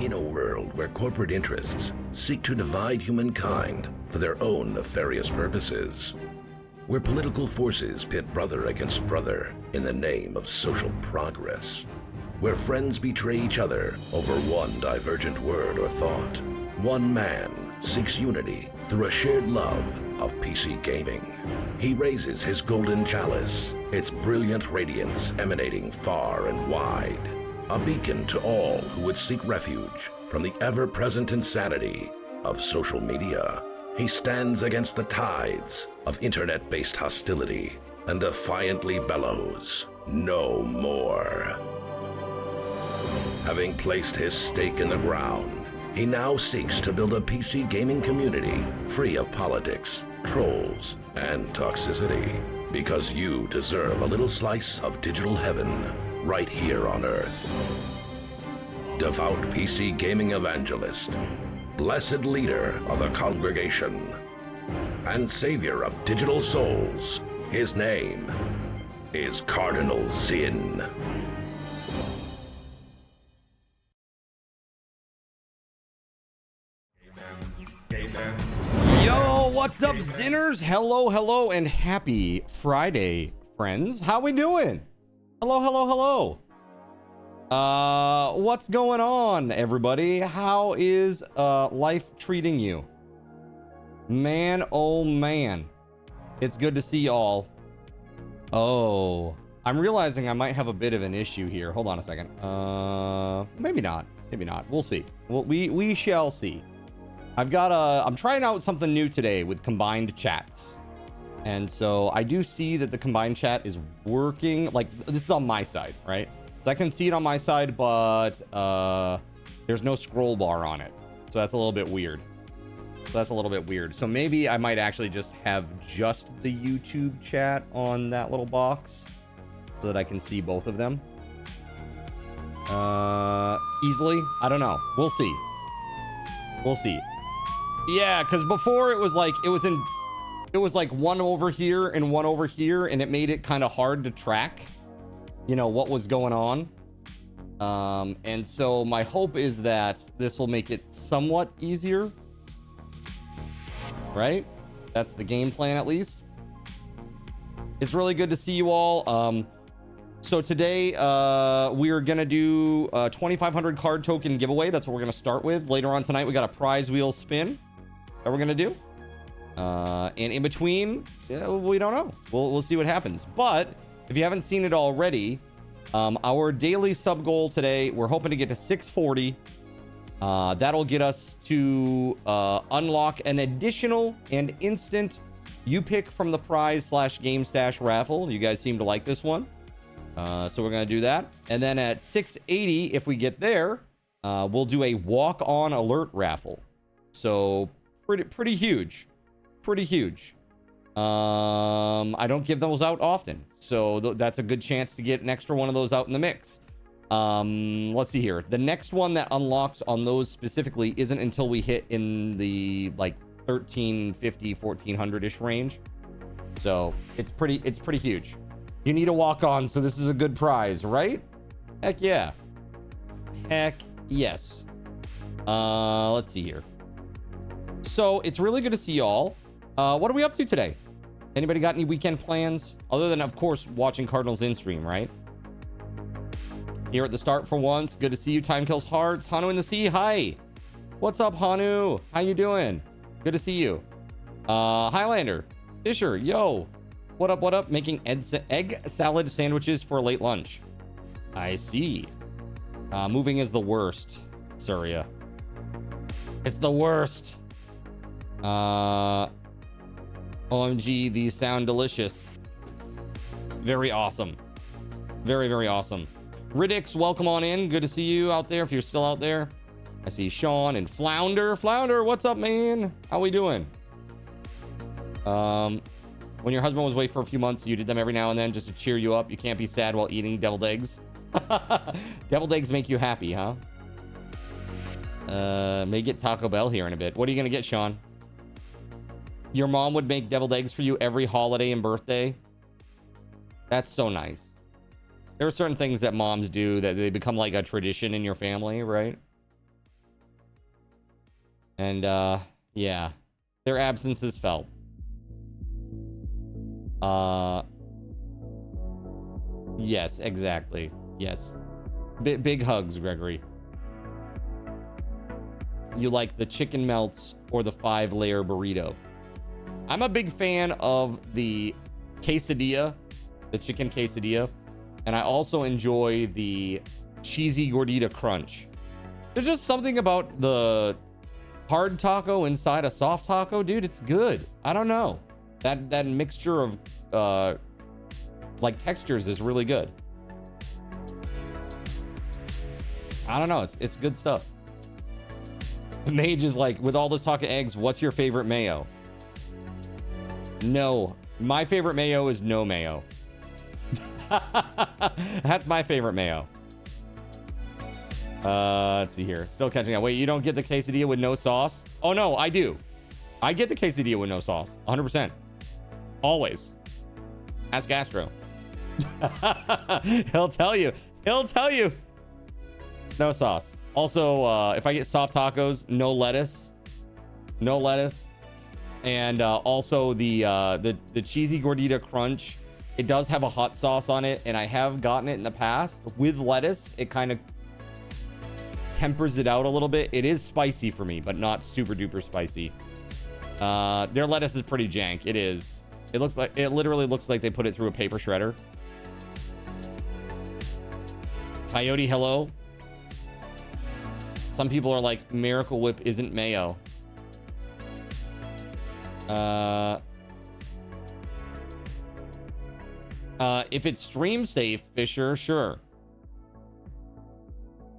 In a world where corporate interests seek to divide humankind for their own nefarious purposes, where political forces pit brother against brother in the name of social progress, where friends betray each other over one divergent word or thought, one man seeks unity through a shared love of PC gaming. He raises his golden chalice, its brilliant radiance emanating far and wide, a beacon to all who would seek refuge from the ever-present insanity of social media. He stands against the tides of internet-based hostility and defiantly bellows, "No more." Having placed his stake in the ground, he now seeks to build a PC gaming community free of politics, trolls, and toxicity, because you deserve a little slice of digital heaven right here on Earth. Devout PC gaming evangelist, blessed leader of the congregation, and savior of digital souls, his name is Cardinal Zin. Yo, what's up, Zinners? Hello, hello, and happy Friday, friends. How we doing? Hello, hello, hello. What's going on, everybody? How is life treating you? Man, oh man. It's good to see y'all. Oh, I'm realizing I might have a bit of an issue here. Hold on a second. Maybe not. Maybe not. We'll see. We shall see. I'm trying out something new today with combined chats. And so I do see that the combined chat is working. Like, this is on my side, right? So I can see it on my side, but there's no scroll bar on it. So that's a little bit weird. So maybe I might actually just have just the YouTube chat on that little box so that I can see both of them. Easily? I don't know. We'll see. We'll see. Yeah, because before it was like one over here and one over here, and it made it kind of hard to track, you know, what was going on. And so my hope is that this will make it somewhat easier. Right? That's the game plan, at least. It's really good to see you all. So today we are gonna do a 2,500 card token giveaway. That's what we're gonna start with. Later on tonight, we got a prize wheel spin that we're gonna do. And in between, we don't know. We'll see what happens. But if you haven't seen it already, our daily sub goal today, we're hoping to get to 640. That'll get us to unlock an additional and instant you pick from the prize / game stash raffle. You guys seem to like this one. So we're going to do that. And then at 680, if we get there, we'll do a walk-on alert raffle. So pretty huge. Pretty huge. I don't give those out often. So that's a good chance to get an extra one of those out in the mix. Let's see here. The next one that unlocks on those specifically isn't until we hit in the like 1350, 1400-ish range. So it's pretty huge. You need a walk on, so this is a good prize, right? Heck yeah. Heck yes. Let's see here. So it's really good to see y'all. What are we up to today? Anybody got any weekend plans? Other than, of course, watching Cardinals in stream, right? Here at the start for once. Good to see you. Time kills hearts. Hanu in the sea. Hi. What's up, Hanu? How you doing? Good to see you. Highlander. Fisher. Yo. What up, what up? Making egg salad sandwiches for a late lunch. I see. Moving is the worst, Surya. It's the worst. OMG, these sound delicious. Very awesome. Very, very awesome. Riddix, welcome on in. Good to see you out there if you're still out there. I see Sean and Flounder. Flounder, what's up, man? How we doing? When your husband was away for a few months, you did them every now and then just to cheer you up. You can't be sad while eating deviled eggs. Deviled eggs make you happy, huh? May get Taco Bell here in a bit. What are you gonna get, Sean? Your mom would make deviled eggs for you every holiday and birthday. That's so nice. There are certain things that moms do that they become like a tradition in your family, right? And yeah, their absence is felt. Yes, exactly. Yes. Big hugs, Gregory. You like the chicken melts or the 5-layer burrito? I'm a big fan of the quesadilla, the chicken quesadilla, and I also enjoy the cheesy gordita crunch. There's just something about the hard taco inside a soft taco, dude. It's good. I don't know. That mixture of like textures is really good. I don't know. It's good stuff. The mage is like, with all this talk of eggs, what's your favorite mayo? No. My favorite mayo is no mayo. That's my favorite mayo. Let's see here. Still catching up. Wait, you don't get the quesadilla with no sauce? Oh, no, I do. I get the quesadilla with no sauce. 100%. Always. Ask Astro. He'll tell you. He'll tell you. No sauce. Also, if I get soft tacos, no lettuce. No lettuce. And also the cheesy gordita crunch. It does have a hot sauce on it, and I have gotten it in the past with lettuce. It kind of tempers it out a little bit. It is spicy for me, but not super duper spicy. Their lettuce is pretty jank. It is. It literally looks like they put it through a paper shredder. Coyote, hello. Some people are like, Miracle Whip isn't mayo. If it's stream safe, Fisher, sure.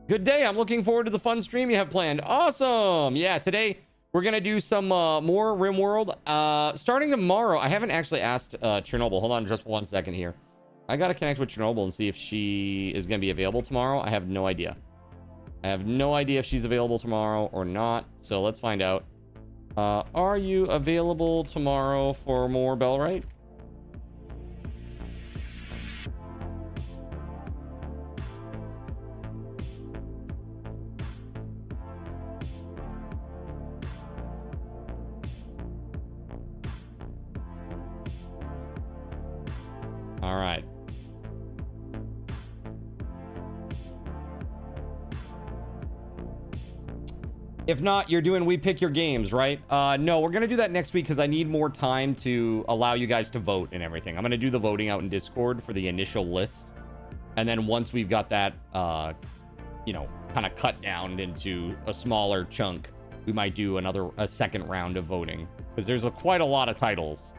Good day. I'm looking forward to the fun stream you have planned. Awesome. Yeah, today we're going to do some more Rimworld. Starting tomorrow, I haven't actually asked Chernobyl. Hold on just 1 second here. I got to connect with Chernobyl and see if she is going to be available tomorrow. I have no idea. I have no idea if she's available tomorrow or not. So let's find out. Are you available tomorrow for more Bellrite? All right. If not, you're doing We Pick Your Games, right? No, we're going to do that next week because I need more time to allow you guys to vote and everything. I'm going to do the voting out in Discord for the initial list. And then once we've got that, you know, kind of cut down into a smaller chunk, we might do a second round of voting. Because there's quite a lot of titles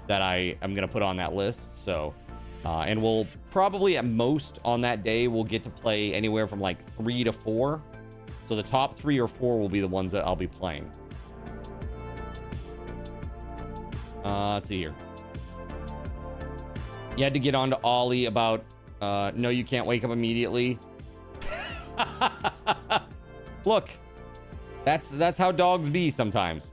that I am going to put on that list. So, and we'll probably at most on that day, we'll get to play anywhere from like 3 to 4. So the top 3 or 4 will be the ones that I'll be playing. Let's see here. You had to get on to Ollie about, no, you can't wake up immediately. Look, that's how dogs be sometimes.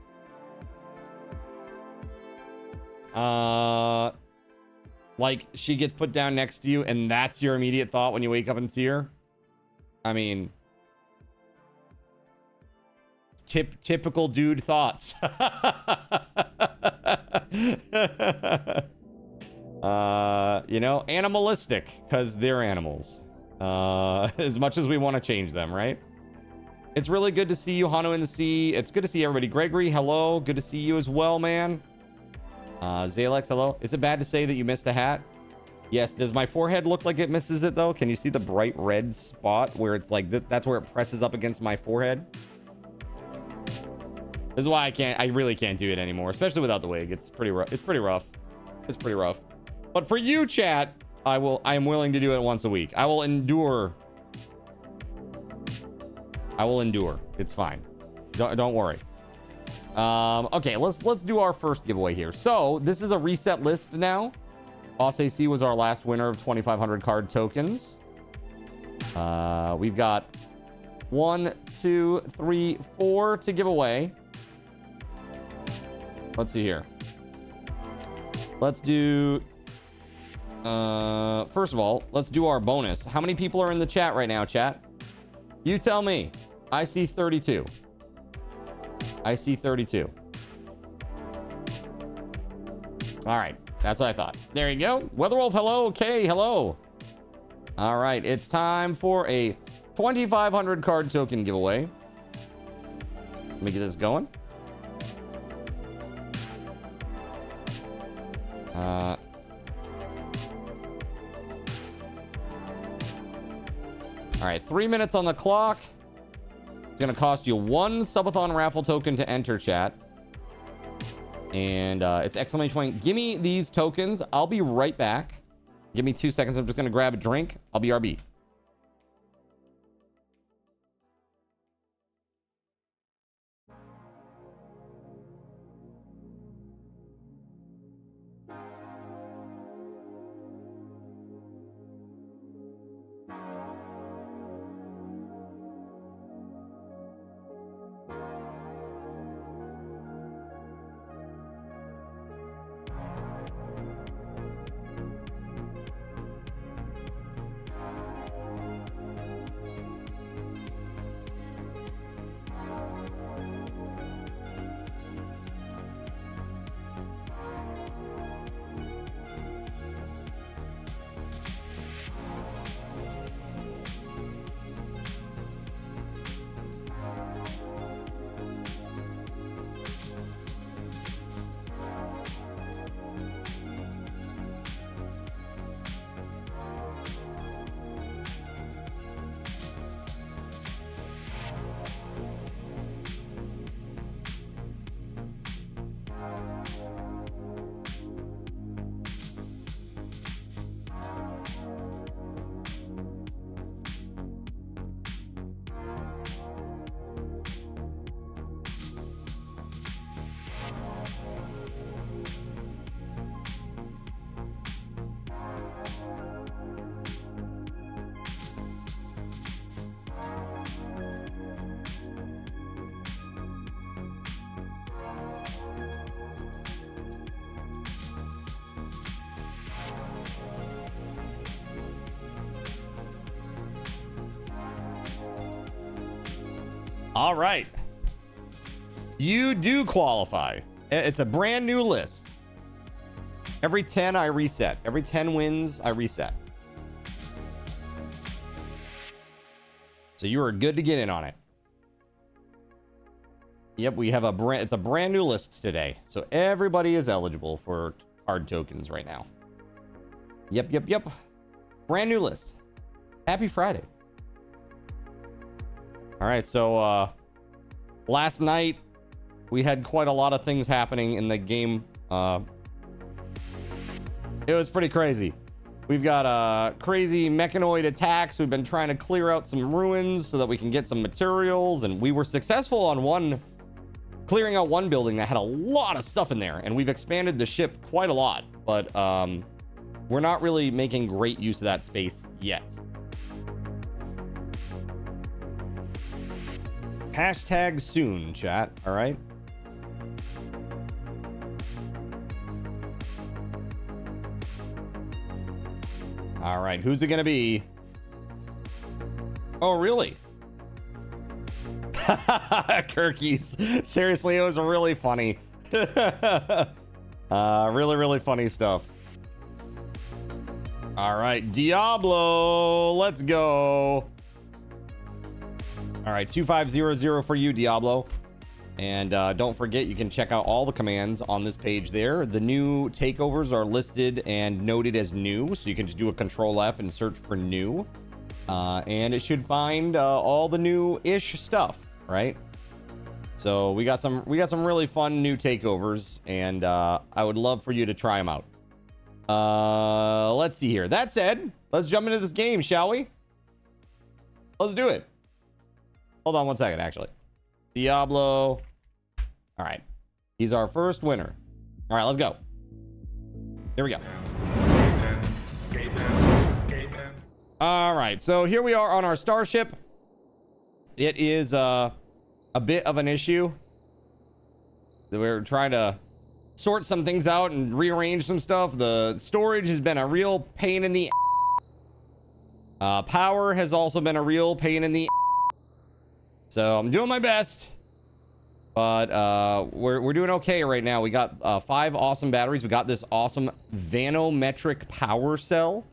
Like she gets put down next to you and that's your immediate thought when you wake up and see her. I mean, typical dude thoughts. You know, animalistic because they're animals. As much as we want to change them, right? It's really good to see you, Hano in the Sea. It's good to see everybody. Gregory, hello. Good to see you as well, man. Zalex, hello. Is it bad to say that you missed the hat? Yes. Does my forehead look like it misses it, though? Can you see the bright red spot where it's like, that's where it presses up against my forehead? This is why I really can't do it anymore, especially without the wig. It's pretty rough. It's pretty rough. It's pretty rough. But for you, chat, I am willing to do it once a week. I will endure. I will endure. It's fine. Don't worry. Okay, let's do our first giveaway here. So this is a reset list now. Boss AC was our last winner of 2,500 card tokens. We've got 1, 2, 3, 4 to give away. Let's see here. Let's do... first of all, let's do our bonus. How many people are in the chat right now, chat? You tell me. I see 32. I see 32. All right. That's what I thought. There you go. WeatherWolf, hello. Okay, hello. All right. It's time for a 2,500 card token giveaway. Let me get this going. All right, 3 minutes on the clock. It's gonna cost you 1 Subathon raffle token to enter, chat. And it's exclamation point. Give me these tokens. I'll be right back. Give me 2 seconds. I'm just gonna grab a drink. I'll be RB. All right. You do qualify. It's a brand new list. Every 10, I reset. Every 10 wins, I reset. So you are good to get in on it. Yep, we have it's a brand new list today. So everybody is eligible for card tokens right now. Yep. Brand new list. Happy Friday. All right, so last night we had quite a lot of things happening in the game. It was pretty crazy. We've got crazy mechanoid attacks. We've been trying to clear out some ruins so that we can get some materials, and we were successful on clearing out one building that had a lot of stuff in there, and we've expanded the ship quite a lot, but we're not really making great use of that space yet. Hashtag soon, chat. All right. All right. Who's it going to be? Oh, really? Kirkies. Seriously, it was really funny. Really funny stuff. All right. Diablo. Let's go. All right, 2500 for you, Diablo. And don't forget, you can check out all the commands on this page there. The new takeovers are listed and noted as new, so you can just do a Control F and search for new. And it should find all the new-ish stuff, right? So we got some really fun new takeovers, and I would love for you to try them out. Let's see here. That said, let's jump into this game, shall we? Let's do it. Hold on one second, actually. Diablo. All right. He's our first winner. All right, let's go. Here we go. All right, so here we are on our starship. It is a bit of an issue. We're trying to sort some things out and rearrange some stuff. The storage has been a real pain in the power has also been a real pain in the so I'm doing my best, But we're doing okay right now. We got 5 awesome batteries. We got this awesome vanometric power cell.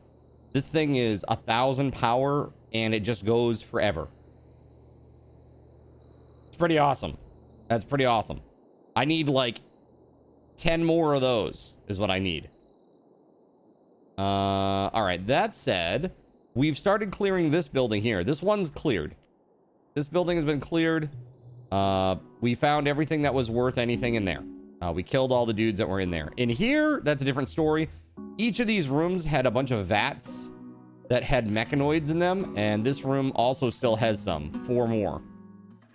This thing is 1,000 power, and it just goes forever. It's pretty awesome. That's pretty awesome. I need like 10 more of those is what I need. All right. That said, we've started clearing this building here. This one's cleared. This building has been cleared. We found everything that was worth anything in there. We killed all the dudes that were in there. In here, that's a different story. Each of these rooms had a bunch of vats that had mechanoids in them, and this room also still has some, 4 more.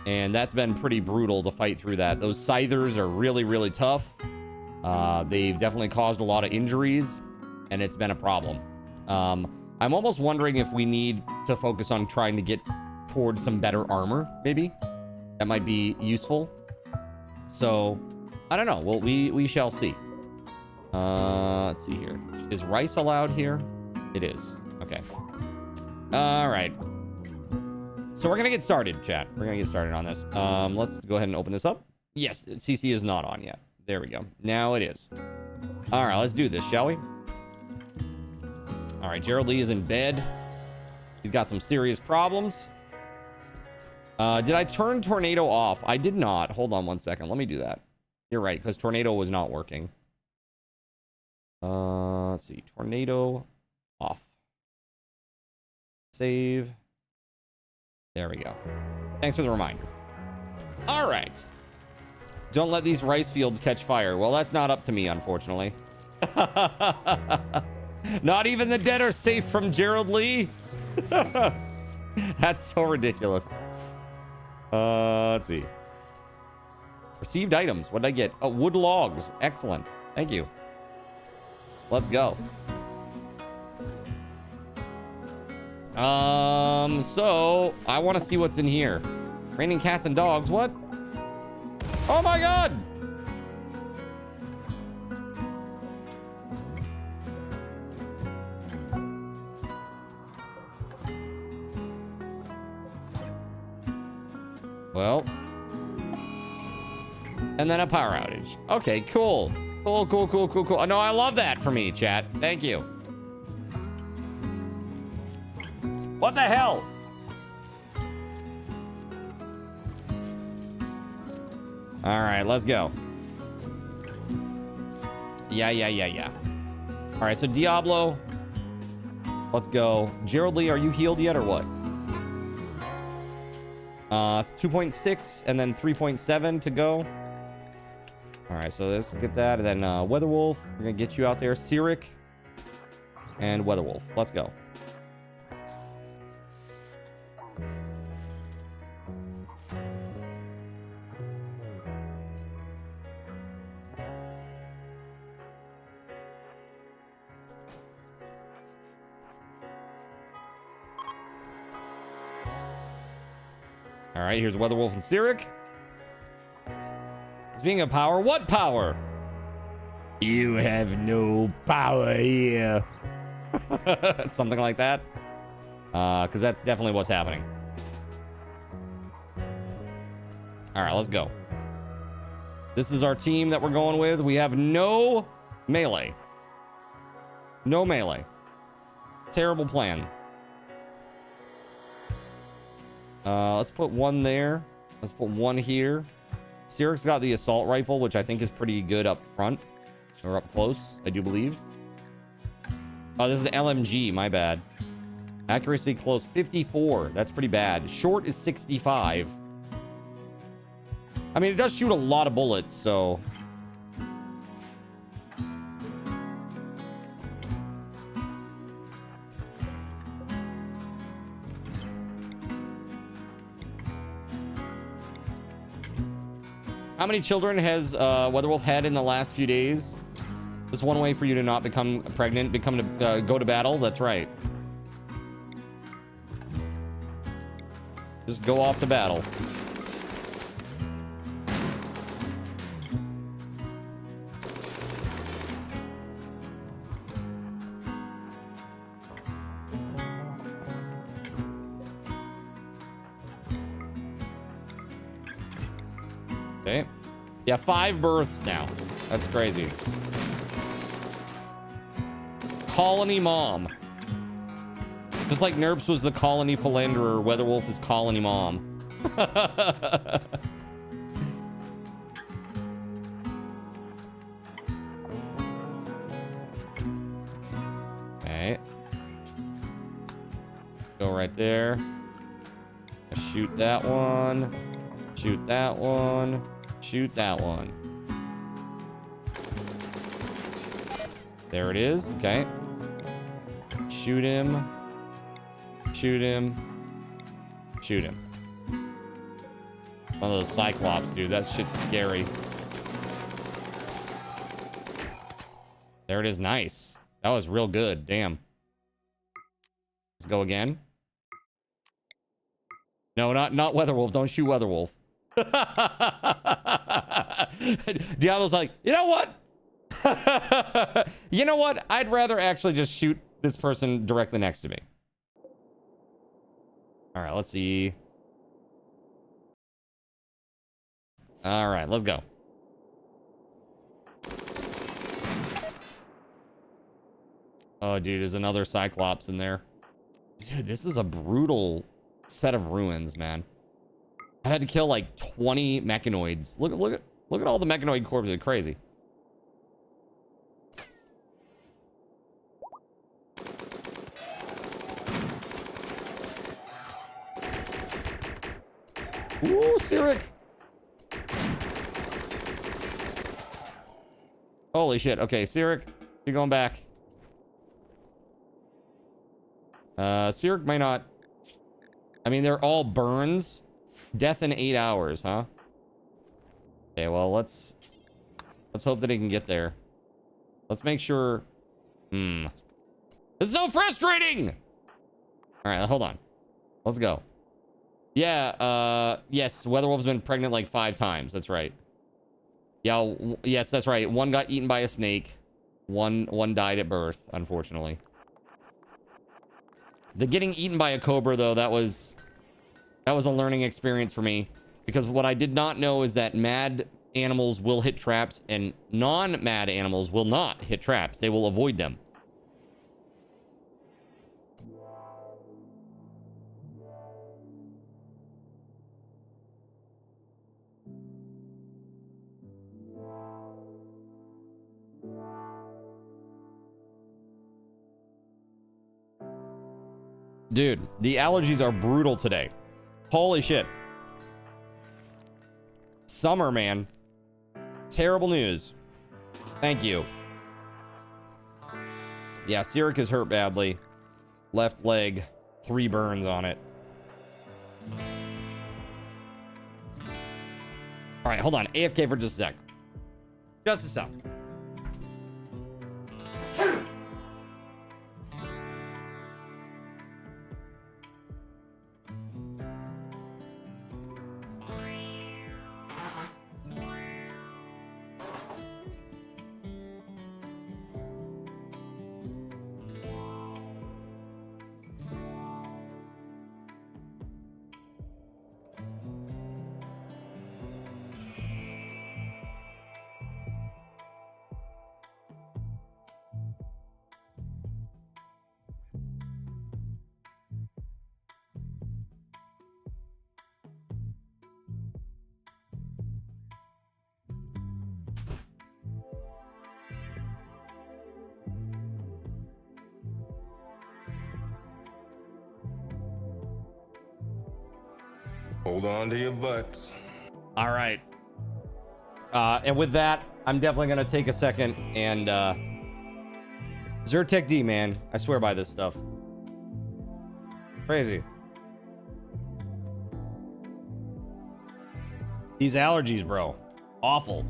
And that's been pretty brutal to fight through that. Those scythers are really, really tough. They've definitely caused a lot of injuries, and it's been a problem. I'm almost wondering if we need to focus on trying to get towards some better armor, maybe. That might be useful. So, I don't know. Well, we shall see. Let's see here. Is rice allowed here? It is. Okay. All right. So we're going to get started, chat. We're going to get started on this. Let's go ahead and open this up. Yes, CC is not on yet. There we go. Now it is. All right, let's do this, shall we? All right, Gerald Lee is in bed. He's got some serious problems. Did I turn Tornado off? I did not. Hold on one second. Let me do that. You're right, because Tornado was not working. Let's see. Tornado off. Save. There we go. Thanks for the reminder. All right. Don't let these rice fields catch fire. Well, that's not up to me, unfortunately. Not even the dead are safe from Gerald Lee. That's so ridiculous. Let's see. Received items. What did I get? Oh, wood logs. Excellent. Thank you. Let's go. So I want to see what's in here. Raining cats and dogs. What? Oh my god. Well, and then a power outage. Okay, cool. Cool. No, I love that for me, chat. Thank you. What the hell? All right, let's go. Yeah. All right, so Diablo. Let's go. Gerald Lee, are you healed yet or what? 2.6 and then 3.7 to go. All right, so let's get that. And then WeatherWolf, we're going to get you out there. Cyric and WeatherWolf. Let's go. All right, here's WeatherWolf and Cyric. Speaking of power, what power? You have no power here. Something like that. Because that's definitely what's happening. All right, let's go. This is our team that we're going with. We have no melee. No melee. Terrible plan. Let's put one there. Let's put one here. Cyric's got the assault rifle, which I think is pretty good up front. Or up close, I do believe. Oh, this is the LMG. My bad. Accuracy close, 54. That's pretty bad. Short is 65. I mean, it does shoot a lot of bullets, so... How many children has WeatherWolf had in the last few days? Just one way for you to not become pregnant, go to battle. That's right. Just go off to battle. Okay. Yeah, 5 births now. That's crazy. Colony mom. Just like Nerps was the colony philanderer, WeatherWolf is colony mom. Okay. Go right there. Shoot that one. Shoot that one. Shoot that one. There it is. Okay. Shoot him. Shoot him. Shoot him. One of those Cyclops, dude. That shit's scary. There it is. Nice. That was real good. Damn. Let's go again. No, not WeatherWolf. Don't shoot WeatherWolf. Diablo's like, you know what? You know what? I'd rather actually just shoot this person directly next to me. All right, let's see. All right, let's go. Oh, dude, there's another Cyclops in there. Dude, this is a brutal set of ruins, man. I had to kill like 20 mechanoids. Look at all the mechanoid corpses. Crazy. Ooh, Cyric. Holy shit. Okay, Cyric, you're going back. Cyric might not. I mean, they're all burns. Death in 8 hours, huh? Okay, well, let's hope that he can get there. Let's make sure. This is so frustrating. All right, hold on. Let's go. Yeah, yes, WeatherWolf's been pregnant like 5 times. That's right. Yeah, yes, that's right. 1 got eaten by a snake. One died at birth, unfortunately. The getting eaten by a cobra, though, that was a learning experience for me. Because what I did not know is that mad animals will hit traps and non-mad animals will not hit traps. They will avoid them. Dude, the allergies are brutal today. Holy shit. Summer, man. Terrible news. Thank you. Yeah, Cyric is hurt badly. Left leg, 3 burns on it. All right, hold on. AFK for just a sec. Just a sec. Hold on to your butts. All right. And with that, I'm definitely going to take a second and Zyrtec D, man. I swear by this stuff. Crazy. These allergies, bro. Awful.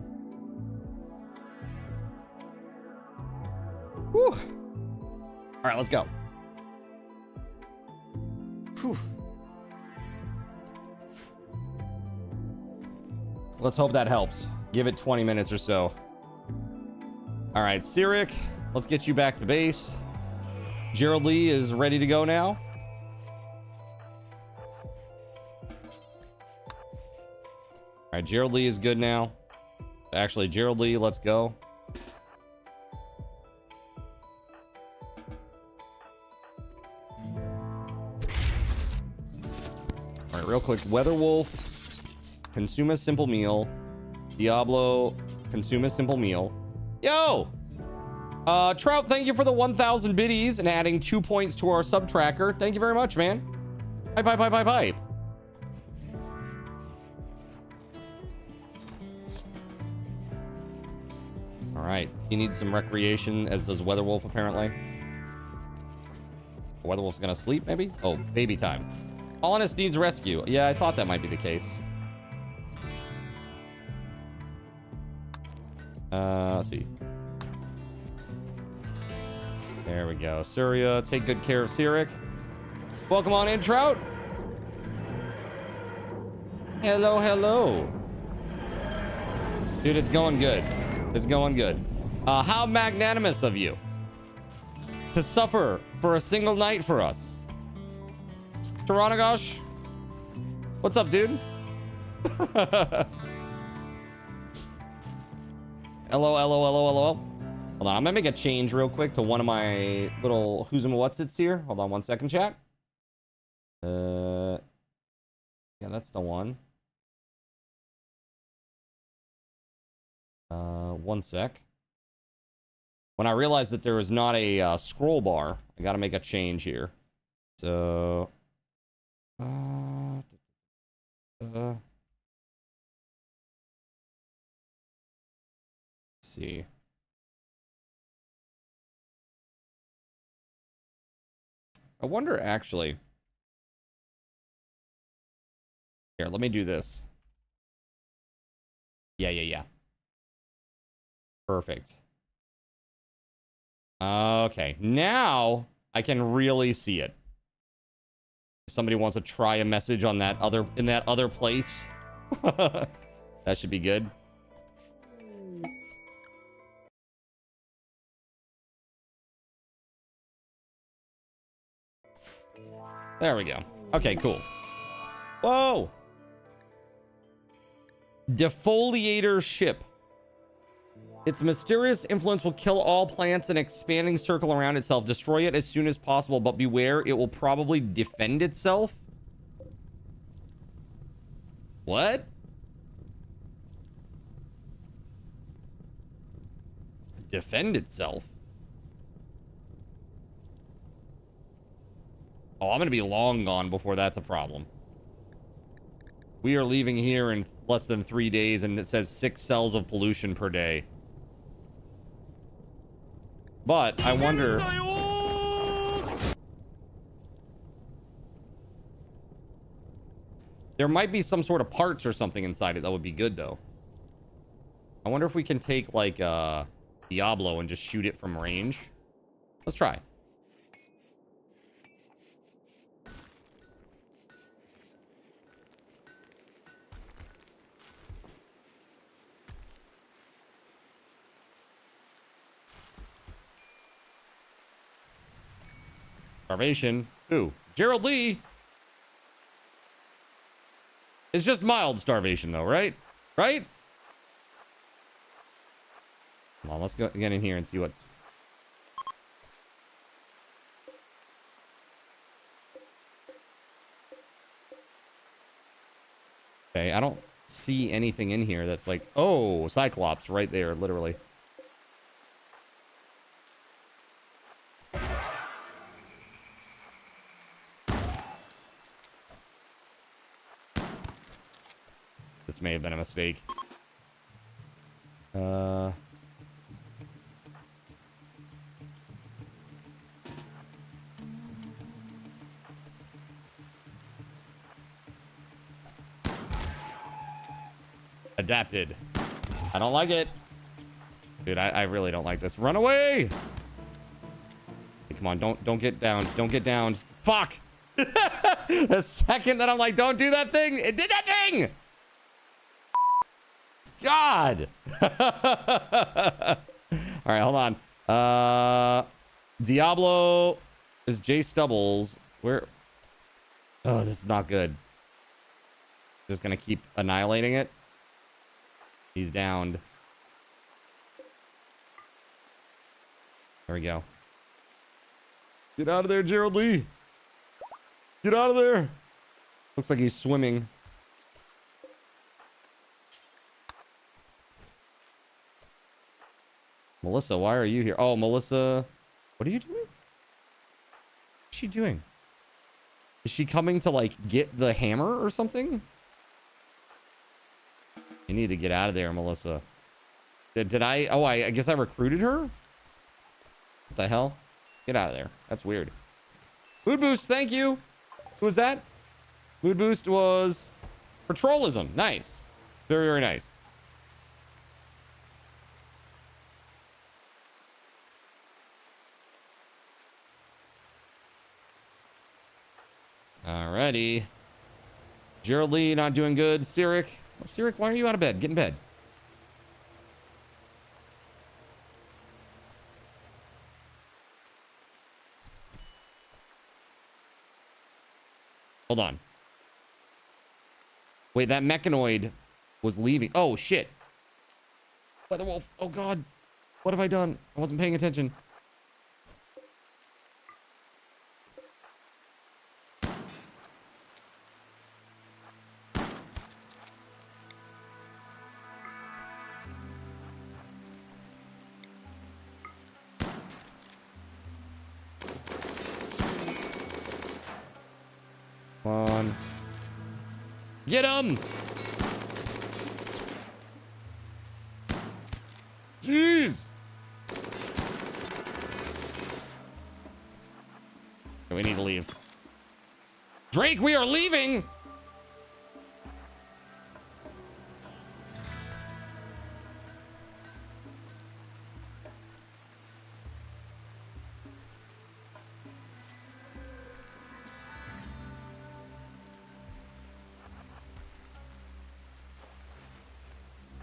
Whew. All right, let's go. Whew. Let's hope that helps. Give it 20 minutes or so. All right, Cyric, let's get you back to base. Gerald Lee is ready to go now. All right, Gerald Lee is good now. Actually, Gerald Lee, let's go. All right, real quick. WeatherWolf, consume a simple meal. Diablo, consume a simple meal. Yo! Trout, thank you for the 1,000 biddies and adding 2 points to our sub tracker. Thank you very much, man. Pipe, pipe, pipe, pipe, pipe. All right, he needs some recreation, as does WeatherWolf, apparently. WeatherWolf's gonna sleep, maybe? Oh, baby time. Colonist needs rescue. Yeah, I thought that might be the case. Let's see. There we go. Surya, take good care of Sirik. Welcome on in, Trout. Hello, hello. Dude, it's going good. It's going good. How magnanimous of you to suffer for a single night for us. Taranagosh, what's up, dude? Hello, hello, hello, hello. Hold on, I'm gonna make a change real quick to one of my little who's and what's it's here. Hold on 1 second, chat. Yeah, that's the one. 1 sec. When I realized that there is not a scroll bar, I gotta make a change here. So, let's see. I wonder actually. Here, let me do this. Yeah. Perfect. Okay, now I can really see it. If somebody wants to try a message on that other place, that should be good. There we go. Okay, cool. Whoa! Defoliator ship. Its mysterious influence will kill all plants in an expanding circle around itself. Destroy it as soon as possible, but beware, it will probably defend itself. What? Defend itself? Oh, I'm gonna be long gone before that's a problem. We are leaving here in less than 3 days, and it says 6 cells of pollution per day. But I wonder. There might be some sort of parts or something inside it that would be good, though. I wonder if we can take, like, Diablo and just shoot it from range. Let's try. Starvation. Who? Gerald Lee. It's just mild starvation, though, right? Right? Come on, let's go get in here and see what's... Okay, I don't see anything in here that's like... Oh, Cyclops right there, literally. This may have been a mistake. Adapted. I don't like it. Dude, I really don't like this. Run away! Hey, come on, don't get down. Don't get down. Fuck! The second that I'm like, don't do that thing, it did that thing! God! All right, hold on. Diablo is Jay Stubbles. Where? Oh, this is not good. Just gonna keep annihilating it. He's downed. There we go. Get out of there, Gerald Lee. Get out of there. Looks like he's swimming. Melissa, why are you here? Oh, Melissa. What are you doing? What's she doing? Is she coming to, like, get the hammer or something? You need to get out of there, Melissa. Did I? Oh, I guess I recruited her? What the hell? Get out of there. That's weird. Mood boost, thank you. Who was that? Mood boost was patrollism. Nice. Very, very nice. Alrighty. Gerald Lee not doing good. Cyric. Well, Cyric, why are you out of bed? Get in bed. Hold on. Wait, that mechanoid was leaving. Oh, shit. WeatherWolf. Oh, God. What have I done? I wasn't paying attention. Come on. Get him! Jeez! Okay, we need to leave. Drake, we are leaving!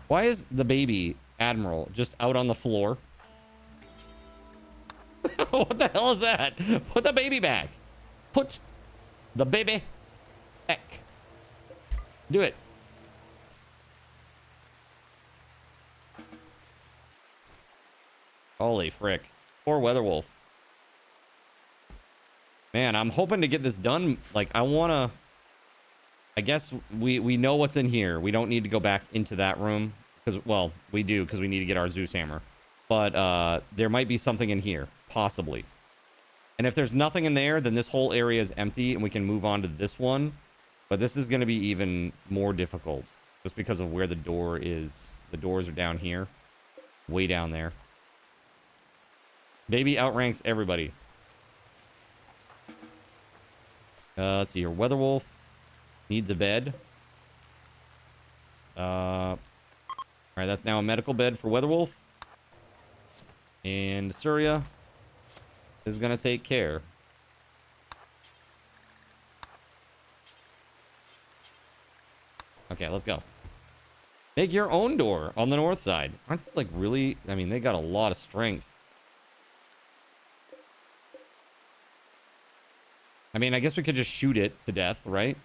Why is the baby Admiral just out on the floor? What the hell is that? Put the baby back. Put the baby back. Do it. Holy frick. Poor WeatherWolf. Man, I'm hoping to get this done. Like, I guess we know what's in here. We don't need to go back into that room. Because, well, we do, because we need to get our Zeus hammer. But there might be something in here. Possibly. And if there's nothing in there, then this whole area is empty. And we can move on to this one. But this is going to be even more difficult. Just because of where the door is. The doors are down here. Way down there. Baby outranks everybody. Let's see here. WeatherWolf needs a bed. All right, that's now a medical bed for WeatherWolf. And Surya is going to take care. Okay, let's go. Make your own door on the north side. Aren't they, like, really? I mean, they got a lot of strength. I mean, I guess we could just shoot it to death, right?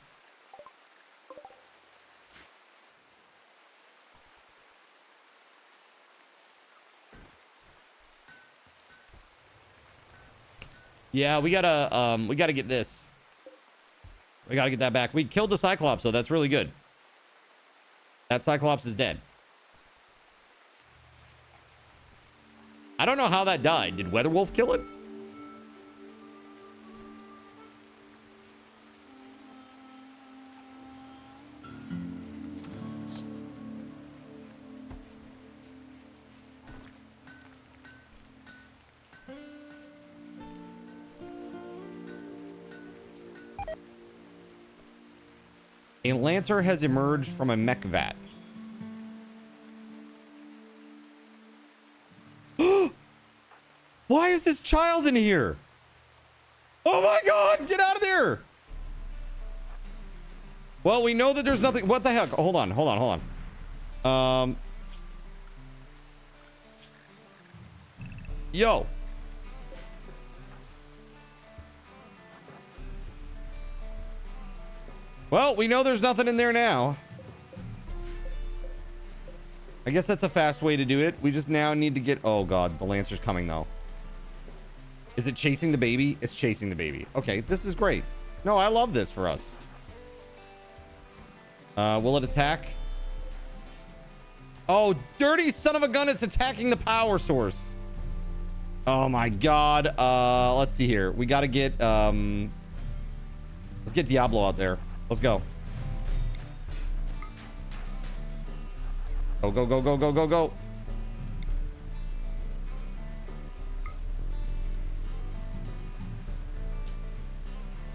Yeah, we gotta get this. We gotta get that back. We killed the Cyclops, so that's really good. That Cyclops is dead. I don't know how that died. Did WeatherWolf kill it? A Lancer has emerged from a mech vat. Why is this child in here? Oh my god, get out of there! Well, we know that there's nothing. What the heck? Hold on. Yo. Well, we know there's nothing in there now. I guess that's a fast way to do it. We just now need to get... Oh, God. The Lancer's coming, though. Is it chasing the baby? It's chasing the baby. Okay, this is great. No, I love this for us. Will it attack? Oh, dirty son of a gun. It's attacking the power source. Oh, my God. Let's see here. We got to get... Let's get Diablo out there. Let's go. Go, go, go, go, go, go, go.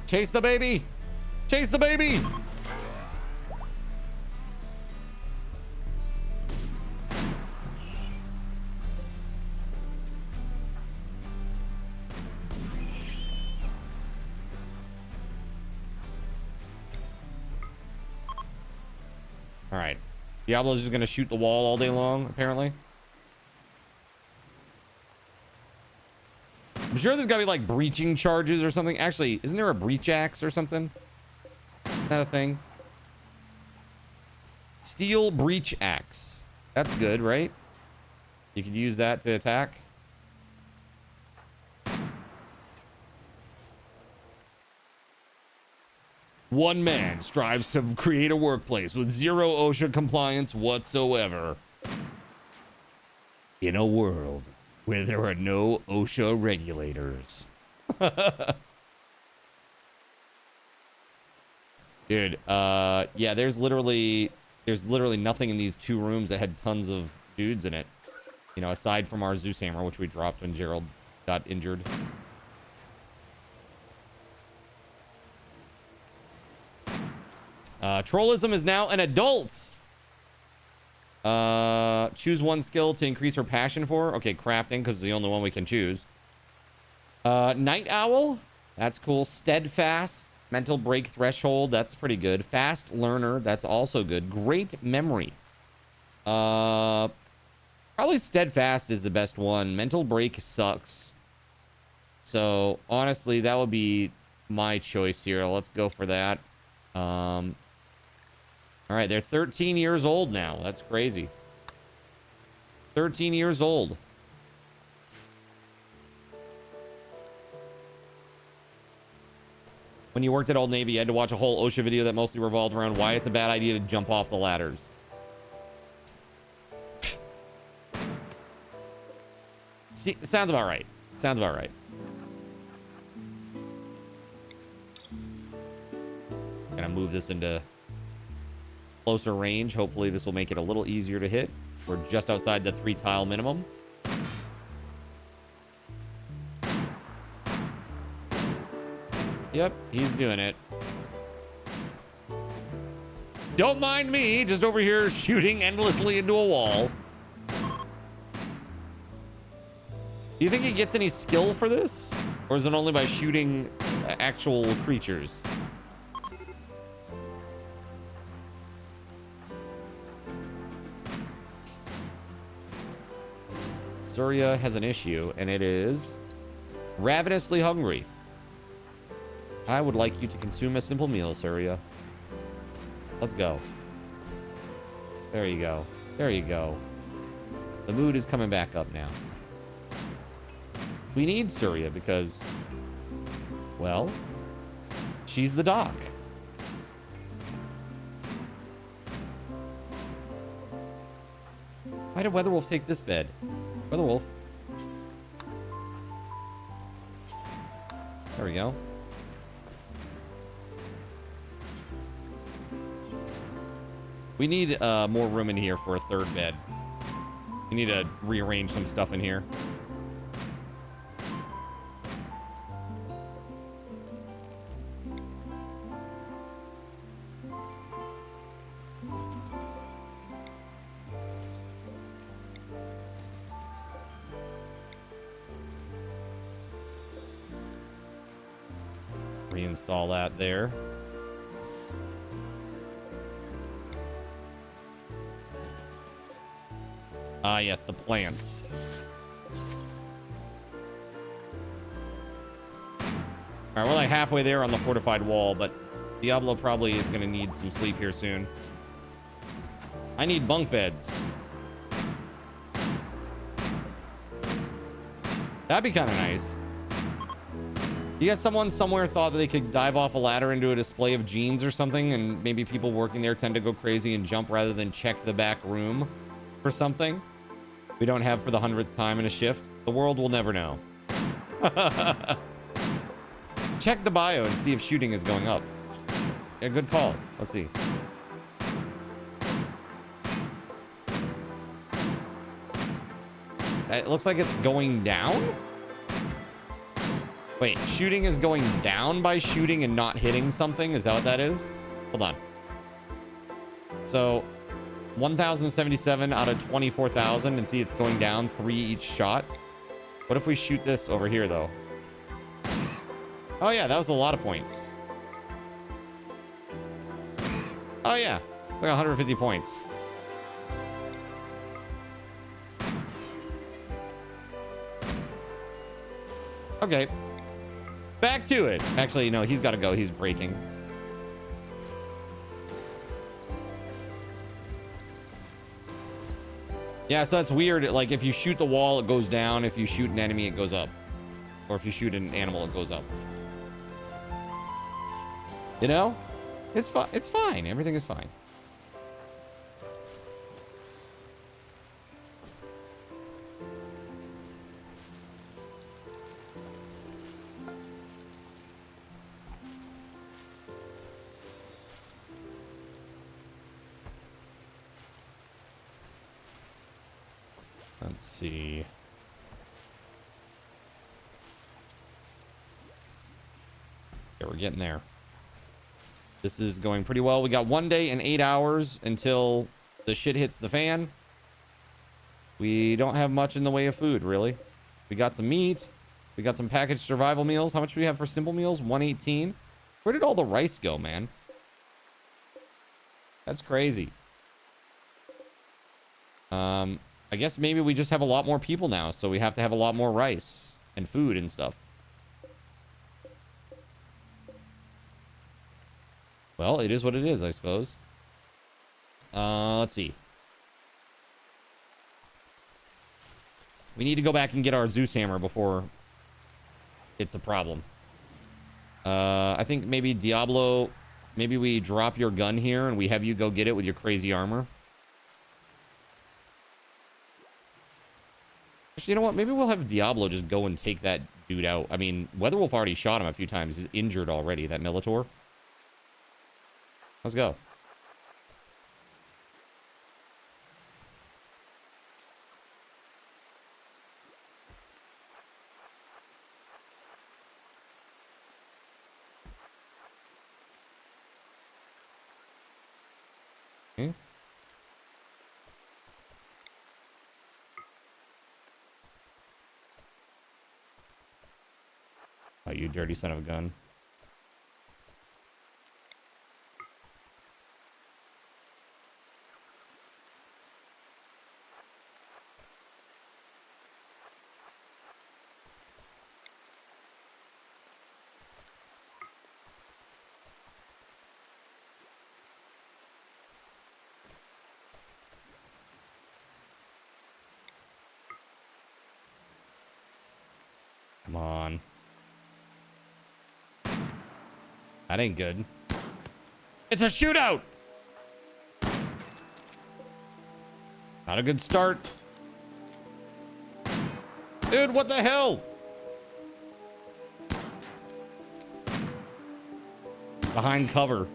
Chase the baby. Chase the baby. All right. Diablo's just going to shoot the wall all day long, apparently. I'm sure there's got to be, like, breaching charges or something. Actually, isn't there a breach axe or something? Is that a thing? Steel breach axe. That's good, right? You could use that to attack. One man strives to create a workplace with zero OSHA compliance whatsoever. In a world where there are no OSHA regulators. Dude, yeah, there's literally nothing in these 2 rooms that had tons of dudes in it. You know, aside from our Zeus hammer, which we dropped when Gerald got injured. Trollism is now an adult. Choose one skill to increase her passion for. Okay, crafting, because it's the only one we can choose. Night Owl. That's cool. Steadfast. Mental break threshold. That's pretty good. Fast learner. That's also good. Great memory. Probably Steadfast is the best one. Mental break sucks. So, honestly, that would be my choice here. Let's go for that. All right, they're 13 years old now. That's crazy. 13 years old. When you worked at Old Navy, you had to watch a whole OSHA video that mostly revolved around why it's a bad idea to jump off the ladders. See, it sounds about right. Sounds about right. Gonna move this into closer range. Hopefully this will make it a little easier to hit. We're just outside the 3 tile minimum. Yep, he's doing it. Don't mind me, just over here shooting endlessly into a wall. Do you think he gets any skill for this? Or is it only by shooting actual creatures? Surya has an issue, and it is ravenously hungry. I would like you to consume a simple meal, Surya. Let's go. There you go. There you go. The mood is coming back up now. We need Surya because, well, she's the doc. Why did WeatherWolf take this bed? WeatherWolf. There we go. We need more room in here for a 3rd bed. We need to rearrange some stuff in here. Reinstall that there. Ah, yes, the plants. All right, we're like halfway there on the fortified wall, but Diablo probably is going to need some sleep here soon. I need bunk beds. That'd be kind of nice. You guess someone somewhere thought that they could dive off a ladder into a display of jeans or something, and maybe people working there tend to go crazy and jump rather than check the back room for something we don't have for the 100th time in a shift? The world will never know. Check the bio and see if shooting is going up. Yeah, good call. Let's see. It looks like it's going down. Wait, shooting is going down by shooting and not hitting something? Is that what that is? Hold on. So 1,077 out of 24,000, and see it's going down 3 each shot. What if we shoot this over here though? Oh yeah, that was a lot of points. Oh yeah, it's like 150 points. Okay, back to it. Actually, no, he's got to go. He's breaking. Yeah, so that's weird. Like, if you shoot the wall, it goes down. If you shoot an enemy, it goes up. Or if you shoot an animal, it goes up. You know? It's fine. It's fine. Everything is fine. Let's see. Yeah, we're getting there. This is going pretty well. We got 1 day and 8 hours until the shit hits the fan. We don't have much in the way of food, really. We got some meat. We got some packaged survival meals. How much do we have for simple meals? 118. Where did all the rice go, man? That's crazy. I guess maybe we just have a lot more people now, so we have to have a lot more rice and food and stuff. Well, it is what it is, I suppose. Let's see. We need to go back and get our Zeus hammer before it's a problem. I think maybe Diablo, maybe we drop your gun here and we have you go get it with your crazy armor. Actually, you know what? Maybe we'll have Diablo just go and take that dude out. I mean, WeatherWolf already shot him a few times. He's injured already, that Militor. Let's go. Okay. Oh, you dirty son of a gun. Come on. That ain't good. It's a shootout! Not a good start. Dude, what the hell? Behind cover.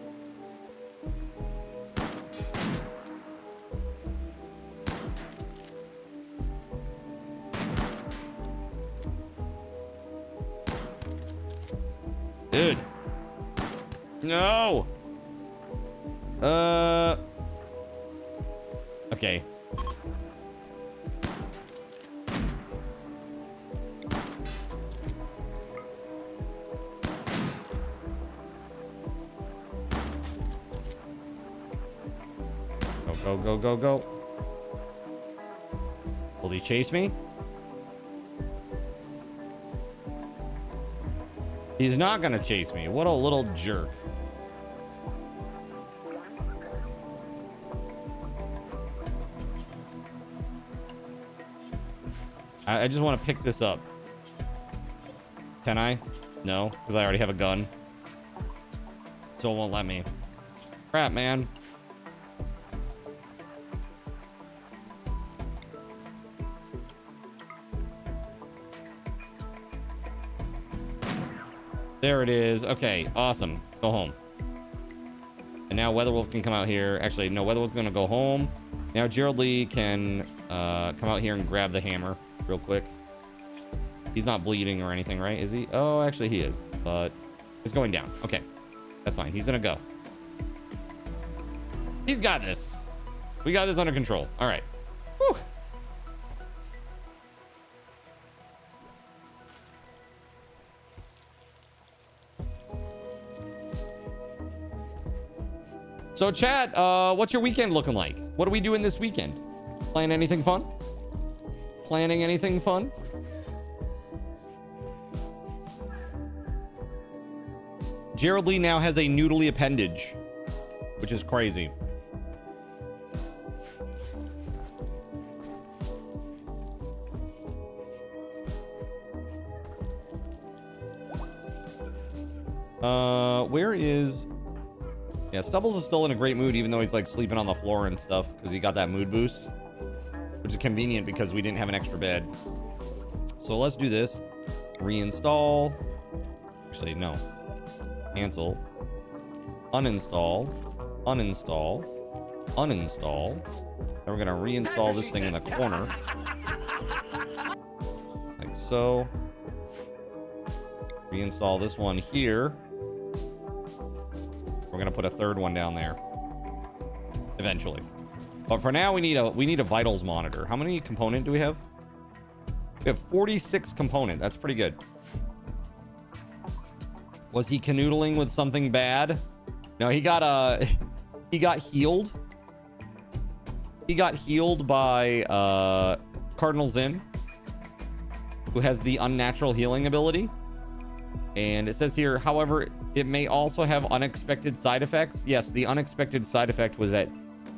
Dude. No. Okay. Go, go, go, go. Will he chase me? He's not gonna chase me. What a little jerk. I just want to pick this up. Can I? No, because I already have a gun. So it won't let me. Crap, man. There it is. Okay, awesome. Go home. And now Weatherwolf can come out here. Actually, no, Weatherwolf's gonna go home. Now Gerald Lee can come out here and grab the hammer real quick. He's not bleeding or anything, right? Is he? Oh, actually he is, but it's going down. Okay, that's fine. He's gonna go. He's got this. We got this under control. All right. Whew. So chat, what's your weekend looking like? What are we doing this weekend? Planning anything fun? Planning anything fun? Gerald Lee now has a noodly appendage, which is crazy. Where is... Yeah, Stubbles is still in a great mood, even though he's like sleeping on the floor and stuff, because he got that mood boost, which is convenient because we didn't have an extra bed. So let's do this. Reinstall. Actually, no. Cancel. Uninstall. Uninstall. Uninstall. Then we're gonna reinstall this thing in the corner. Like so. Reinstall this one here. We're gonna put a third one down there eventually, but for now we need a vitals monitor. How many component do we have? We have 46 component. That's pretty good. Was he canoodling with something bad? No, he got healed. He got healed by Cardinal Zim, who has the unnatural healing ability. And it says here, however, it may also have unexpected side effects. Yes, the unexpected side effect was that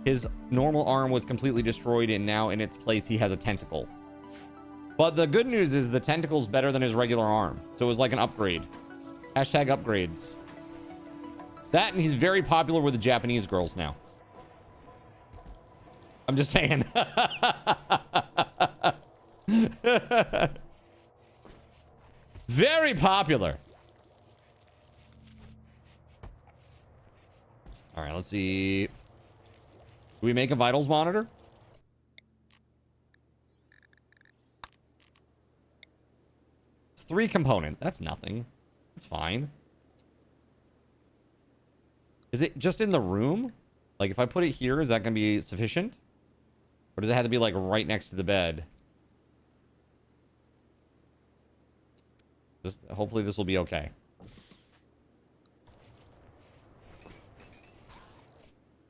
his normal arm was completely destroyed, and now in its place he has a tentacle. But the good news is the tentacle's better than his regular arm, so it was like an upgrade. Hashtag upgrades. That, and he's very popular with the Japanese girls now. I'm just saying. Very popular. All right, let's see. Do we make a vitals monitor? It's 3 component. That's nothing. It's fine. Is it just in the room? Like, if I put it here, is that going to be sufficient? Or does it have to be, like, right next to the bed? Hopefully this will be okay.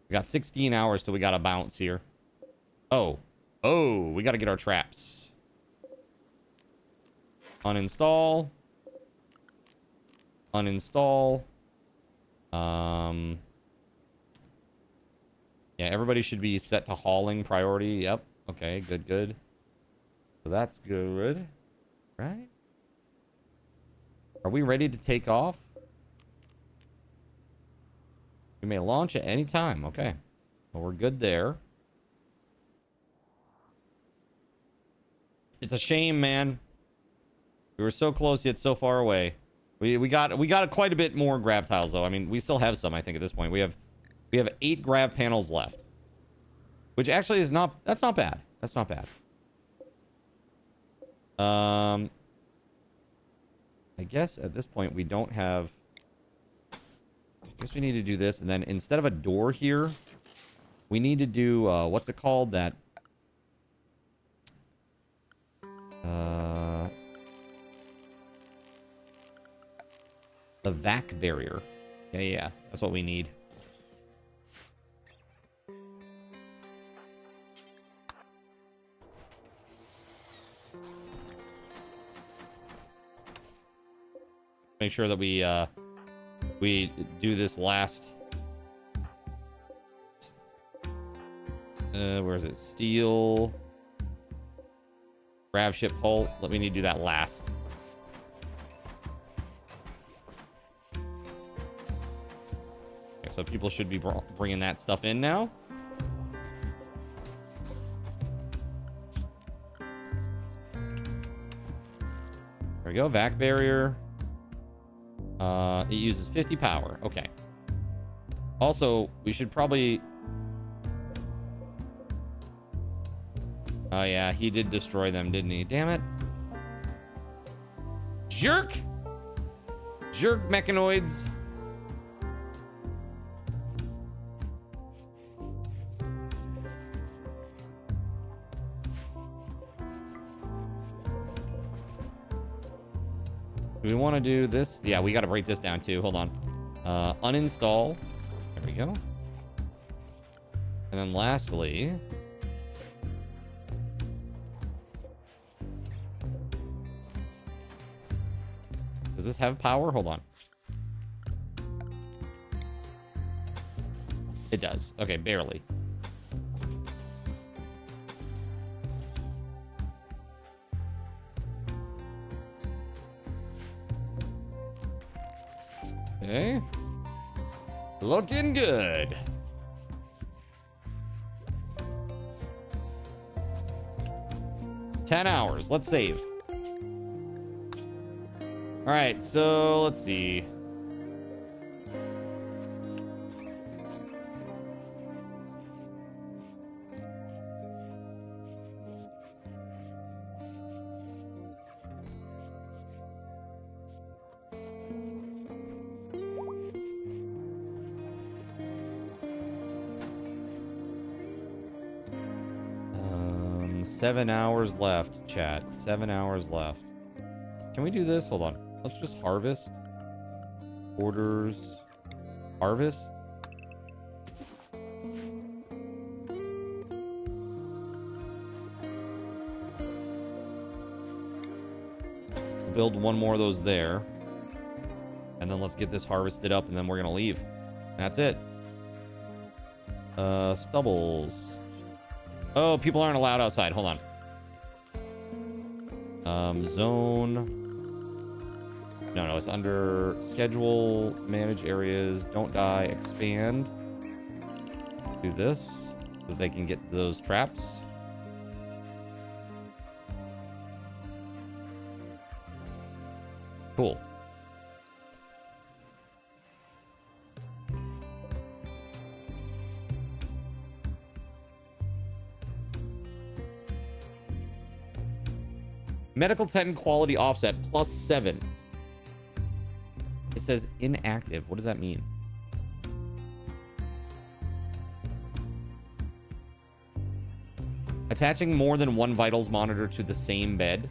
We got 16 hours till we got to bounce here. Oh. Oh, we got to get our traps. Uninstall. Uninstall. Yeah, everybody should be set to hauling priority. Yep. Okay, good, good. So that's good. Right? Are we ready to take off? We may launch at any time. Okay. Well, we're good there. It's a shame, man. We were so close yet so far away. We got quite a bit more grav tiles though. I mean, we still have some, I think, at this point. We have 8 grav panels left. Which actually is not, that's not bad. That's not bad. I guess at this point we don't have... I guess we need to do this, and then instead of a door here, we need to do, what's it called? That... the vac barrier. Yeah, that's what we need. Make sure that we do this last. Where is it? Steel. Grav ship halt. Let me need to do that last. so people should be bringing that stuff in now. There we go. Vac barrier. It uses 50 power. Okay. Also, we should probably... Oh, yeah. He did destroy them, didn't he? Damn it. Jerk! Jerk mechanoids. Do we want to do this? Yeah, we got to break this down too. Hold on. Uninstall. There we go. And then lastly... Does this have power? Hold on. It does. Okay, barely. Okay. Looking good. $10 hours. Let's save. All right, so let's see. $7 hours left, chat. 7 hours left. Can we do this? Hold on. Let's just harvest. Orders. Harvest. Build one more of those there. And then let's get this harvested up and then we're going to leave. That's it. Stubbles. Oh, people aren't allowed outside. Hold on. Zone. No, it's under schedule, manage areas, don't die, expand. Do this so that they can get those traps. Cool. Medical 10 quality offset +7. It says inactive. What does that mean? Attaching more than one vitals monitor to the same bed.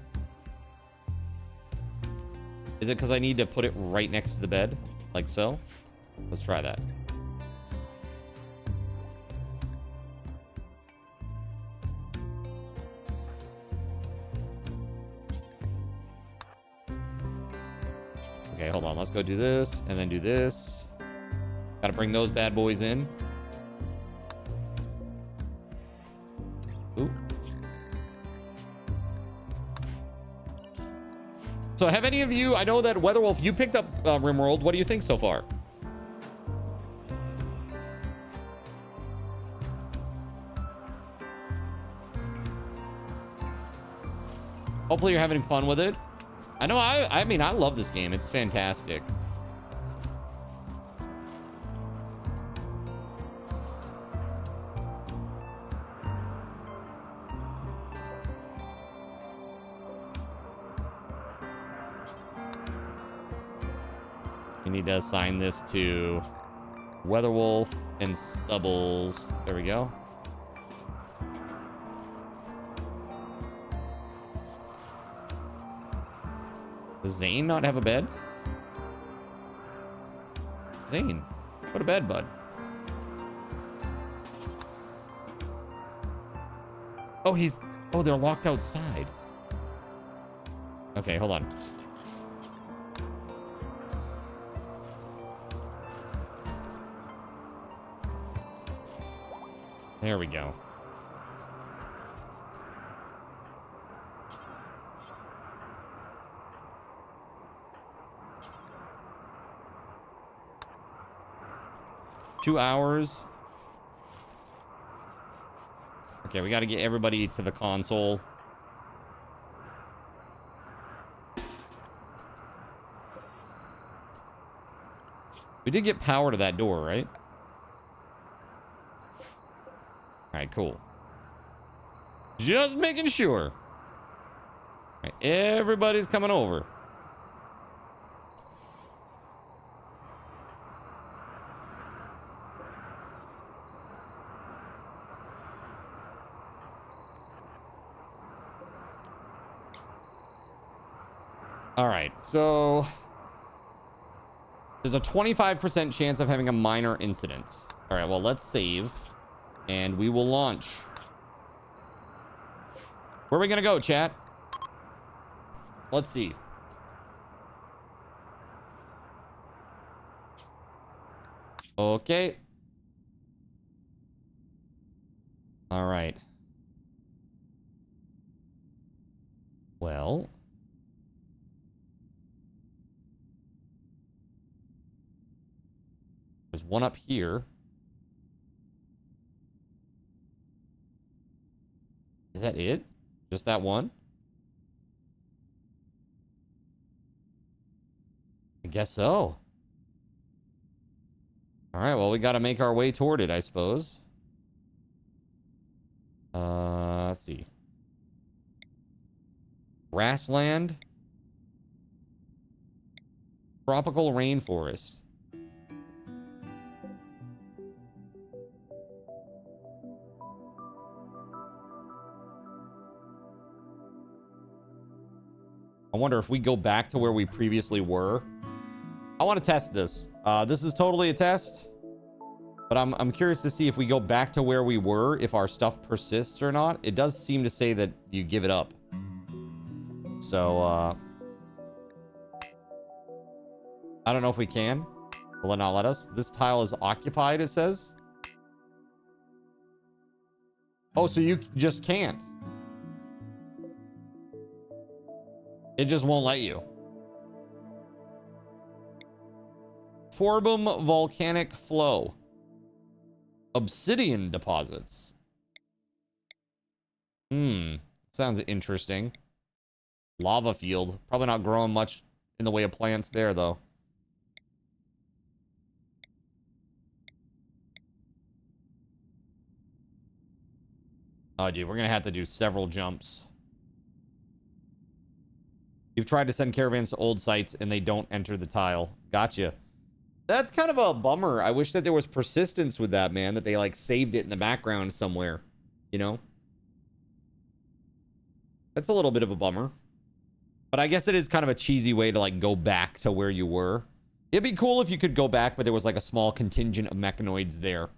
Is it because I need to put it right next to the bed? Like so? Let's try that. Okay, hold on. Let's go do this and then do this. Got to bring those bad boys in. Ooh. So have any of you, I know that WeatherWolf, you picked up Rimworld. What do you think so far? Hopefully you're having fun with it. I know, I mean, I love this game. It's fantastic. You need to assign this to WeatherWolf and Stubbles. There we go. Does Zane not have a bed? Zane, go to bed, bud. Oh, they're locked outside. Okay, hold on. There we go. 2 hours. Okay, we got to get everybody to the console. We did get power to that door, right? All right, cool. Just making sure. All right, everybody's coming over. All right, so there's a 25% chance of having a minor incident. All right, well, let's save and we will launch. Where are we gonna go, chat? Let's see. Okay. All right. Well, there's one up here. Is that it? Just that one? I guess so. All right, well, we got to make our way toward it, I suppose. Let's see. Grassland. Tropical rainforest. I wonder if we go back to where we previously were. I want to test this. This is totally a test, but I'm curious to see if we go back to where we were, if our stuff persists or not. It does seem to say that you give it up. So, I don't know if we can. Will it not let us? This tile is occupied, it says. Oh, so you just can't. It just won't let you. Forbum volcanic flow. Obsidian deposits. Sounds interesting. Lava field. Probably not growing much in the way of plants there, though. Oh, dude, we're gonna have to do several jumps. You've tried to send caravans to old sites and they don't enter the tile. Gotcha. That's kind of a bummer. I wish that there was persistence with that, man. That they, like, saved it in the background somewhere. You know? That's a little bit of a bummer. But I guess it is kind of a cheesy way to, like, go back to where you were. It'd be cool if you could go back, but there was, like, a small contingent of mechanoids there.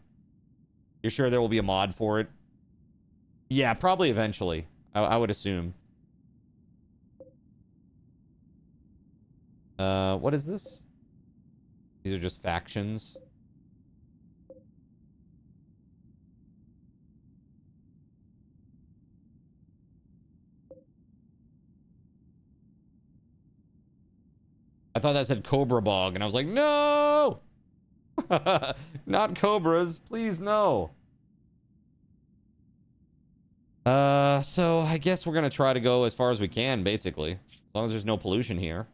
You're sure there will be a mod for it? Yeah, probably eventually. I would assume. What is this? These are just factions. I thought that said Cobra Bog, and I was like, no! Not cobras, please, no. So I guess we're gonna try to go as far as we can, basically. As long as there's no pollution here.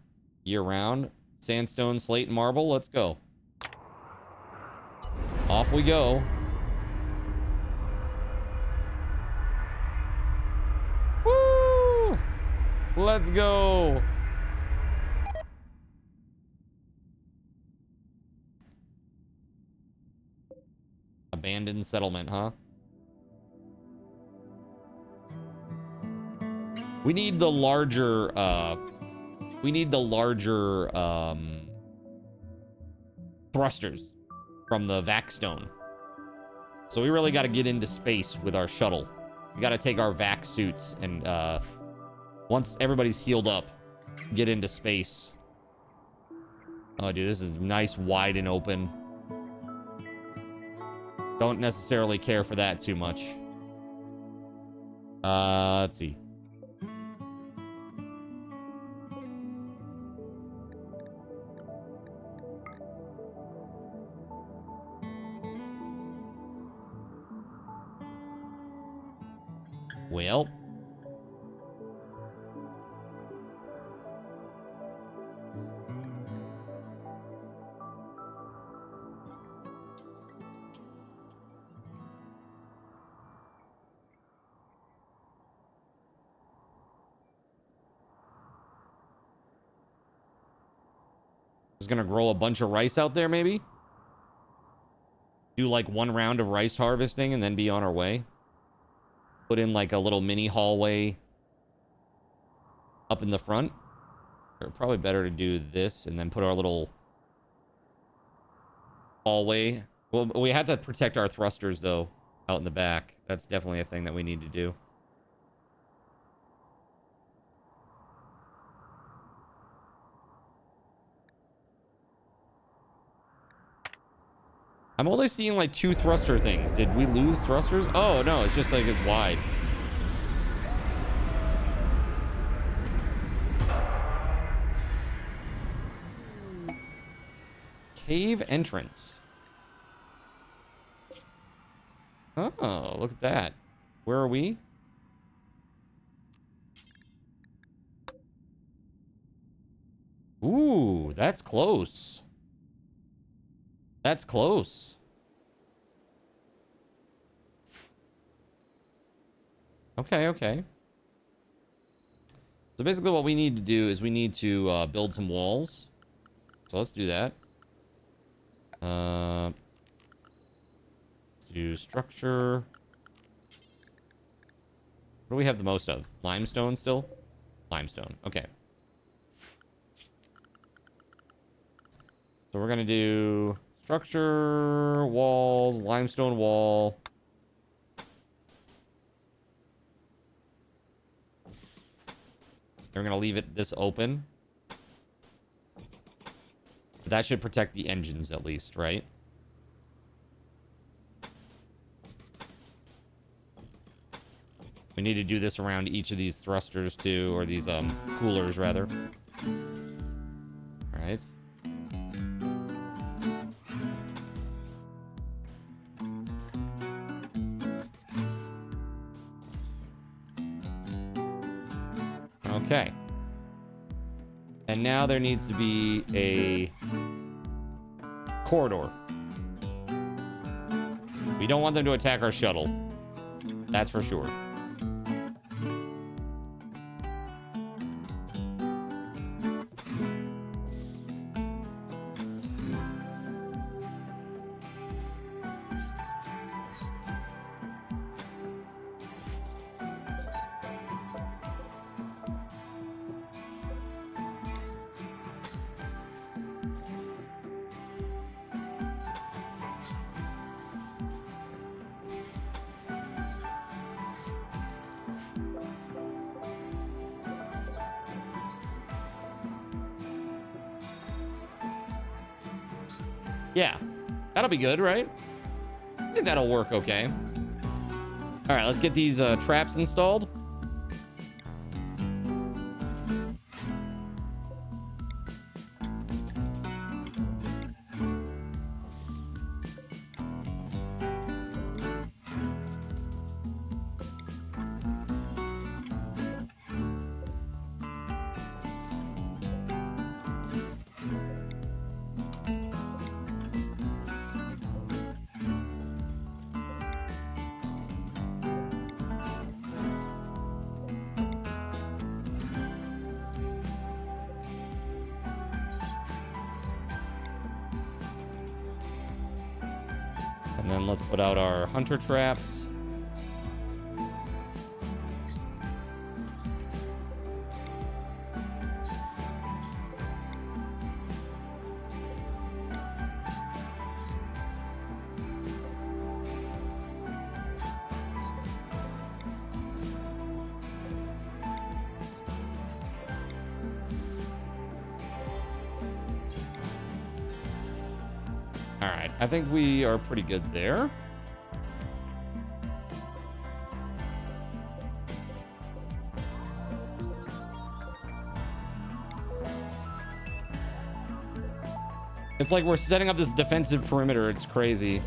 Year-round. Sandstone, slate, and marble. Let's go. Off we go. Woo! Let's go. Abandoned settlement, huh? We need the larger, thrusters from the vac stone. So we really got to get into space with our shuttle. We got to take our vac suits and, once everybody's healed up, get into space. Oh, dude, this is nice, wide and open. Don't necessarily care for that too much. Let's see. Just gonna grow a bunch of rice out there, maybe. Do like 1 round of rice harvesting and then be on our way. Put in like a little mini hallway up in the front. Or probably better to do this and then put our little hallway. Well, we had to protect our thrusters though out in the back. That's definitely a thing that we need to do. I'm only seeing like 2 thruster things. Did we lose thrusters? Oh, no, it's just like it's wide. Cave entrance. Oh, look at that. Where are we? Ooh, that's close. That's close. Okay, okay. So basically what we need to do is we need to build some walls. So let's do that. Let's do structure. What do we have the most of? Limestone still? Limestone. Okay. So we're going to do structure, walls, limestone wall. We're going to leave it this open. That should protect the engines at least, right? We need to do this around each of these thrusters too, or these coolers rather. All right. Okay. And now there needs to be a corridor. We don't want them to attack our shuttle. That's for sure. Yeah, that'll be good, right? I think that'll work okay. All right, let's get these traps installed. And then let's put out our hunter traps. All right, I think we are pretty good there. It's like we're setting up this defensive perimeter. It's crazy.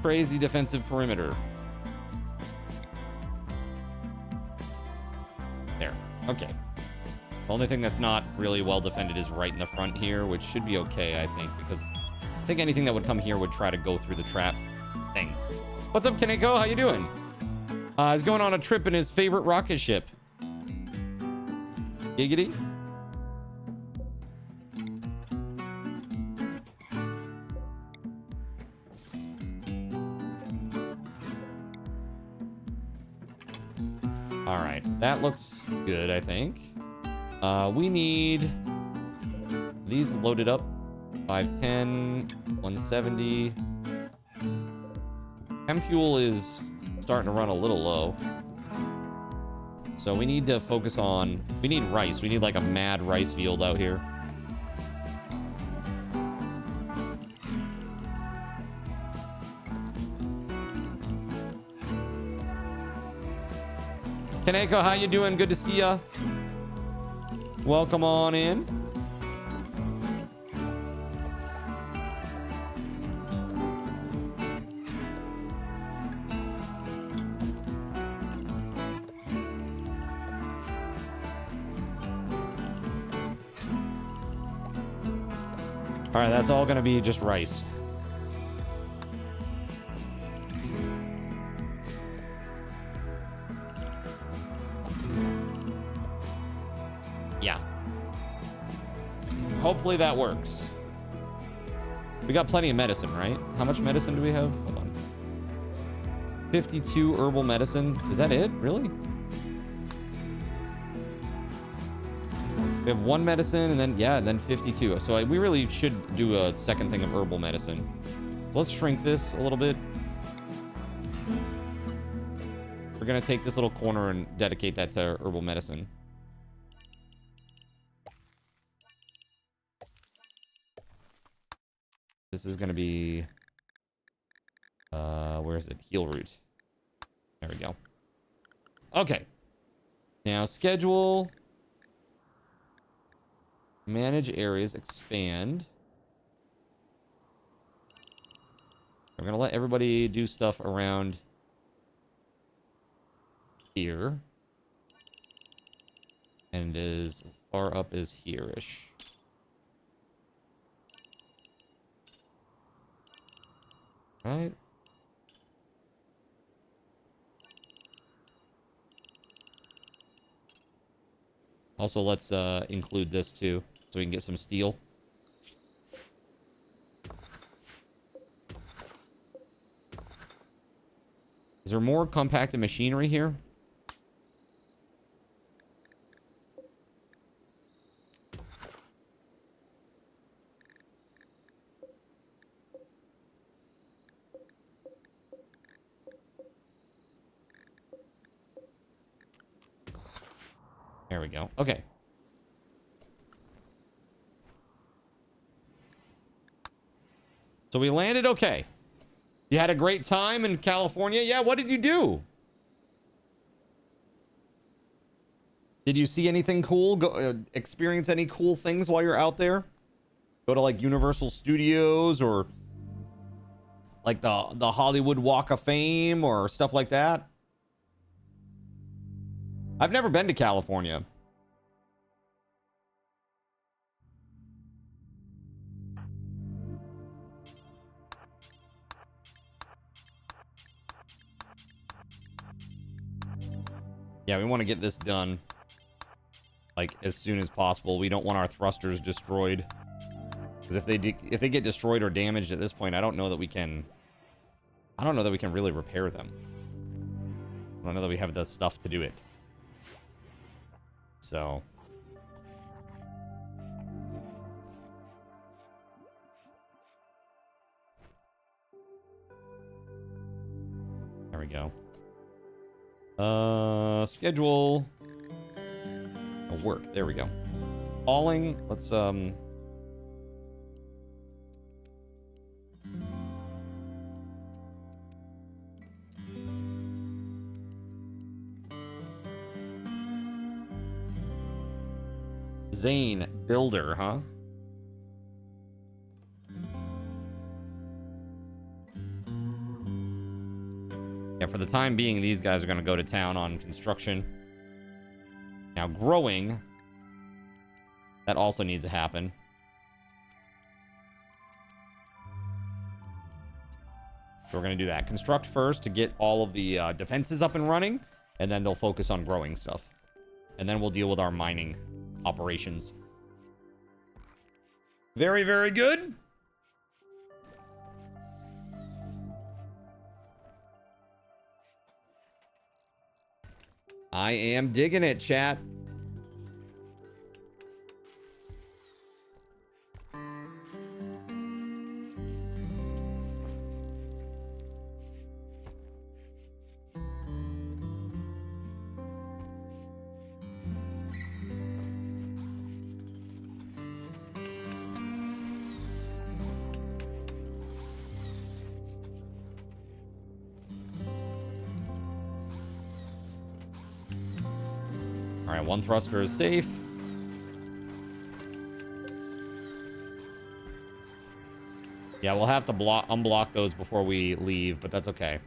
Crazy defensive perimeter. There. Okay. The only thing that's not really well defended is right in the front here, which should be okay, I think, because I think anything that would come here would try to go through the trap thing. What's up, Kaneko? How you doing? He's going on a trip in his favorite rocket ship. Giggity. That looks good, I think. We need these loaded up. 510, 170. Chem fuel is starting to run a little low. So we need to focus on... We need rice. We need like a mad rice field out here. Kaneko, how you doing? Good to see ya. Welcome on in. All right, that's all gonna be just rice. Yeah. Hopefully that works. We got plenty of medicine, right? How much medicine do we have? Hold on. 52 herbal medicine. Is that it? Really? We have 1 medicine and then, yeah, and then 52. So we really should do a second thing of herbal medicine. So let's shrink this a little bit. We're going to take this little corner and dedicate that to herbal medicine. This is going to be, where is it? Heal root. There we go. Okay. Now schedule, manage areas, expand. I'm going to let everybody do stuff around here. And as far up as here-ish. Right. Also, let's include this too, so we can get some steel. Is there more compacted machinery here? There we go. Okay. So we landed okay. You had a great time in California? Yeah, what did you do? Did you see anything cool? Go, experience any cool things while you're out there? Go to like Universal Studios or like the Hollywood Walk of Fame or stuff like that? I've never been to California. Yeah, we want to get this done like as soon as possible. We don't want our thrusters destroyed, because if they get destroyed or damaged at this point, I don't know that we can really repair them. I don't know that we have the stuff to do it. So there we go. Schedule work. There we go. Hauling. Let's Zane Builder, huh? Yeah, for the time being, these guys are going to go to town on construction. Now, growing, that also needs to happen. So we're going to do that. Construct first to get all of the defenses up and running, and then they'll focus on growing stuff. And then we'll deal with our mining operations. Very, very good. I am digging it, chat. All right, one thruster is safe. Yeah, we'll have to unblock those before we leave, but that's okay.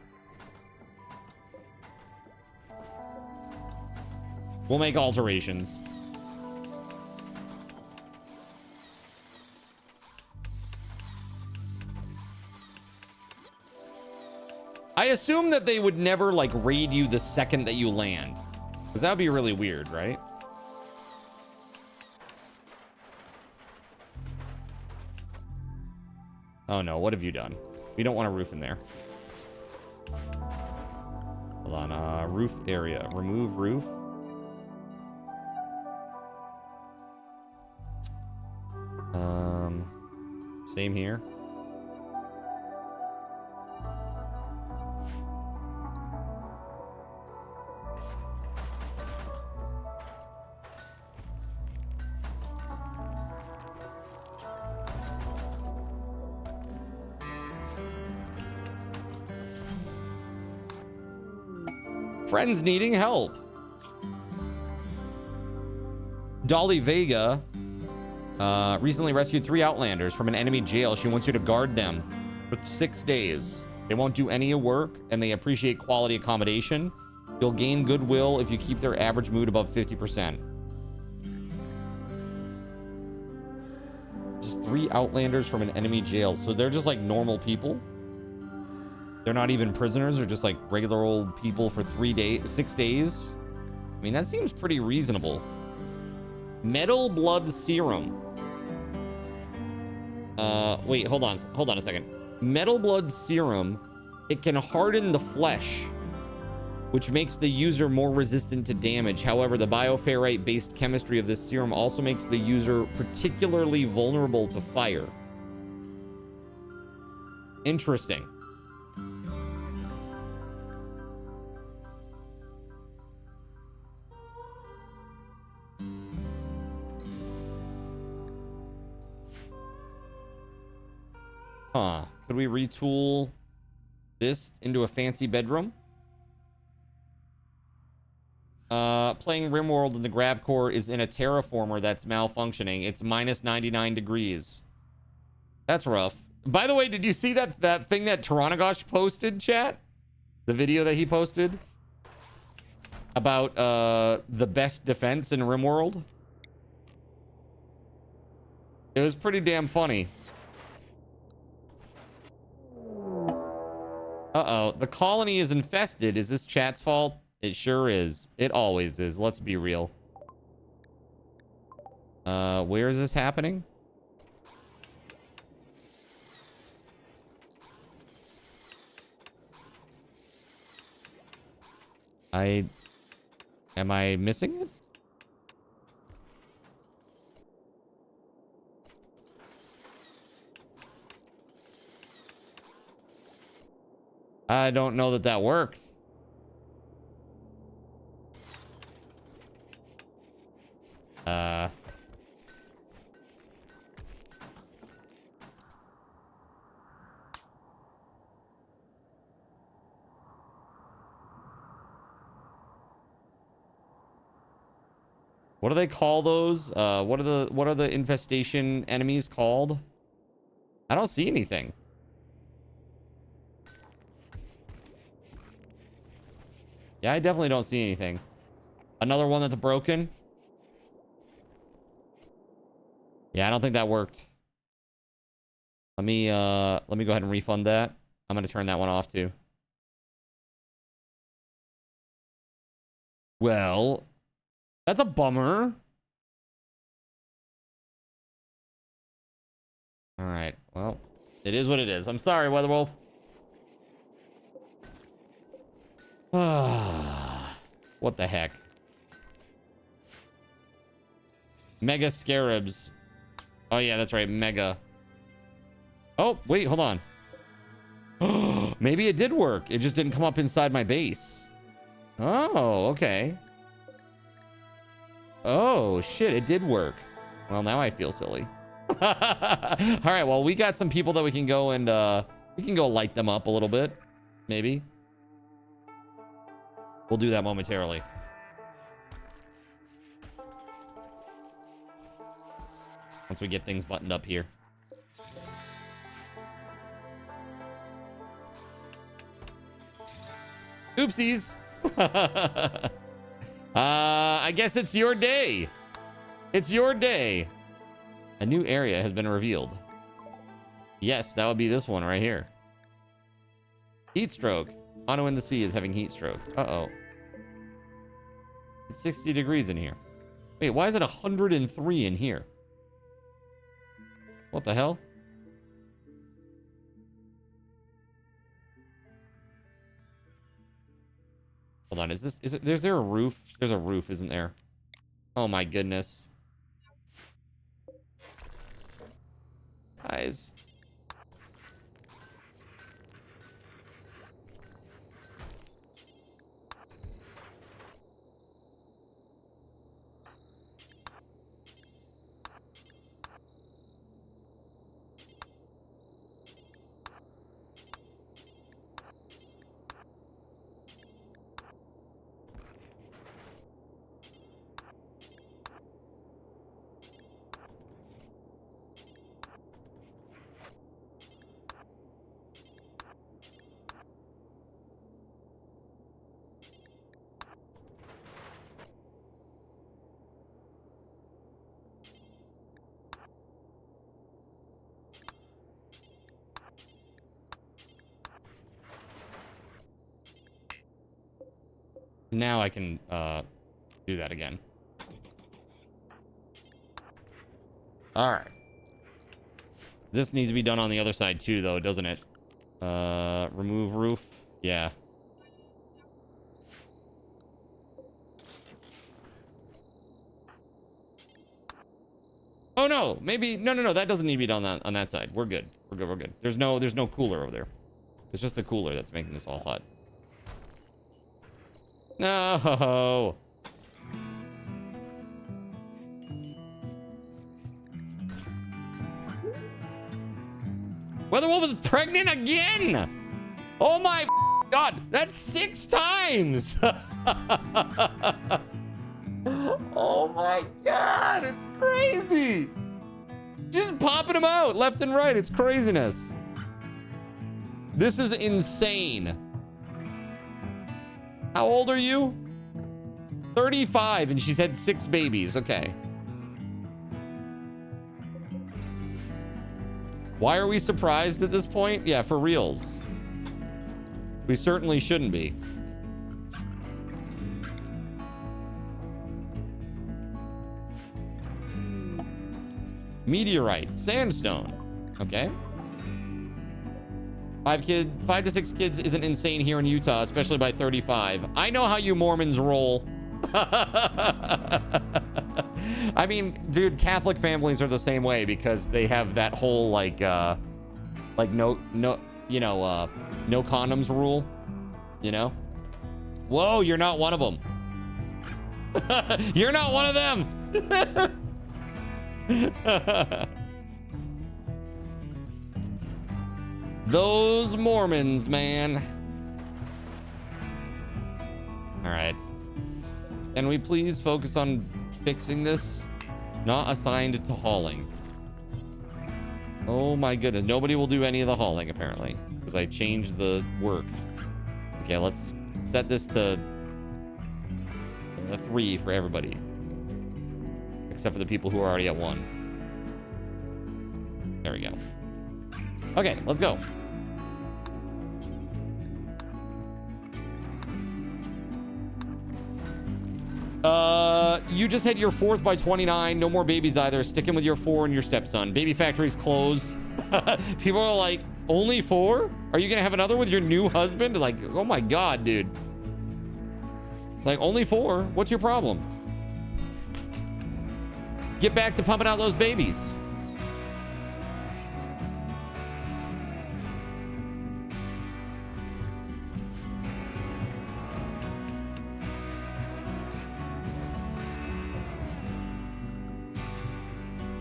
We'll make alterations. I assume that they would never, like, raid you the second that you land. Because that would be really weird, right? Oh no, what have you done? We don't want a roof in there. Hold on, roof area. Remove roof. Same here. Friends needing help. Dolly Vega recently rescued 3 Outlanders from an enemy jail. She wants you to guard them for 6 days. They won't do any work, and they appreciate quality accommodation. You'll gain goodwill if you keep their average mood above 50%. Just 3 Outlanders from an enemy jail. So they're just like normal people. They're not even prisoners. They're just like regular old people for 6 days. I mean, that seems pretty reasonable. Metal blood serum. Wait, hold on a second. Metal blood serum. It can harden the flesh, which makes the user more resistant to damage. However, the bioferrite-based chemistry of this serum also makes the user particularly vulnerable to fire. Interesting. Huh. Could we retool this into a fancy bedroom? Playing Rimworld in the grav core is in a terraformer that's malfunctioning. It's minus 99 degrees. That's rough. By the way, did you see that thing that Taranagosh posted, chat? The video that he posted about the best defense in Rimworld? It was pretty damn funny. Uh-oh, the colony is infested. Is this chat's fault? It sure is. It always is. Let's be real. Where is this happening? Am I missing it? I don't know that worked. What do they call those? What are the infestation enemies called? I don't see anything. Yeah, I definitely don't see anything. Another one that's broken. Yeah, I don't think that worked. Let me go ahead and refund that. I'm gonna turn that one off too. Well, that's a bummer. All right. Well, it is what it is. I'm sorry, WeatherWolf. What the heck? Mega scarabs. Oh yeah, that's right. Mega. Oh, wait, hold on. Maybe it did work. It just didn't come up inside my base. Oh, okay. Oh, shit, it did work. Well, now I feel silly. All right, well, we got some people that we can go and we can go light them up a little bit. Maybe. We'll do that momentarily. Once we get things buttoned up here. Oopsies. I guess it's your day. It's your day. A new area has been revealed. Yes, that would be this one right here. Heat stroke. Ano in the sea is having heat stroke. Uh-oh. It's 60 degrees in here. Wait, why is it 103 in here? What the hell? Hold on, is there a roof? There's a roof, isn't there? Oh my goodness. Guys. Now I can do that again. All right. This needs to be done on the other side too, though, doesn't it? Remove roof. Yeah. Oh no, maybe no. That doesn't need to be done on that side. We're good. We're good. There's no cooler over there. It's just the cooler that's making this all hot. No. WeatherWolf is pregnant again. Oh my God, that's 6 times. Oh my God, it's crazy. Just popping them out left and right. It's craziness. This is insane. How old are you? 35, and she's had 6 babies. Okay. Why are we surprised at this point? Yeah, for reals. We certainly shouldn't be. Meteorite, sandstone. Okay. 5 to 6 kids isn't insane here in Utah, especially by 35. I know how you Mormons roll. I mean, dude, Catholic families are the same way because they have that whole no condoms rule, you know? Whoa, you're not one of them. You're not one of them. Those Mormons, man. All right. Can we please focus on fixing this? Not assigned to hauling. Oh my goodness. Nobody will do any of the hauling, apparently, because I changed the work. Okay, let's set this to a 3 for everybody. Except for the people who are already at 1. There we go. Okay, let's go. You just had your 4th by 29. No more babies either. Sticking with your 4 and your stepson. Baby factory's closed. People are like, only 4? Are you gonna have another with your new husband? Like, oh my God, dude. It's like, only 4? What's your problem? Get back to pumping out those babies.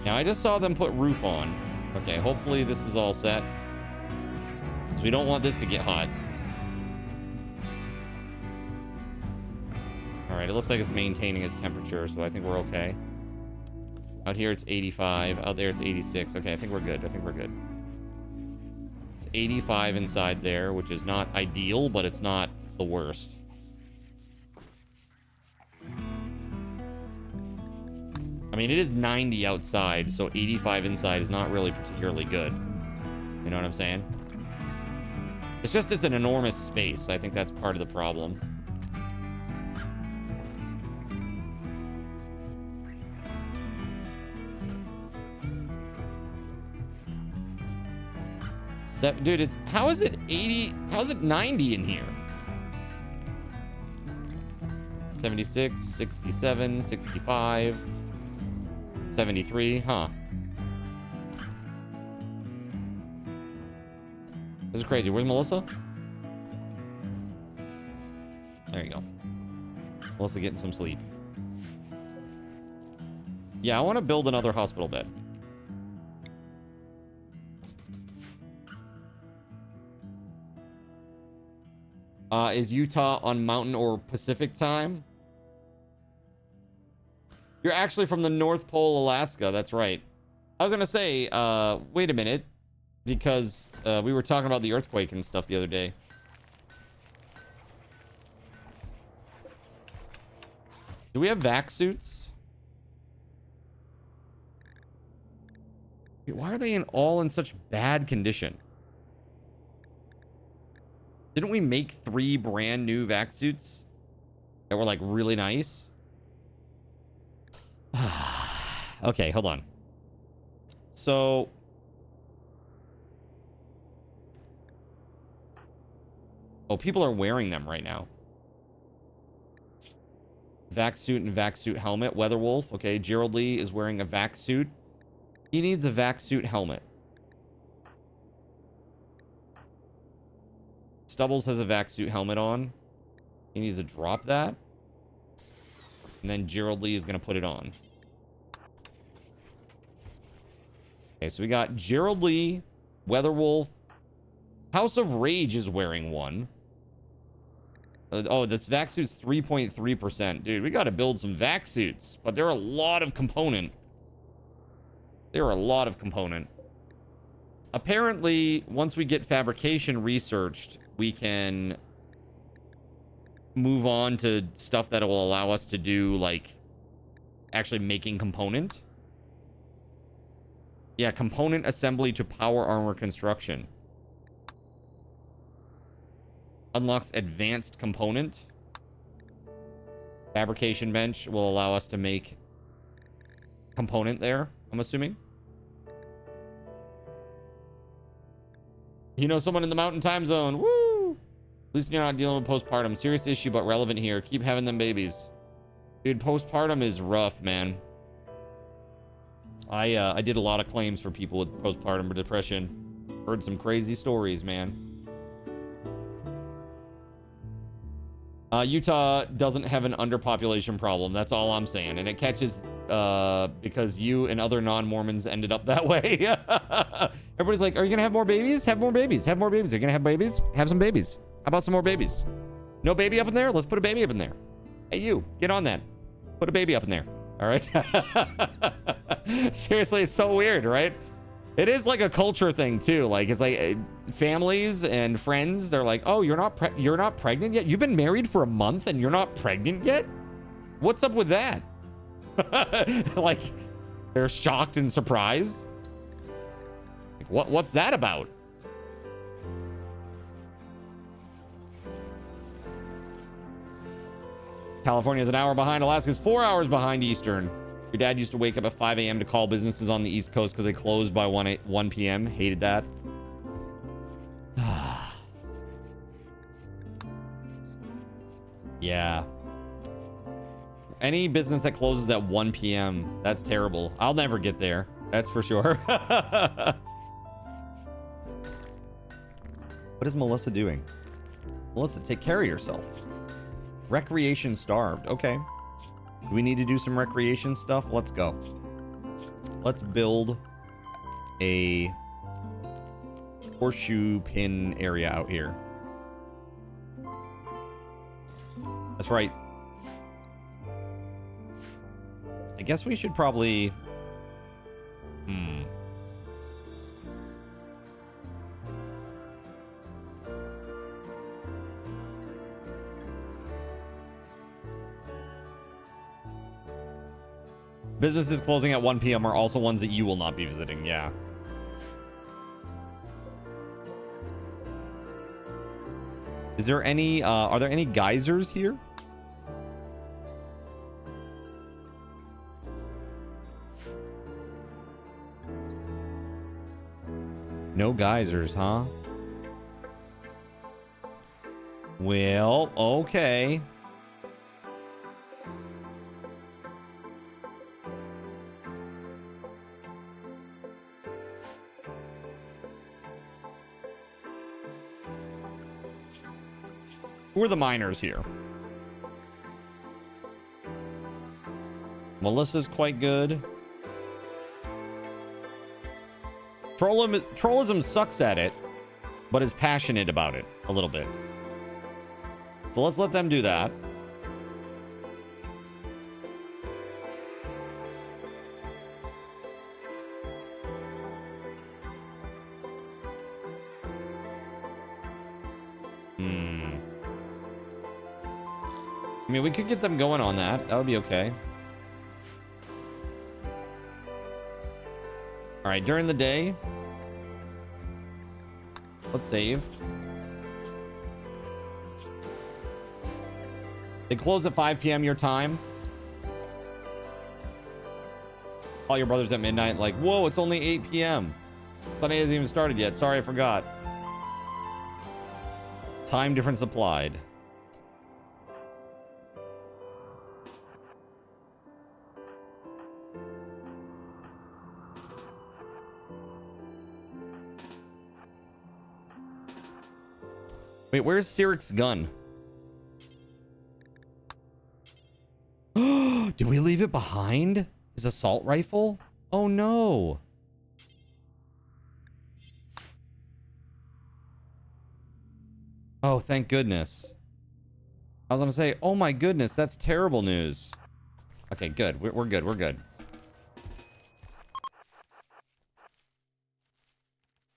Now, I just saw them put roof on. Okay, hopefully this is all set. So we don't want this to get hot. All right, it looks like it's maintaining its temperature, so I think we're okay. Out here, it's 85. Out there, it's 86. Okay, I think we're good. I think we're good. It's 85 inside there, which is not ideal, but it's not the worst. I mean, it is 90 outside, so 85 inside is not really particularly good. You know what I'm saying? It's just, it's an enormous space. I think that's part of the problem. Dude, it's, how is it 80? How is it 90 in here? 76, 67, 65, 73, huh? This is crazy. Where's Melissa? There you go. Melissa getting some sleep. Yeah, I want to build another hospital bed. Is Utah on Mountain or Pacific time? You're actually from the North Pole, Alaska. That's right. I was going to say, wait a minute. Because we were talking about the earthquake and stuff the other day. Do we have vac suits? Why are they all in such bad condition? Didn't we make 3 brand new vac suits that were like really nice? Okay, hold on. So oh, people are wearing them right now. Vac suit and vac suit helmet. WeatherWolf. Okay, Gerald Lee is wearing a vac suit. He needs a vac suit helmet. Stubbles has a vac suit helmet on. He needs to drop that. And then Gerald Lee is going to put it on. Okay, so we got Gerald Lee, WeatherWolf. House of Rage is wearing one. Oh, this vac suit's 3.3%. Dude, we got to build some vac suits. But they're a lot of component. They're a lot of component. Apparently, once we get fabrication researched, we can move on to stuff that will allow us to do, like, actually making component. Yeah, component assembly to power armor construction. Unlocks advanced component. Fabrication bench will allow us to make component there, I'm assuming. You know someone in the mountain time zone. Woo! At least you're not dealing with postpartum. Serious issue, but relevant here. Keep having them babies. Dude, postpartum is rough, man. I did a lot of claims for people with postpartum depression. Heard some crazy stories, man. Utah doesn't have an underpopulation problem. That's all I'm saying. And it catches because you and other non-Mormons ended up that way. Everybody's like, are you going to have more babies? Have more babies. Have more babies. Are you going to have babies? Have some babies. How about some more babies? No baby up in there? Let's put a baby up in there. Hey, you. Get on that. Put a baby up in there. All right? Seriously, it's so weird, right? It is like a culture thing too. Like it's like families and friends. They're like, "Oh, you're not pregnant yet? You've been married for a month and you're not pregnant yet? What's up with that?" Like they're shocked and surprised. Like, what's that about? California's an hour behind. Alaska's 4 hours behind Eastern. Your dad used to wake up at 5 a.m. to call businesses on the East Coast because they closed by 1 p.m. Hated that. Yeah. Any business that closes at 1 p.m. That's terrible. I'll never get there. That's for sure. What is Melissa doing? Melissa, take care of yourself. Recreation starved. Okay. Do we need to do some recreation stuff? Let's go. Let's build a horseshoe pin area out here. That's right. I guess we should probably... Businesses closing at 1 p.m. are also ones that you will not be visiting. Yeah. Is there any, are there any geysers here? No geysers, huh? Well, okay. Who are the miners here? Melissa's quite good. Trollism sucks at it, but is passionate about it a little bit. So let's let them do that. I mean, we could get them going on that. That would be okay. All right, during the day, let's save. They close at 5 p.m. your time. Call your brothers at midnight like, whoa, it's only 8 p.m. Sunday hasn't even started yet. Sorry, I forgot. Time difference applied. Wait, where's Siric's gun? Did we leave it behind? His assault rifle? Oh no. Oh, thank goodness. I was gonna say, oh my goodness, that's terrible news. Okay, good. We're good. We're good.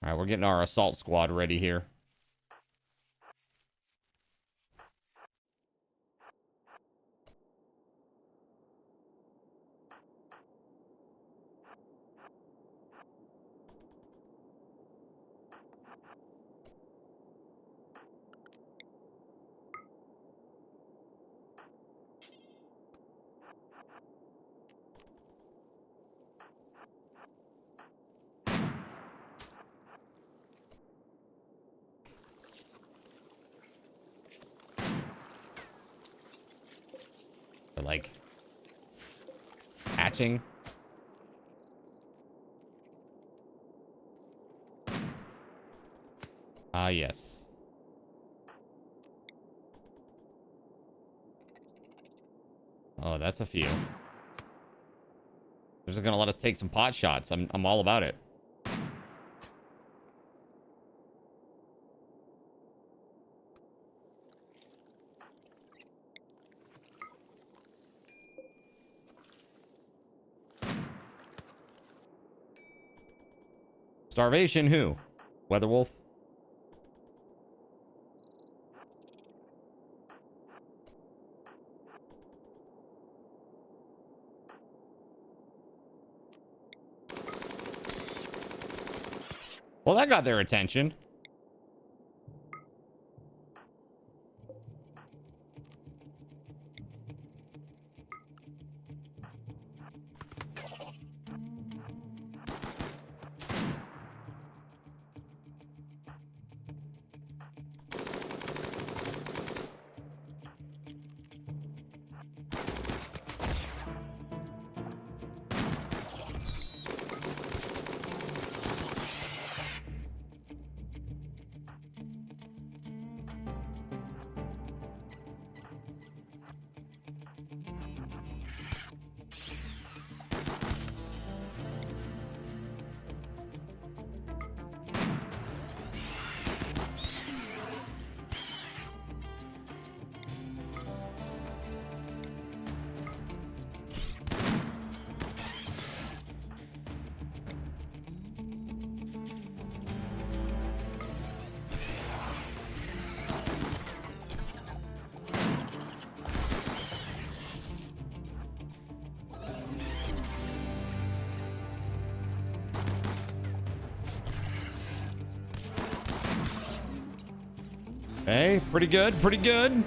All right, we're getting our assault squad ready here. Like hatching. Ah, yes. Oh, that's a few. They're just gonna let us take some pot shots. I'm all about it. Starvation, who? WeatherWolf? Well, that got their attention. Hey, pretty good, pretty good.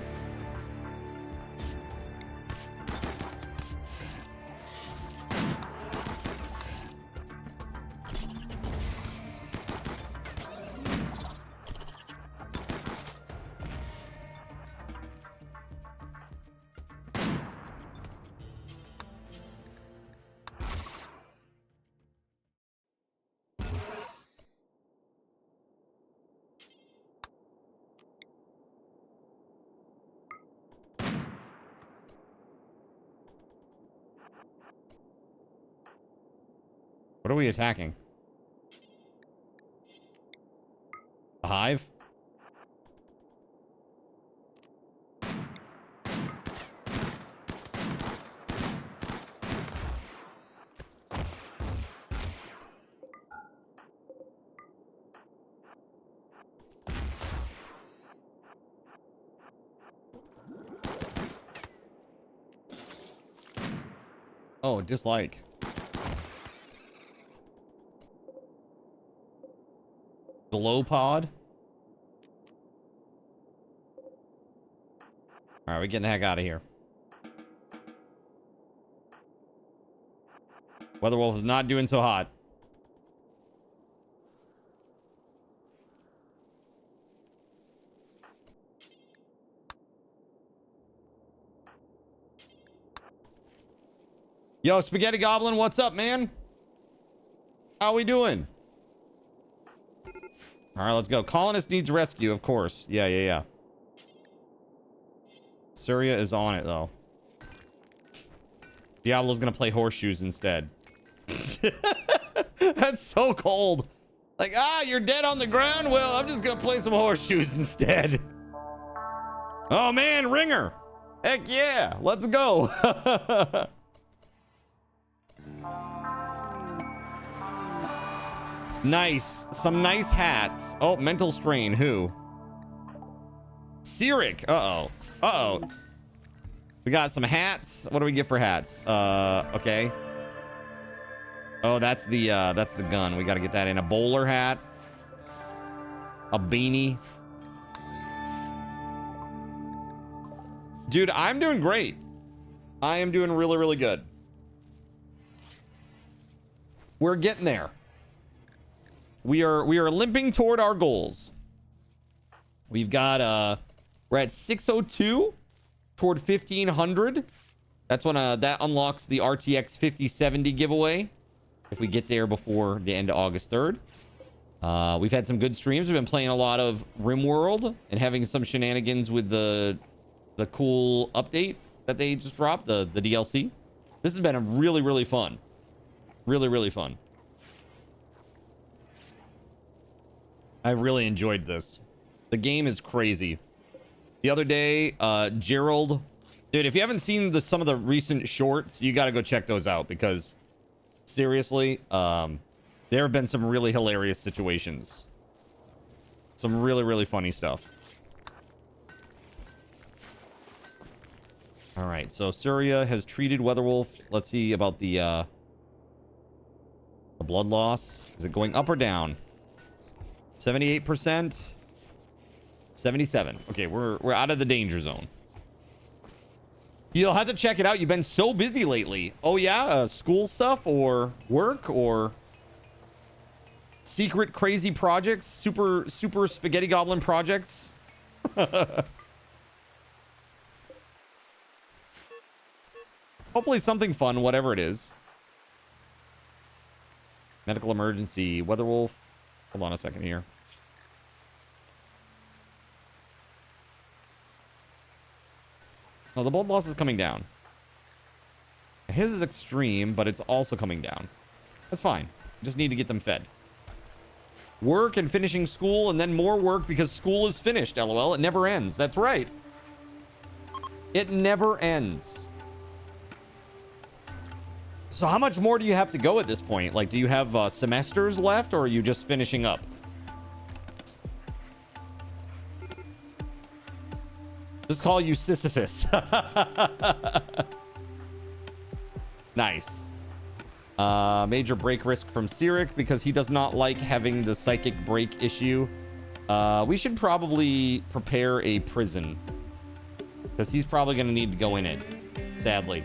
What are we attacking? A hive? Oh, dislike. The low pod. All right, we're getting the heck out of here. WeatherWolf is not doing so hot. Yo, Spaghetti Goblin, what's up, man? How we doing? All right, let's go. Colonist needs rescue, of course. Yeah. Surya is on it, though. Diablo's gonna play horseshoes instead. That's so cold. Like, you're dead on the ground? Well, I'm just gonna play some horseshoes instead. Oh, man, ringer. Heck yeah, let's go. Nice. Some nice hats. Oh, mental strain. Who? Sirik. Uh-oh. We got some hats. What do we get for hats? Okay. Oh, that's the gun. We got to get that in. A bowler hat. A beanie. Dude, I'm doing great. I am doing really, really good. We're getting there. We are limping toward our goals. We've got we're at 602 toward 1500. That's when that unlocks the RTX 5070 giveaway if we get there before the end of August 3rd. We've had some good streams. We've been playing a lot of Rimworld and having some shenanigans with the cool update that they just dropped, the DLC. This has been a really, really fun. Really, really fun. I really enjoyed this. The game is crazy. The other day, Gerald, dude, if you haven't seen some of the recent shorts, you got to go check those out because seriously, there have been some really hilarious situations. Some really, really funny stuff. All right, so Surya has treated WeatherWolf. Let's see about the blood loss. Is it going up or down? 78%. 77. Okay, we're out of the danger zone. You'll have to check it out. You've been so busy lately. Oh yeah, school stuff or work or secret crazy projects, super spaghetti goblin projects. Hopefully something fun, whatever it is. Medical emergency, WeatherWolf. Hold on a second here. Oh, the blood loss is coming down. His is extreme, but it's also coming down. That's fine. Just need to get them fed. Work and finishing school, and then more work because school is finished, LOL. It never ends. That's right. It never ends. So how much more do you have to go at this point? Like, do you have semesters left, or are you just finishing up? Just call you Sisyphus. Nice. Major break risk from Sirik because he does not like having the psychic break issue We should probably prepare a prison, because he's probably going to need to go in it, sadly.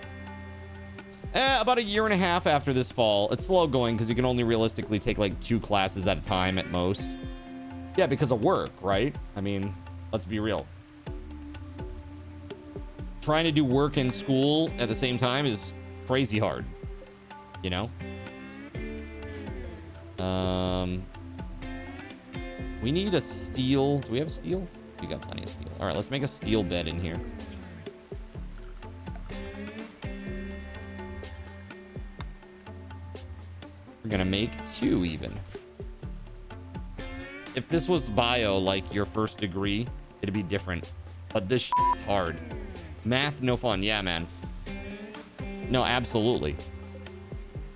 About a year and a half after this fall. It's slow going because you can only realistically take like 2 classes at a time at most. Yeah, because of work, right? I mean, let's be real. Trying to do work and school at the same time is crazy hard, you know? We need a steel. Do we have steel? We got plenty of steel. All right, let's make a steel bed in here. We're gonna make 2 even. If this was bio, like your first degree, it'd be different. But this shit's hard. Math, no fun. Yeah, man. No, absolutely.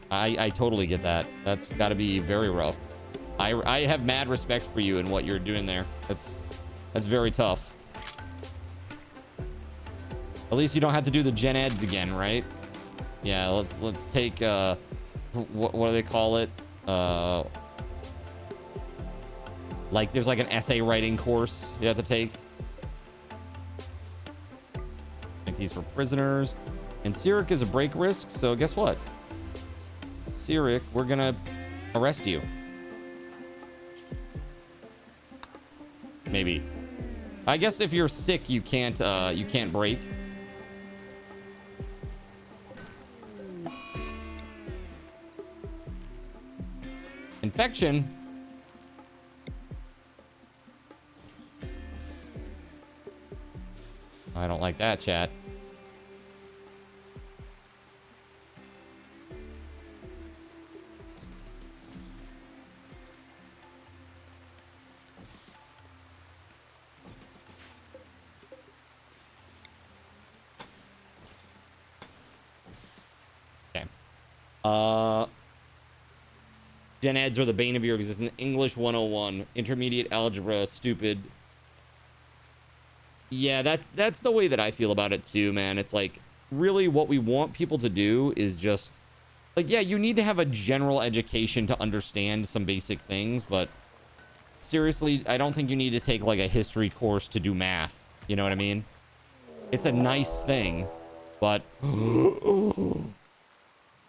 I totally get that. That's got to be very rough. I have mad respect for you and what you're doing there. That's very tough. At least you don't have to do the gen eds again, right? Yeah, let's take what do they call it? Like there's like an essay writing course you have to take. Make these for prisoners. And Cyric is a break risk, so guess what? Cyric, we're gonna arrest you. Maybe. I guess if you're sick, you can't break. Infection. I don't like that, chat. Okay. Gen eds are the bane of your existence. English 101. Intermediate algebra. Stupid. Yeah, that's the way that I feel about it too, man. It's like, really what we want people to do is just... Like, yeah, you need to have a general education to understand some basic things, but... Seriously, I don't think you need to take, like, a history course to do math. You know what I mean? It's a nice thing, but...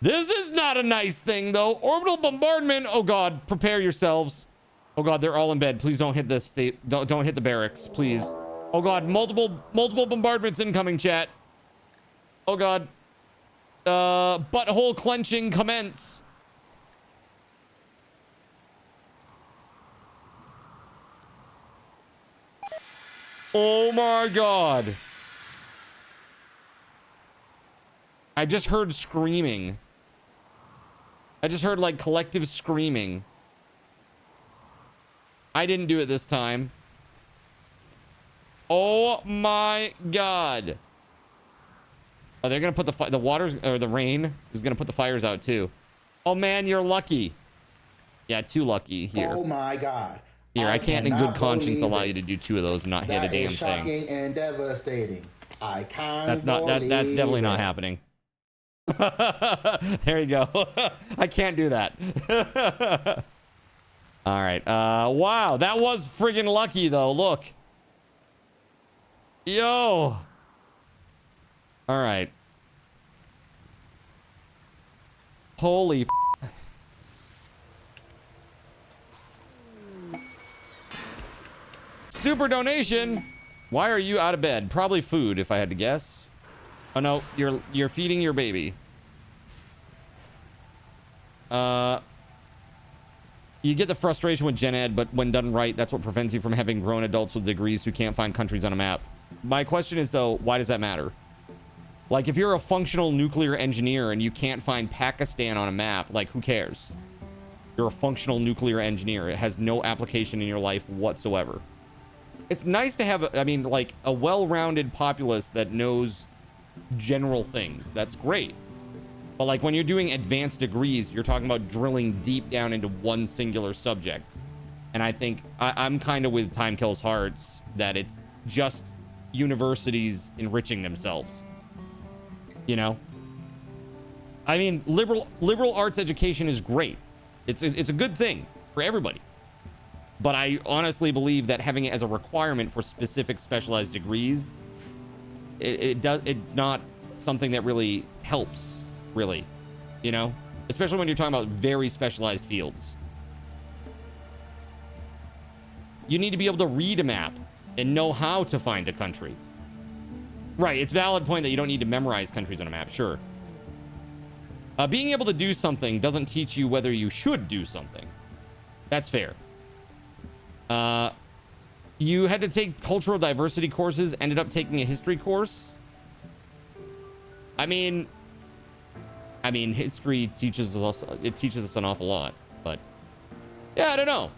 This is not a nice thing, though. Orbital bombardment. Oh, God. Prepare yourselves. Oh, God. They're all in bed. Please don't hit this. Don't hit the barracks. Please. Oh, God. Multiple bombardments incoming, chat. Oh, God. Butthole clenching commence. Oh, my God. I just heard screaming. I just heard, like, collective screaming. I didn't do it this time. Oh, my God. Oh, they're going to put the waters, or the rain is going to put the fires out, too. Oh, man, you're lucky. Yeah, too lucky here. Oh, my God. Here, I can't in good conscience allow you to do 2 of those and not hit a damn thing. Shocking and devastating. I can't That's definitely not happening. There you go. I can't do that. All right. Wow, that was friggin' lucky though. Look. Yo. All right. Holy super donation. Why are you out of bed? Probably food, if I had to guess. Oh no, you're feeding your baby. You get the frustration with Gen Ed, but when done right, that's what prevents you from having grown adults with degrees who can't find countries on a map. My question is though, why does that matter? Like if you're a functional nuclear engineer and you can't find Pakistan on a map, like who cares? You're a functional nuclear engineer. It has no application in your life whatsoever. It's nice to have, I mean, like a well-rounded populace that knows general things. That's great. But like when you're doing advanced degrees, you're talking about drilling deep down into one singular subject. And I think I'm kind of with Time Kills Hearts that it's just universities enriching themselves. You know? I mean, liberal arts education is great. It's a good thing for everybody. But I honestly believe that having it as a requirement for specific specialized degrees, it's not something that really helps, really, you know? Especially when you're talking about very specialized fields. You need to be able to read a map and know how to find a country. Right, it's a valid point that you don't need to memorize countries on a map, sure. Being able to do something doesn't teach you whether you should do something. That's fair. You had to take cultural diversity courses, ended up taking a history course. I mean, history teaches us, it teaches us an awful lot, but yeah, I don't know.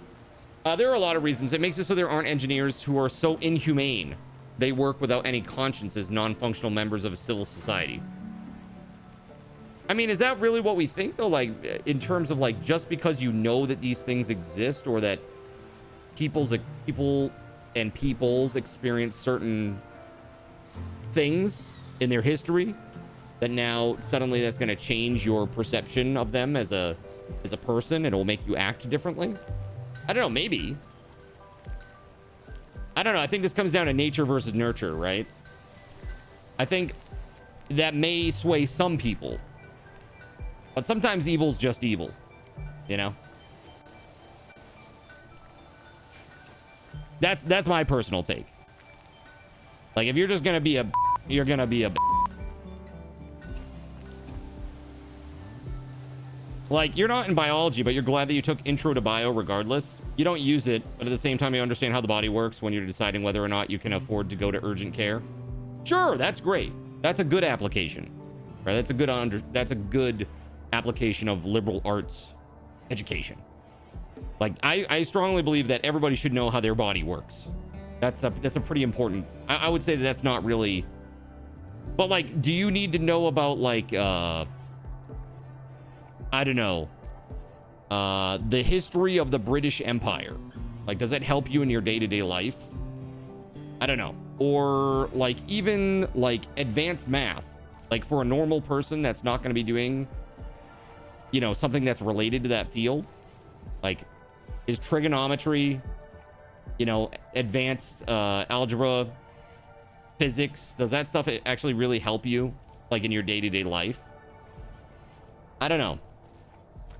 There are a lot of reasons. It makes it so there aren't engineers who are so inhumane they work without any conscience as non-functional members of a civil society. I mean, is that really what we think, though? Like, in terms of, like, just because you know that these things exist, or that people and peoples experience certain things in their history, that now suddenly that's going to change your perception of them as a person, and it will make you act differently? I don't know, maybe. I don't know. I think this comes down to nature versus nurture, right? I think that may sway some people. But sometimes evil's just evil, you know? That's my personal take. Like, if you're just gonna be a, you're gonna be a. Like, you're not in biology, but you're glad that you took intro to bio regardless. You don't use it, but at the same time, you understand how the body works when you're deciding whether or not you can afford to go to urgent care. Sure, that's great. That's a good application, right? That's a good application of liberal arts education. Like, I strongly believe that everybody should know how their body works. That's a pretty important. I would say that that's not really. But, like, do you need to know about, like, I don't know, the history of the British Empire? Like, does it help you in your day-to-day life? I don't know. Or, like, even, like, advanced math. Like, for a normal person that's not going to be doing, you know, something that's related to that field. Like, is trigonometry, you know, advanced algebra, physics, does that stuff actually really help you, like, in your day-to-day life? I don't know.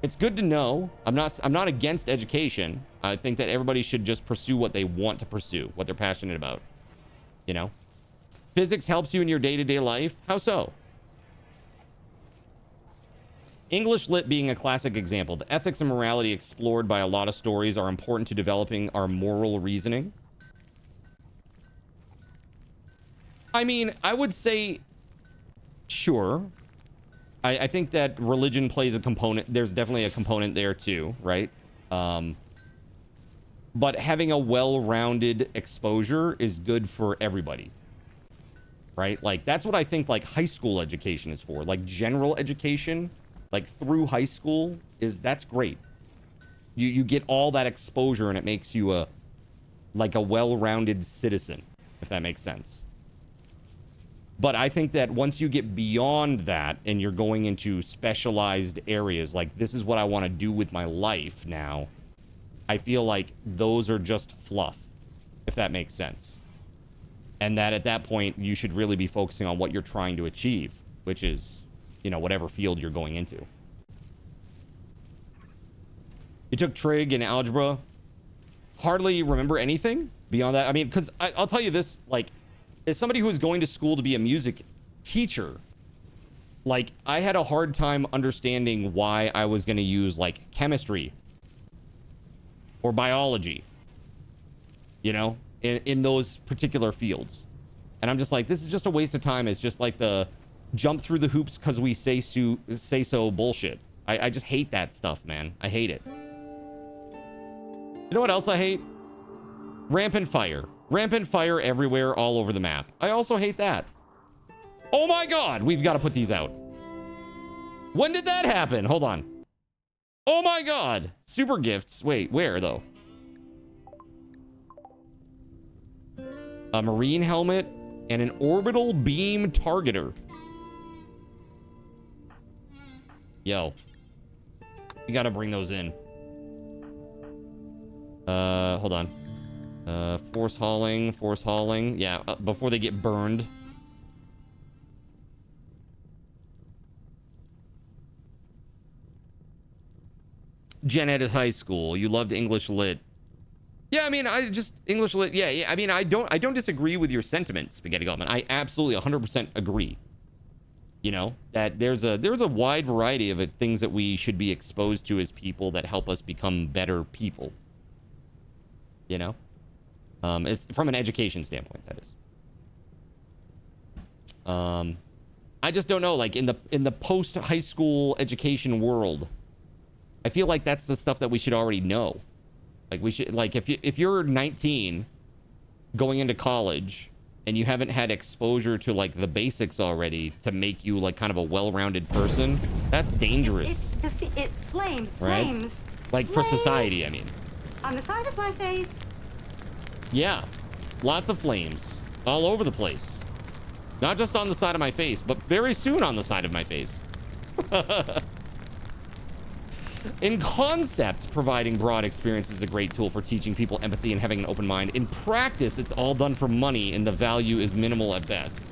It's good to know. I'm not against education. I think that everybody should just pursue what they want to pursue, what they're passionate about. You know? Physics helps you in your day-to-day life. How so? English lit being a classic example. The ethics and morality explored by a lot of stories are important to developing our moral reasoning. I mean, I would say, sure. I think that religion plays a component. There's definitely a component there too, right? But having a well-rounded exposure is good for everybody, right? Like, that's what I think, like, high school education is for. Like, general education, like, through high school, that's great. You get all that exposure, and it makes you a well-rounded citizen, if that makes sense. But I think that once you get beyond that and you're going into specialized areas, like, this is what I want to do with my life now, I feel like those are just fluff, if that makes sense. And that at that point, you should really be focusing on what you're trying to achieve, which is, you know, whatever field you're going into. You took trig and algebra. Hardly remember anything beyond that. I mean, because I'll tell you this, like, as somebody who was going to school to be a music teacher, like, I had a hard time understanding why I was going to use, like, chemistry or biology, you know, in those particular fields. And I'm just like, this is just a waste of time. It's just like the jump through the hoops because we say so bullshit. I just hate that stuff, man. I hate it. You know what else I hate? Rampant fire. Rampant fire everywhere, all over the map. I also hate that. Oh my god, we've got to put these out. When did that happen? Hold on. Oh my god. Super gifts. Wait, where though? A marine helmet and an orbital beam targeter. Yo. We got to bring those in. Hold on. Force hauling. Yeah, before they get burned. Gen Ed at high school. You loved English lit. Yeah, I mean, English lit. Yeah. I mean, I don't disagree with your sentiment, Spaghetti Goblin. I absolutely 100% agree. You know, that there's a wide variety of things that we should be exposed to as people that help us become better people. You know, it's from an education standpoint, that is. I just don't know, like in the post high school education world, I feel like that's the stuff that we should already know. Like we should, like if you're 19 going into college and you haven't had exposure to like the basics already to make you like kind of a well-rounded person, that's dangerous. It's flames, right? Flames. Like for society, I mean. On the side of my face. Yeah, lots of flames all over the place. Not just on the side of my face, but very soon on the side of my face. In concept, providing broad experience is a great tool for teaching people empathy and having an open mind. In practice, it's all done for money and the value is minimal at best.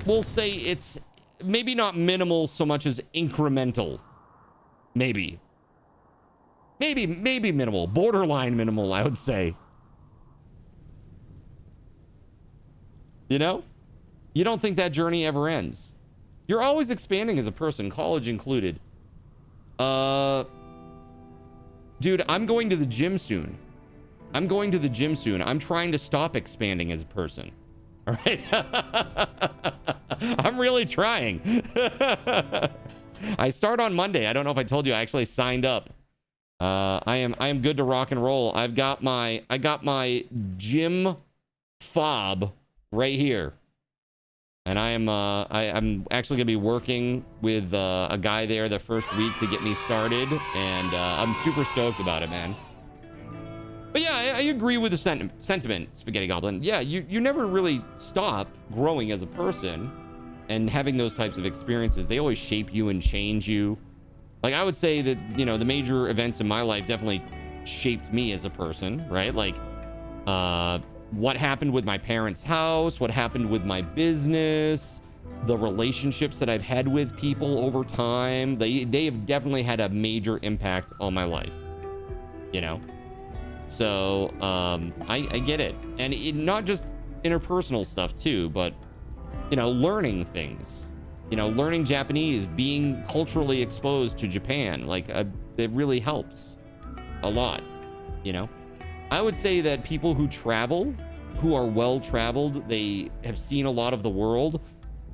We'll say it's maybe not minimal so much as incremental. Maybe minimal, borderline minimal, I would say. You know, you don't think that journey ever ends. You're always expanding as a person, college included. Dude, I'm going to the gym soon. I'm trying to stop expanding as a person. All right. I'm really trying. I start on Monday. I don't know if I told you, I actually signed up. I am good to rock and roll. I got my gym fob right here. And I'm actually gonna be working with a guy there the first week to get me started, and I'm super stoked about it, man. But yeah, I agree with the sentiment, Spaghetti Goblin. Yeah, you never really stop growing as a person, and having those types of experiences, they always shape you and change you. Like I would say that, you know, the major events in my life definitely shaped me as a person, right? Like what happened with my parents' house, what happened with my business, the relationships that I've had with people over time, they have definitely had a major impact on my life, you know? So, I get it. And not just interpersonal stuff too, but, you know, learning things, you know, learning Japanese, being culturally exposed to Japan, like, it really helps a lot, you know? I would say that people who travel, who are well-traveled, they have seen a lot of the world,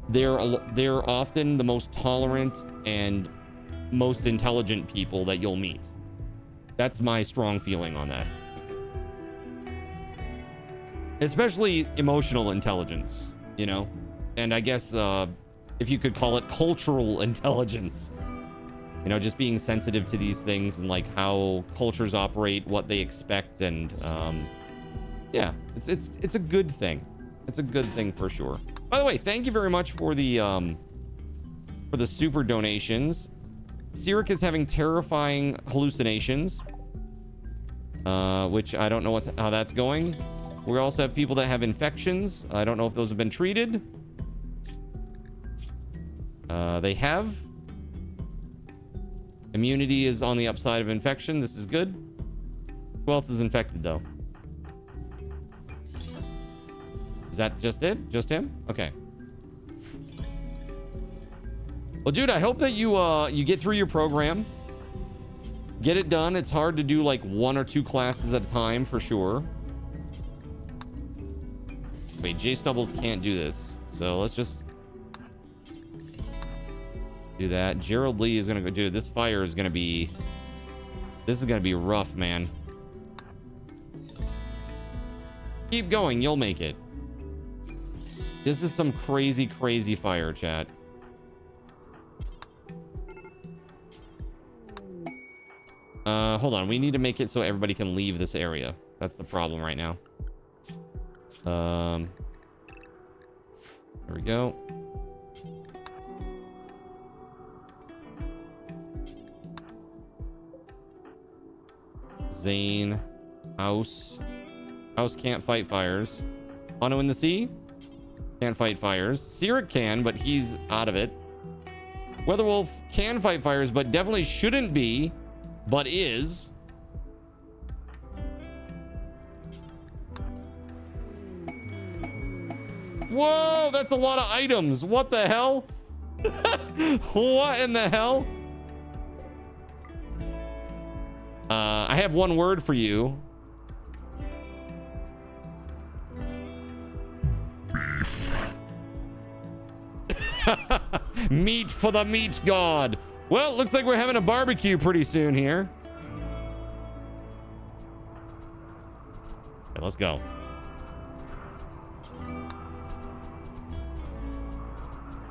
they're often the most tolerant and most intelligent people that you'll meet. That's my strong feeling on that. Especially emotional intelligence, you know? And I guess if you could call it cultural intelligence. You know, just being sensitive to these things and like how cultures operate, what they expect, and yeah, it's a good thing. It's a good thing for sure. By the way, thank you very much for the super donations. Sirik is having terrifying hallucinations, which I don't know how that's going. We also have people that have infections. I don't know if those have been treated. They have. Immunity is on the upside of infection. This is good. Who else is infected though? Is that just it? Just him? Okay. Well, dude, I hope that you get through your program. Get it done. It's hard to do like 1 or 2 classes at a time for sure. Wait, J Stubbles can't do this. So let's just do that. Gerald Lee is gonna go do this. Fire is gonna be, this is gonna be rough, man. Keep going, you'll make it. This is some crazy fire, chat. Hold on, we need to make it so everybody can leave this area. That's the problem right now. There we go. Zane. House. House can't fight fires. Mono in the sea? Can't fight fires. Sirik can, but he's out of it. WeatherWolf can fight fires, but definitely shouldn't be, but is. Whoa, that's a lot of items. What the hell? What in the hell? I have one word for you. Meat for the meat god. Well, looks like we're having a barbecue pretty soon here. Okay, let's go.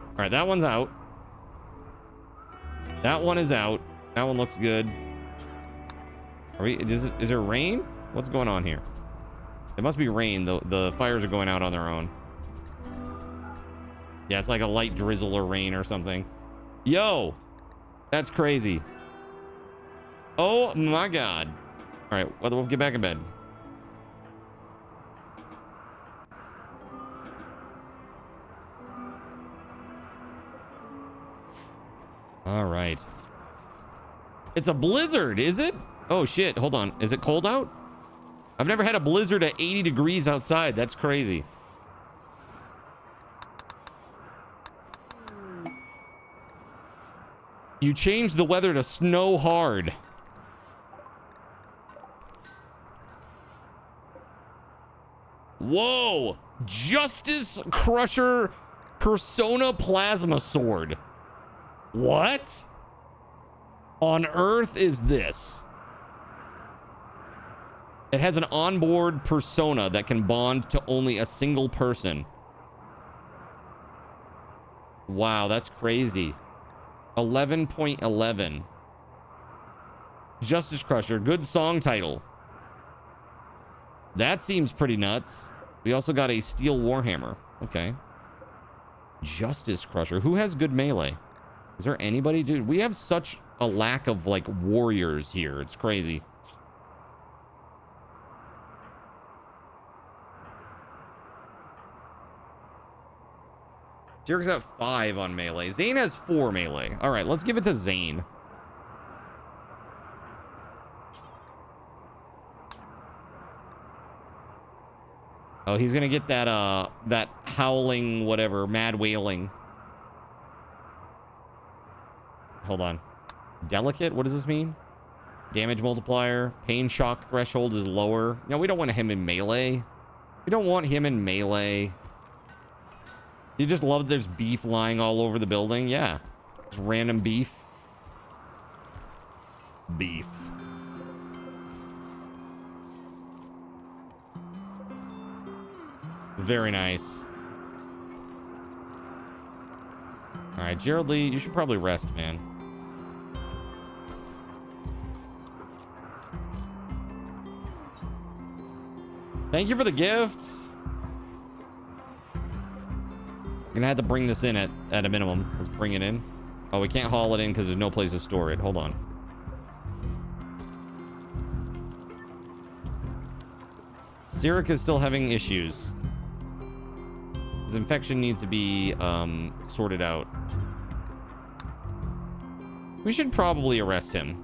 All right, that one's out. That one is out. That one looks good. Are we? Is there rain? What's going on here? It must be rain. The fires are going out on their own. Yeah, it's like a light drizzle or rain or something. Yo, that's crazy. Oh my god. All right, we'll get back in bed. All right. It's a blizzard, is it? Oh shit, hold on. Is it cold out? I've never had a blizzard at 80 degrees outside. That's crazy. You changed the weather to snow hard. Whoa! Justice Crusher Persona Plasma Sword. What on earth is this? It has an onboard persona that can bond to only a single person. Wow, that's crazy. 11.11. Justice Crusher, good song title. That seems pretty nuts. We also got a Steel Warhammer. Okay. Justice Crusher. Who has good melee? Is there anybody? Dude, we have such a lack of, like, warriors here. It's crazy. Sirik's at 5 on melee. Zane has 4 melee. All right, let's give it to Zane. Oh, he's gonna get that that howling whatever, mad wailing. Hold on. Delicate? What does this mean? Damage multiplier. Pain shock threshold is lower. No, we don't want him in melee. We don't want him in melee. You just love that there's beef lying all over the building? Yeah. Just random beef. Beef. Very nice. All right, Gerald Lee, you should probably rest, man. Thank you for the gifts. Gonna have to bring this in at a minimum. Let's bring it in. Oh, we can't haul it in because there's no place to store it. Hold on. Sirik is still having issues. His infection needs to be sorted out. We should probably arrest him.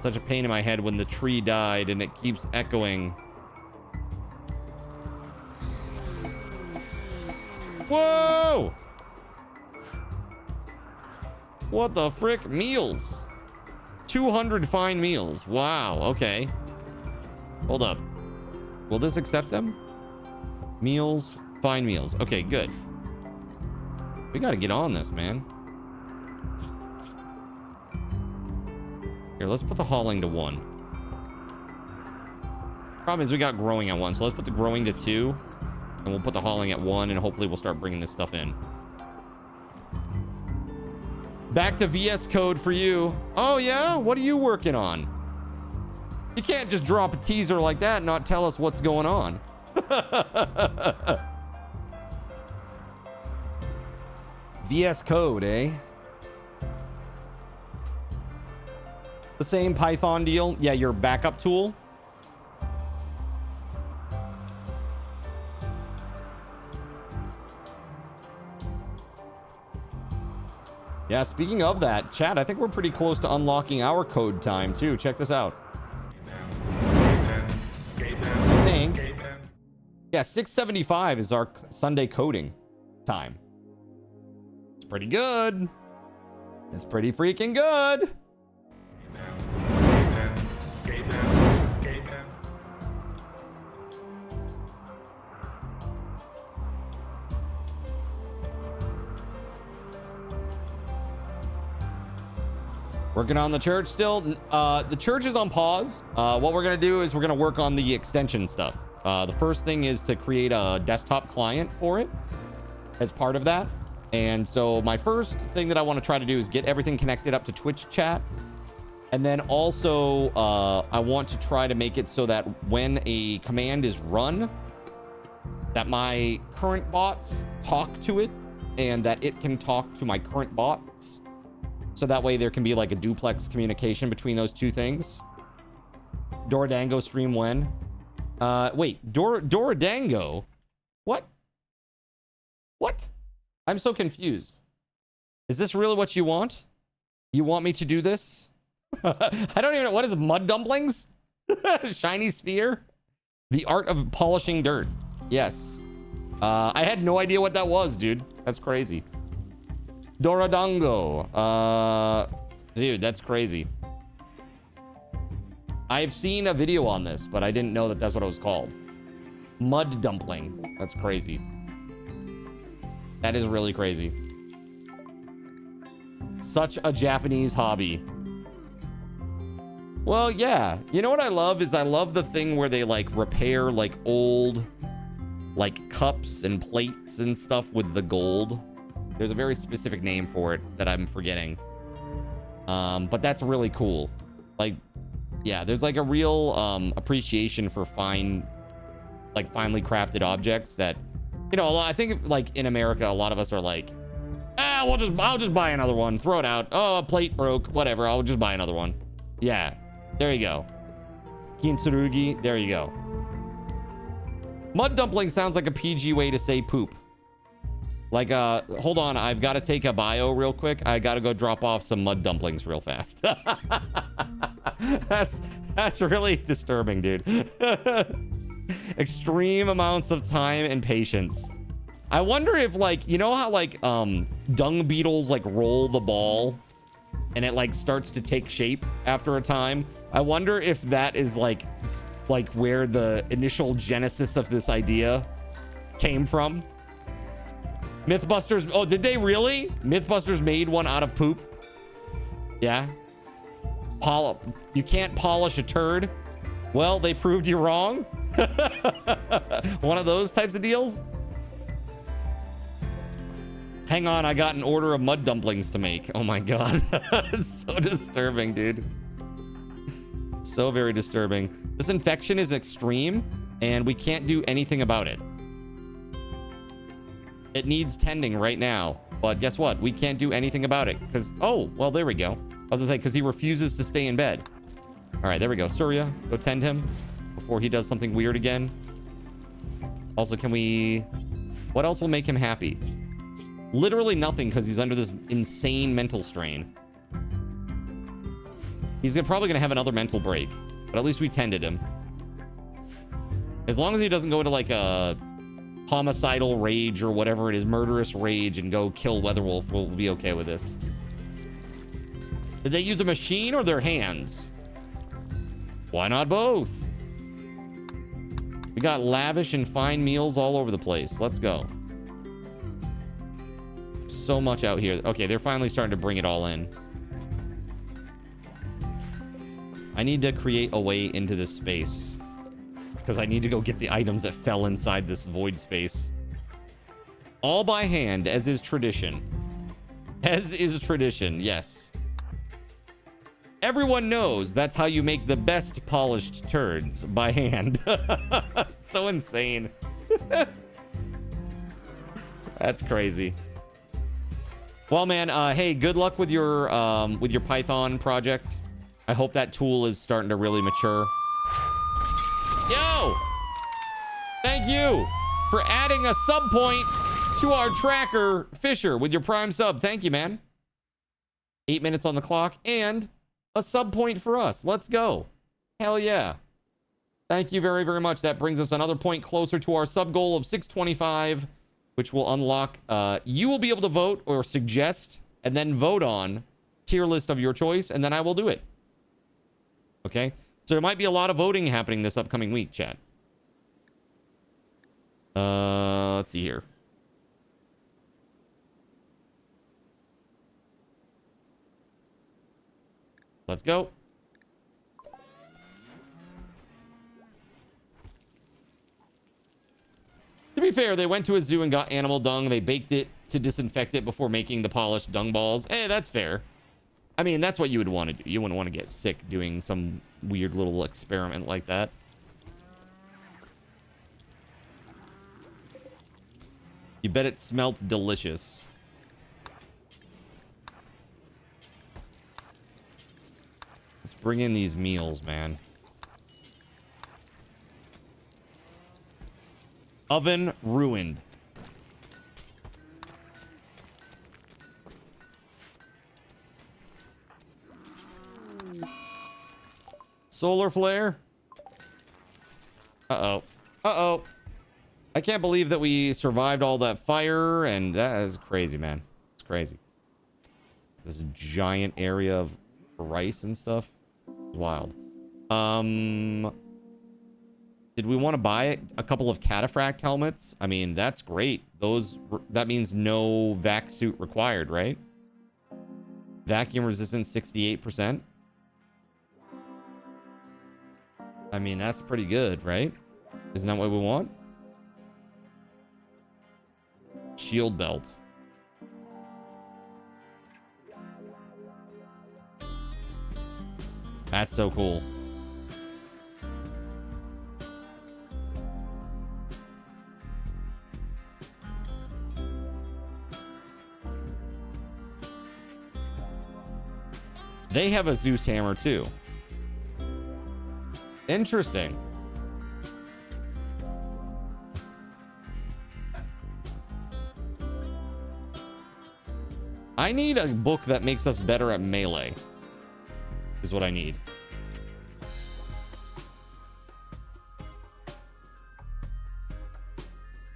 Such a pain in my head when the tree died and it keeps echoing. Whoa! What the frick? Meals. 200 fine meals. Wow, okay. Hold up. Will this accept them? Meals, fine meals. Okay, good. We gotta get on this, man. Here, let's put the hauling to 1. Problem is we got growing at 1, so let's put the growing to 2. And we'll put the hauling at 1, and hopefully we'll start bringing this stuff in. Back to VS Code for you. Oh, yeah? What are you working on? You can't just drop a teaser like that and not tell us what's going on. VS Code, eh? The same Python deal. Yeah, your backup tool. Yeah, speaking of that, chat, I think we're pretty close to unlocking our code time too. Check this out. I think. Yeah, 6:75 is our Sunday coding time. It's pretty good. It's pretty freaking good. Working on the church still. The church is on pause. What we're going to do is we're going to work on the extension stuff. The first thing is to create a desktop client for it as part of that. And so my first thing that I want to try to do is get everything connected up to Twitch chat. And then also I want to try to make it so that when a command is run, that my current bots talk to it and that it can talk to my current bots. So that way there can be like a duplex communication between those two things. Dorodango stream when? Wait, Dorodango? What? What? I'm so confused. Is this really what you want? You want me to do this? I don't even know. What is it? Mud dumplings? Shiny sphere? The art of polishing dirt. Yes. I had no idea what that was, dude. That's crazy. Dorodango. Dude, that's crazy. I've seen a video on this, but I didn't know that that's what it was called. Mud dumpling. That's crazy. That is really crazy. Such a Japanese hobby. Well, yeah. You know what I love is I love the thing where they like repair like old like cups and plates and stuff with the gold. There's a very specific name for it that I'm forgetting. But that's really cool. Like, yeah, there's like a real appreciation for finely crafted objects that, you know, I think like in America, a lot of us are like, I'll just buy another one, throw it out. Oh, a plate broke, whatever. I'll just buy another one. Yeah, there you go. Kintsurugi, there you go. Mud dumpling sounds like a PG way to say poop. Like, hold on, I've got to take a bio real quick. I got to go drop off some mud dumplings real fast. That's really disturbing, dude. Extreme amounts of time and patience. I wonder if, like, you know how, like, dung beetles, like, roll the ball and it, like, starts to take shape after a time? I wonder if that is, like where the initial genesis of this idea came from. Mythbusters. Oh, did they really? Mythbusters made one out of poop. Yeah. You can't polish a turd. Well, they proved you wrong. One of those types of deals. Hang on, I got an order of mud dumplings to make. Oh my god. It's so disturbing, dude. So very disturbing. This infection is extreme, and we can't do anything about it. It needs tending right now, but guess what? We can't do anything about it because, oh, well, there we go. I was gonna say, because he refuses to stay in bed. All right, there we go. Surya, go tend him before he does something weird again. Also, what else will make him happy? Literally nothing, because he's under this insane mental strain. He's probably gonna have another mental break, but at least we tended him. As long as he doesn't go into like a homicidal rage or whatever it is, murderous rage, and go kill Weatherwolf, we'll be okay with this. Did they use a machine or their hands? Why not both? We got lavish and fine meals all over the place. Let's go. So much out here. Okay, they're finally starting to bring it all in. I need to create a way into this space, because I need to go get the items that fell inside this void space. All by hand, as is tradition. As is tradition, yes. Everyone knows that's how you make the best polished turds, by hand. So insane. That's crazy. Well, man, hey, good luck with your Python project. I hope that tool is starting to really mature. Yo! Thank you for adding a sub point to our tracker, Fisher, with your Prime sub. Thank you, man. 8 minutes on the clock and a sub point for us. Let's go. Hell yeah. Thank you very, very much. That brings us another point closer to our sub goal of 625, which will unlock. You will be able to vote or suggest and then vote on tier list of your choice, and then I will do it. Okay? So there might be a lot of voting happening this upcoming week, chat. Let's see here. Let's go. To be fair, they went to a zoo and got animal dung. They baked it to disinfect it before making the polished dung balls. Eh, that's fair. I mean, that's what you would want to do. You wouldn't want to get sick doing some weird little experiment like that. You bet it smelt delicious. Let's bring in these meals, man. Oven ruined. Solar flare. Uh-oh. Uh-oh. I can't believe that we survived all that fire, and that is crazy, man. It's crazy. This giant area of rice and stuff. It's wild. Did we want to buy a couple of cataphract helmets? I mean, that's great. That means no vac suit required, right? Vacuum resistance 68%. I mean, that's pretty good, right? Isn't that what we want? Shield belt. That's so cool. They have a Zeus hammer too. Interesting. I need a book that makes us better at melee. Is what I need.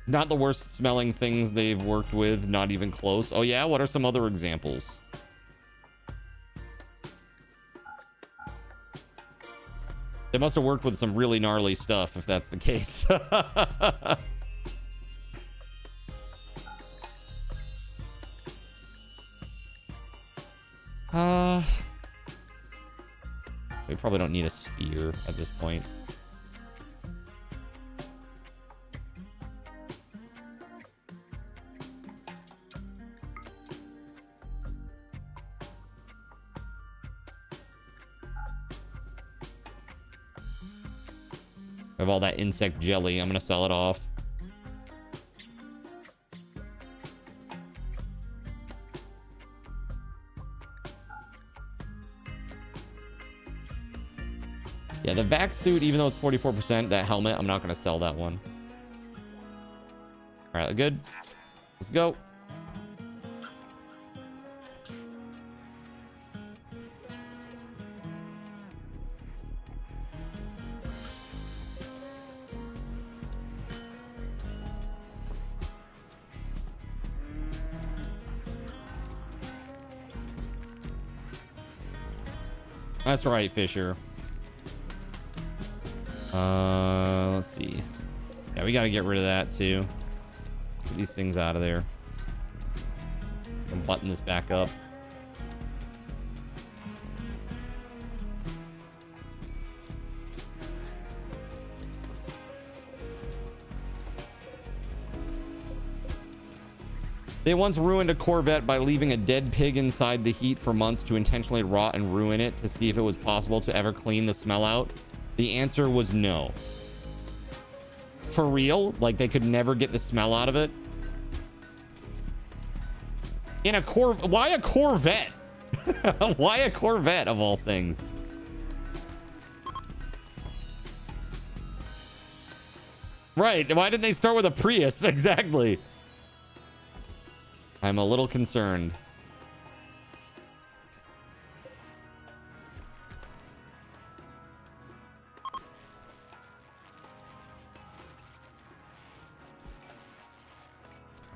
Not the worst smelling things they've worked with, not even close. Oh yeah, what are some other examples? They must have worked with some really gnarly stuff if that's the case. We probably don't need a spear at this point. I have all that insect jelly. I'm gonna sell it off. Yeah, the vac suit, even though it's 44%, that helmet, I'm not gonna sell that one. All right, good. Let's go. That's right, Fisher. Let's see. Yeah, we got to get rid of that too. Get these things out of there. And button this back up. They once ruined a Corvette by leaving a dead pig inside the heat for months to intentionally rot and ruin it to see if it was possible to ever clean the smell out. The answer was no. For real? Like they could never get the smell out of it? In a why a Corvette? Why a Corvette of all things? Right, why didn't they start with a Prius? Exactly. I'm a little concerned.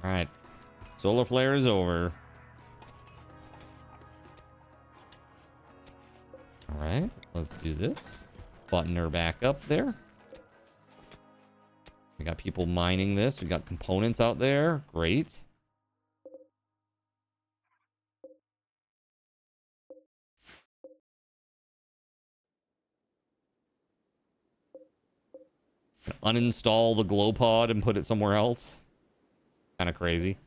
All right. Solar flare is over. All right, let's do this. Button her back up there. We got people mining this. We got components out there. Great. Uninstall the glow pod and put it somewhere else. Kind of crazy.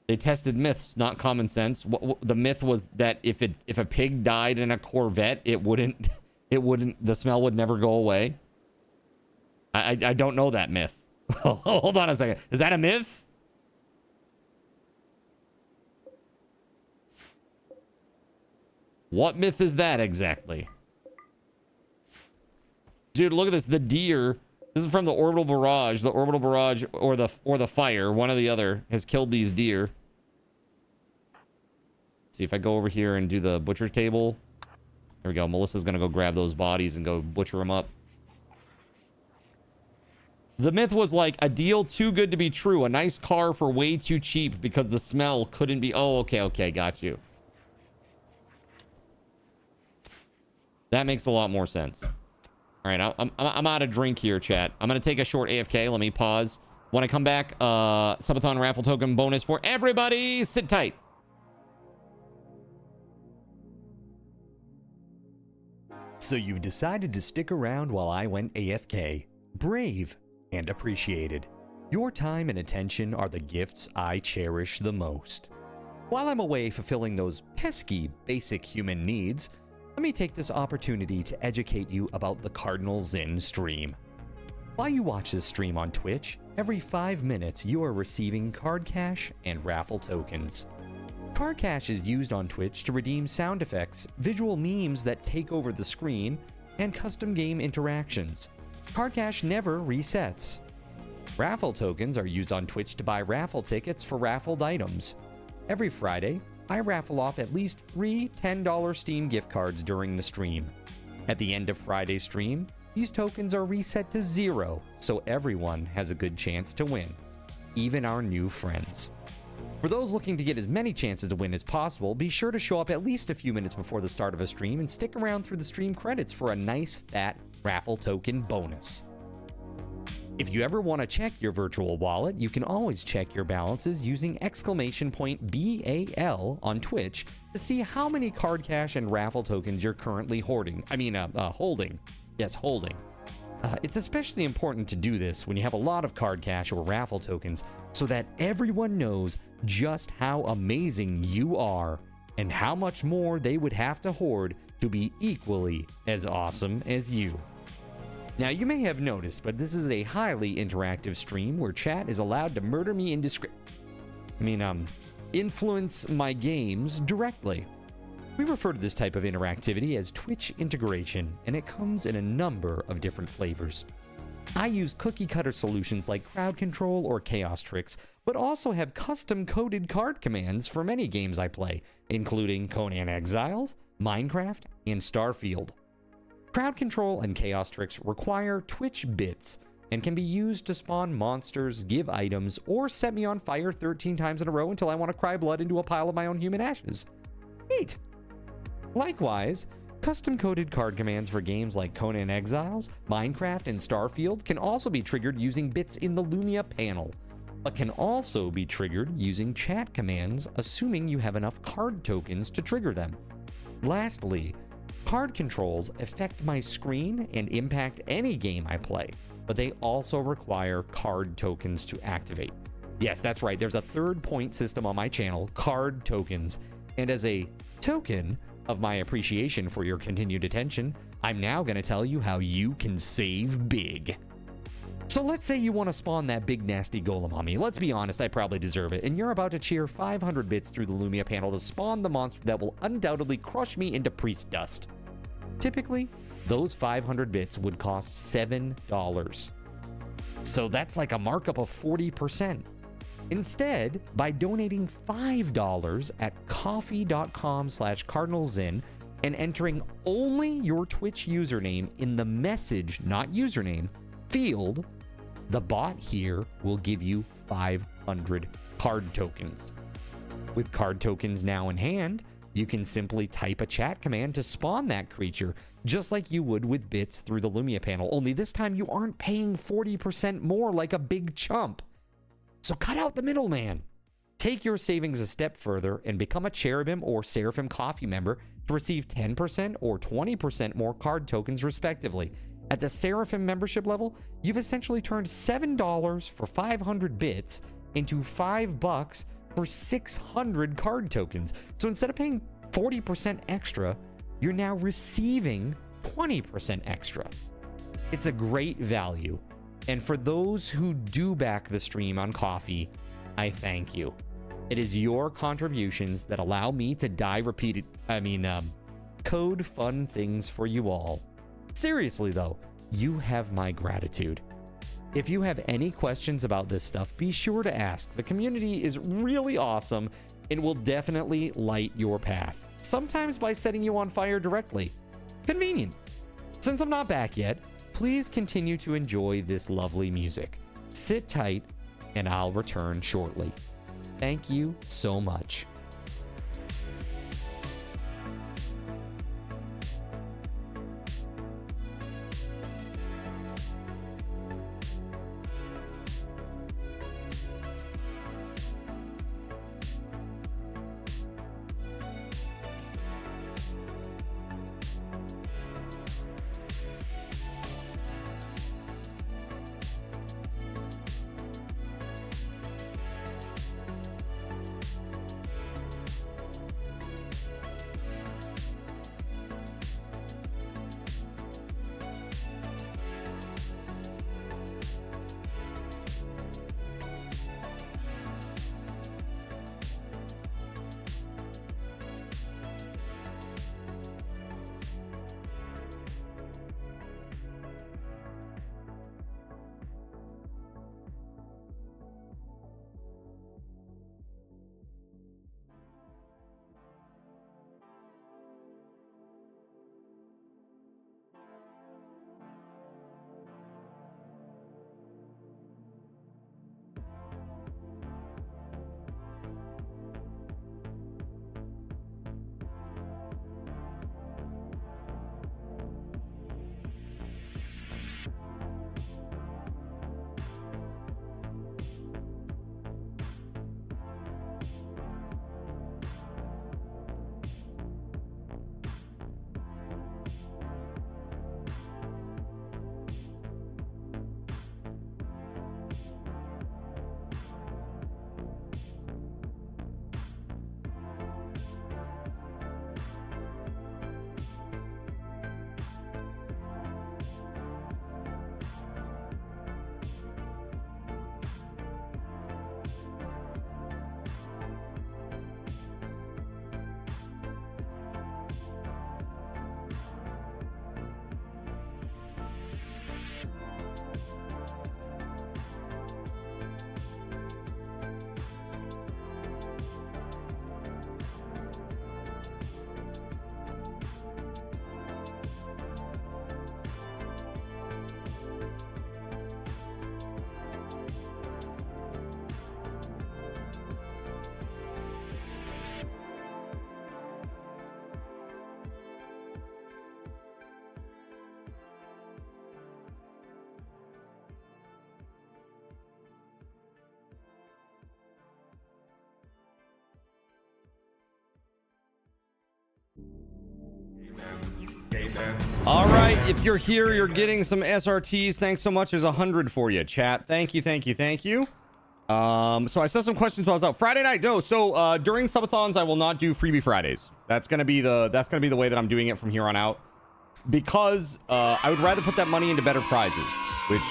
They tested myths, not common sense. The myth was that if a pig died in a Corvette, the smell would never go away. I don't know that myth. Hold on a second. Is that a myth? What myth is that exactly? Dude, look at this. The deer. This is from the orbital barrage. The orbital barrage or the fire, one or the other, has killed these deer. See if I go over here and do the butcher's table. There we go. Melissa's gonna go grab those bodies and go butcher them up. The myth was like a deal too good to be true. A nice car for way too cheap because the smell couldn't be. Oh, okay, got you. That makes a lot more sense. All right, I'm out of drink here, chat. I'm gonna take a short AFK. Let me pause. When I come back, Subathon raffle token bonus for everybody. Sit tight. So you've decided to stick around while I went AFK. Brave and appreciated. Your time and attention are the gifts I cherish the most. While I'm away fulfilling those pesky basic human needs, let me take this opportunity to educate you about the Cardinal Zin stream. While you watch this stream on Twitch, every 5 minutes you are receiving card cash and raffle tokens. Card cash is used on Twitch to redeem sound effects, visual memes that take over the screen, and custom game interactions. Card cash never resets. Raffle tokens are used on Twitch to buy raffle tickets for raffled items. Every Friday, I raffle off at least 3 $10 Steam gift cards during the stream. At the end of Friday's stream, these tokens are reset to 0, so everyone has a good chance to win, even our new friends. For those looking to get as many chances to win as possible, be sure to show up at least a few minutes before the start of a stream and stick around through the stream credits for a nice fat raffle token bonus. If you ever want to check your virtual wallet, you can always check your balances using !BAL on Twitch to see how many card cash and raffle tokens you're currently holding. Yes, holding. It's especially important to do this when you have a lot of card cash or raffle tokens so that everyone knows just how amazing you are and how much more they would have to hoard to be equally as awesome as you. Now, you may have noticed, but this is a highly interactive stream where chat is allowed to murder me influence my games directly. We refer to this type of interactivity as Twitch integration, and it comes in a number of different flavors. I use cookie-cutter solutions like crowd control or chaos tricks, but also have custom-coded card commands for many games I play, including Conan Exiles, Minecraft, and Starfield. Crowd control and chaos tricks require Twitch bits and can be used to spawn monsters, give items, or set me on fire 13 times in a row until I want to cry blood into a pile of my own human ashes. Neat! Likewise, custom-coded card commands for games like Conan Exiles, Minecraft, and Starfield can also be triggered using bits in the Lumia panel, but can also be triggered using chat commands, assuming you have enough card tokens to trigger them. Lastly, card controls affect my screen and impact any game I play, but they also require card tokens to activate. Yes, that's right, there's a third point system on my channel, card tokens, and as a token of my appreciation for your continued attention, I'm now going to tell you how you can save big. So let's say you want to spawn that big nasty golem on me. Let's be honest, I probably deserve it. And you're about to cheer 500 bits through the Lumia panel to spawn the monster that will undoubtedly crush me into priest dust. Typically, those 500 bits would cost $7. So that's like a markup of 40%. Instead, by donating $5 at coffee.com/cardinalzin and entering only your Twitch username in the message, not username, field, the bot here will give you 500 card tokens. With card tokens now in hand, you can simply type a chat command to spawn that creature, just like you would with bits through the Lumia panel, only this time you aren't paying 40% more like a big chump. So cut out the middleman. Take your savings a step further and become a Cherubim or Seraphim Coffee member to receive 10% or 20% more card tokens respectively. At the Seraphim membership level, you've essentially turned $7 for 500 bits into $5 for 600 card tokens. So instead of paying 40% extra, you're now receiving 20% extra. It's a great value. And for those who do back the stream on Coffee, I thank you. It is your contributions that allow me to code fun things for you all. Seriously though, you have my gratitude. If you have any questions about this stuff, be sure to ask. The community is really awesome and will definitely light your path. Sometimes by setting you on fire directly. Convenient. Since I'm not back yet, please continue to enjoy this lovely music. Sit tight and I'll return shortly. Thank you so much. All right, if you're here, you're getting some SRTs. Thanks so much. There's 100 for you, chat. Thank you, thank you, thank you. So I saw some questions while I was out. Friday night, no. So during subathons, I will not do freebie Fridays. That's gonna be the way that I'm doing it from here on out, because I would rather put that money into better prizes, which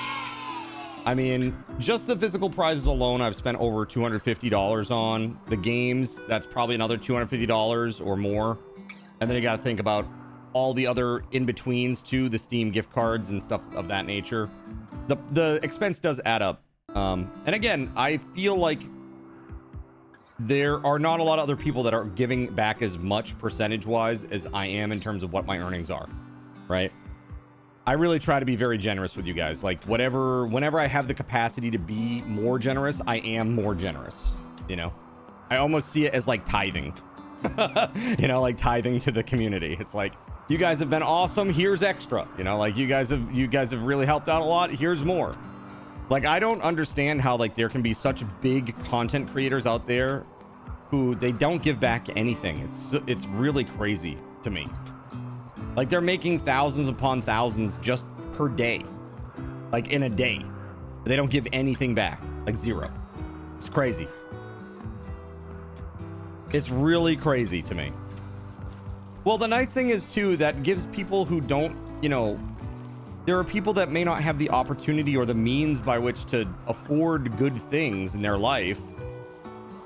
I mean, just the physical prizes alone, I've spent over $250 on. The games, that's probably another $250 or more. And then you got to think about all the other in-betweens too, the Steam gift cards and stuff of that nature. The expense does add up. And again, I feel like there are not a lot of other people that are giving back as much percentage-wise as I am in terms of what my earnings are, right? I really try to be very generous with you guys. Like whenever I have the capacity to be more generous, I am more generous, you know? I almost see it as like tithing, you know, like tithing to the community. It's like, you guys have been awesome. Here's extra, you know, like you guys have really helped out a lot. Here's more. Like, I don't understand how like there can be such big content creators out there who they don't give back anything. It's really crazy to me. Like, they're making thousands upon thousands just per day, like in a day. They don't give anything back, like zero. It's crazy. It's really crazy to me. Well, the nice thing is too, that gives people who don't, you know, there are people that may not have the opportunity or the means by which to afford good things in their life.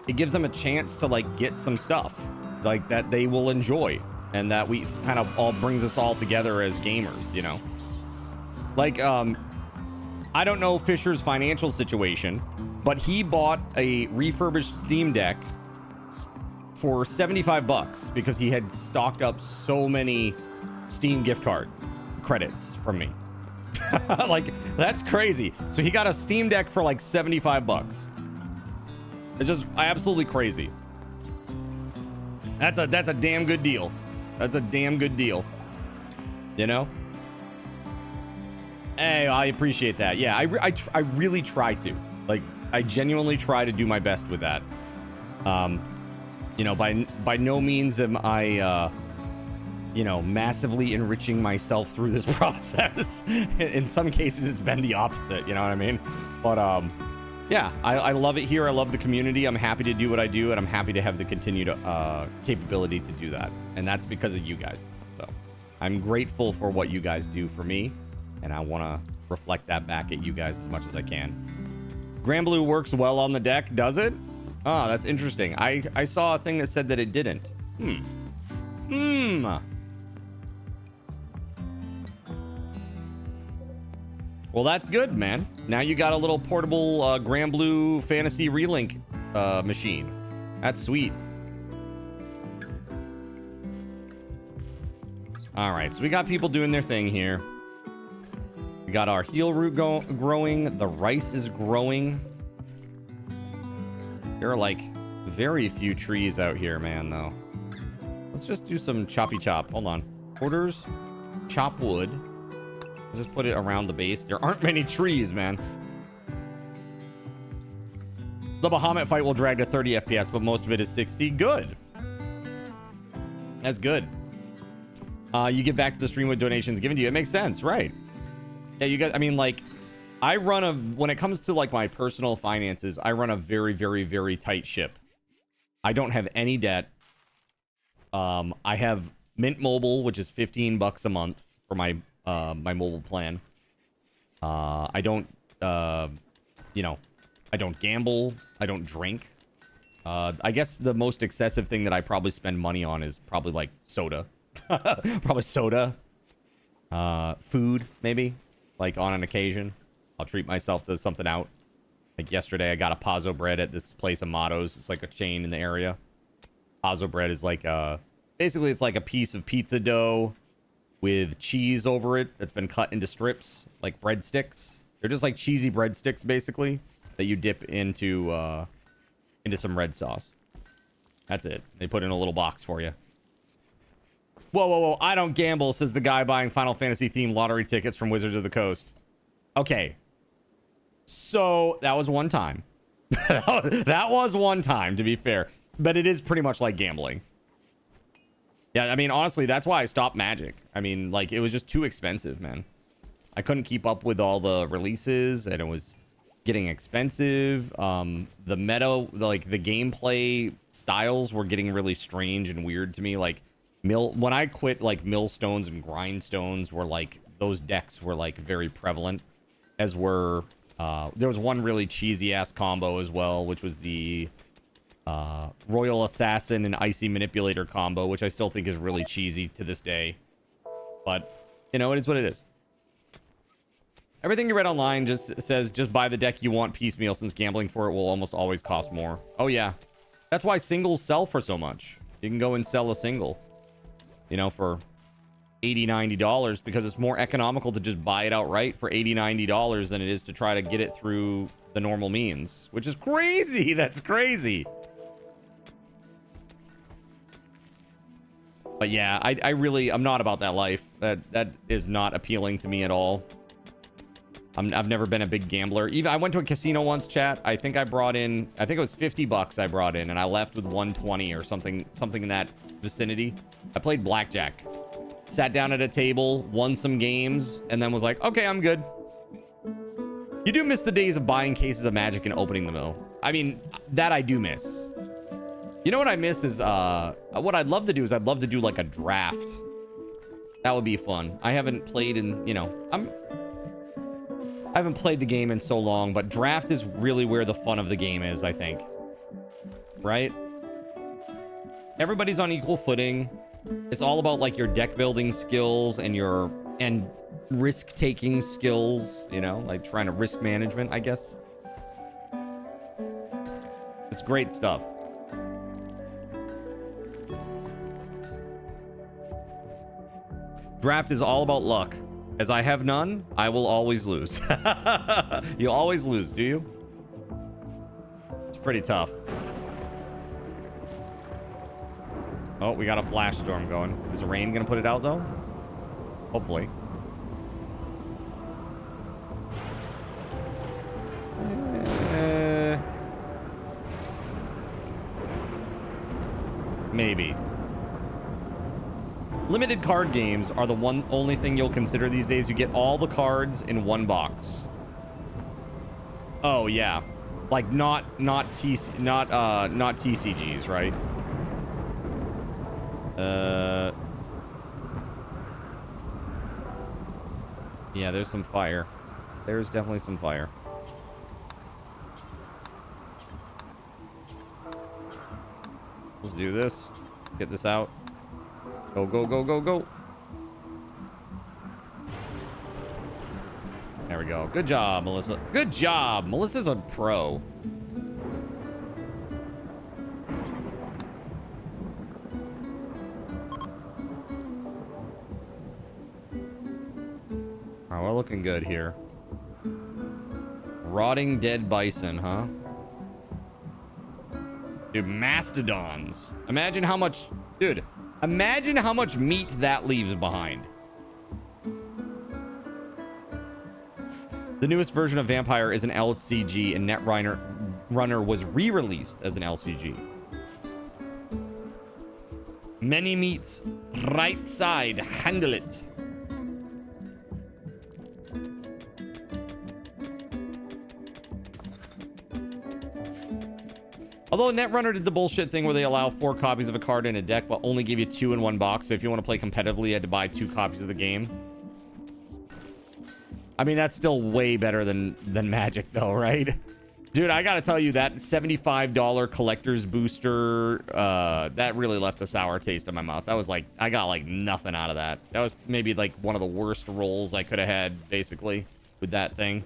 It gives them a chance to like get some stuff like that they will enjoy, and that we kind of all brings us all together as gamers, you know. Like, I don't know Fisher's financial situation, but he bought a refurbished Steam Deck for 75 bucks because he had stocked up so many Steam gift card credits from me. Like, that's crazy. So he got a Steam Deck for like 75 bucks. It's just absolutely crazy. That's a damn good deal. That's a damn good deal. You know? Hey, I appreciate that. Yeah, I really try to. Like, I genuinely try to do my best with that. You know, by no means am I you know, massively enriching myself through this process. In some cases, it's been the opposite, you know what I mean? But yeah, I love it here. I love the community. I'm happy to do what I do, and I'm happy to have the continued capability to do that. And that's because of you guys. So I'm grateful for what you guys do for me, and I want to reflect that back at you guys as much as I can. Granblue works well on the deck, does it? Oh, that's interesting. I saw a thing that said that it didn't. Well, that's good, man. Now you got a little portable Granblue Fantasy Relink machine. That's sweet. All right, so we got people doing their thing here. We got our heel root growing. The rice is growing. There are like very few trees out here, man, though. Let's just do some choppy chop. Hold on. Orders, chop wood. Let's just put it around the base. There aren't many trees, man. The Bahamut fight will drag to 30 FPS, but most of it is 60. Good. That's good. You give back to the stream with donations given to you. It makes sense, right? Yeah, you guys, I mean, like, I run when it comes to like my personal finances, I run a very, very, very tight ship. I don't have any debt. I have Mint Mobile, which is 15 bucks a month for my my mobile plan. I don't you know, I don't gamble, I don't drink. I guess the most excessive thing that I probably spend money on is probably like soda. Probably soda. Food, maybe, like on an occasion. I'll treat myself to something out. Like yesterday, I got a Pazzo bread at this place, Amato's. It's like a chain in the area. Pazzo bread is like basically it's like a piece of pizza dough with cheese over it that's been cut into strips, like breadsticks. They're just like cheesy breadsticks, basically, that you dip into some red sauce. That's it. They put in a little box for you. Whoa, whoa, whoa. I don't gamble, says the guy buying Final Fantasy themed lottery tickets from Wizards of the Coast. Okay. So that was one time. That was one time, to be fair. But it is pretty much like gambling. Yeah, I mean, honestly, that's why I stopped Magic. I mean, like, it was just too expensive, man. I couldn't keep up with all the releases, and it was getting expensive. The meta, like, the gameplay styles were getting really strange and weird to me. Like, when I quit, like, millstones and grindstones were, like, those decks were, like, very prevalent, as were There was one really cheesy ass combo as well, which was the Royal Assassin and Icy Manipulator combo, which I still think is really cheesy to this day. But, you know, it is what it is. Everything you read online just says just buy the deck you want piecemeal, since gambling for it will almost always cost more. Oh, yeah. That's why singles sell for so much. You can go and sell a single, you know, for $80, $90, because it's more economical to just buy it outright for $80, $90 than it is to try to get it through the normal means, which is crazy. That's crazy. But yeah, I'm not about that life. That is not appealing to me at all. I've never been a big gambler. Even I went to a casino once, chat. I think it was $50 I brought in, and I left with 120 or something in that vicinity. I played blackjack. Sat down at a table, won some games, and then was like, okay, I'm good. You do miss the days of buying cases of Magic and opening them, though. I mean, that I do miss. You know what I miss is, what I'd love to do is I'd love to do like a draft. That would be fun. I haven't played in, you know, I haven't played the game in so long, but draft is really where the fun of the game is, I think. Right? Everybody's on equal footing. It's all about like your deck building skills and risk taking skills, you know, like trying to risk management, I guess. It's great stuff. Draft is all about luck. As I have none, I will always lose. You always lose, do you? It's pretty tough. Oh, we got a flash storm going. Is the rain gonna put it out, though? Hopefully. Maybe. Limited card games are the only thing you'll consider these days. You get all the cards in one box. Oh yeah, like not TCGs, right? Yeah, there's some fire. There's definitely some fire. Let's do this. Get this out. Go, go, go, go, go. There we go. Good job, Melissa. Good job. Melissa's a pro. All right, we're looking good here. Rotting dead bison, huh? Dude, mastodons. Imagine how much... Dude, imagine how much meat that leaves behind. The newest version of Vampire is an LCG, and Netrunner was re-released as an LCG. Many meats, right side, handle it. Although Netrunner did the bullshit thing where they allow 4 copies of a card in a deck, but only give you 2 in one box. So if you want to play competitively, you had to buy 2 copies of the game. I mean, that's still way better than Magic, though, right? Dude, I gotta tell you, that $75 collector's booster, that really left a sour taste in my mouth. That was like, I got like nothing out of that. That was maybe like one of the worst rolls I could have had, basically, with that thing.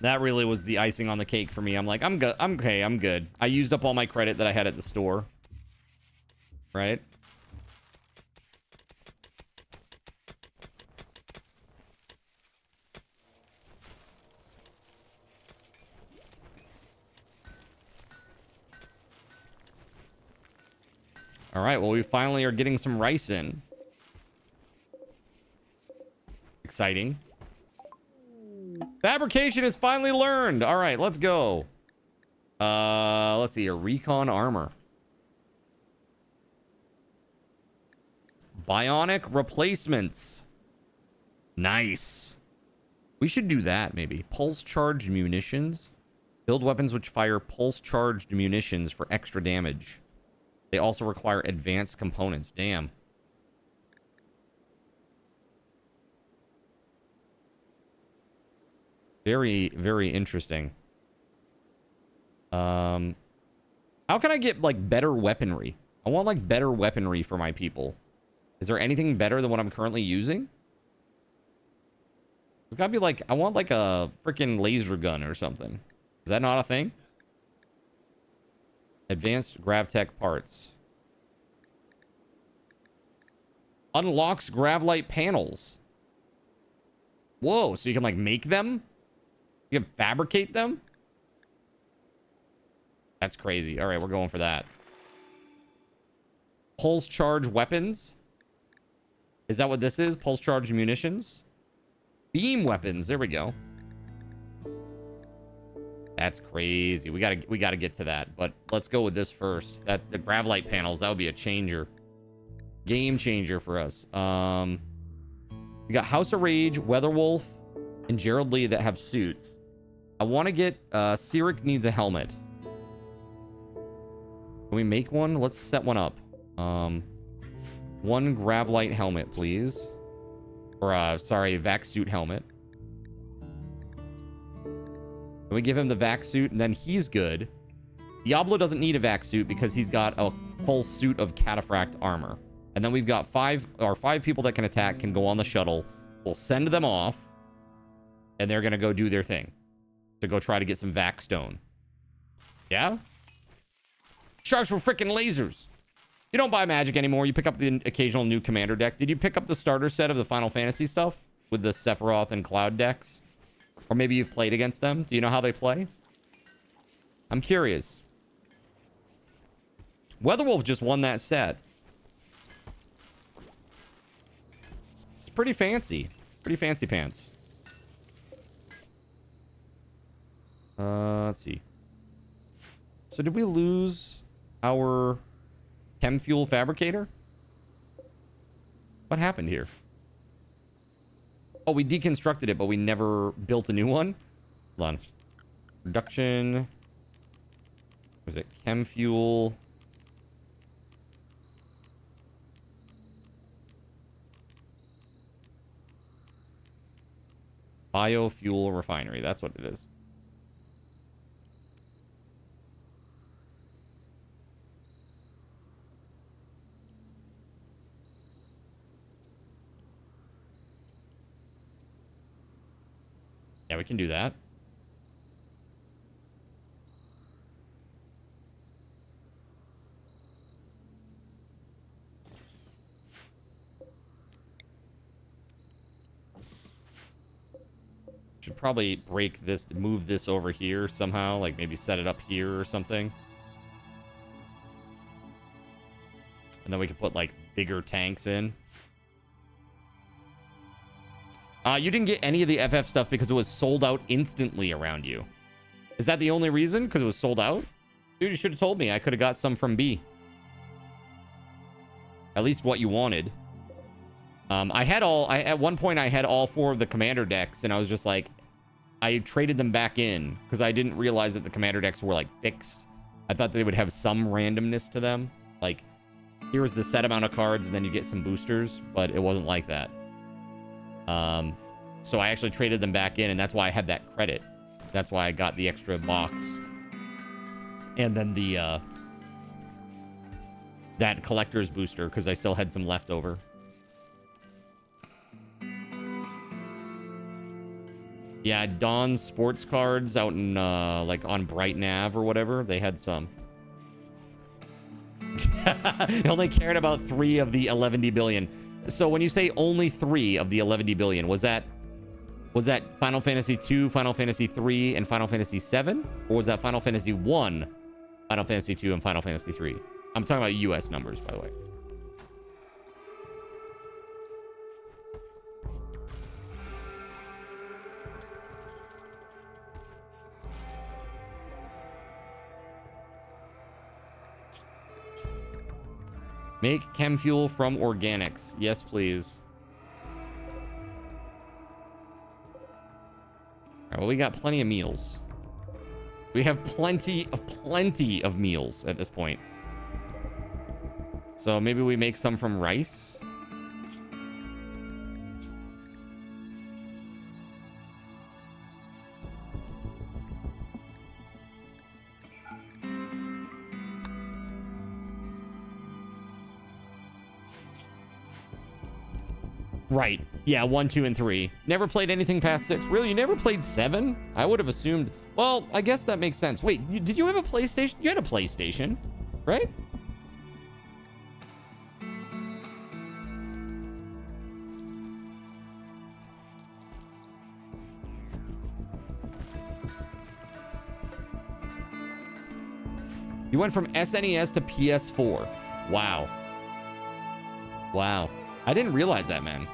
That really was the icing on the cake for me. I'm like, I'm good. I'm okay. I'm good. I used up all my credit that I had at the store. Right? All right. Well, we finally are getting some rice in. Exciting. Fabrication is finally learned. All right, let's go. Let's see here. Recon armor. Bionic replacements. Nice. We should do that, maybe. Pulse charged munitions. Build weapons which fire pulse charged munitions for extra damage. They also require advanced components. Damn. Very, very interesting. How can I get like better weaponry? I want like better weaponry for my people. Is there anything better than what I'm currently using? It's gotta be like, I want like a freaking laser gun or something. Is that not a thing? Advanced GravTech parts. Unlocks Gravlight panels. Whoa, so you can like make them? You can fabricate them? That's crazy. All right, we're going for that. Pulse charge weapons. Is that what this is? Pulse charge munitions? Beam weapons. There we go. That's crazy. We gotta get to that. But let's go with this first. The Gravlight panels, that would be a changer. Game changer for us. We got House of Rage, Weatherwolf, and Gerald Lee that have suits. I want to get Cyric needs a helmet. Can we make one? Let's set one up. One Gravlight helmet, please. Or sorry, vac suit helmet. Can we give him the vac suit and then he's good? Diablo doesn't need a vac suit because he's got a full suit of cataphract armor. And then we've got five people that can attack, can go on the shuttle. We'll send them off. And they're going to go do their thing. To go try to get some vac stone. Yeah? Sharks were freaking lasers. You don't buy Magic anymore. You pick up the occasional new commander deck. Did you pick up the starter set of the Final Fantasy stuff? With the Sephiroth and Cloud decks? Or maybe you've played against them? Do you know how they play? I'm curious. Weatherwolf just won that set. It's pretty fancy. Pretty fancy pants. Let's see. So did we lose our chem fuel fabricator? What happened here? Oh, we deconstructed it, but we never built a new one. Hold on. Production. Was it chem fuel? Biofuel refinery. That's what it is. Yeah, we can do that. Should probably break this, move this over here somehow, like maybe set it up here or something. And then we can put like bigger tanks in. You didn't get any of the FF stuff because it was sold out instantly around you. Is that the only reason? Because it was sold out? Dude, you should have told me. I could have got some from B. At least what you wanted. At one point I had all 4 of the commander decks, and I was just like, I traded them back in because I didn't realize that the commander decks were like fixed. I thought they would have some randomness to them. Like, here's the set amount of cards, and then you get some boosters, but it wasn't like that. So I actually traded them back in, and that's why I had that credit. That's why I got the extra box. And then the, that collector's booster, because I still had some left over. Yeah, Dawn's sports cards out in, like, on Bright Nav or whatever. They had some. They only cared about 3 of the 11 billion. So when you say only 3 of the 11 billion, was that Final Fantasy 2, Final Fantasy 3, and Final Fantasy 7? Or was that Final Fantasy 1, Final Fantasy 2, and Final Fantasy 3? I'm talking about US numbers, by the way. Make chem fuel from organics. Yes, please. All right, well, we got plenty of meals. We have plenty of meals at this point. So maybe we make some from rice. Right. Yeah, 1, 2, and 3. Never played anything past 6. Really? You never played 7? I would have assumed... Well, I guess that makes sense. Wait, did you have a PlayStation? You had a PlayStation, right? You went from SNES to PS4. Wow. Wow. I didn't realize that, man.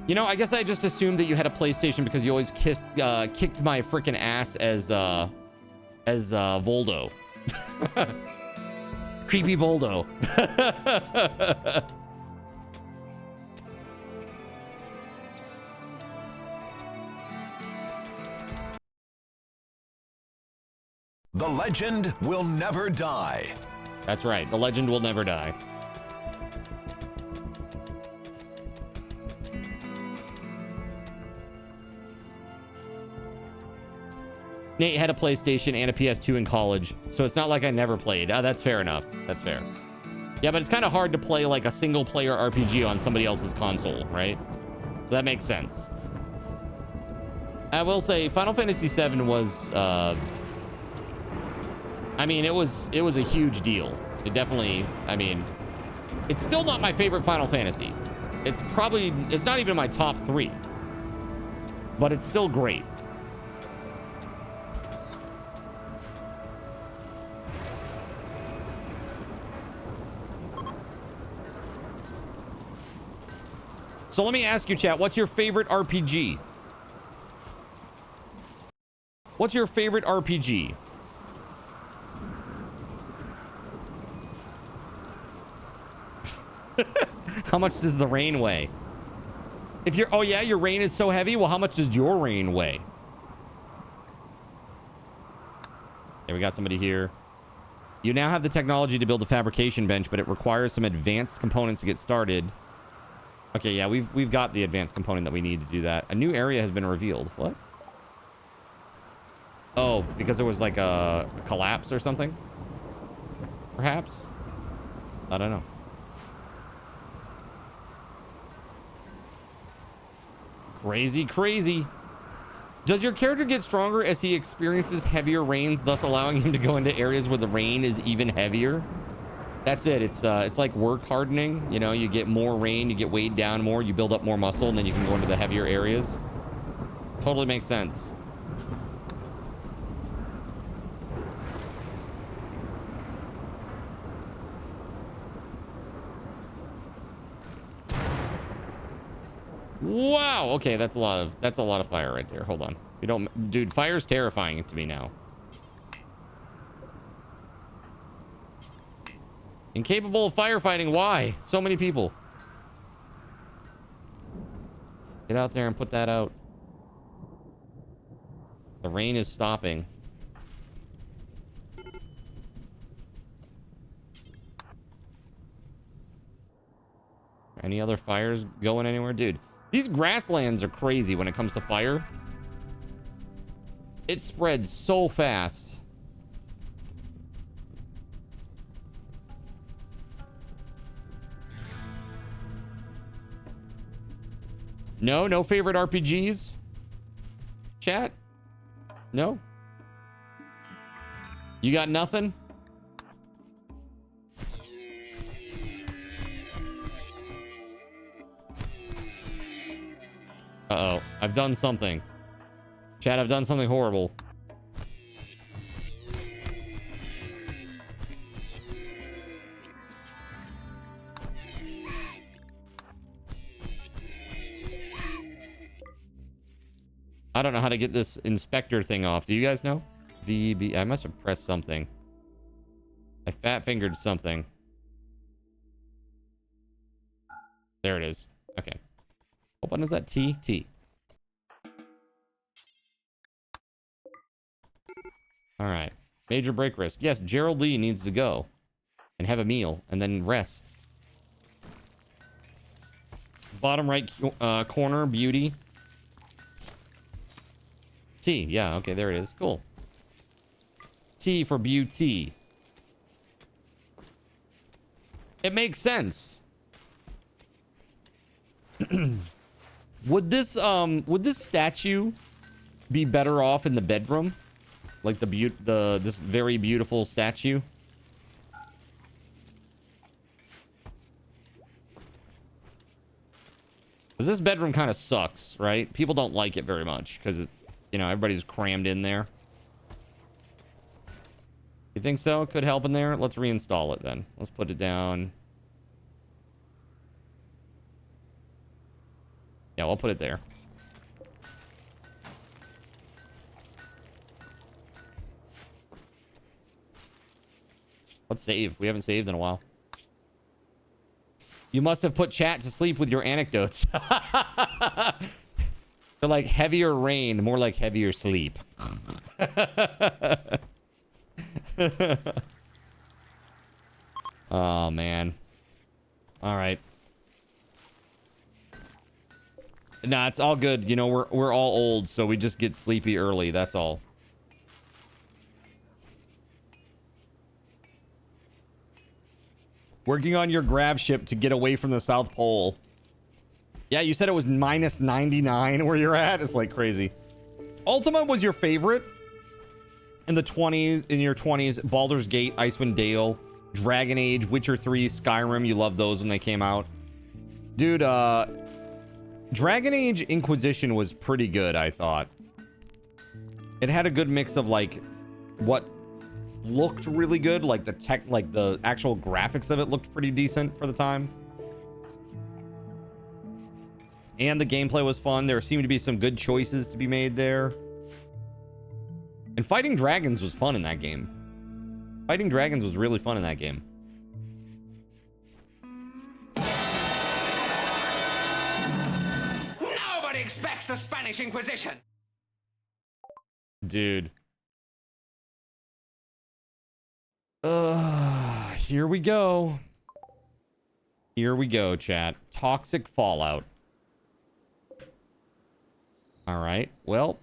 You know, I guess I just assumed that you had a PlayStation because you always kicked my freaking ass as Voldo. Creepy Voldo. The legend will never die. That's right. The legend will never die. Nate had a PlayStation and a PS2 in college, so it's not like I never played. That's fair enough. That's fair. Yeah, but it's kind of hard to play like a single-player RPG on somebody else's console, right? So that makes sense. I will say Final Fantasy VII was... I mean, it was a huge deal. It definitely... I mean, it's still not my favorite Final Fantasy. It's not even my top 3. But it's still great. So let me ask you, chat, what's your favorite RPG? What's your favorite RPG? How much does the rain weigh? If you're, oh yeah, your rain is so heavy. Well, how much does your rain weigh? Okay, we got somebody here. You now have the technology to build a fabrication bench, but it requires some advanced components to get started. Okay, yeah, we've got the advanced component that we need to do that. A new area has been revealed. What? Oh, because there was like a collapse or something? Perhaps? I don't know. Crazy, crazy. Does your character get stronger as he experiences heavier rains, thus allowing him to go into areas where the rain is even heavier? That's it. It's like work hardening. You know, you get more rain, you get weighed down more, you build up more muscle, and then you can go into the heavier areas. Totally makes sense. Wow. Okay, that's a lot of fire right there. Hold on. You don't, dude. Fire's terrifying to me now. Incapable of firefighting. Why? So many people. Get out there and put that out. The rain is stopping. Any other fires going anywhere? Dude, these grasslands are crazy when it comes to fire. It spreads so fast. No favorite RPGs? Chat? No? You got nothing? Uh-oh. I've done something. Chat, I've done something horrible. I don't know how to get this inspector thing off. Do you guys know? VB. I must have pressed something. I fat fingered something. There it is. Okay. What button is that? T? T. All right. Major break risk. Yes, Gerald Lee needs to go and have a meal and then rest. Bottom right corner, beauty. T. Yeah, okay, there it is. Cool. T for beauty. It makes sense. Would this statue be better off in the bedroom? Like this very beautiful statue? Because this bedroom kind of sucks, right? People don't like it very much because, you know, everybody's crammed in there. You think so? It could help in there? Let's reinstall it then. Let's put it down. Yeah, we'll put it there. Let's save. We haven't saved in a while. You must have put chat to sleep with your anecdotes. They're like heavier rain, more like heavier sleep. Oh, man. All right. Nah, it's all good. You know, we're all old, so we just get sleepy early. That's all. Working on your grav ship to get away from the South Pole. Yeah, you said it was minus 99 where you're at. It's like crazy. Ultima was your favorite in the 20s, in your 20s. Baldur's Gate, Icewind Dale, Dragon Age, Witcher 3, Skyrim. You loved those when they came out. Dude, Dragon Age Inquisition was pretty good, I thought. It had a good mix of like what looked really good, like the tech, like the actual graphics of it looked pretty decent for the time. And the gameplay was fun. There seemed to be some good choices to be made there. And fighting dragons was fun in that game. Fighting dragons was really fun in that game. Nobody expects the Spanish Inquisition. Dude. Here we go. Here we go, chat. Toxic Fallout. All right. Well,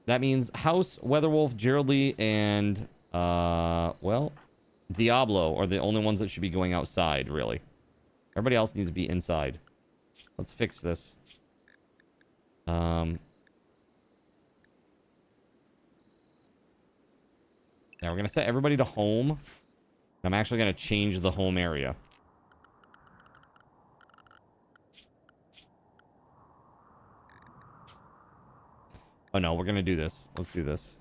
that means House, Weatherwolf, Geraldly, and well, Diablo are the only ones that should be going outside, really. Everybody else needs to be inside. Let's fix this. Now we're gonna set everybody to home. I'm actually gonna change the home area. Oh no, we're gonna do this. Let's do this.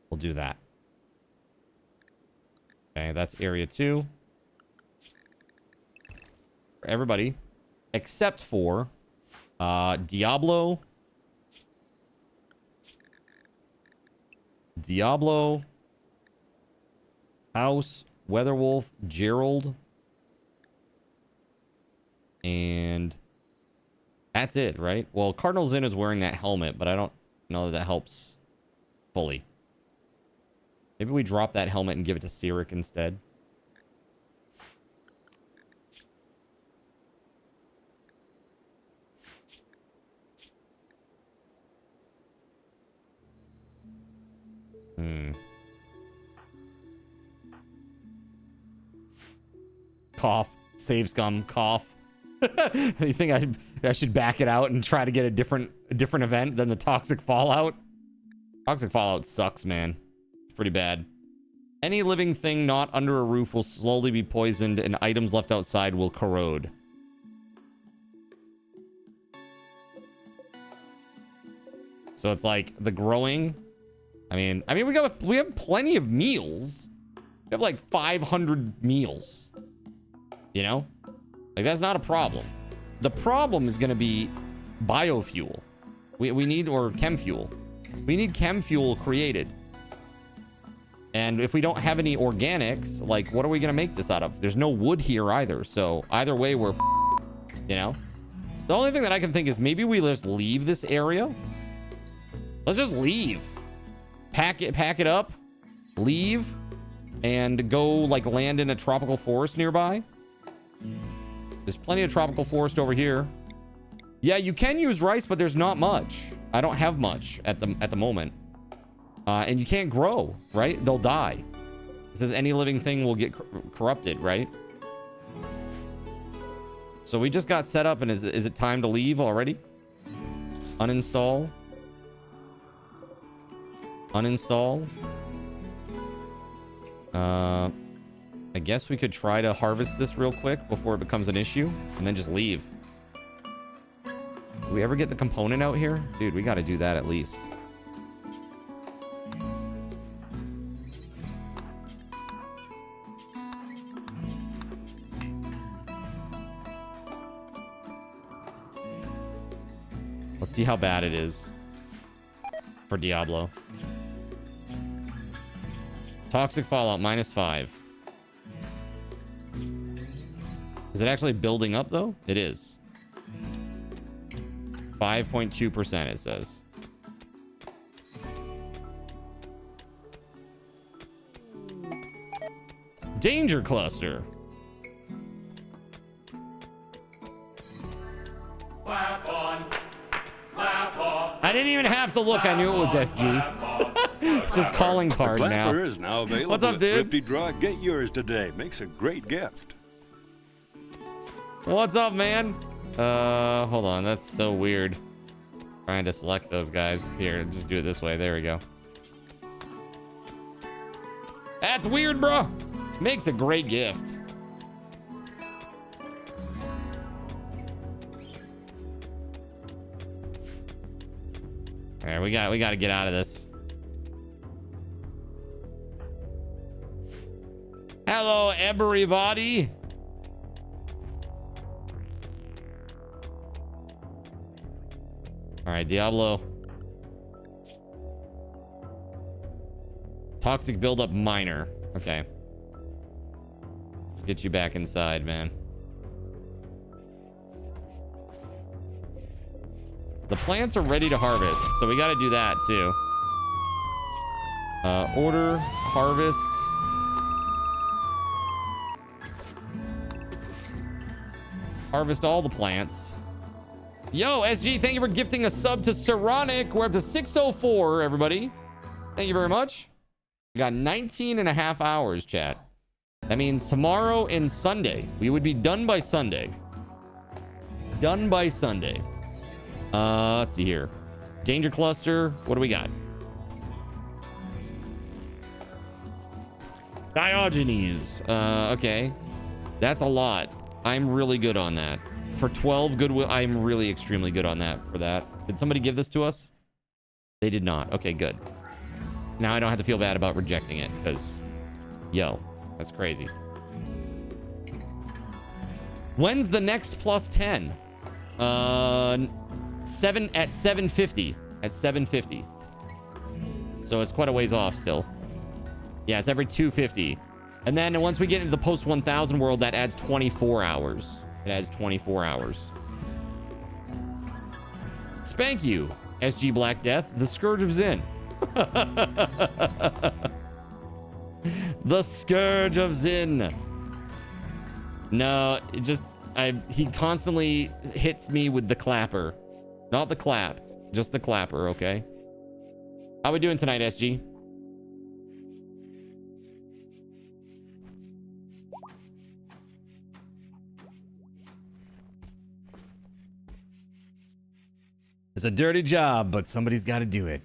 We'll do that. Okay, that's area 2. For everybody, except for Diablo, House, Weatherwolf, Gerald, and that's it, right? Well, Cardinal Zin is wearing that helmet, but I don't know that that helps fully. Maybe we drop that helmet and give it to Cyric instead. Cough. Save scum. Cough. You think I should back it out and try to get a different event than the Toxic Fallout? Toxic Fallout sucks, man. It's pretty bad. Any living thing not under a roof will slowly be poisoned, and items left outside will corrode. So it's like the growing. I mean, we have plenty of meals. We have like 500 meals. You know? Like, that's not a problem. The problem is going to be biofuel. We need, or chem fuel. We need chem fuel created. And if we don't have any organics, like, what are we going to make this out of? There's no wood here either. So either way, we're, you know? The only thing that I can think is maybe we just leave this area. Let's just leave. Pack it up, leave, and go, like, land in a tropical forest nearby. There's plenty of tropical forest over here. Yeah, you can use rice, but there's not much. I don't have much at the moment. And you can't grow, right? They'll die. says any living thing will get corrupted, right? So we just got set up, and is it time to leave already? Uninstall. Uninstall. I guess we could try to harvest this real quick before it becomes an issue, and then just leave. Do we ever get the component out here? Dude, we got to do that at least. Let's see how bad it is for Diablo. Toxic Fallout, -5. Is it actually building up, though? It is. 5.2%, it says. Danger Cluster. I didn't even have to look. I knew it was SG. It's his calling card now. Is now available. What's up, dude? Thrifty Draw. Get yours today. Makes a great gift. What's up, man? Hold on. That's so weird. Trying to select those guys. Here, just do it this way. There we go. That's weird, bro. Makes a great gift. All right, we got to get out of this. Hello, everybody. All right, Diablo. Toxic buildup minor. Okay. Let's get you back inside, man. The plants are ready to harvest, so we got to do that too. Order, harvest. Harvest all the plants. Yo, SG, thank you for gifting a sub to Saronic. We're up to 604, everybody. Thank you very much. We got 19 and a half hours, chat. That means tomorrow and Sunday. We would be done by Sunday. Done by Sunday. Let's see here. Danger Cluster. What do we got? Diogenes. Okay. That's a lot. I'm really good on that. For 12 goodwill, I'm really extremely good on that for that. Did somebody give this to us? They did not. Okay, good. Now I don't have to feel bad about rejecting it because, yo, that's crazy. When's the next plus 10? 750. At 750. So it's quite a ways off still. Yeah, it's every 250. And then once we get into the post 1000 world, that adds 24 hours. It adds 24 hours. Spank you, SG Black Death, the Scourge of Zin. The Scourge of Zin. No, it just, he constantly hits me with the clapper. Not the clap, just the clapper, okay? How we doing tonight, SG? It's a dirty job, but somebody's got to do it.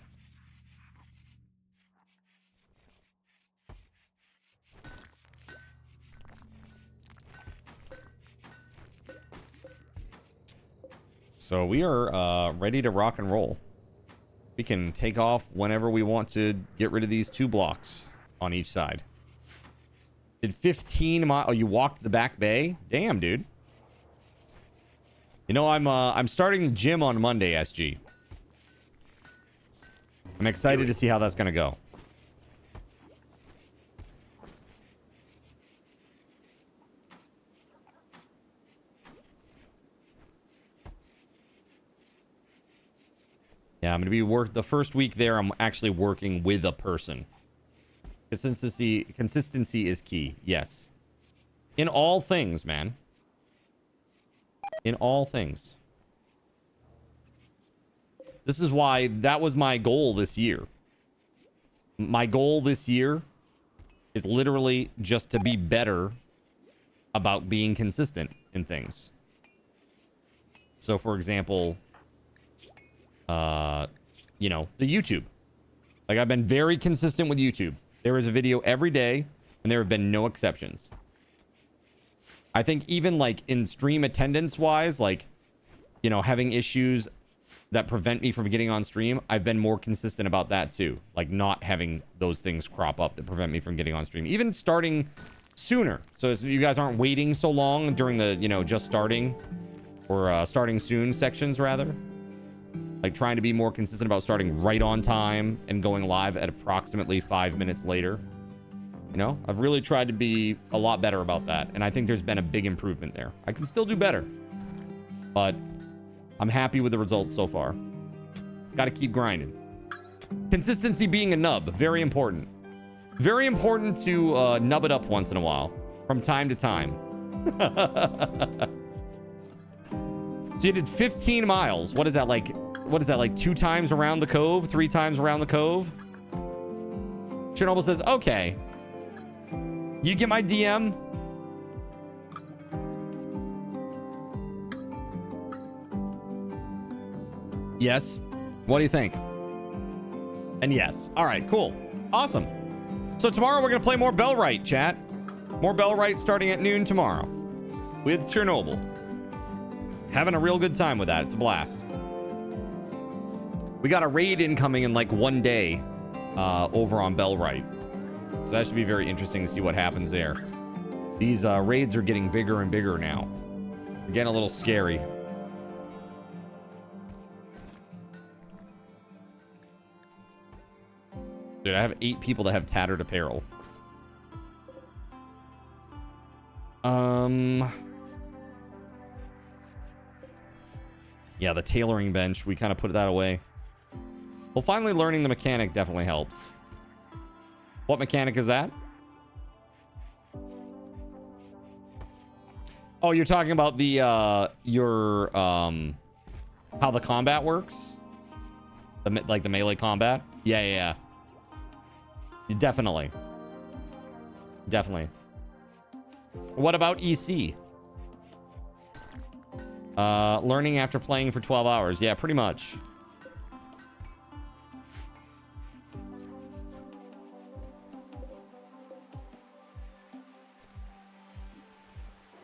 So we are ready to rock and roll. We can take off whenever we want to get rid of these 2 blocks on each side. Did 15 miles? Oh, you walked the back bay? Damn, dude. You know, I'm starting the gym on Monday, SG. I'm excited to see how that's going to go. Yeah, I'm going to be the first week there. I'm actually working with a person. Consistency is key. Yes. In all things, man. In all things. This is why that was my goal this year. My goal this year is literally just to be better about being consistent in things. So, for example, you know, the YouTube. Like, I've been very consistent with YouTube. There is a video every day, and there have been no exceptions. I think even, like, in stream attendance-wise, like, you know, having issues that prevent me from getting on stream, I've been more consistent about that, too. Like, not having those things crop up that prevent me from getting on stream. Even starting sooner. So you guys aren't waiting so long during the, you know, just starting or starting soon sections, rather. Like, trying to be more consistent about starting right on time and going live at approximately 5 minutes later. You know, I've really tried to be a lot better about that. And I think there's been a big improvement there. I can still do better. But I'm happy with the results so far. Got to keep grinding. Consistency being a nub. Very important. Very important to nub it up once in a while. From time to time. So you did 15 miles. What is that like? What is that, like 2 times around the cove? 3 times around the cove? Chernobyl says, okay. You get my DM? Yes. What do you think? And yes. All right, cool. Awesome. So tomorrow we're going to play more Bellwright, chat. More Bellwright starting at noon tomorrow with Chernobyl. Having a real good time with that. It's a blast. We got a raid incoming in like 1 day over on Bellwright. So that should be very interesting to see what happens there. These raids are getting bigger and bigger now. They're getting a little scary. Dude, I have 8 people that have tattered apparel. Yeah, the tailoring bench, we kind of put that away. Well, finally learning the mechanic definitely helps. What mechanic is that? Oh, you're talking about the how the combat works? Like the melee combat? Yeah. Definitely. What about EC? Learning after playing for 12 hours. Yeah, pretty much.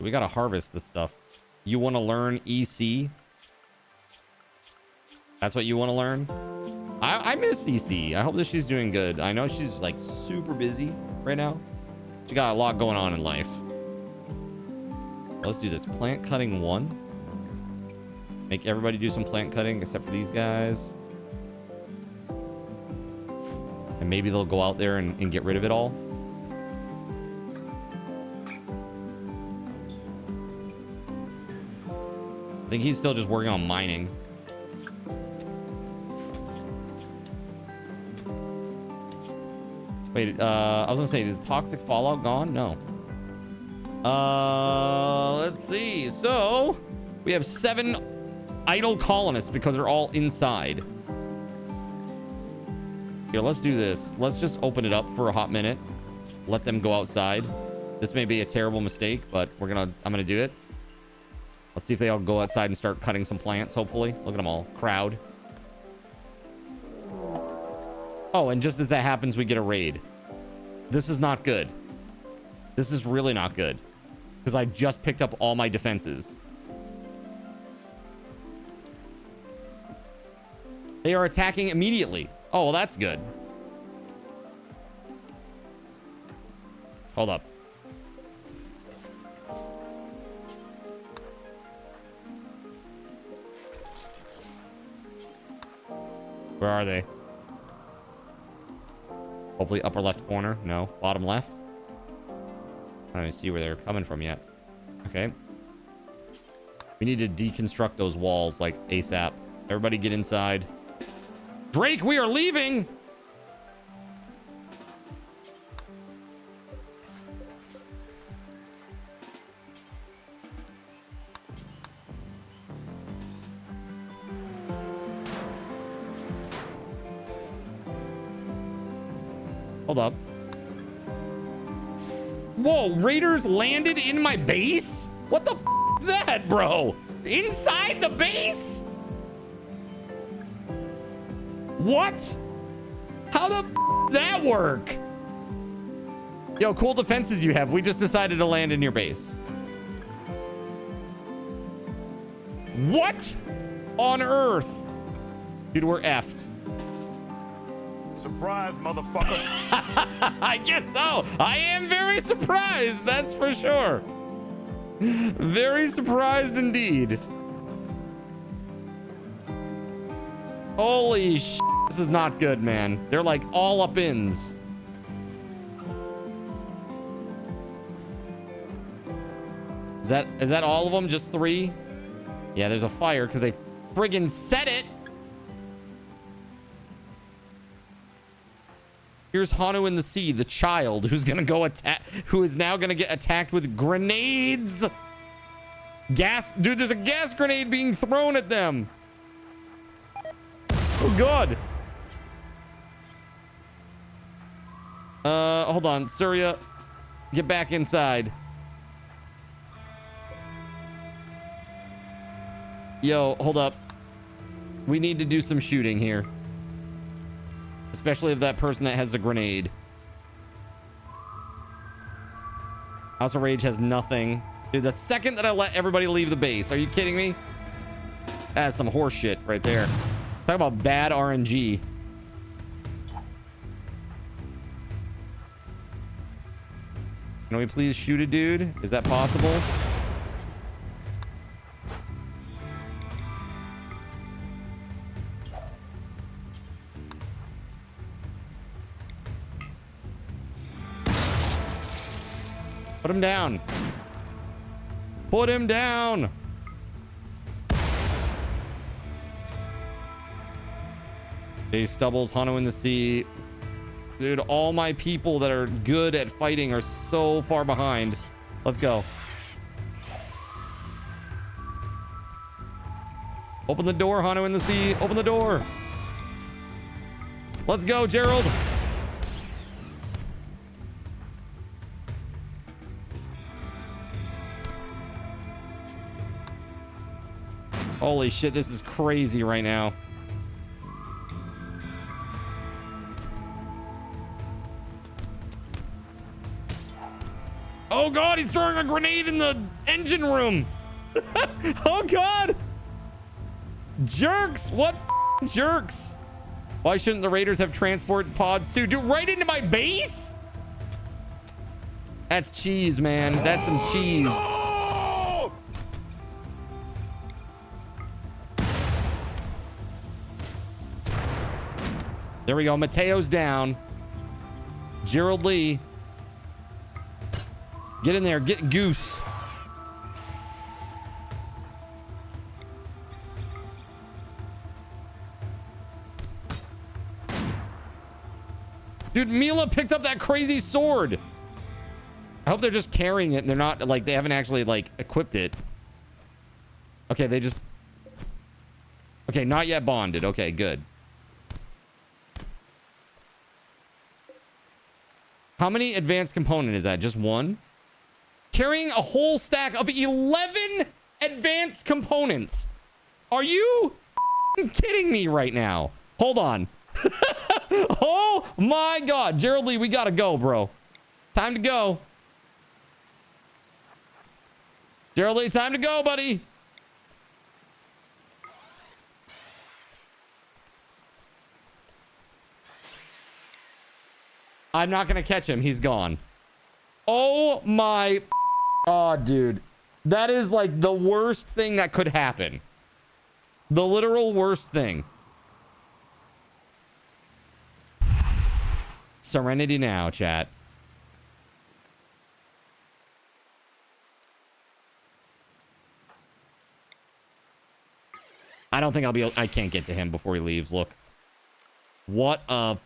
We gotta harvest this stuff. You want to learn EC? That's what you want to learn? I miss EC. I hope that she's doing good. I know she's like super busy right now. She got a lot going on in life. Let's do this. Plant cutting 1. Make everybody do some plant cutting except for these guys. And maybe they'll go out there and get rid of it all. I think he's still just working on mining. Wait, I was gonna say, is toxic fallout gone? No. Let's see. So we have 7 idle colonists because they're all inside. Here, let's do this. Let's just open it up for a hot minute. Let them go outside. This may be a terrible mistake, but I'm gonna do it. Let's see if they all go outside and start cutting some plants, hopefully. Look at them all. Crowd. Oh, and just as that happens, we get a raid. This is not good. This is really not good. Because I just picked up all my defenses. They are attacking immediately. Oh, well, that's good. Hold up. Where are they? Hopefully upper left corner. No. Bottom left. I don't even see where they're coming from yet. Okay. We need to deconstruct those walls like ASAP. Everybody get inside. Drake, we are leaving! Hold up. Whoa, raiders landed in my base? What the f is that, bro? Inside the base? What? How the f did that work? Yo, cool defenses you have. We just decided to land in your base. What on earth? Dude, we're effed. Surprise, motherfucker. I guess so. I am very surprised, that's for sure. Very surprised indeed. Holy sh**. This is not good, man. They're like all up ins. Is that all of them? Just 3? Yeah, there's a fire because they friggin' said it. Here's Hanu in the sea, the child who's gonna go attack, who is now gonna get attacked with grenades. Gas, dude, there's a gas grenade being thrown at them. Oh god. Hold on, Surya, get back inside. Yo, hold up. We need to do some shooting here. Especially of that person that has a grenade. House of Rage has nothing. Dude, the second that I let everybody leave the base, are you kidding me? That's some horse shit right there. Talk about bad RNG. Can we please shoot a dude? Is that possible? Put him down. Put him down. Jay Stubbles, Hano in the sea. Dude, all my people that are good at fighting are so far behind. Let's go. Open the door, Hano in the sea. Open the door. Let's go, Gerald. Holy shit, this is crazy right now. Oh god, he's throwing a grenade in the engine room. Oh god. Jerks, what jerks? Why shouldn't the Raiders have transport pods too? Dude, right into my base? That's cheese, man. That's some cheese. No! There we go. Mateo's down. Gerald Lee. Get in there. Get Goose. Dude, Mila picked up that crazy sword. I hope they're just carrying it and they're not like, they haven't actually like equipped it. Okay, they just... Okay, not yet bonded. Okay, good. How many advanced component is that? Just 1? Carrying a whole stack of 11 advanced components. Are you kidding me right now? Hold on. Oh my god. Gerald Lee, we gotta go, bro. Time to go. Gerald Lee, time to go, buddy. I'm not gonna catch him. He's gone. Oh my god, dude. That is like the worst thing that could happen. The literal worst thing. Serenity now, chat. I don't think I'll be able... I can't get to him before he leaves. Look. What a...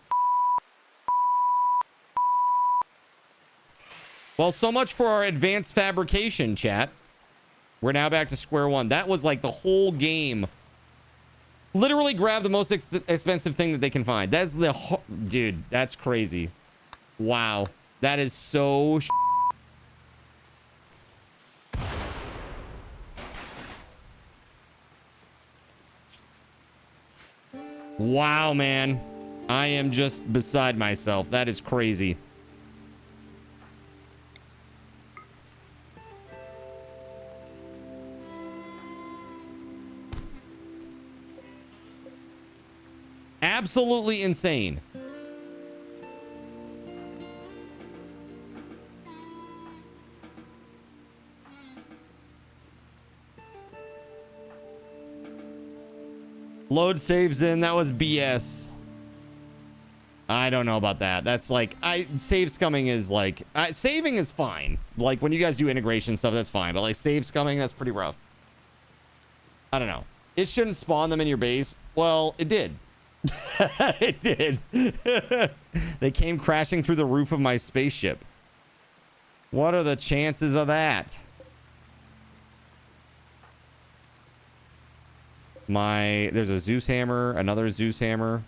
Well, so much for our advanced fabrication, chat. We're now back to square one. That was like the whole game. Literally grab the most expensive thing that they can find. That's the... Dude, that's crazy. Wow. That is so... Wow, man. I am just beside myself. That is crazy. Absolutely insane. Load saves in. That was BS. I don't know about that. That's like, save scumming is like, saving is fine. Like when you guys do integration stuff, that's fine. But like save scumming, that's pretty rough. I don't know. It shouldn't spawn them in your base. Well, it did. It did. They came crashing through the roof of my spaceship. What are the chances of that? There's a Zeus hammer, another Zeus hammer.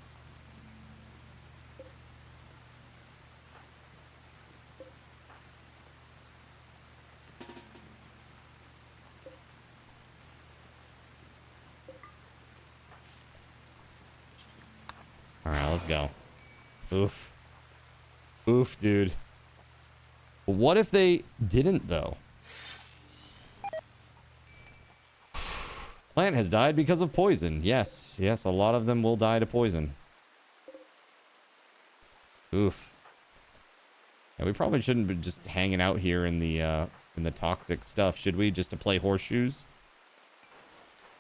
All right, let's go. Oof. Oof, dude. But what if they didn't, though? Plant has died because of poison. Yes, yes, a lot of them will die to poison. Oof. Yeah, we probably shouldn't be just hanging out here in the toxic stuff, should we? Just to play horseshoes?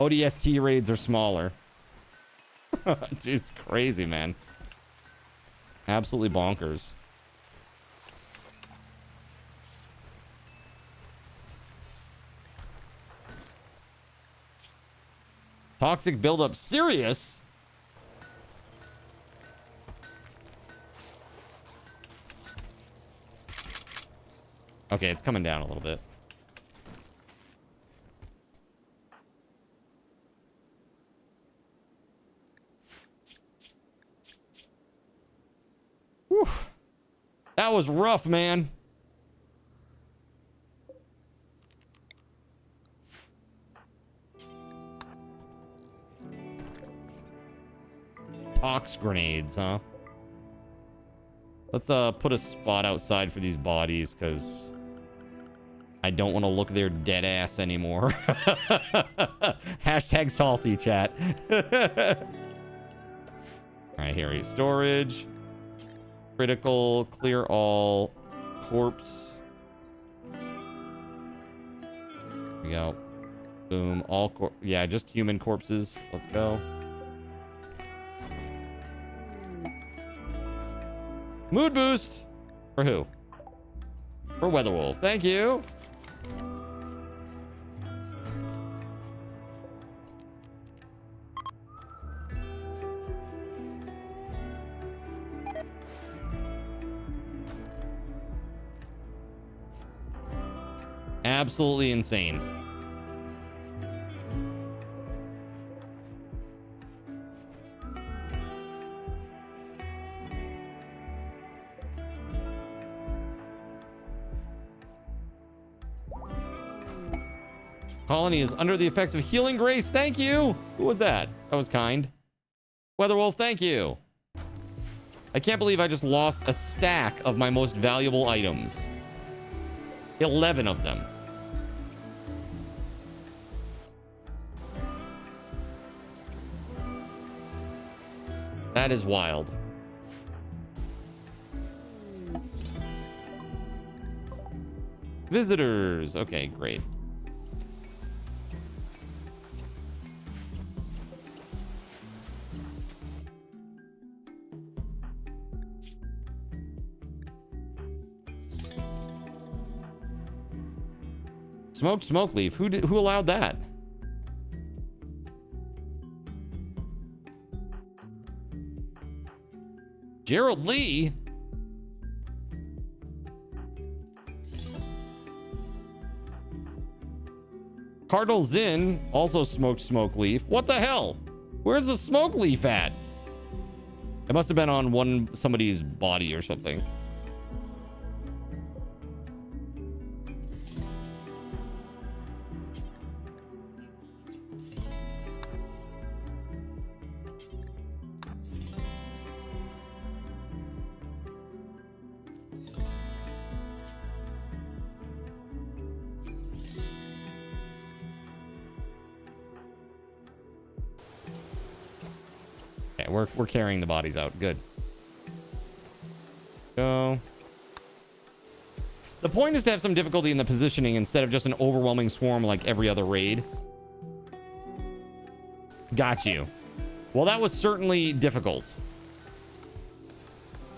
ODST raids are smaller. Dude, it's crazy, man. Absolutely bonkers. Toxic buildup. Serious? Okay, it's coming down a little bit. Whew. That was rough, man. Tox grenades, huh? Let's put a spot outside for these bodies, because I don't want to look their dead ass anymore. Hashtag salty, chat. Alright, here is storage. Critical, clear all, corpse. Here we go. Boom, all yeah, just human corpses. Let's go. Mood boost. For who? For WeatherWolf. Thank you. Absolutely insane. Colony is under the effects of healing grace. Thank you. Who was that? That was kind. WeatherWolf, thank you. I can't believe I just lost a stack of my most valuable items. 11 of them. That is wild. Visitors. Okay, great. Smoked smoke leaf. Who allowed that? Gerald Lee? Cardinal Zinn also smoked smoke leaf. What the hell? Where's the smoke leaf at? It must have been on somebody's body or something. Okay, we're carrying the bodies out. Good. So the point is to have some difficulty in the positioning instead of just an overwhelming swarm like every other raid. Got you. Well, that was certainly difficult.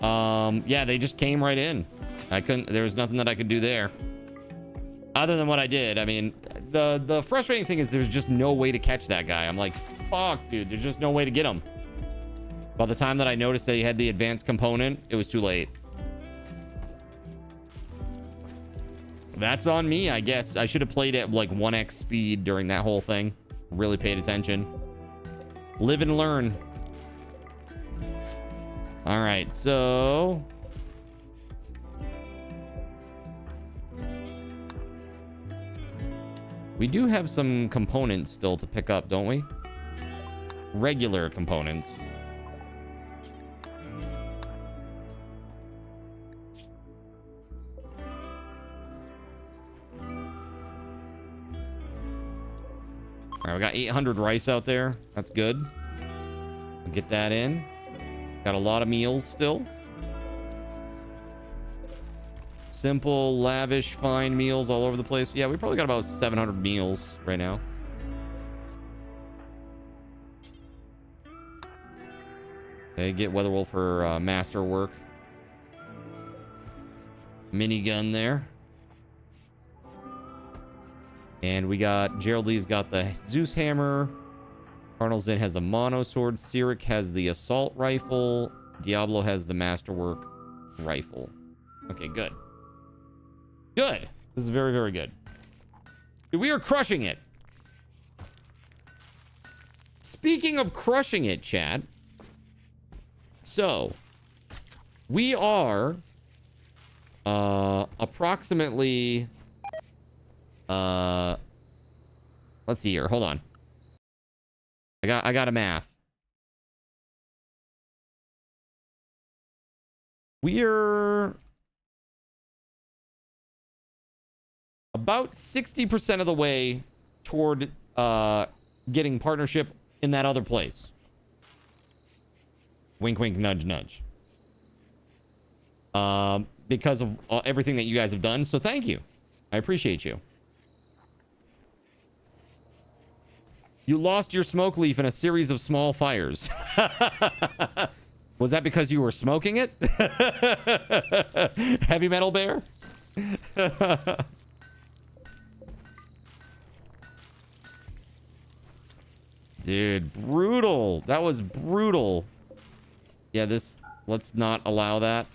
Yeah, they just came right in. There was nothing that I could do there. Other than what I did. I mean, the frustrating thing is there's just no way to catch that guy. I'm like, fuck, dude, there's just no way to get him. By the time that I noticed that he had the advanced component, it was too late. That's on me, I guess. I should have played at like 1x speed during that whole thing. Really paid attention. Live and learn. All right, so we do have some components still to pick up, don't we? Regular components. All right, we got 800 rice out there. That's good. We'll get that in. Got a lot of meals still. Simple, lavish, fine meals all over the place. Yeah, we probably got about 700 meals right now. Okay, get WeatherWolf for master work. Minigun there. And we got Gerald Lee's got the Zeus hammer. Cardinal Zin has the mono sword. Cyric has the assault rifle. Diablo has the masterwork rifle. Okay, good. Good. This is very, very good. Dude, we are crushing it. Speaking of crushing it, chat. So, we are approximately let's see here. Hold on. I got a math. We're about 60% of the way toward getting partnership in that other place. Wink, wink, nudge, nudge. Because of everything that you guys have done. So thank you. I appreciate you. You lost your smoke leaf in a series of small fires. Was that because you were smoking it? Heavy Metal Bear? Dude, brutal. That was brutal. Yeah, let's not allow that.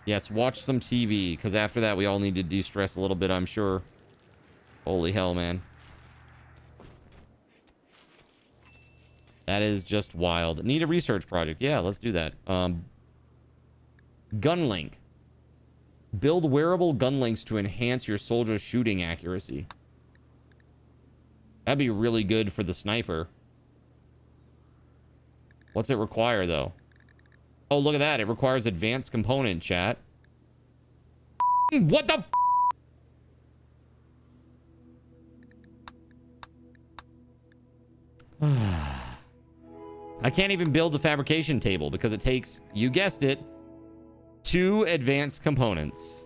Yes, watch some TV, because after that we all need to de-stress a little bit, I'm sure. Holy hell, man. That is just wild. Need a research project. Yeah, let's do that. Gunlink. Build wearable gun links to enhance your soldier's shooting accuracy. That'd be really good for the sniper. What's it require, though? Oh, look at that. It requires advanced component, chat. What the f? I can't even build a fabrication table because it takes, you guessed it, 2 advanced components.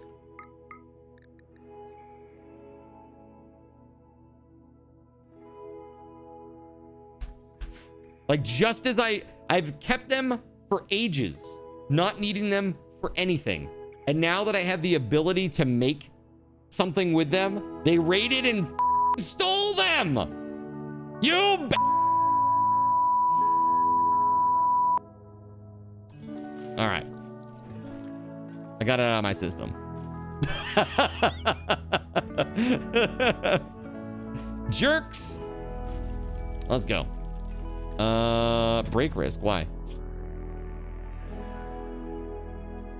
Like, just as I've kept them for ages, not needing them for anything. And now that I have the ability to make something with them, they raided and stole them. You all right. I got it out of my system. Jerks. Let's go. Break risk. Why?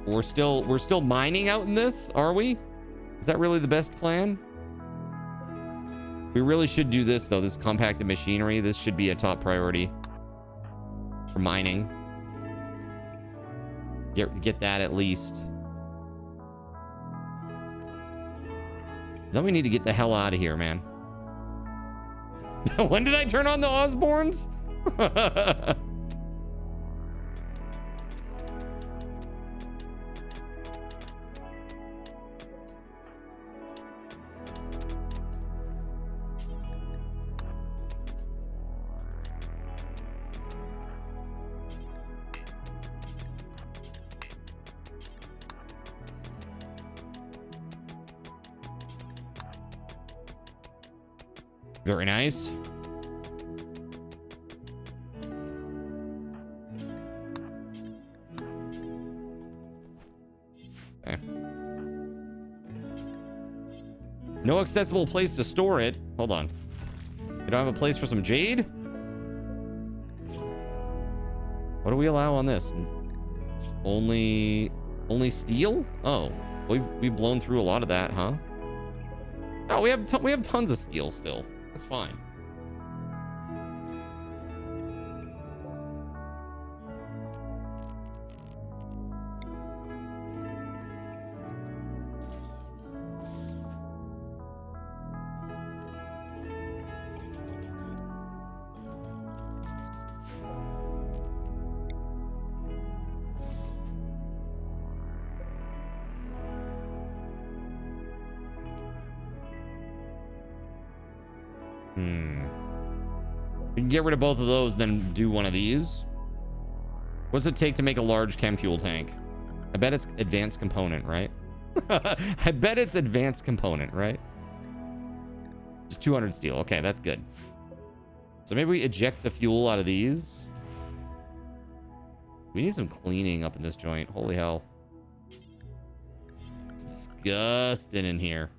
We're still mining out in this, are we? Is that really the best plan? We really should do this, though. This compacted machinery. This should be a top priority for mining. Get that at least. Then we need to get the hell out of here, man. When did I turn on the Osborns? Very nice. Okay. No accessible place to store it. Hold on. You don't have a place for some jade? What do we allow on this? Only steel? Oh, we've blown through a lot of that, huh? Oh, we have tons of steel still. That's fine. We can get rid of both of those, then do one of these. What's it take to make a large chem fuel tank? I bet it's advanced component, right? I bet it's advanced component, right? Just 200 steel. Okay, that's good. So maybe we eject the fuel out of these. We need some cleaning up in this joint. Holy hell. It's disgusting in here.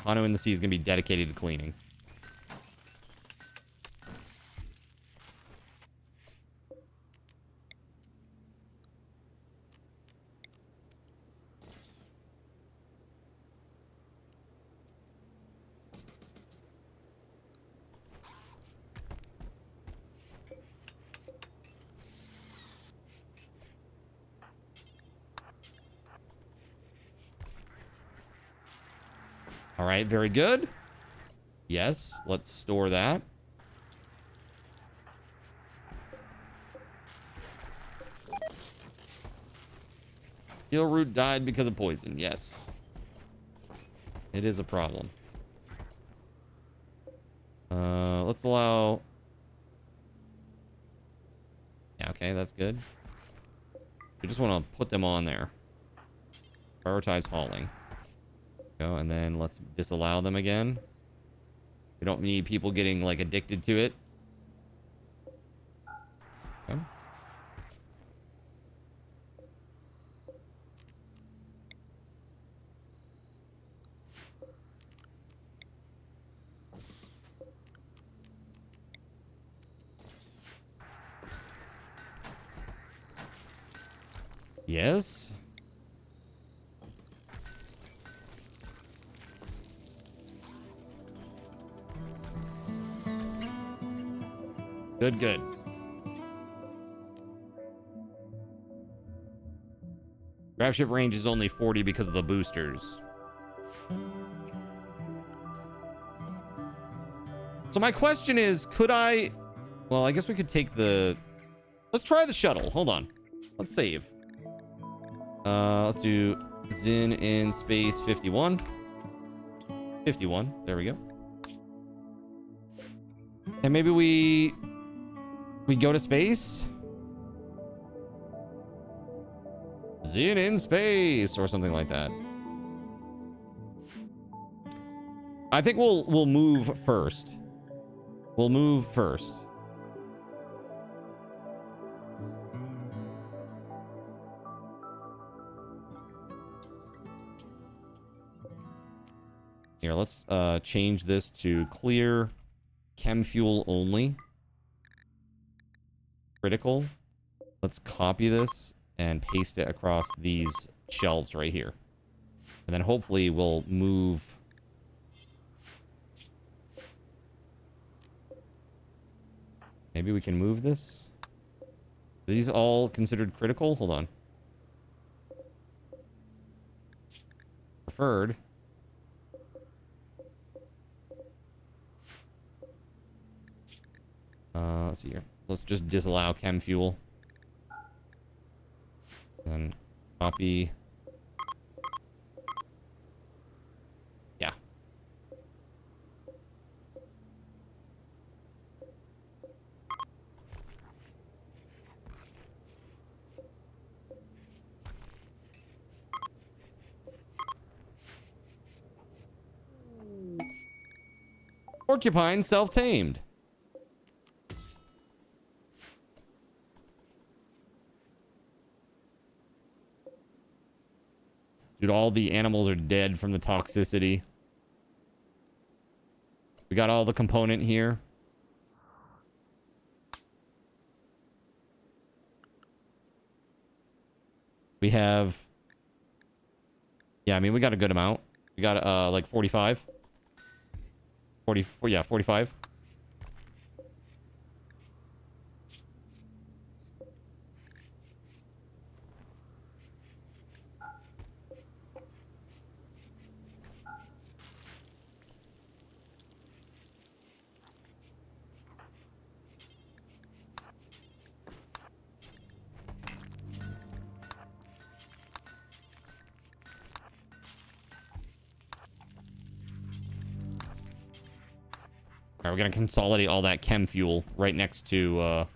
Hanu in the Sea is going to be dedicated to cleaning. All right, very good. Yes, let's store that. Steel root died because of poison. Yes. It is a problem. Let's allow... Yeah, okay, that's good. We just want to put them on there. Prioritize hauling. Go, and then let's disallow them again. We don't need people getting like addicted to it. Okay. Yes. Good, good. Dropship range is only 40 because of the boosters. So my question is, could I... Well, I guess we could take the... Let's try the shuttle. Hold on. Let's save. Let's do Zin in space 51. 51. There we go. And maybe we go to space. Zin in space or something like that. I think we'll move first. We'll move first. Here, let's change this to clear chem fuel only. Critical. Let's copy this and paste it across these shelves right here. And then hopefully we'll move. Maybe we can move this. Are these all considered critical? Hold on. preferred. Let's see here. Let's just disallow chem fuel. And copy. Yeah. Porcupine self-tamed. Dude, all the animals are dead from the toxicity. We got all the component here. We have... Yeah, I mean, we got a good amount. We got, like 45. 44, yeah, 45. All right, we're gonna consolidate all that chem fuel right next to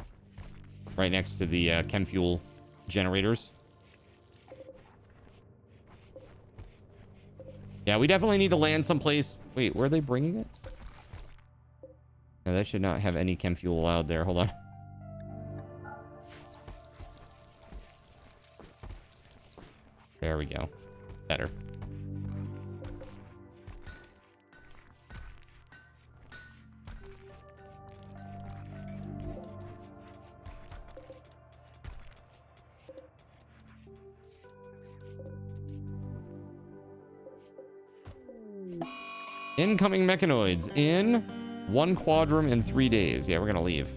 the chem fuel generators. Yeah, we definitely need to land someplace. Wait, where are they bringing it? No, that should not have any chem fuel allowed there. Hold on. There we go. Better. Incoming mechanoids in 1 quadrum in 3 days. Yeah, we're gonna leave.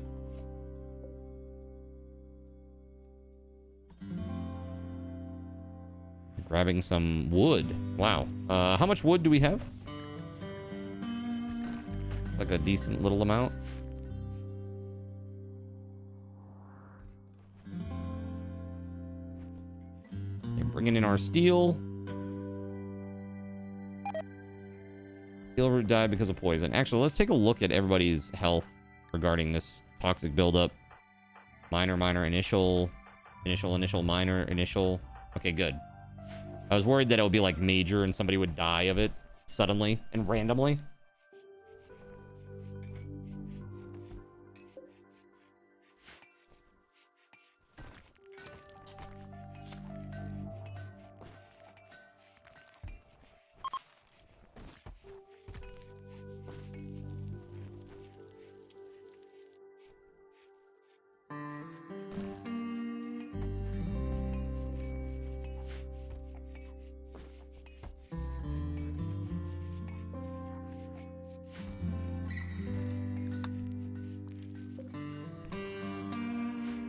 Grabbing some wood. Wow. How much wood do we have? It's like a decent little amount. Okay, bringing in our steel. Steel died because of poison. Actually, let's take a look at everybody's health regarding this toxic buildup. Minor, initial, minor, initial. Okay, good. I was worried that it would be like major and somebody would die of it suddenly and randomly.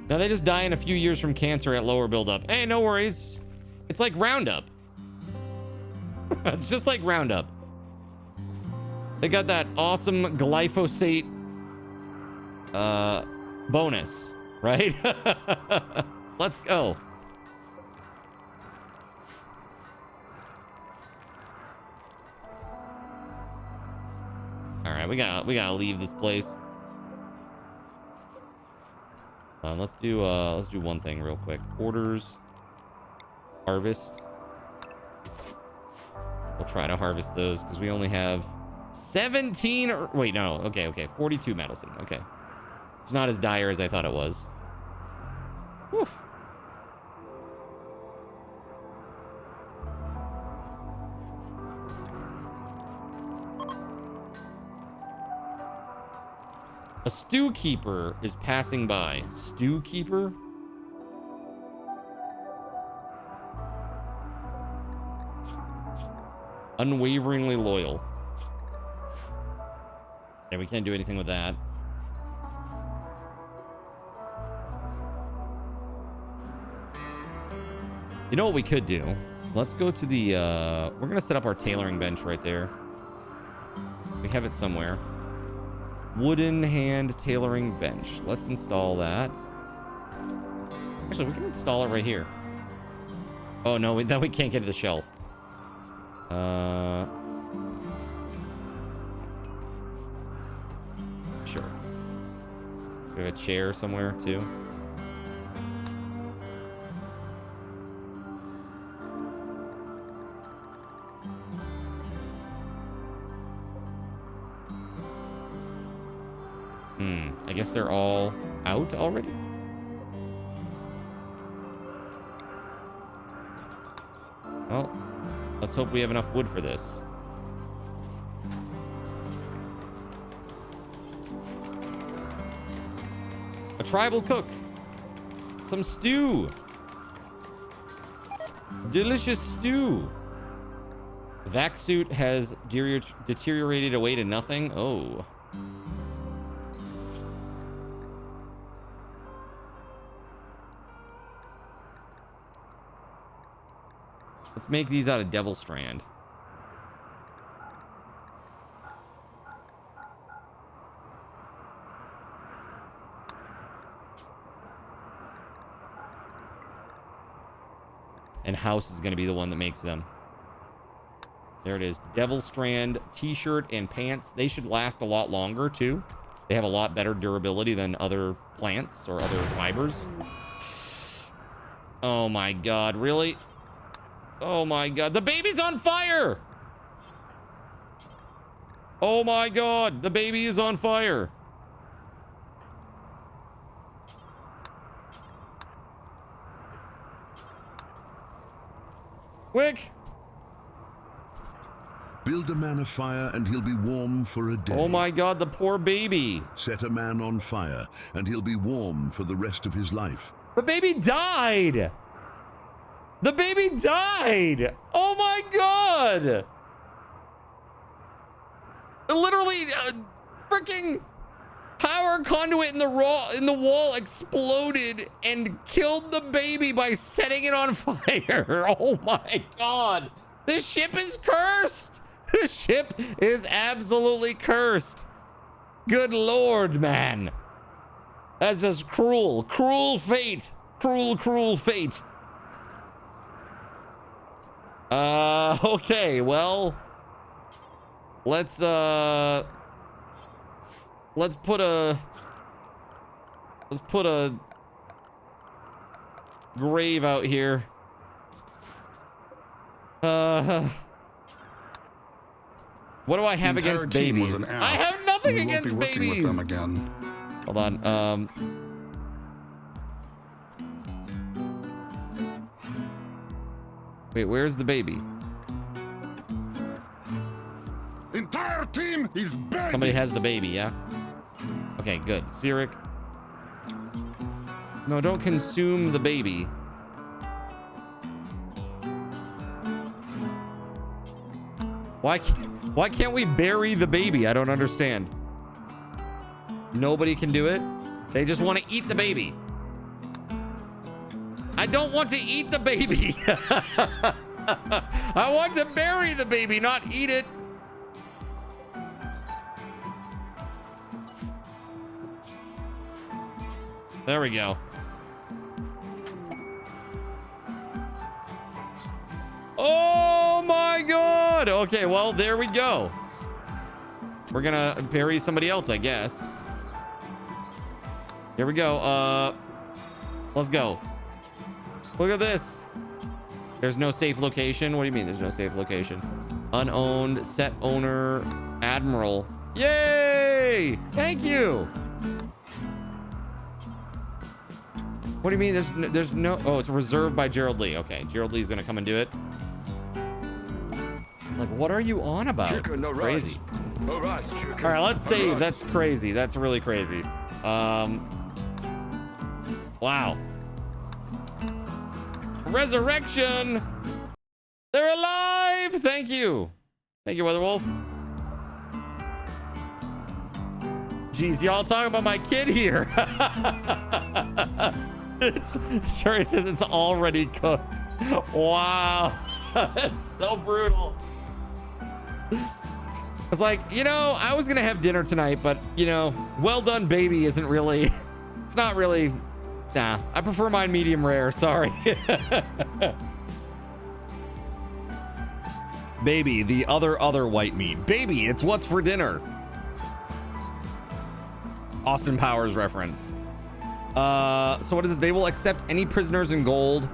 Now they just die in a few years from cancer at lower buildup. Hey, no worries. It's like Roundup. It's just like Roundup. They got that awesome glyphosate bonus, right? Let's go. All right, we gotta leave this place. Let's do one thing real quick. Orders, harvest. We'll try to harvest those because we only have 17 or wait, no. Okay. 42 medicine. Okay. It's not as dire as I thought it was. Whew. A stew keeper is passing by. Stew keeper? Unwaveringly loyal. Yeah, we can't do anything with that. You know what we could do? Let's go to the, we're going to set up our tailoring bench right there. We have it somewhere. Wooden hand tailoring bench. Let's install that. Actually, we can install it right here. Oh, no, then we can't get to the shelf. Sure. We have a chair somewhere, too. I guess they're all out already. Well, let's hope we have enough wood for this. A tribal cook. Some stew. Delicious stew. Vac suit has deteriorated away to nothing. Oh. Let's make these out of Devil Strand. And House is going to be the one that makes them. There it is. Devil Strand t-shirt and pants. They should last a lot longer, too. They have a lot better durability than other plants or other fibers. Oh, my God. Really? Oh my God, the baby's on fire! Oh my God, the baby is on fire. Quick! Build a man a fire and he'll be warm for a day. Oh my God, the poor baby. Set a man on fire and he'll be warm for the rest of his life. The baby died! The baby died! Oh my God! Literally, freaking power conduit in the wall exploded and killed the baby by setting it on fire. Oh my God! This ship is cursed! This ship is absolutely cursed. Good Lord, man. That's just cruel. Cruel fate. Cruel, cruel fate. Okay, well, let's put a grave out here. What do I have against babies? I have nothing against babies. With them again. Hold on. Wait, where's the baby? Entire team is baby. Somebody has the baby, yeah? Okay, good. Sirik. No, don't consume the baby. Why can't we bury the baby? I don't understand. Nobody can do it? They just want to eat the baby. I don't want to eat the baby. I want to bury the baby, not eat it. There we go. Oh my God. Okay, well, there we go. We're gonna bury somebody else, I guess. Here we go. Let's go. Look at this. There's no safe location. What do you mean there's no safe location? Unowned, set owner, admiral. Yay! Thank you. What do you mean there's no, oh, it's reserved by Gerald Lee. Okay, Gerald Lee's gonna come and do it. Like, what are you on about? It's crazy. All right, let's save. That's crazy. That's really crazy. Wow. Resurrection. They're alive. Thank you. Thank you, WeatherWolf. Jeez, y'all talking about my kid here. Sorry, it says it's already cooked. Wow. It's so brutal. It's like, you know, I was gonna have dinner tonight, but you know, well done baby isn't really, it's not really, nah, I prefer mine medium rare, sorry. Baby, the other white meat. Baby, it's what's for dinner. Austin Powers reference. So what is this? They will accept any prisoners in gold.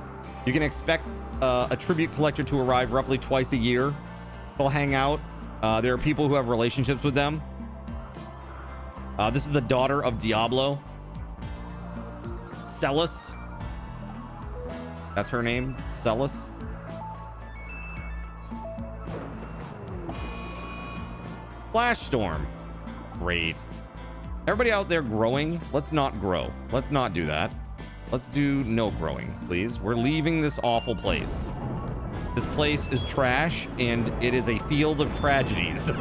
You can expect a tribute collector to arrive roughly twice a year. They'll hang out. There are people who have relationships with them. This is the daughter of Diablo. Celis. That's her name. Celis. SplashStudio. Great. Everybody out there growing, let's not grow. Let's not do that. Let's do no growing, please. We're leaving this awful place. This place is trash, and it is a field of tragedies.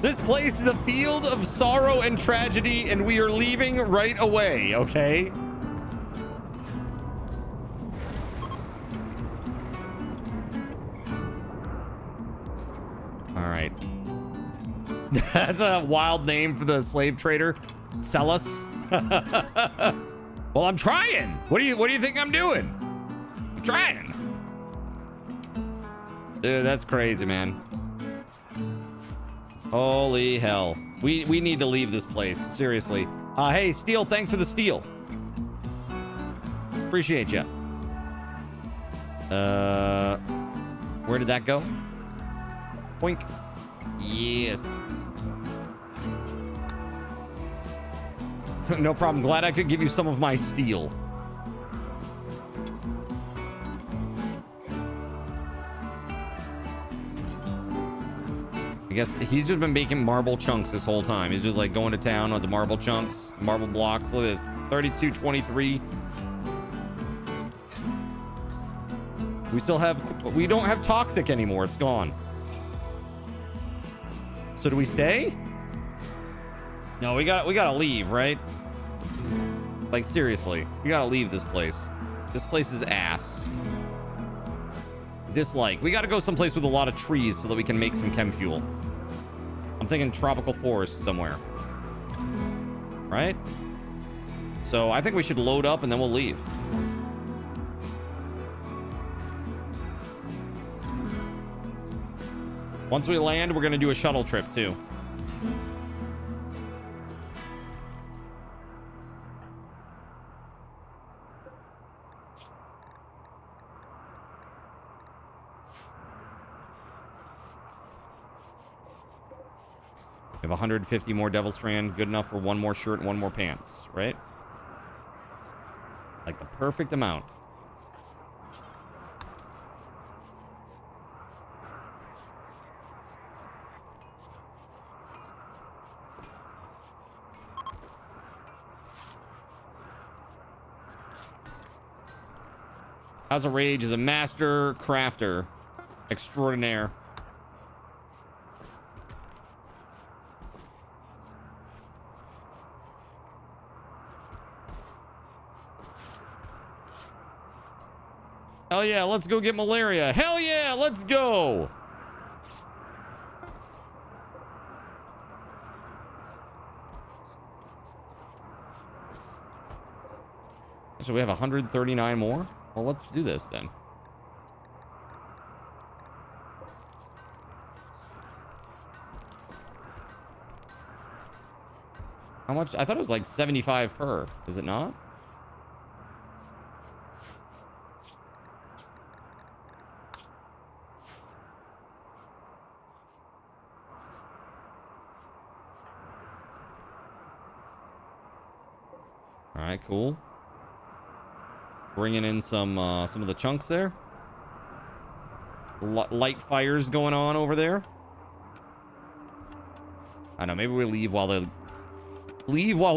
This place is a field of sorrow and tragedy, and we are leaving right away, okay? All right. That's a wild name for the slave trader. Celis. Well, I'm trying. What do you think I'm doing? I'm trying. Dude, that's crazy, man. Holy hell. We need to leave this place. Seriously. Hey, Steel, thanks for the steel. Appreciate you. Where did that go? Boink. Yes. No problem. Glad I could give you some of my steel. I guess he's just been making marble chunks this whole time. He's just like going to town with the marble chunks, marble blocks. Look at this. 3223. We don't have toxic anymore. It's gone. So do we stay? No, we gotta leave, right? Like, seriously, we gotta leave this place. This place is ass. Dislike. We gotta go someplace with a lot of trees so that we can make some chem fuel. I'm thinking tropical forest somewhere. Right? So I think we should load up and then we'll leave. Once we land, we're gonna do a shuttle trip too. We have 150 more Devil Strand, good enough for one more shirt and one more pants, right? Like the perfect amount. House of Rage is a master crafter extraordinaire. Hell yeah, let's go get malaria. Hell yeah, let's go. So we have 139 more? Well, let's do this then. How much? I thought it was like 75 per. Is it not? All right, cool. Bringing in some of the chunks there. Light fires going on over there. I know, maybe we leave while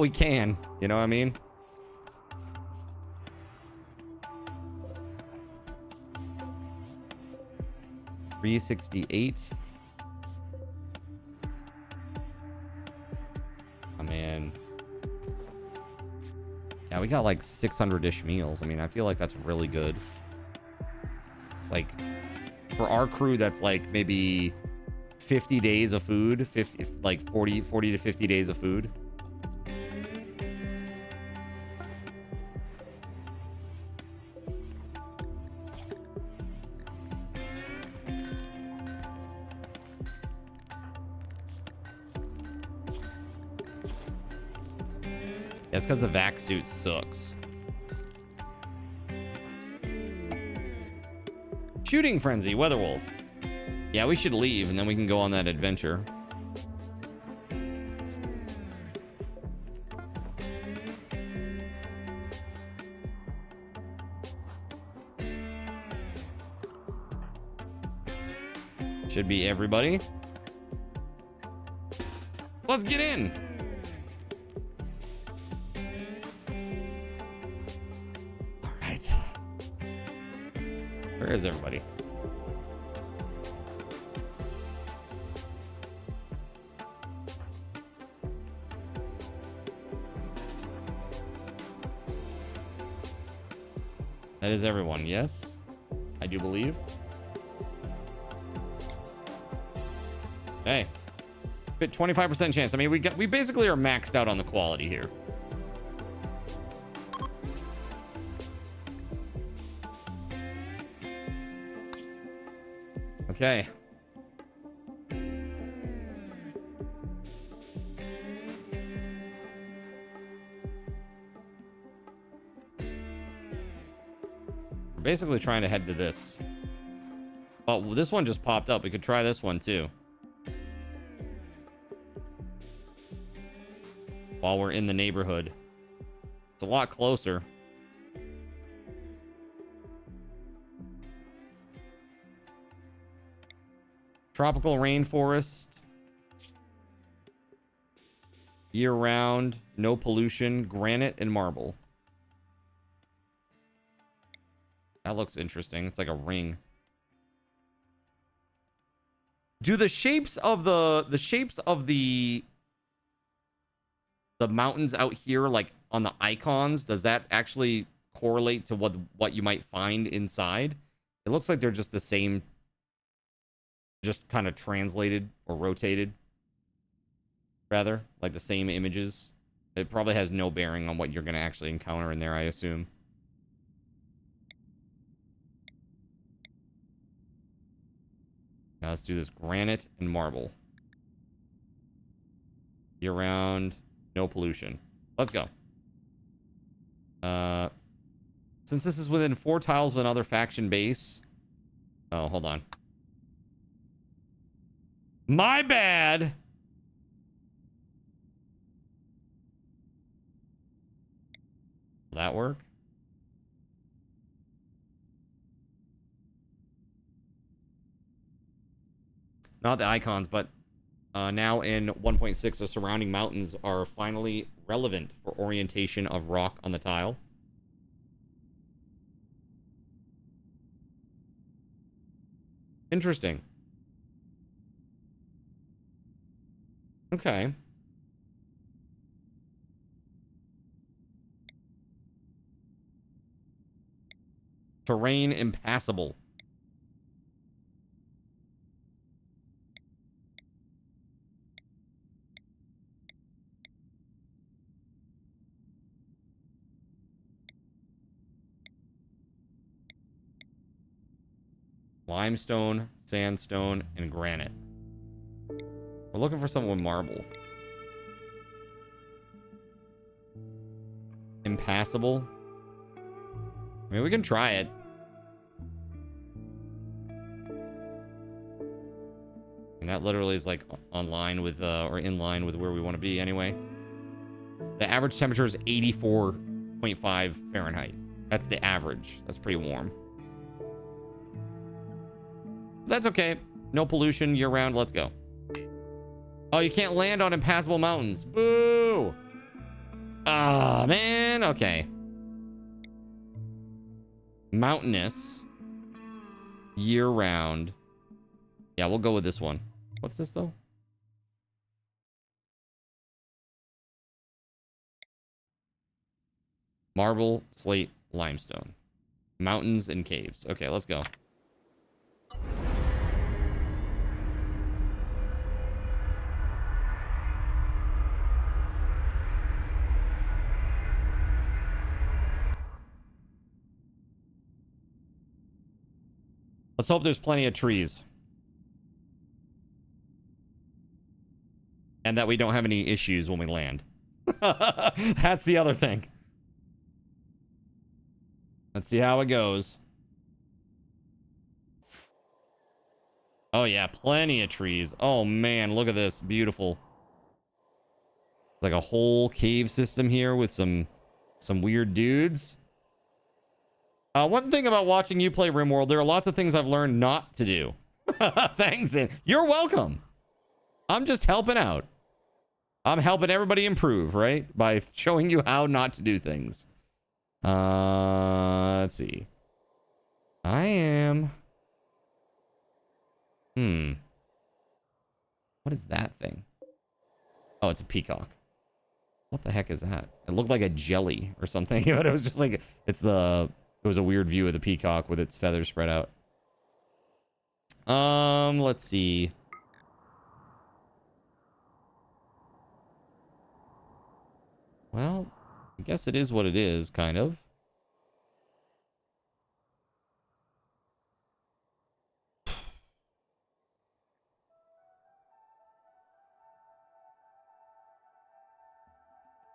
we can. You know what I mean? $368. Oh man. Yeah, we got like 600-ish meals. I mean, I feel like that's really good. It's like For our crew, that's like maybe 50 days of food, 50, like 40 to 50 days of food. That's because the vac suit sucks. Shooting frenzy, WeatherWolf. Yeah, we should leave and then we can go on that adventure. Should be everybody. Let's get in. All right. Where is everybody? That is everyone. Yes, I do believe. Hey, 25% chance. I mean, we basically are maxed out on the quality here. Okay. We're basically trying to head to this. Oh, well, this one just popped up. We could try this one too. While we're in the neighborhood. It's a lot closer. Tropical rainforest. Year-round. No pollution. Granite and marble. That looks interesting. It's like a ring. Do the shapes of the mountains out here, like on the icons, does that actually correlate to what you might find inside? It looks like they're just the same, just kind of translated or rotated, rather, like the same images. It probably has no bearing on what you're going to actually encounter in there, I assume. Now let's do this granite and marble. Year-round. No pollution. Let's go. Since this is within 4 tiles of another faction base. Oh, hold on. My bad. Will that work? Not the icons, but now in 1.6, the surrounding mountains are finally relevant for orientation of rock on the tile. Interesting. Okay. Terrain impassable. Limestone, sandstone, and granite. We're looking for someone with marble. Impassable. I mean, we can try it. And that literally is like online with, or in line with where we want to be anyway. The average temperature is 84.5 Fahrenheit. That's the average. That's pretty warm. That's okay. No pollution year-round. Let's go. Oh, you can't land on impassable mountains. Boo! Ah, man. Okay. Mountainous. Year-round. Yeah, we'll go with this one. What's this, though? Marble, slate, limestone. Mountains and caves. Okay, let's go. Let's hope there's plenty of trees. And that we don't have any issues when we land. That's the other thing. Let's see how it goes. Oh yeah, plenty of trees. Oh man, look at this. Beautiful. It's like a whole cave system here with some weird dudes. One thing about watching you play Rimworld, there are lots of things I've learned not to do. Thanks, and you're welcome. I'm just helping out. I'm helping everybody improve, right? By showing you how not to do things. Let's see. I am... What is that thing? Oh, it's a peacock. What the heck is that? It looked like a jelly or something, but it was just like... It was a weird view of the peacock with its feathers spread out. Let's see. Well, I guess it is what it is, kind of.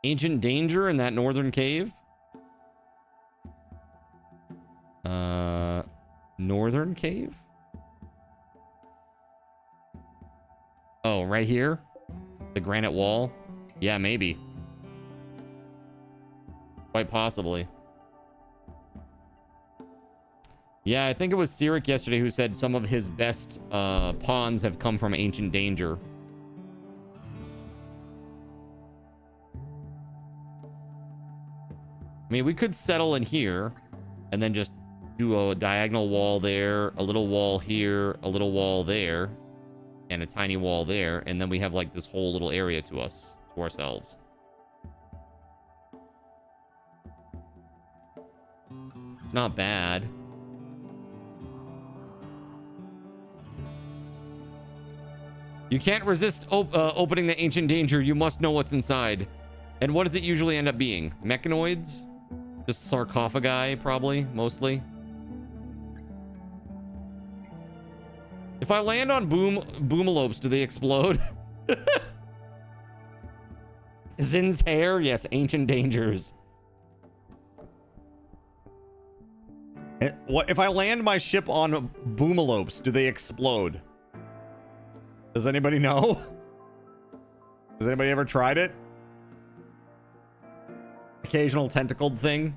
Ancient danger in that northern cave. Northern cave? Oh, right here? The granite wall? Yeah, maybe. Quite possibly. Yeah, I think it was Sirik yesterday who said some of his best pawns have come from Ancient Danger. I mean, we could settle in here and then just do a diagonal wall there, a little wall here, a little wall there, and a tiny wall there, and then we have like this whole little area to us, to ourselves. It's not bad. You can't resist opening the Ancient Danger. You must know what's inside. And what does it usually end up being? Mechanoids? Just sarcophagi, probably, mostly. If I land on boomalopes, do they explode? Zin's hair? Yes, Ancient Dangers. What if I land my ship on boomalopes, do they explode? Does anybody know? Has anybody ever tried it? Occasional tentacled thing.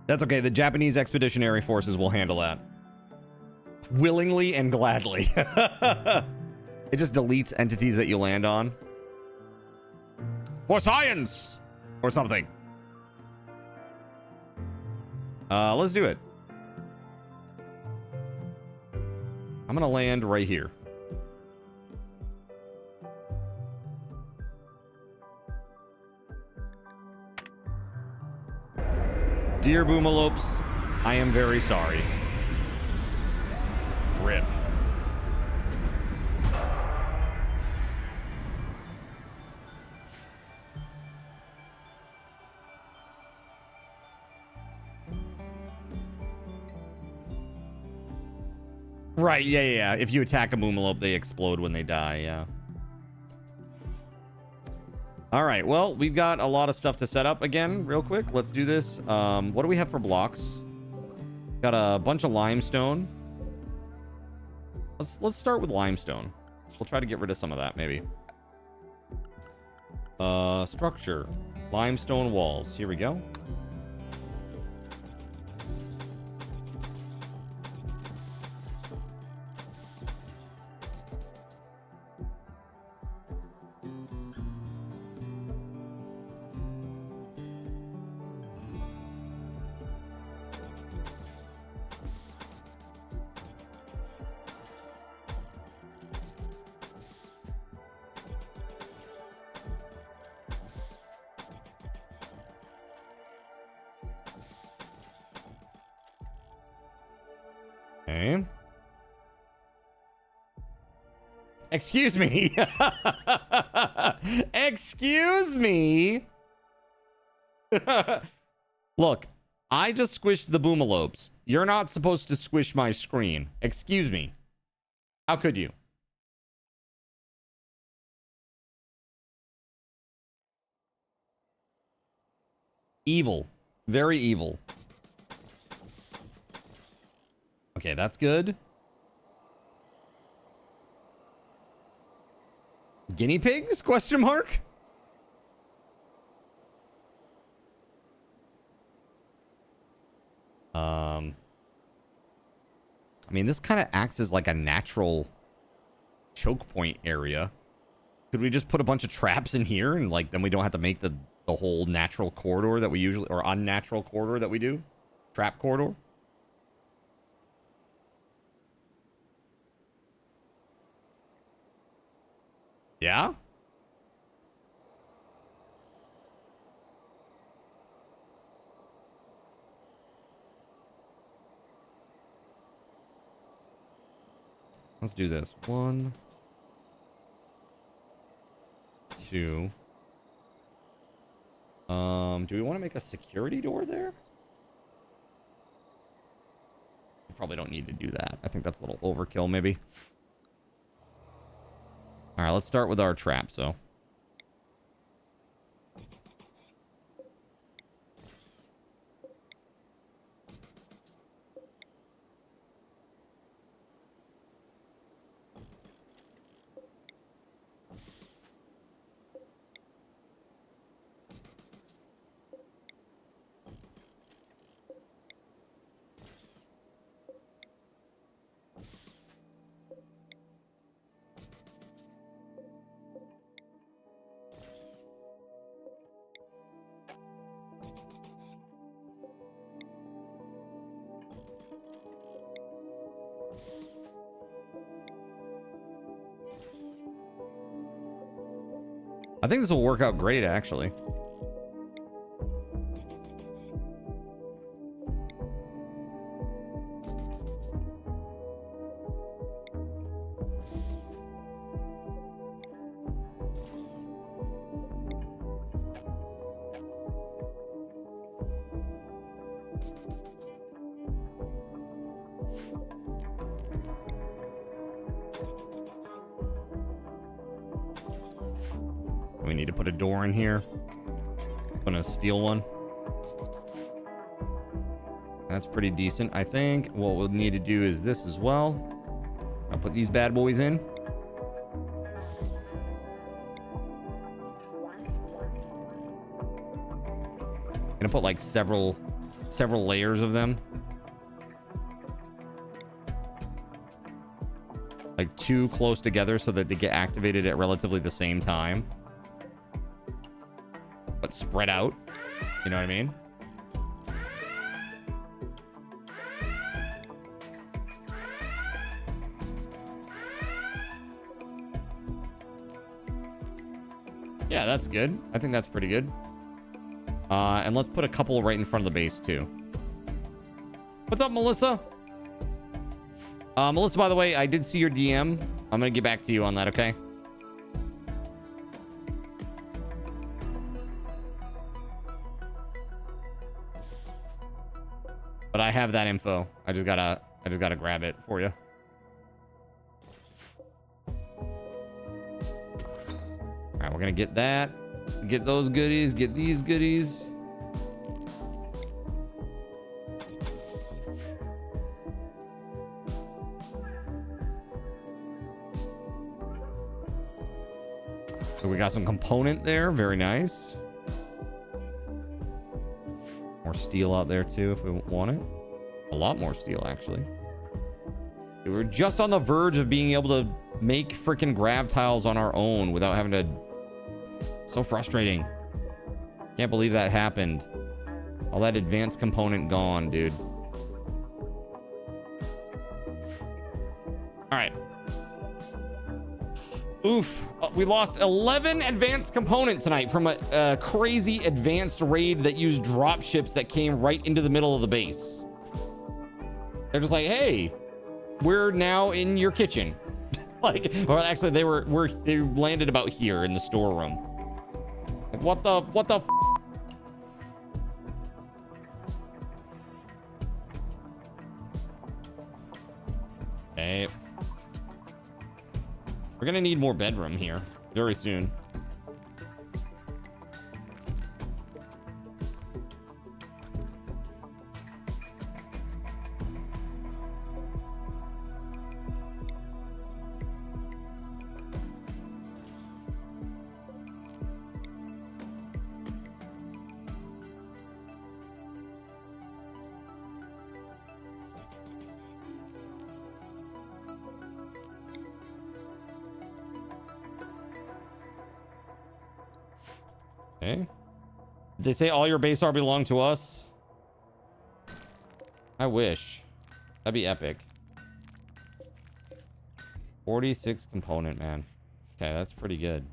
That's okay. The Japanese Expeditionary Forces will handle that. Willingly and gladly. It just deletes entities that you land on. For science! Or something. Let's do it. I'm gonna land right here. Dear boomalopes, I am very sorry. Rip. Right, yeah. If you attack a boomalope, they explode when they die, yeah. All right, well, we've got a lot of stuff to set up again, real quick. Let's do this. What do we have for blocks? Got a bunch of limestone. Let's start with limestone. We'll try to get rid of some of that, maybe. Structure. Limestone walls. Here we go. Okay. Excuse me. Excuse me. Look, I just squished the boomalopes. You're not supposed to squish my screen. Excuse me. How could you? Evil. Very evil. Okay, that's good. Guinea pigs? Question mark? I mean, this kind of acts as like a natural choke point area. Could we just put a bunch of traps in here and like then we don't have to make the whole natural corridor that we usually, or unnatural corridor that we do? Trap corridor? Yeah? Let's do this. 1, 2. Do we want to make a security door there? We probably don't need to do that. I think that's a little overkill, maybe. All right, let's start with our traps, though. I think this will work out great, actually. We need to put a door in here. Put a steel one. That's pretty decent. I think what we'll need to do is this as well. I'll put these bad boys in. Gonna put like several layers of them. Like 2 close together so that they get activated at relatively the same time. But spread out. You know what I mean? Yeah, that's good. I think that's pretty good. And let's put a couple right in front of the base too. What's up, Melissa? Melissa, by the way, I did see your DM. I'm gonna get back to you on that, okay? But I have that info. I just gotta grab it for you. All right, we're gonna get that. Get those goodies. Get these goodies. So we got some component there. Very nice. More steel out there too if we want it. A lot more steel, actually. We were just on the verge of being able to make freaking grav tiles on our own without having to... So frustrating. Can't believe that happened. All that advanced component gone, dude. All right. Oof. We lost 11 advanced component tonight from a crazy advanced raid that used drop ships that came right into the middle of the base. They're just like, hey, we're now in your kitchen. Like, or actually they landed about here in the storeroom. Like, what the Okay. We're gonna need more bedroom here very soon. Okay. Did they say all your base art belong to us? I wish. That'd be epic. 46 component, man. Okay, that's pretty good.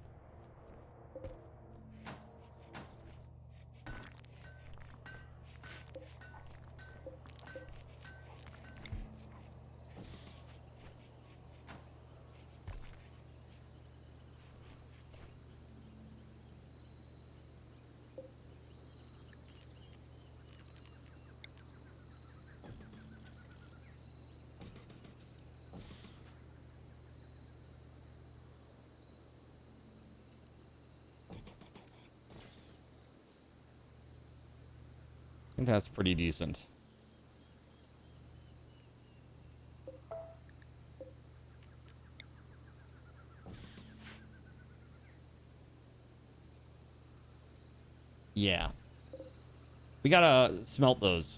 I think that's pretty decent. Yeah. We gotta smelt those.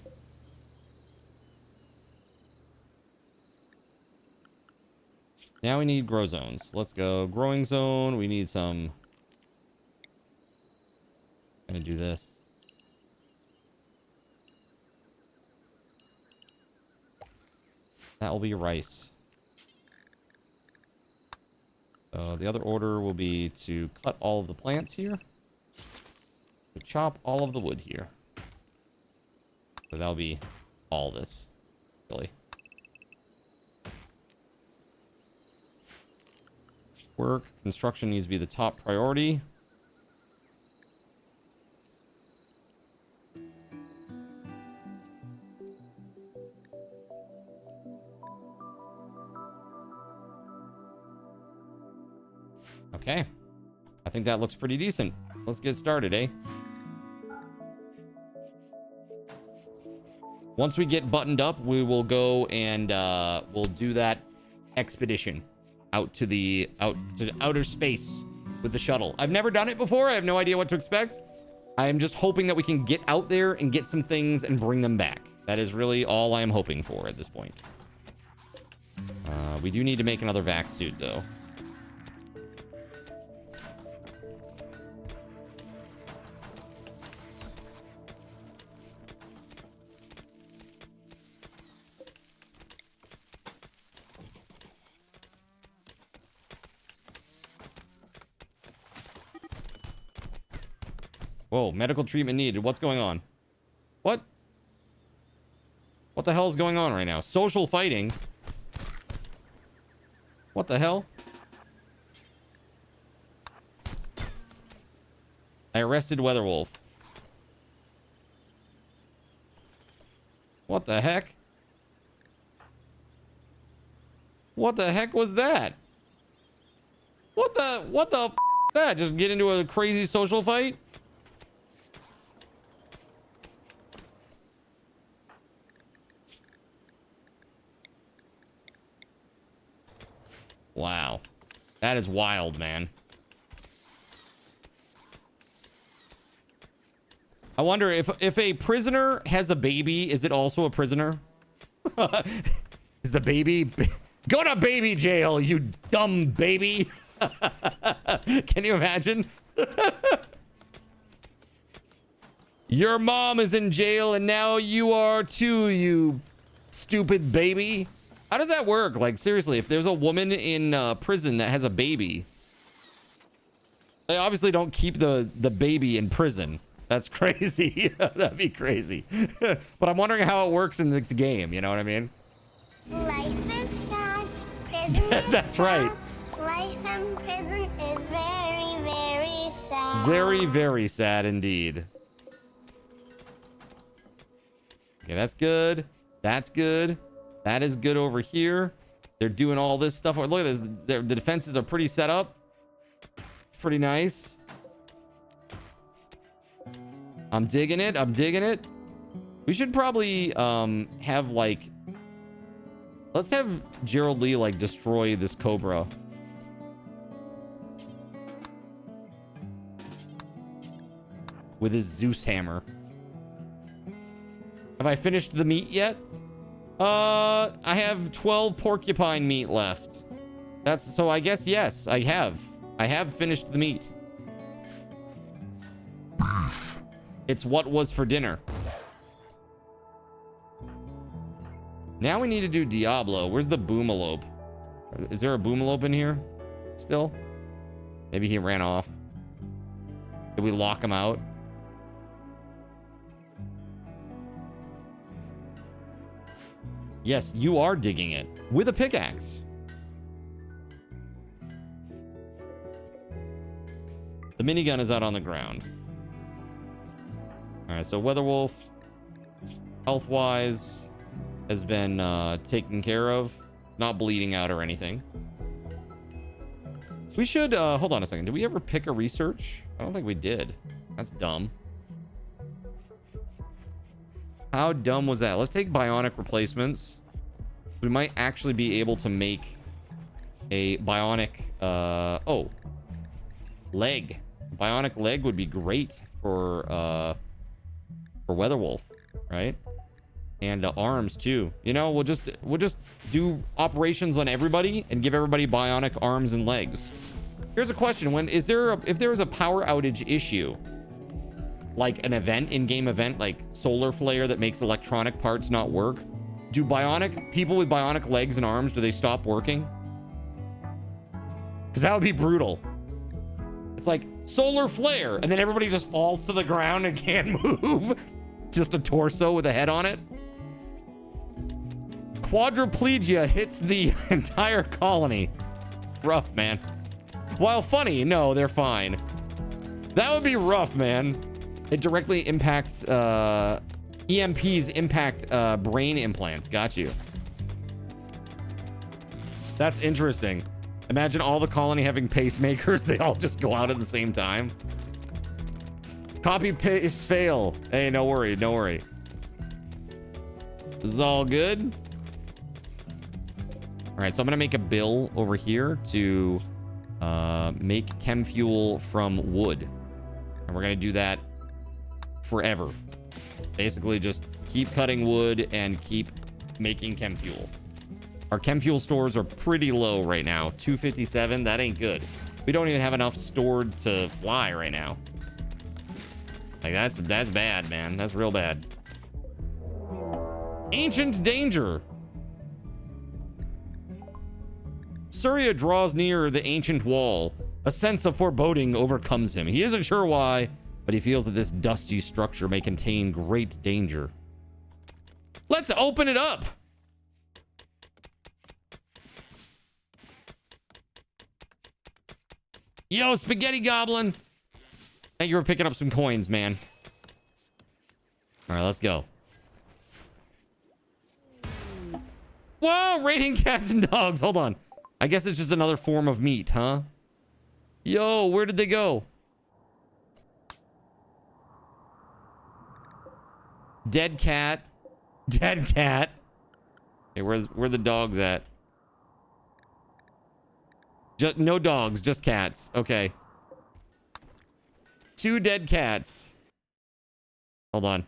Now we need grow zones. Let's go. Growing zone. We need some. Gonna do this. That will be rice. So the other order will be to cut all of the plants here. To chop all of the wood here. So that'll be all this, really. Work. Construction needs to be the top priority. Okay. I think that looks pretty decent. Let's get started, eh? Once we get buttoned up, we will go and we'll do that expedition out to outer space with the shuttle. I've never done it before. I have no idea what to expect. I am just hoping that we can get out there and get some things and bring them back. That is really all I am hoping for at this point. We do need to make another vac suit, though. Whoa, medical treatment needed. What's going on? What? What the hell is going on right now? Social fighting? What the hell? I arrested WeatherWolf. What the heck? What the heck was that? What the f that? Just get into a crazy social fight? Wow. That is wild, man. I wonder if a prisoner has a baby, is it also a prisoner? Is the baby... Go to baby jail, you dumb baby. Can you imagine? Your mom is in jail and now you are too, you stupid baby. How does that work? Like, seriously, if there's a woman in prison that has a baby, they obviously don't keep the baby in prison. That's crazy. That'd be crazy. But I'm wondering how it works in this game. You know what I mean? Life is sad. Prison is That's right. Life in prison is very, very sad. Very, very sad indeed. Okay, that's good. That's good. That is good over here. They're doing all this stuff. Look at this. The defenses are pretty set up. Pretty nice. I'm digging it. I'm digging it. We should probably have like... Let's have Gerald Lee like destroy this Cobra. With his Zeus hammer. Have I finished the meat yet? I have 12 porcupine meat left. That's so I guess yes, I have. I have finished the meat. It's what was for dinner. Now we need to do Diablo. Where's the boomalope? Is there a boomalope in here still? Maybe he ran off. Did we lock him out? Yes, you are digging it with a pickaxe. The minigun is out on the ground. All right, so WeatherWolf, health-wise, has been taken care of. Not bleeding out or anything. We should, hold on a second. Did we ever pick a research? I don't think we did. That's dumb. How dumb was that? Let's take bionic replacements. We might actually be able to make a bionic, oh, leg. Bionic leg would be great for WeatherWolf, right? And arms too. You know, we'll just do operations on everybody and give everybody bionic arms and legs. Here's a question: if there is a power outage issue, like an event, in-game event, like solar flare that makes electronic parts not work, do people with bionic legs and arms, do they stop working? Because that would be brutal. It's like solar flare, and then everybody just falls to the ground and can't move. Just a torso with a head on it. Quadriplegia hits the entire colony. Rough, man. While funny, no, they're fine. That would be rough, man. It directly impacts, EMPs impact brain implants. Got you. That's interesting. Imagine all the colony having pacemakers. They all just go out at the same time. Copy, paste, fail. Hey, no worry, no worry. This is all good. All right, so I'm gonna make a bill over here to make chem fuel from wood, and we're gonna do that forever. Basically, just keep cutting wood and keep making chem fuel. Our chem fuel stores are pretty low right now. 257. That ain't good. We don't even have enough stored to fly right now. Like that's bad, man. That's real bad. Ancient danger. Surya draws near the ancient wall. A sense of foreboding overcomes him. He isn't sure why, but he feels that this dusty structure may contain great danger. Let's open it up. Yo, Spaghetti Goblin. Thank you for picking up some coins, man. All right, let's go. Whoa, raiding cats and dogs. Hold on. I guess it's just another form of meat, huh? Yo, where did they go? Dead cat. Dead cat. Hey, where the dogs at? Just no dogs, just cats. Okay. 2 dead cats. Hold on.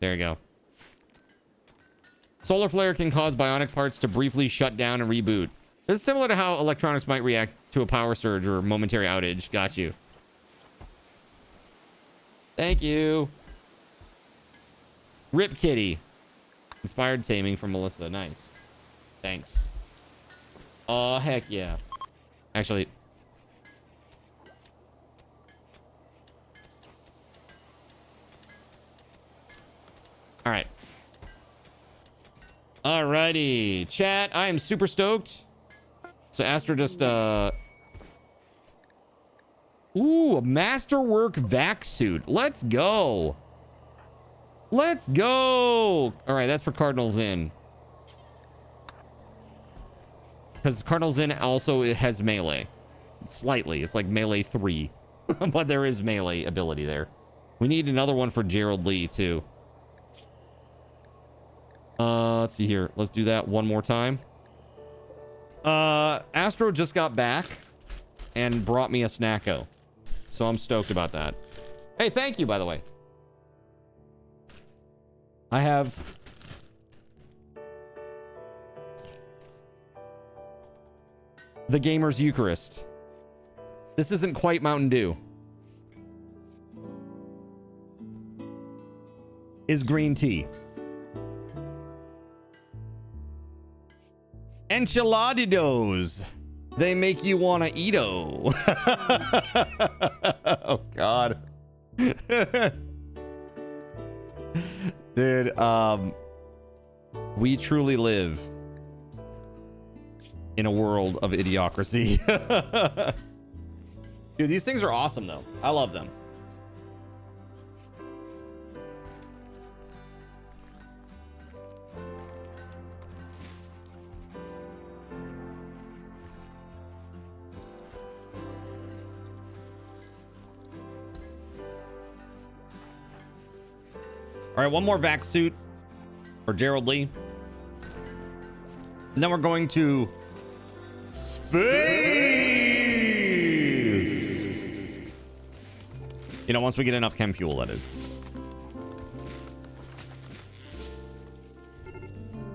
There you go. Solar flare can cause bionic parts to briefly shut down and reboot. It's similar to how electronics might react to a power surge or momentary outage. Got you. Thank you. Rip Kitty. Inspired taming from Melissa. Nice. Thanks. Oh, heck yeah. Actually. All right. Alrighty. Chat, I am super stoked. So Astra just, ooh, a masterwork vac suit. Let's go. Let's go. All right, that's for Cardinals in. Because Cardinal Zin also has melee. Slightly. It's like melee 3. But there is melee ability there. We need another one for Gerald Lee, too. Let's see here. Let's do that one more time. Astro just got back and brought me a Snacko. So I'm stoked about that. Hey, thank you, by the way. I have... the Gamer's Eucharist. This isn't quite Mountain Dew. Is green tea. Enchiladitos. They make you want to eat-o. Oh, God. Dude, we truly live in a world of idiocracy. Dude, these things are awesome, though. I love them. All right, one more vac suit for Gerald Lee. And then we're going to space. You know, once we get enough chem fuel, that is.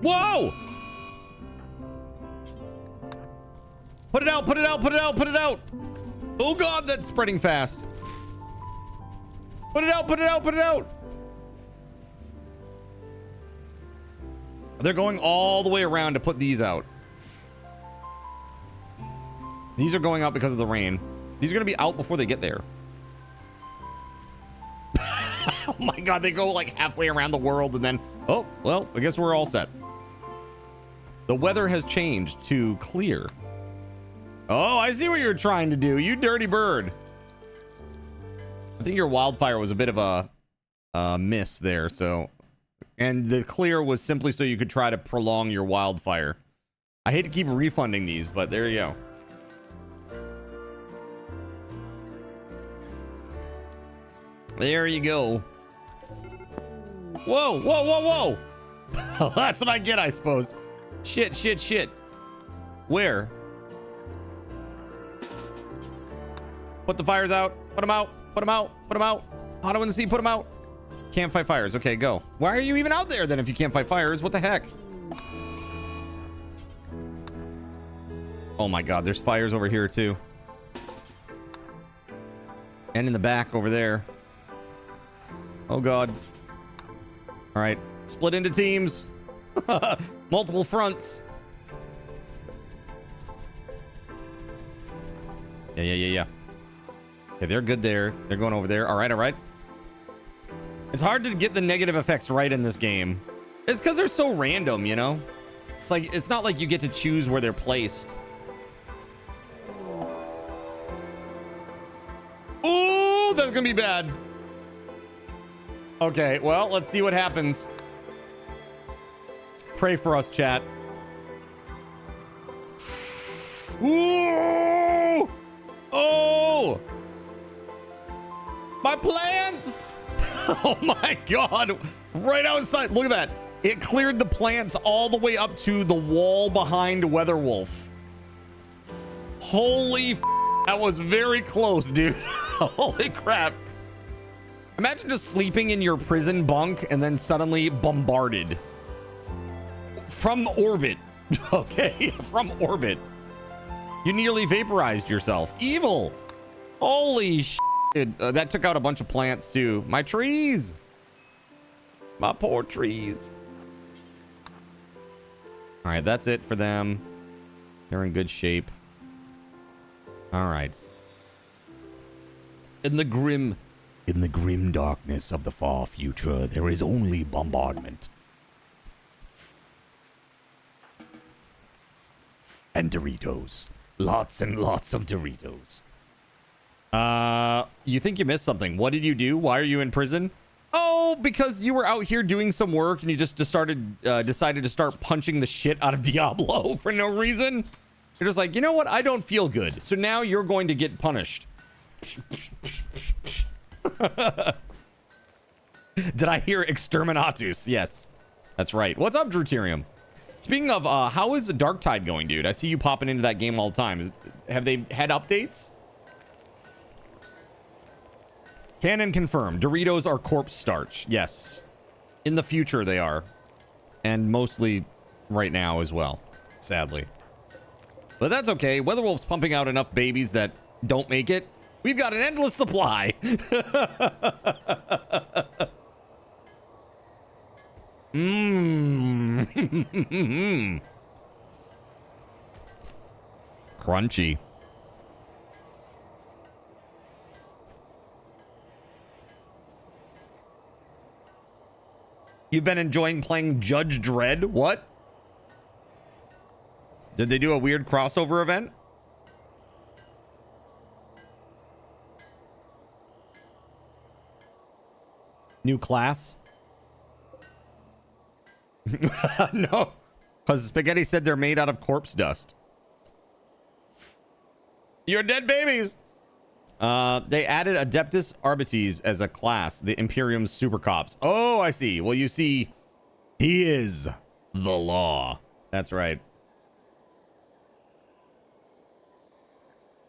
Whoa! Put it out, put it out, put it out, put it out. Oh, God, that's spreading fast. Put it out, put it out, put it out. They're going all the way around to put these out. These are going out because of the rain. These are going to be out before they get there. Oh my God, they go like halfway around the world and then, oh, well, I guess we're all set. The weather has changed to clear. Oh, I see what you're trying to do, you dirty bird. I think your wildfire was a bit of a miss there, so... And the clear was simply so you could try to prolong your wildfire. I hate to keep refunding these, but there you go. There you go. Whoa, whoa, whoa, whoa. That's what I get, I suppose. Shit, shit, shit. Where? Put the fires out. Put them out. Put them out. Put them out. Auto in the sea. Put them out. Can't fight fires. Okay, go. Why are you even out there then if you can't fight fires? What the heck? Oh my God, there's fires over here too. And in the back over there. Oh God. All right, split into teams. Multiple fronts. Yeah. Okay, they're good there. They're going over there. All right, all right. It's hard to get the negative effects right in this game. It's because they're so random, you know? It's like, it's not like you get to choose where they're placed. Ooh, that's gonna be bad. Okay, well, let's see what happens. Pray for us, chat. Ooh! Oh! My plants! Oh my God, right outside. Look at that. It cleared the plants all the way up to the wall behind WeatherWolf. Holy f, that was very close, dude. Holy crap. Imagine just sleeping in your prison bunk and then suddenly bombarded. From orbit. Okay, from orbit. You nearly vaporized yourself. Evil. Holy shit. That took out a bunch of plants too. My trees. My poor trees. All right, that's it for them. They're in good shape. All right. In the grim darkness of the far future, there is only bombardment. And Doritos. Lots and lots of Doritos. You think you missed something. What did you do? Why are you in prison? Oh, because you were out here doing some work and you just decided to start punching the shit out of Diablo for no reason. You're just like, you know what? I don't feel good. So now you're going to get punished. Did I hear exterminatus? Yes, that's right. What's up, Deuterium? Speaking of, how is Darktide going, dude? I see you popping into that game all the time. Have they had updates? Canon confirmed. Doritos are corpse starch. Yes. In the future, they are. And mostly right now as well, sadly. But that's okay. WeatherWolf's pumping out enough babies that don't make it. We've got an endless supply. Mmm. Crunchy. You've been enjoying playing Judge Dredd? What? Did they do a weird crossover event? New class? No, because Spaghetti said they're made out of corpse dust. You're dead babies. They added Adeptus Arbites as a class, the Imperium's super cops. Oh, I see. Well, you see, he is the law. That's right.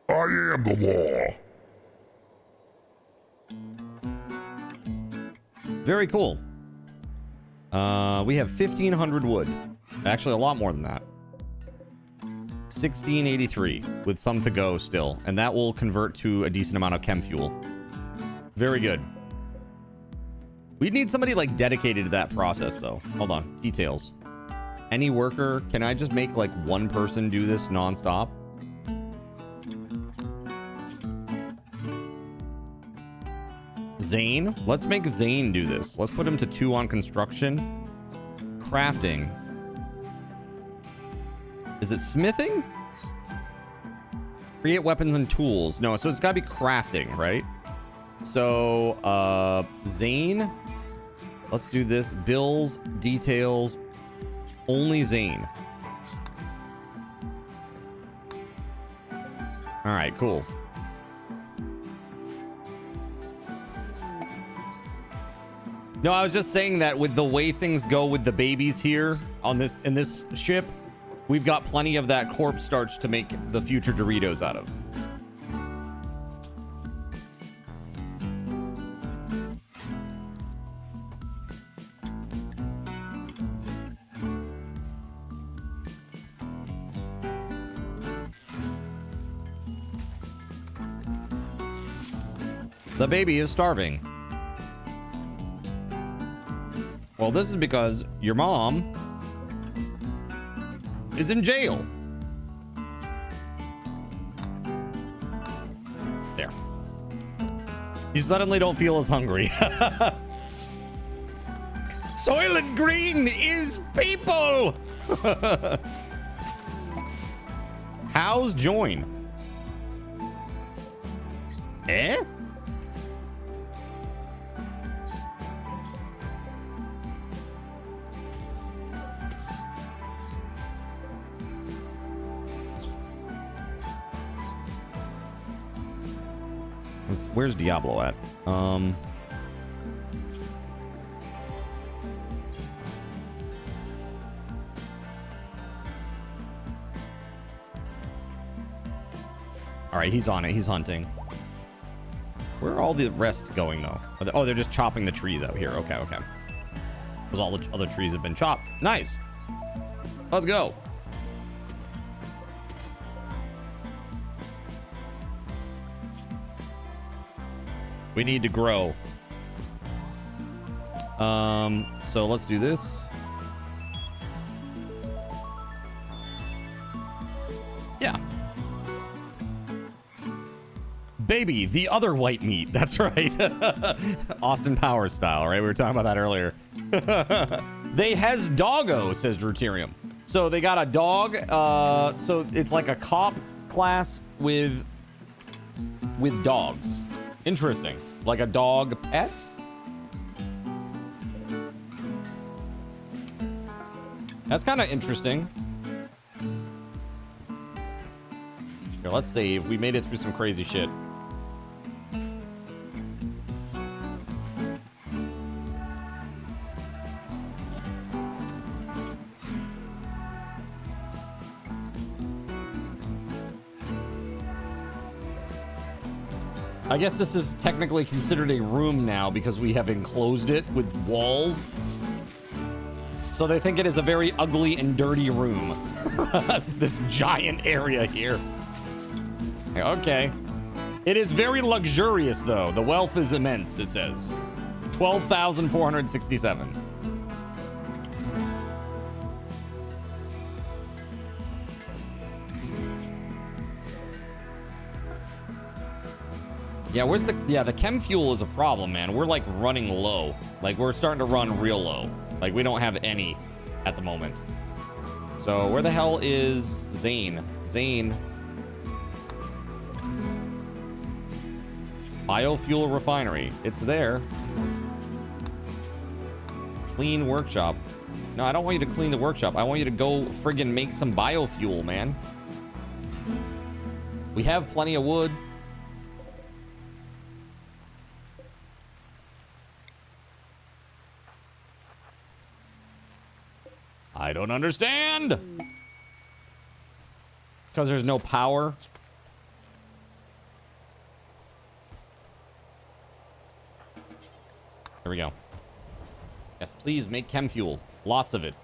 I am the law. Very cool. We have 1,500 wood. Actually, a lot more than that. 1683 with some to go still. And that will convert to a decent amount of chem fuel. Very good. We'd need somebody like dedicated to that process though. Hold on. Details. Any worker. Can I just make like one person do this nonstop? Zane? Let's make Zane do this. Let's put him to 2 on construction. Crafting. Is it smithing? Create weapons and tools. No, so it's gotta be crafting, right? So, Zane. Let's do this. Bills, details, only Zane. All right, cool. No, I was just saying that with the way things go with the babies here on this in this ship, we've got plenty of that corpse starch to make the future Doritos out of. The baby is starving. Well, this is because your mom is in jail. There. You suddenly don't feel as hungry. Soylent Green is people. Cows join. Eh? Where's Diablo at? All right, he's on it. He's hunting. Where are all the rest going, though? Oh, they're just chopping the trees out here. Okay, okay. Because all the other trees have been chopped. Nice. Let's go. We need to grow. So let's do this. Yeah. Baby, the other white meat. That's right. Austin Powers style, right? We were talking about that earlier. They has doggo, says Deuterium. So they got a dog. So it's like a cop class with dogs. Interesting. Like a dog pet? That's kind of interesting. Here, let's save. We made it through some crazy shit. I guess this is technically considered a room now because we have enclosed it with walls. So they think it is a very ugly and dirty room. This giant area here. Okay. It is very luxurious, though. The wealth is immense, it says. 12,467. Yeah, where's the... Yeah, the chem fuel is a problem, man. We're, like, running low. Like, we're starting to run real low. Like, we don't have any at the moment. So, where the hell is Zane? Zane. Biofuel refinery. It's there. Clean workshop. No, I don't want you to clean the workshop. I want you to go friggin' make some biofuel, man. We have plenty of wood. I don't understand. Because there's no power. Here we go. Yes, please make chem fuel. Lots of it.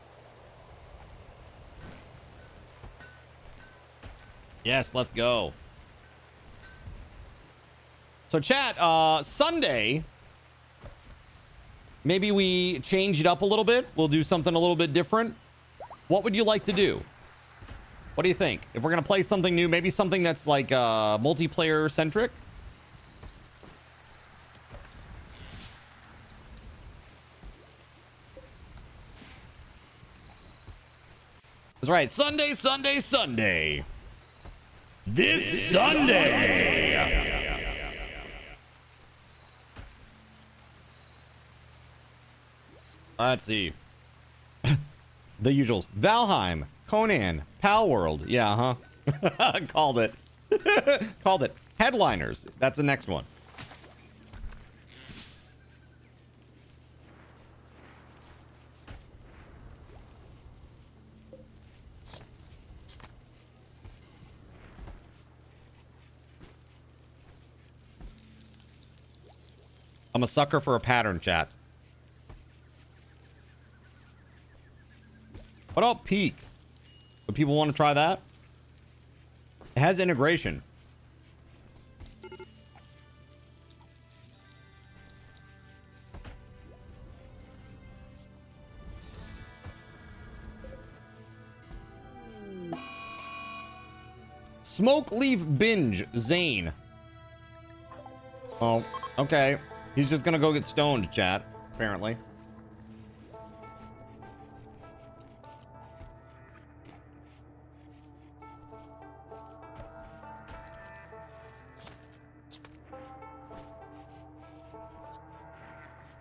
Yes, let's go. So chat, Sunday, maybe we change it up a little bit. We'll do something a little bit different. What would you like to do? What do you think? If we're going to play something new, maybe something that's like multiplayer centric? That's right. Sunday, Sunday, Sunday. This Sunday. Let's see. The usuals. Valheim, Conan, Palworld. Yeah, huh? Called it. Called it. Headliners. That's the next one. I'm a sucker for a pattern, chat. What about Peak? Do people want to try that? It has integration. Smoke Leaf Binge, Zane. Oh, okay. He's just gonna go get stoned, chat, apparently.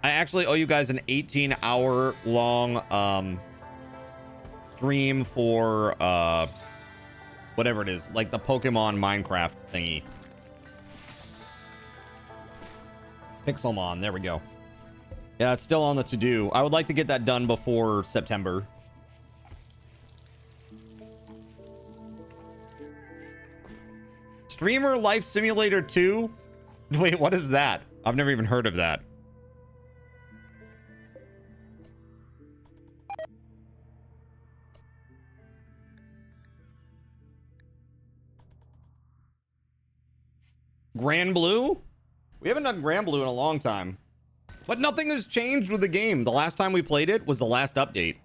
I actually owe you guys an 18-hour long stream for whatever it is, like the Pokemon Minecraft thingy. Pixelmon, there we go. Yeah, it's still on the to-do. I would like to get that done before September. Streamer Life Simulator 2? Wait, what is that? I've never even heard of that. Grand Blue? We haven't done Grand Blue in a long time. But nothing has changed with the game. The last time we played it was the last update.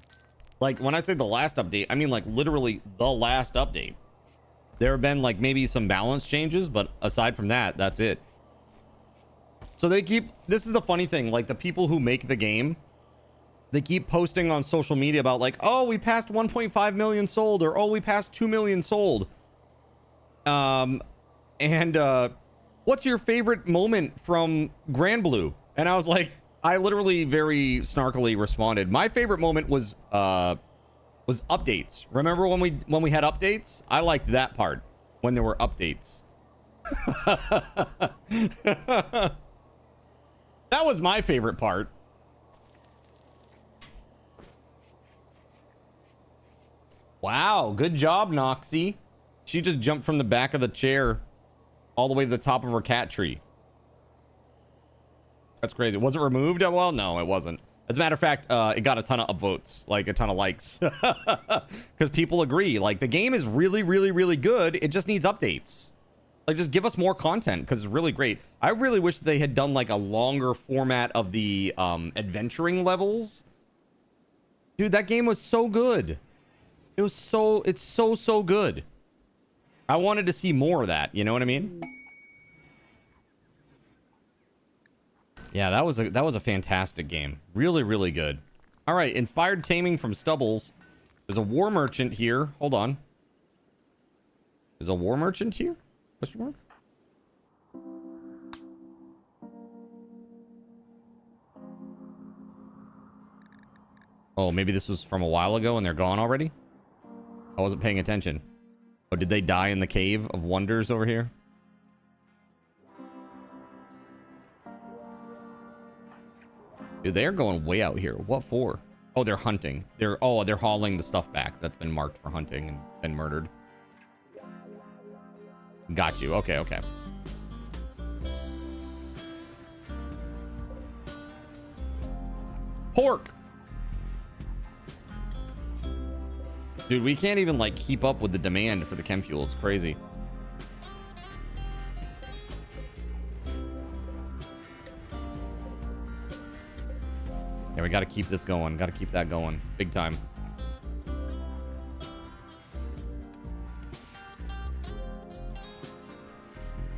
Like, when I say the last update, I mean, like, literally the last update. There have been, like, maybe some balance changes, but aside from that, that's it. So they keep... This is the funny thing. Like, the people who make the game, they keep posting on social media about, like, oh, we passed 1.5 million sold, or, oh, we passed 2 million sold. What's your favorite moment from Grand Blue? And I was like, I literally very snarkily responded. My favorite moment was updates. Remember when we had updates? I liked that part when there were updates. That was my favorite part. Wow, good job, Noxie. She just jumped from the back of the chair all the way to the top of her cat tree. That's crazy. Was it removed? LOL? No, it wasn't. As a matter of fact, it got a ton of upvotes, like a ton of likes. Because people agree. Like, the game is really, really, really good. It just needs updates. Like, just give us more content, because it's really great. I really wish they had done, like, a longer format of the adventuring levels. Dude, that game was so good. It's so good. I wanted to see more of that, you know what I mean? Yeah, that was a fantastic game. Really, really good. All right, inspired taming from Stubbles. There's a war merchant here. Hold on. There's a war merchant here? Question mark? Oh, maybe this was from a while ago and they're gone already? I wasn't paying attention. Oh, did they die in the Cave of Wonders over here? Dude, they're going way out here. What for? Oh, they're hunting. They're hauling the stuff back that's been marked for hunting and been murdered. Got you. Okay, okay. Pork. Dude, we can't even like keep up with the demand for the chem fuel. It's crazy. Yeah, we got to keep this going. Got to keep that going. Big time.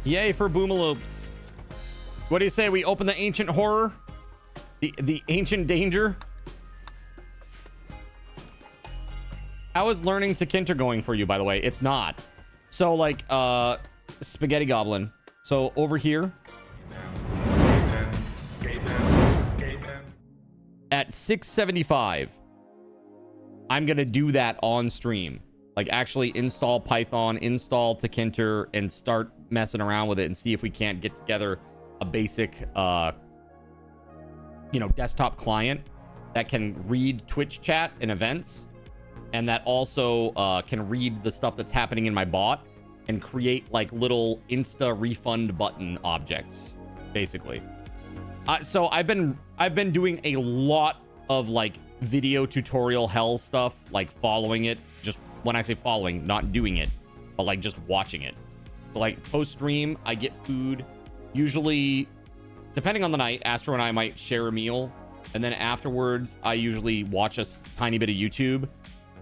Yay for boomalopes. What do you say? We open the ancient horror? The ancient danger? How is learning to Kinter going for you, by the way? It's not. So, like, Spaghetti Goblin. So, over here. At 675, I'm going to do that on stream. Like, actually install Python, install Tkinter, and start messing around with it and see if we can't get together a basic, you know, desktop client that can read Twitch chat and events, and that also can read the stuff that's happening in my bot and create, like, little Insta refund button objects, basically. So I've been doing a lot of like video tutorial hell stuff, like following it. Just when I say following, not doing it, but like just watching it. So like post stream, I get food. Usually, depending on the night, Astro and I might share a meal, and then afterwards, I usually watch a tiny bit of YouTube.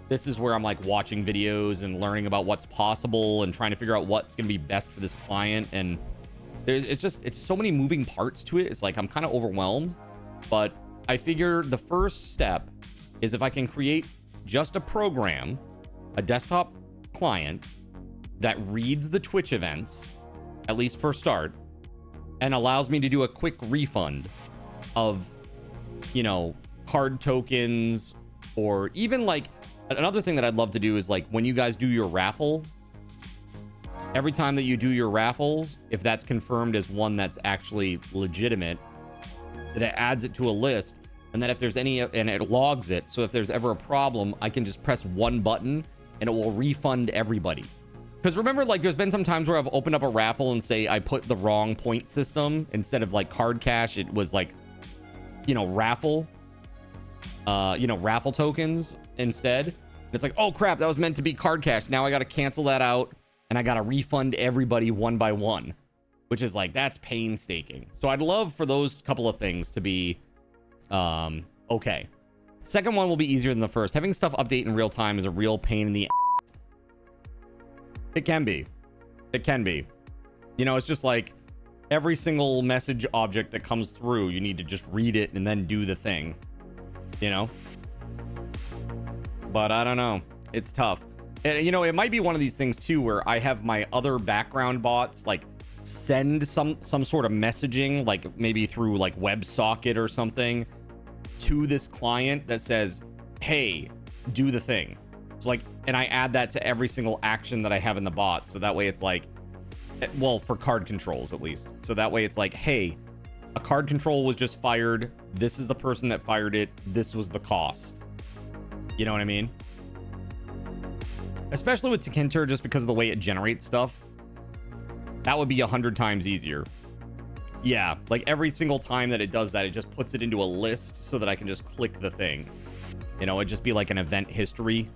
This is where I'm like watching videos and learning about what's possible and trying to figure out what's gonna be best for this client. And it's so many moving parts to it. It's like I'm kind of overwhelmed, but I figure the first step is if I can create just a program, a desktop client that reads the Twitch events, at least for start, and allows me to do a quick refund of, you know, card tokens, or even like another thing that I'd love to do is like when you guys do your raffle, every time that you do your raffles, if that's confirmed as one that's actually legitimate, that it adds it to a list, and that if there's any, and it logs it, so if there's ever a problem, I can just press one button and it will refund everybody. Because remember, like, there's been some times where I've opened up a raffle and say I put the wrong point system. Instead of like card cash, it was like, you know, raffle tokens instead. And it's like, oh crap, that was meant to be card cash. Now I got to cancel that out. And I got to refund everybody one by one, which is like, that's painstaking. So I'd love for those couple of things to be okay. Second one will be easier than the first. Having stuff update in real time is a real pain in the ass. It can be. It can be. You know, it's just like every single message object that comes through, you need to just read it and then do the thing, you know? But I don't know. It's tough. And, you know, it might be one of these things too where I have my other background bots like send some sort of messaging, like maybe through like WebSocket or something, to this client that says, hey, do the thing. So like, and I add that to every single action that I have in the bot. So that way it's like, well, for card controls at least. So that way it's like, hey, a card control was just fired. This is the person that fired it. This was the cost. You know what I mean? Especially with Tekinter, just because of the way it generates stuff. That would be 100 times easier. Yeah, like every single time that it does that, it just puts it into a list so that I can just click the thing. You know, it'd just be like an event history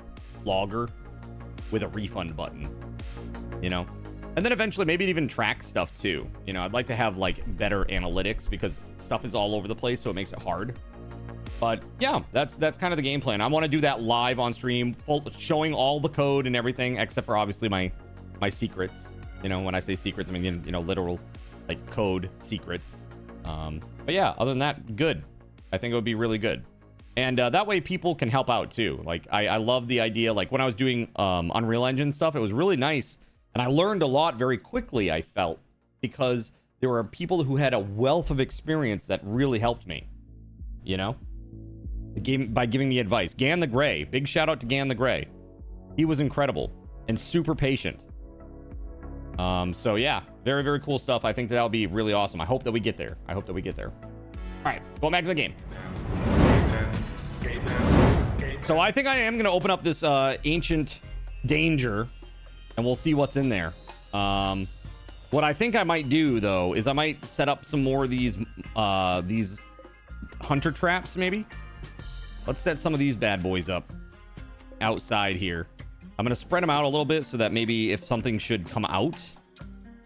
logger with a refund button, you know? And then eventually maybe it even tracks stuff too. You know, I'd like to have like better analytics because stuff is all over the place, so it makes it hard. But yeah, that's kind of the game plan. I want to do that live on stream, showing all the code and everything, except for obviously my secrets. You know, when I say secrets, I mean, you know, literal like code secret. But yeah, other than that, good. I think it would be really good. And that way people can help out too. Like I love the idea, like when I was doing Unreal Engine stuff, it was really nice. And I learned a lot very quickly, I felt, because there were people who had a wealth of experience that really helped me, you know, by giving me advice. Gan the Gray, big shout out to Gan the Gray. He was incredible and super patient. So yeah, very, very cool stuff. I think that would be really awesome. I hope that we get there. I hope that we get there. All right, going back to the game. So I think I am going to open up this Ancient Danger, and we'll see what's in there. What I think I might do, though, is I might set up some more of these hunter traps, maybe. Let's set some of these bad boys up outside here. I'm going to spread them out a little bit so that maybe if something should come out,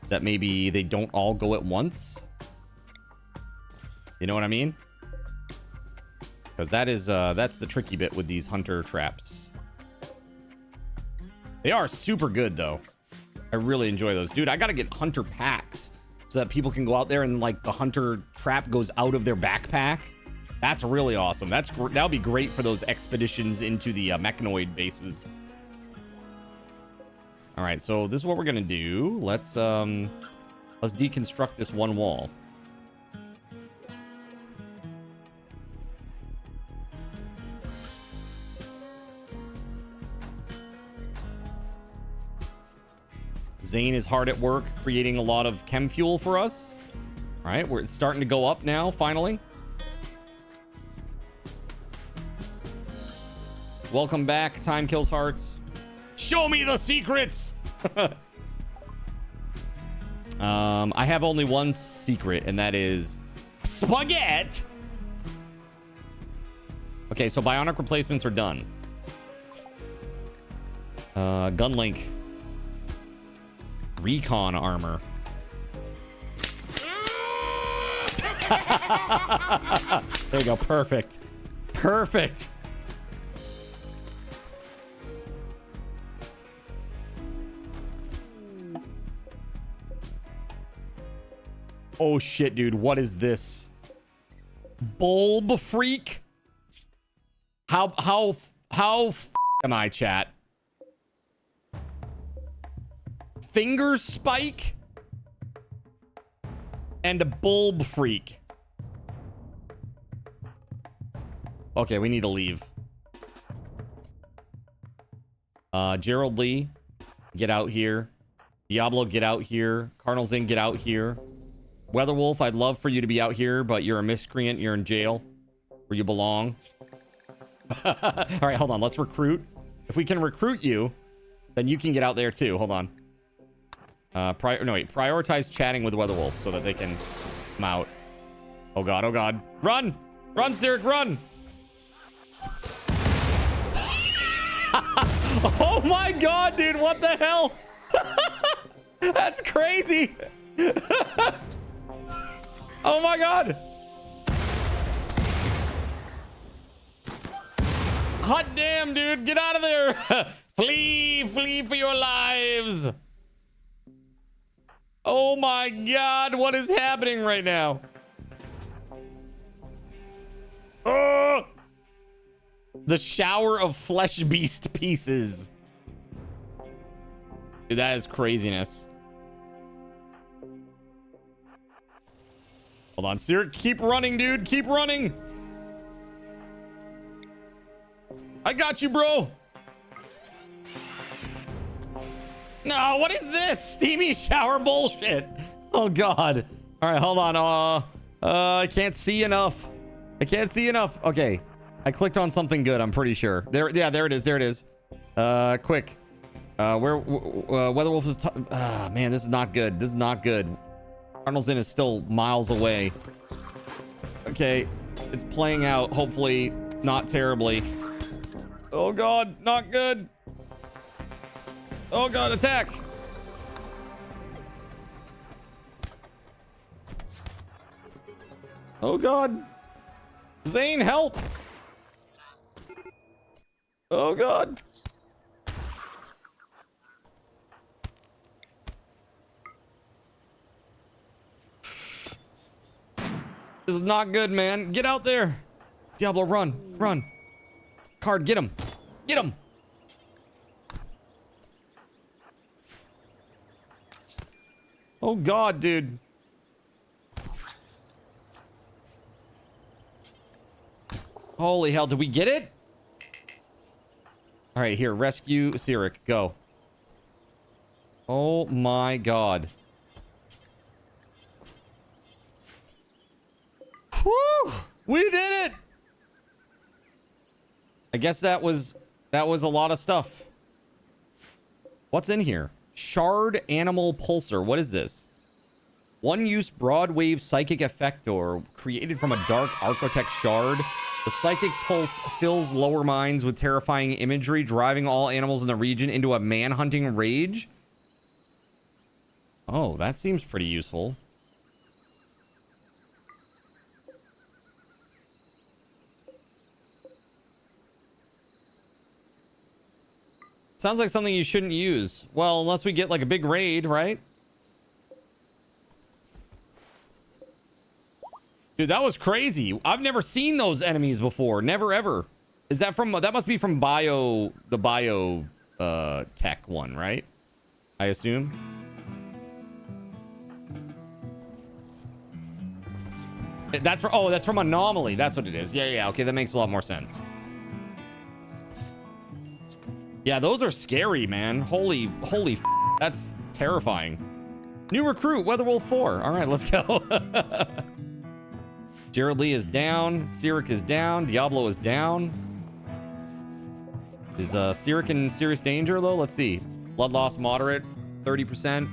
that maybe they don't all go at once. You know what I mean? Because that is that's the tricky bit with these hunter traps. They are super good though. I really enjoy those. Dude, I gotta get hunter packs so that people can go out there and like the hunter trap goes out of their backpack. That's really awesome. That'll be great for those expeditions into the mechanoid bases. All right, so this is what we're gonna do. Let's deconstruct this one wall. Zane is hard at work creating a lot of chem fuel for us. All right, we're starting to go up now, finally. Welcome back, Time Kills Hearts. Show me the secrets! I have only one secret, and that is spaghetti. Okay, so bionic replacements are done. Gunlink. Recon armor. There you go. Perfect. Perfect. Oh shit, dude. What is this? Bulb freak? How am I, chat? Finger spike and a bulb freak. Okay, we need to leave. Gerald Lee, get out here. Diablo, get out here. Cardinal Zing, get out here. Weatherwolf, I'd love for you to be out here, but you're a miscreant. You're in jail where you belong. All right, hold on. Let's recruit. If we can recruit you, then you can get out there too. Hold on. Prioritize chatting with Weatherwolf so that they can come out. Oh god, oh god. Run! Run, Styric, run! Oh my god, dude, what the hell? That's crazy! Oh my god! Hot damn, dude, get out of there! Flee, flee for your lives! Oh my god, what is happening right now? Oh! The shower of flesh beast pieces. Dude, that is craziness. Hold on, Sir. Keep running, dude. Keep running. I got you, bro. No, what is this? Steamy shower bullshit. Oh God. All right, hold on. I can't see enough. I can't see enough. Okay, I clicked on something good. I'm pretty sure. There, yeah, there it is. There it is. Quick. Weatherwolf is. Man, this is not good. This is not good. Arnold's Inn is still miles away. Okay, it's playing out. Hopefully, not terribly. Oh God, not good. Oh God, attack. Oh God. Zane, help. Oh God. This is not good, man. Get out there. Diablo, run. Run. Card, get him. Get him. Oh God, dude. Holy hell, did we get it? All right, here, rescue Sirik, go. Oh my God. Whew, we did it. I guess that was a lot of stuff. What's in here? Shard Animal Pulsar. What is this? One-use broadwave psychic effector created from a dark Architect shard. The psychic pulse fills lower minds with terrifying imagery, driving all animals in the region into a man-hunting rage. Oh, that seems pretty useful. Sounds like something you shouldn't use. Well, unless we get like a big raid, right? Dude, that was crazy. I've never seen those enemies before. Never, ever. Is that from... That must be from the bio tech one, right? I assume. That's from... Oh, that's from Anomaly. That's what it is. Yeah, yeah. Okay, that makes a lot more sense. Yeah, those are scary, man. Holy f... That's terrifying. New recruit, WeatherWolf4. All right, let's go. Jared Lee is down. Sirik is down. Diablo is down. Is Sirik in serious danger, though? Let's see. Blood loss moderate, 30%.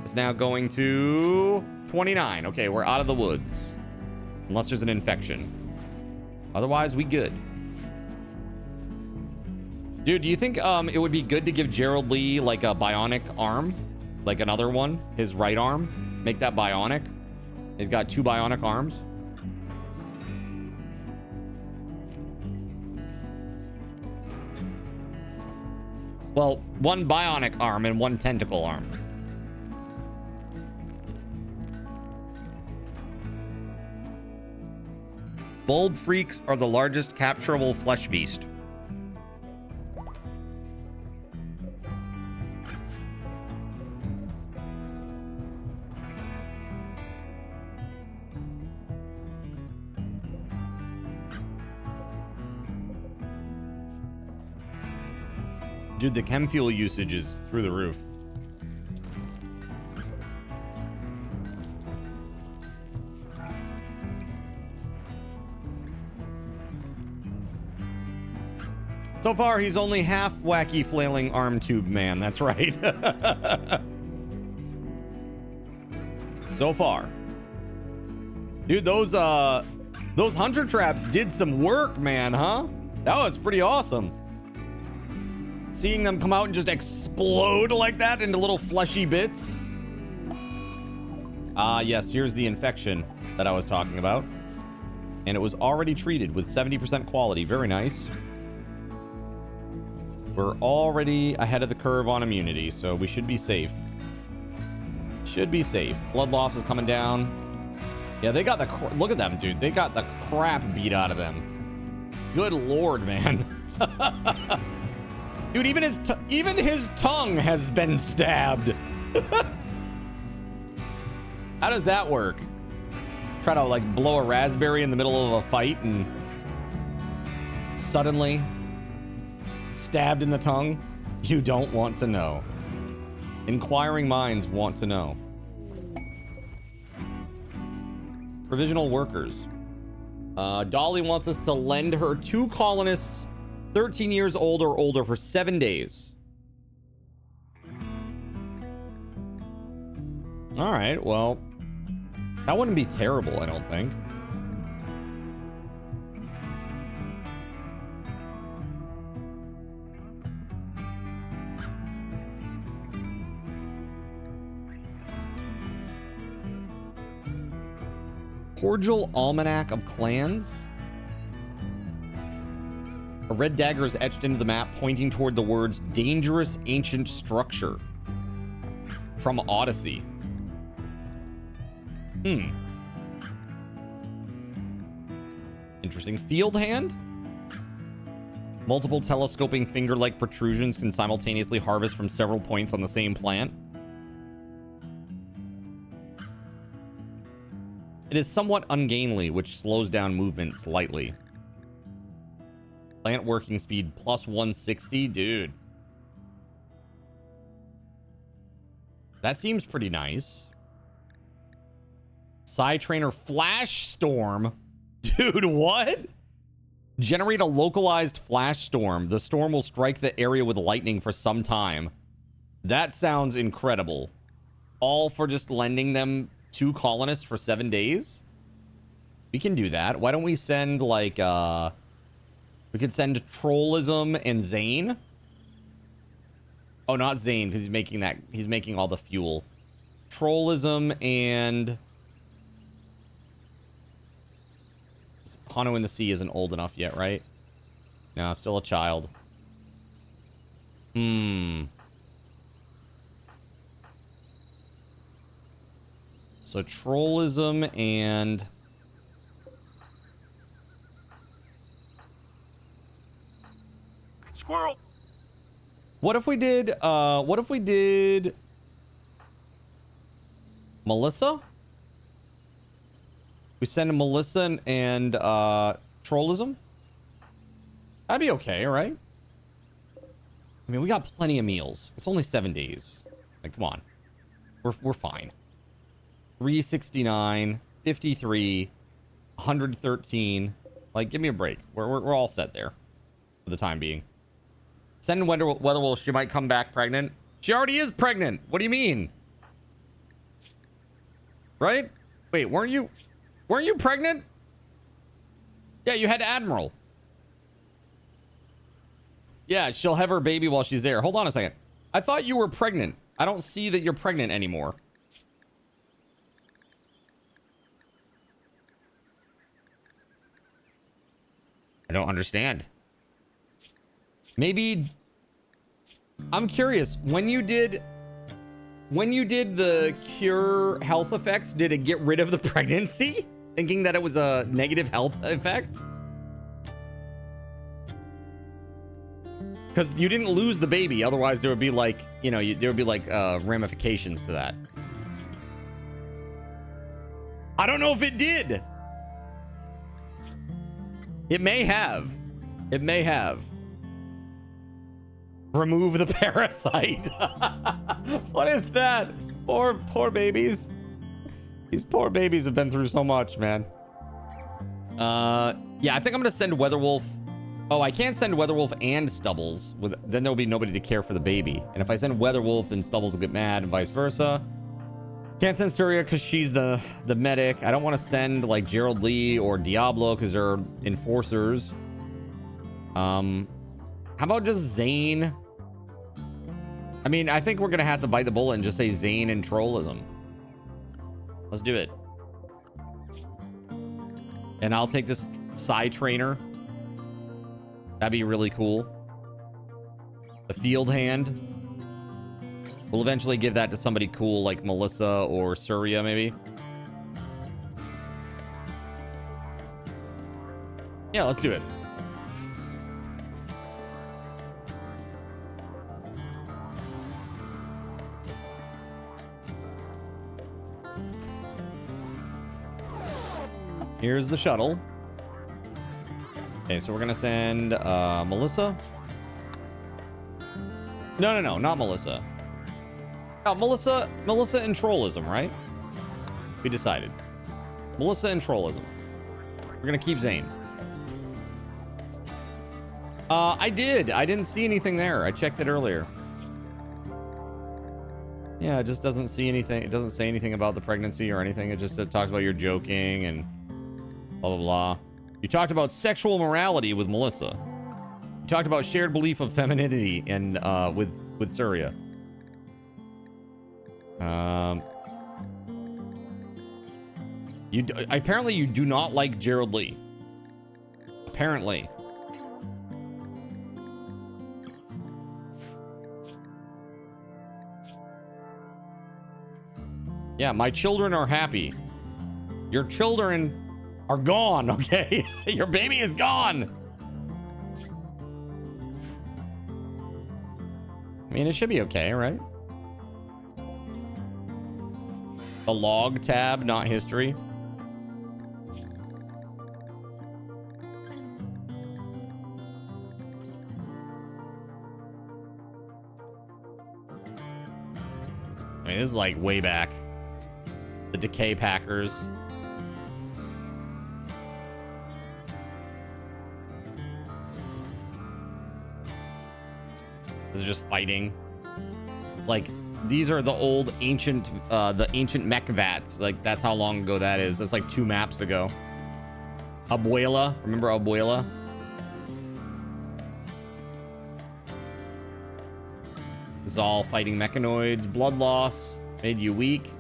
It's now going to 29. Okay, we're out of the woods. Unless there's an infection. Otherwise, we good. Dude, do you think it would be good to give Gerald Lee like a bionic arm? Like another one? His right arm? Make that bionic? He's got 2 bionic arms. Well, 1 bionic arm and 1 tentacle arm. Bulb freaks are the largest capturable flesh beast. Dude, the chem fuel usage is through the roof. So far, he's only half wacky flailing arm tube man. That's right. So far. Dude, those hunter traps did some work, man, huh? That was pretty awesome. Seeing them come out and just explode like that into little fleshy bits. Yes, here's the infection that I was talking about. And it was already treated with 70% quality. Very nice. We're already ahead of the curve on immunity, so we should be safe. Should be safe. Blood loss is coming down. Yeah, they got the... Look at them, dude. They got the crap beat out of them. Good lord, man. Dude, even his tongue has been stabbed. How does that work? Try to like blow a raspberry in the middle of a fight and suddenly stabbed in the tongue? You don't want to know. Inquiring minds want to know. Provisional workers. Dolly wants us to lend her 2 colonists 13 years old or older for 7 days. All right, well, that wouldn't be terrible, I don't think. Cordial Almanac of Clans. A red dagger is etched into the map, pointing toward the words dangerous ancient structure from Odyssey. Interesting. Field hand. Multiple telescoping finger-like protrusions can simultaneously harvest from several points on the same plant. It is somewhat ungainly, which slows down movement slightly. Plant working speed plus 160. Dude. That seems pretty nice. Psy Trainer Flash Storm. Dude, what? Generate a localized flash storm. The storm will strike the area with lightning for some time. That sounds incredible. All for just lending them 2 colonists for 7 days? We can do that. Why don't we send, like, we could send Trollism and Zane. Oh, not Zane, because he's making all the fuel. Trollism and Hano in the Sea isn't old enough yet, right? No, still a child. So Trollism and Squirrel. what if we did Melissa? We send Melissa and Trollism? That'd be okay, right? I mean, we got plenty of meals. It's only 7 days. Like, come on. We're fine. 369, 53, 113. Like, give me a break. We're all set there for the time being. Send WeatherWolf. She might come back pregnant. She already is pregnant. What do you mean? Right? Wait, weren't you pregnant? Yeah, you had Admiral. Yeah, she'll have her baby while she's there. Hold on a second. I thought you were pregnant. I don't see that you're pregnant anymore. I don't understand. Maybe I'm curious, when you did the cure health effects, did it get rid of the pregnancy? Thinking that it was a negative health effect? Because you didn't lose the baby, otherwise there would be like, you know, there would be like ramifications to that. I don't know if it did. It may have. It may have. Remove the parasite. What is that? Poor babies. These poor babies have been through so much, man. Yeah, I think I'm gonna send WeatherWolf. Oh, I can't send WeatherWolf and Stubbles. Then there'll be nobody to care for the baby. And if I send WeatherWolf, then Stubbles will get mad and vice versa. Can't send Surya because she's the medic. I don't want to send like Gerald Lee or Diablo because they're enforcers. How about just Zane? I mean, I think we're gonna have to bite the bullet and just say Zane and Trollism. Let's do it. And I'll take this Psy Trainer. That'd be really cool. The field hand. We'll eventually give that to somebody cool like Melissa or Surya, maybe. Yeah, let's do it. Here's the shuttle. Okay, so we're gonna send Melissa. No, not Melissa. Oh, Melissa and trollism, right? We decided. Melissa and trollism. We're gonna keep Zane. I didn't see anything there. I checked it earlier. Yeah, it just doesn't see anything. It doesn't say anything about the pregnancy or anything. It just talks about you're joking and blah, blah, blah. You talked about sexual morality with Melissa. You talked about shared belief of femininity and with Surya. Apparently you do not like Gerald Lee. Apparently. Yeah, my children are happy. Your children are gone, okay? Your baby is gone. I mean, it should be okay, right? The log tab, not history. I mean, this is like way back. The Decay Packers. This is just fighting. It's like these are the old ancient mech vats. Like that's how long ago that is. That's like 2 maps ago. Abuela, remember Abuela? This is all fighting mechanoids. Blood loss made you weak.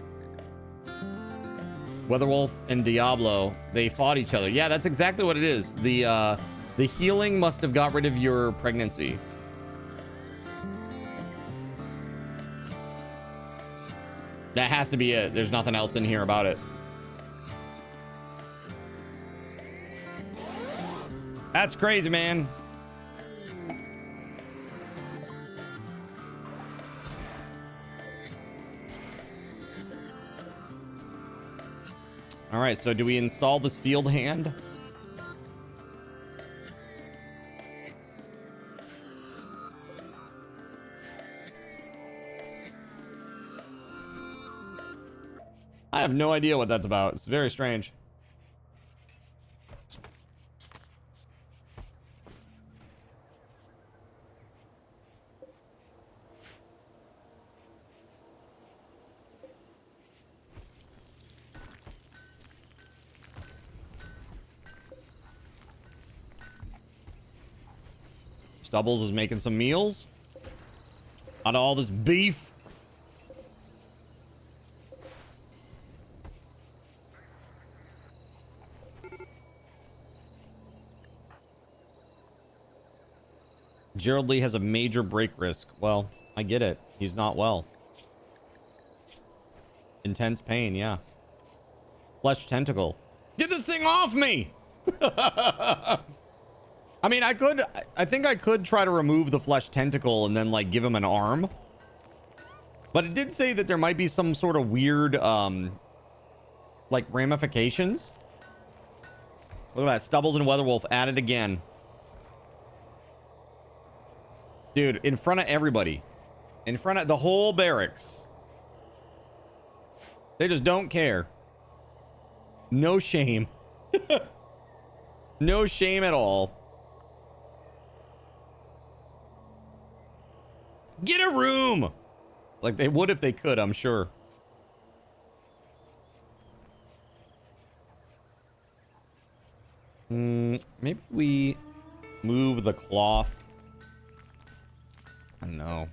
Weatherwolf and Diablo, they fought each other. Yeah, that's exactly what it is. The healing must have got rid of your pregnancy. That has to be it. There's nothing else in here about it. That's crazy, man. All right, so do we install this field hand? I have no idea what that's about. It's very strange. Stubbles is making some meals out of all this beef. Gerald Lee has a major break risk. Well, I get it. He's not well. Intense pain, yeah. Flesh tentacle. Get this thing off me! I mean, I think I could try to remove the flesh tentacle and then like give him an arm. But it did say that there might be some sort of weird, like ramifications. Look at that. Stubbles and Weatherwolf at it again. Dude, in front of everybody. In front of the whole barracks. They just don't care. No shame. No shame at all. Get a room! It's like they would if they could, I'm sure. Maybe we move the cloth. I don't know.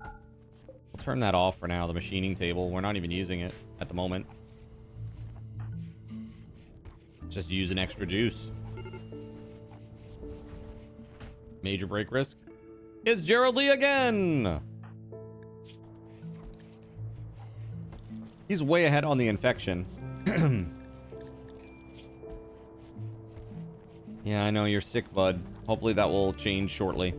We'll turn that off for now, the machining table. We're not even using it at the moment. Just use an extra juice. Major break risk. It's Gerald Lee again! He's way ahead on the infection. Yeah, I know you're sick, bud. Hopefully that will change shortly.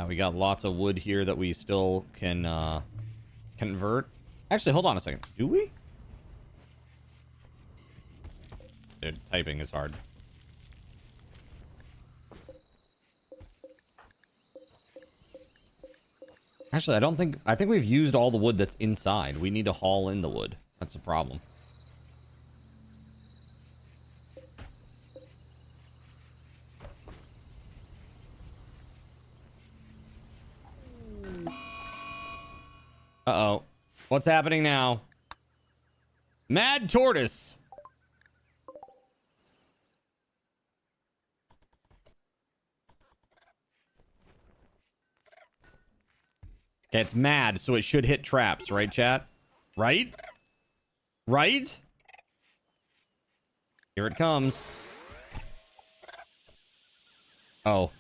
We got lots of wood here that we still can convert. Actually, hold on a second. Do we? Dude, typing is hard. Actually, I think we've used all the wood that's inside. We need to haul in the wood. That's the problem. Uh-oh. What's happening now? Mad tortoise. Okay, it's mad, so it should hit traps, right, chat? Right? Right? Here it comes. Oh.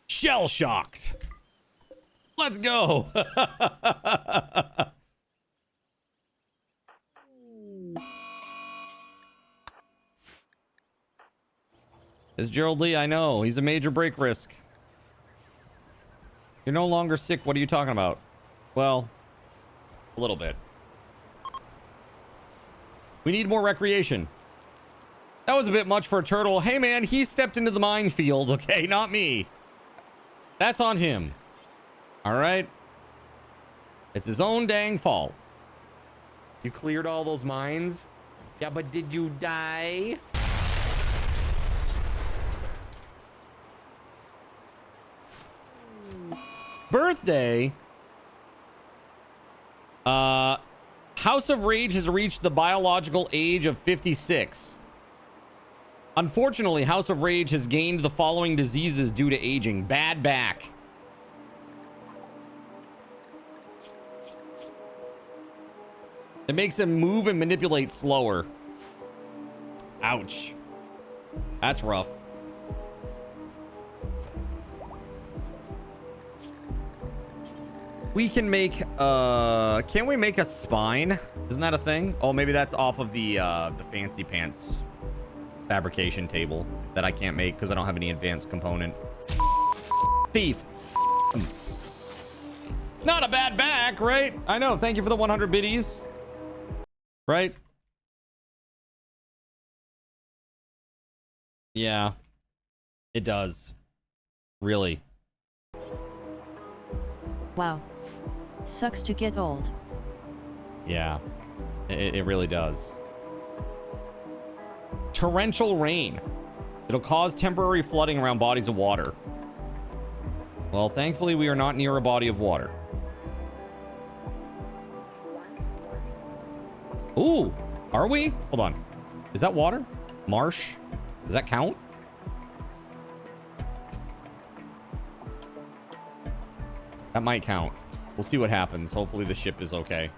Shell-shocked. Let's go. It's Gerald Lee, I know. He's a major break risk. You're no longer sick. What are you talking about? Well, a little bit. We need more recreation. That was a bit much for a turtle. Hey, man, he stepped into the minefield, okay? Not me. That's on him. All right? It's his own dang fault. You cleared all those mines? Yeah, but did you die? Birthday. House of Rage has reached the biological age of 56. Unfortunately, House of Rage has gained the following diseases due to aging. Bad back. It makes him move and manipulate slower. Ouch. That's rough. We can make, can we make a spine? Isn't that a thing? Oh, maybe that's off of the fancy pants fabrication table that I can't make because I don't have any advanced component. Thief. Not a bad back, right? I know. Thank you for the 100 biddies. Right? Yeah. It does. Really. Wow. Sucks to get old. Yeah. It really does. Torrential rain. It'll cause temporary flooding around bodies of water. Well, thankfully, we are not near a body of water. Ooh, are we? Hold on. Is that water? Marsh? Does that count? That might count. We'll see what happens. Hopefully the ship is okay.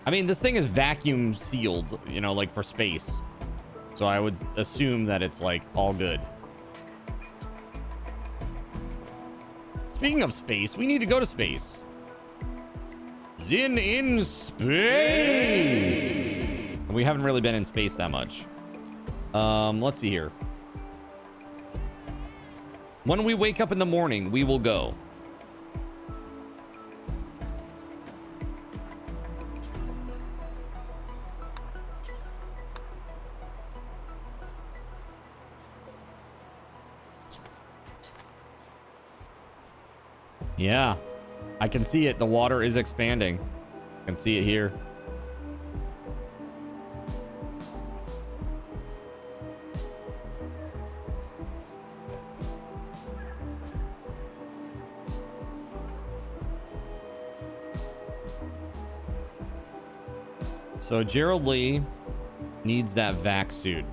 I mean, this thing is vacuum sealed, you know, like for space. So I would assume that it's like all good. Speaking of space, we need to go to space. Zin in space. We haven't really been in space that much. Let's see here. When we wake up in the morning, we will go. Yeah, I can see it. The water is expanding. I can see it here. So Gerald Lee needs that vac suit.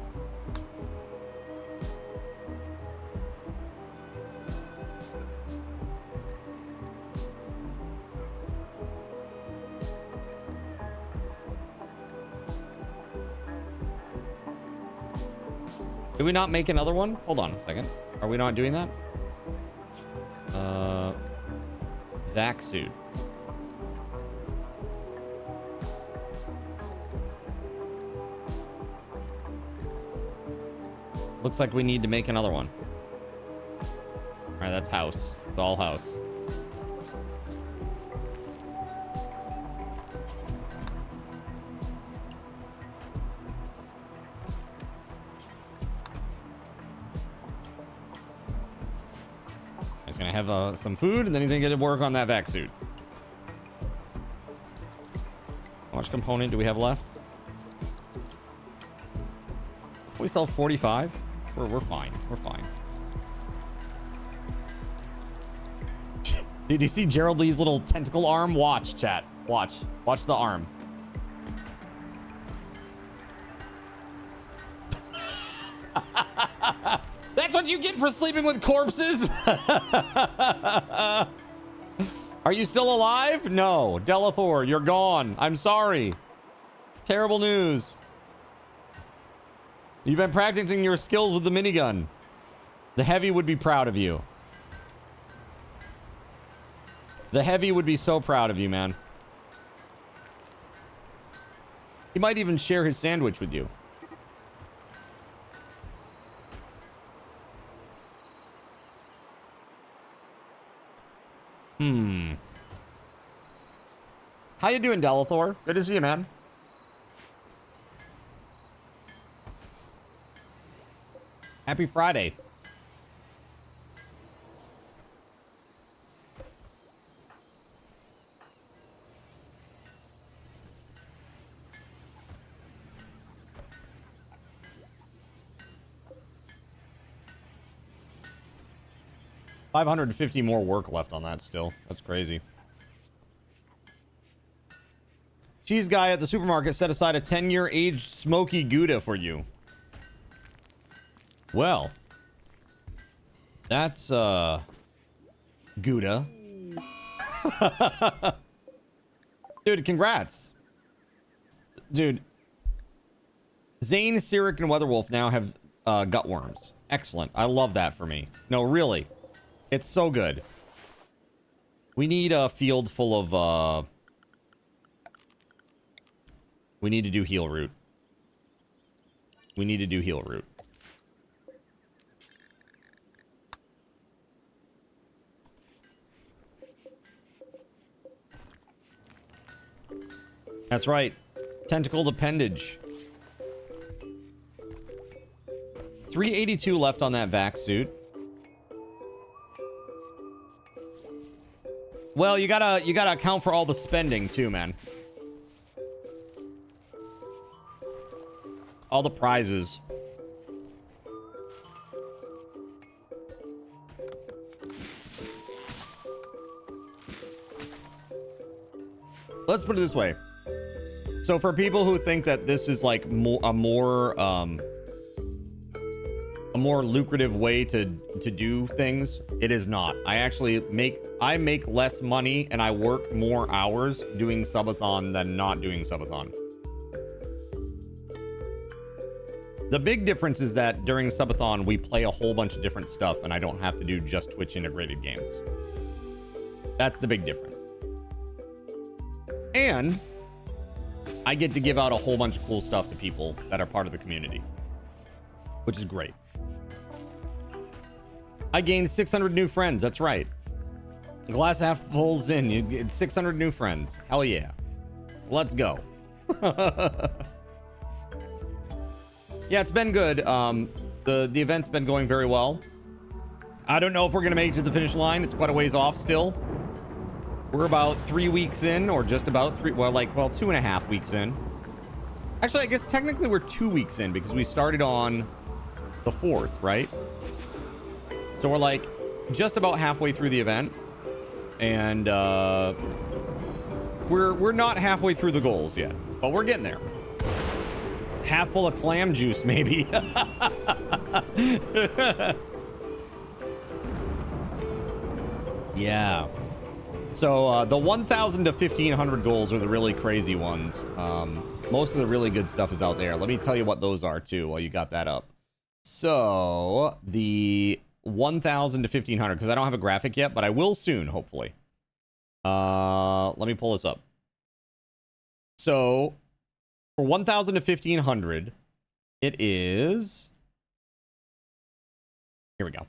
Did we not make another one? Hold on a second. Are we not doing that? Vac suit. Looks like we need to make another one. All right, that's house. It's all house. He's gonna have some food, and then he's gonna get to work on that vac suit. How much component do we have left? We sell 45. We're fine. We're fine. Did you see Gerald Lee's little tentacle arm? Watch, chat. Watch. Watch the arm. That's what you get for sleeping with corpses? Are you still alive? No. Delathor, you're gone. I'm sorry. Terrible news. You've been practicing your skills with the minigun. The Heavy would be proud of you. The Heavy would be so proud of you, man. He might even share his sandwich with you. How you doing, Delathor? Good to see you, man. Happy Friday. $550 more work left on that still. That's crazy. Cheese guy at the supermarket set aside a 10-year aged smoky Gouda for you. Well, that's Gouda. Dude, congrats. Dude, Zane, Sirik, and Weatherwolf now have gutworms. Excellent. I love that for me. No, really. It's so good. We need a field full of we need to do heal root. We need to do heal root. That's right. Tentacled appendage. 382 left on that vac suit. Well, you gotta account for all the spending too, man. All the prizes. Let's put it this way. So for people who think that this is like a more lucrative way to do things, it is not. I make less money and I work more hours doing Subathon than not doing Subathon. The big difference is that during Subathon we play a whole bunch of different stuff and I don't have to do just Twitch integrated games. That's the big difference. And I get to give out a whole bunch of cool stuff to people that are part of the community, which is great. I gained 600 new friends. That's right. Glass half full's in. You get 600 new friends. Hell yeah. Let's go. Yeah, it's been good. The event's been going very well. I don't know if we're gonna make it to the finish line. It's quite a ways off still. We're about 3 weeks in, or just about 2.5 weeks in. Actually, I guess technically we're 2 weeks in because we started on the 4th, right? So we're like just about halfway through the event, and we're not halfway through the goals yet, but we're getting there. Half full of clam juice, maybe. Yeah. So the 1,000 to 1,500 goals are the really crazy ones. Most of the really good stuff is out there. Let me tell you what those are too while you got that up. So the 1,000 to 1,500, because I don't have a graphic yet, but I will soon, hopefully. Let me pull this up. So for 1,000 to 1,500, it is Here we go.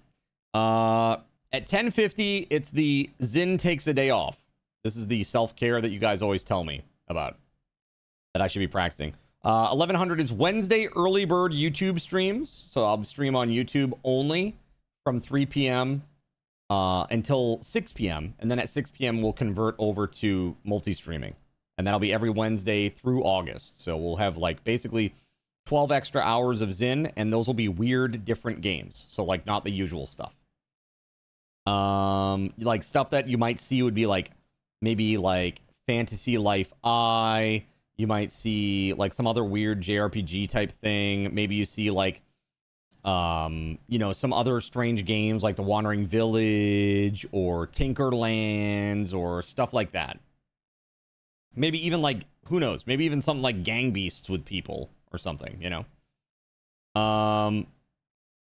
At 10:50, it's the Zin takes a day off. This is the self-care that you guys always tell me about, that I should be practicing. 1100 is Wednesday early bird YouTube streams. So I'll stream on YouTube only from 3 p.m. Until 6 p.m. And then at 6 p.m. we'll convert over to multi-streaming. And that'll be every Wednesday through August. So we'll have like basically 12 extra hours of Zin, and those will be weird, different games. So like not the usual stuff. Like stuff that you might see would be like maybe like Fantasy Life I. You might see like some other weird JRPG type thing. Maybe you see like you know, some other strange games like The Wandering Village or Tinkerlands or stuff like that. Maybe even like, who knows, maybe even something like Gang Beasts with people or something, you know.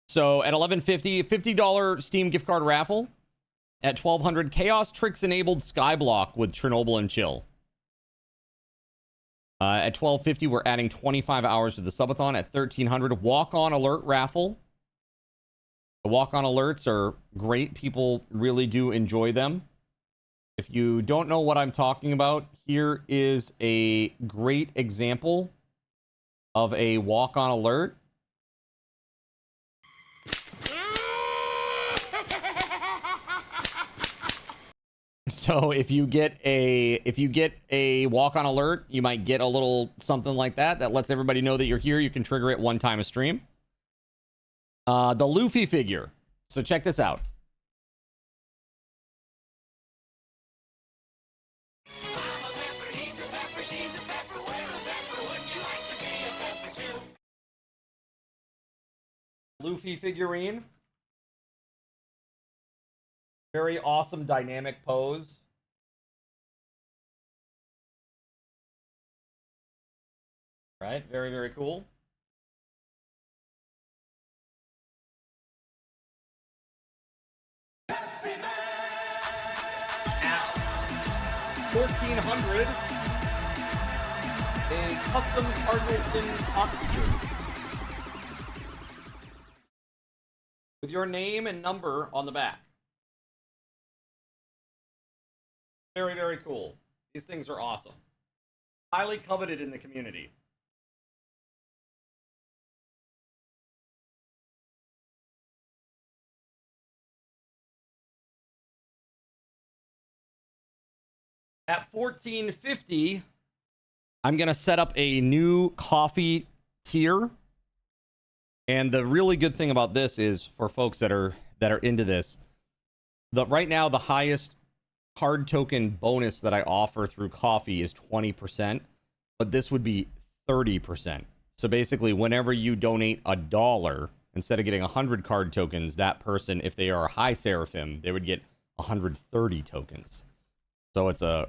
So at 11:50, $50 Steam gift card raffle. At 1200, Chaos Tricks enabled Skyblock with Chernobyl and Chill. At 12:50, we're adding 25 hours to the subathon. At 1300, walk-on alert raffle. The walk-on alerts are great. People really do enjoy them. If you don't know what I'm talking about, here is a great example of a walk-on alert. So if you get a walk-on alert, you might get a little something like that that lets everybody know that you're here. You can trigger it one time a stream. The Luffy figure. So check this out. Luffy figurine. Very awesome dynamic pose. Right, very, very cool. At 1400, a custom Cardinal Sin oxygen with your name and number on the back. Very, very cool. These things are awesome. Highly coveted in the community. At 1450, I'm going to set up a new coffee tier. And the really good thing about this is for folks that are into this, right now the highest card token bonus that I offer through coffee is 20%, but this would be 30%. So basically, whenever you donate $1, instead of getting 100 card tokens, that person, if they are a high seraphim, they would get 130 tokens. So it's a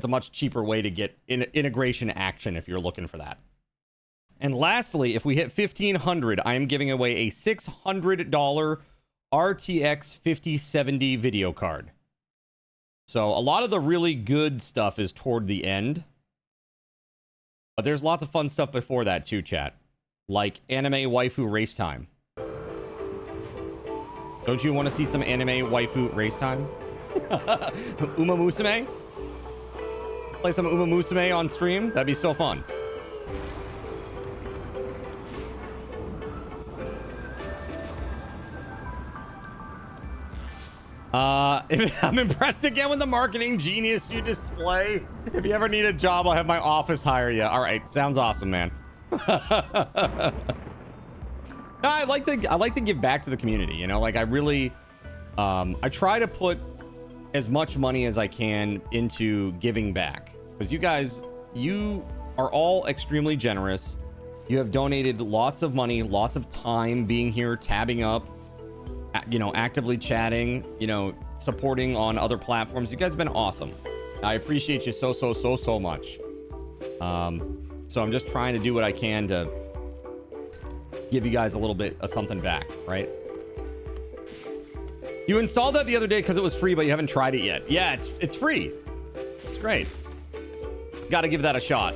much cheaper way to get integration action if you're looking for that. And lastly, if we hit 1500, I am giving away a $600 RTX 5070 video card. So a lot of the really good stuff is toward the end. But there's lots of fun stuff before that too, chat. Like anime waifu race time. Don't you want to see some anime waifu race time? Uma Musume? Play some Uma Musume on stream? That'd be so fun. I'm impressed again with the marketing genius you display. If you ever need a job, I'll have my office hire you. All right, sounds awesome, man. No, I like to give back to the community, you know, like I really I try to put as much money as I can into giving back, because you guys, you are all extremely generous. You have donated lots of money, lots of time being here, tabbing up, you know, actively chatting, you know, supporting on other platforms. You guys have been awesome. I appreciate you so much. So I'm just trying to do what I can to give you guys a little bit of something back, right? You installed that the other day because it was free, but you haven't tried it yet. Yeah, it's free. It's great. Got to give that a shot.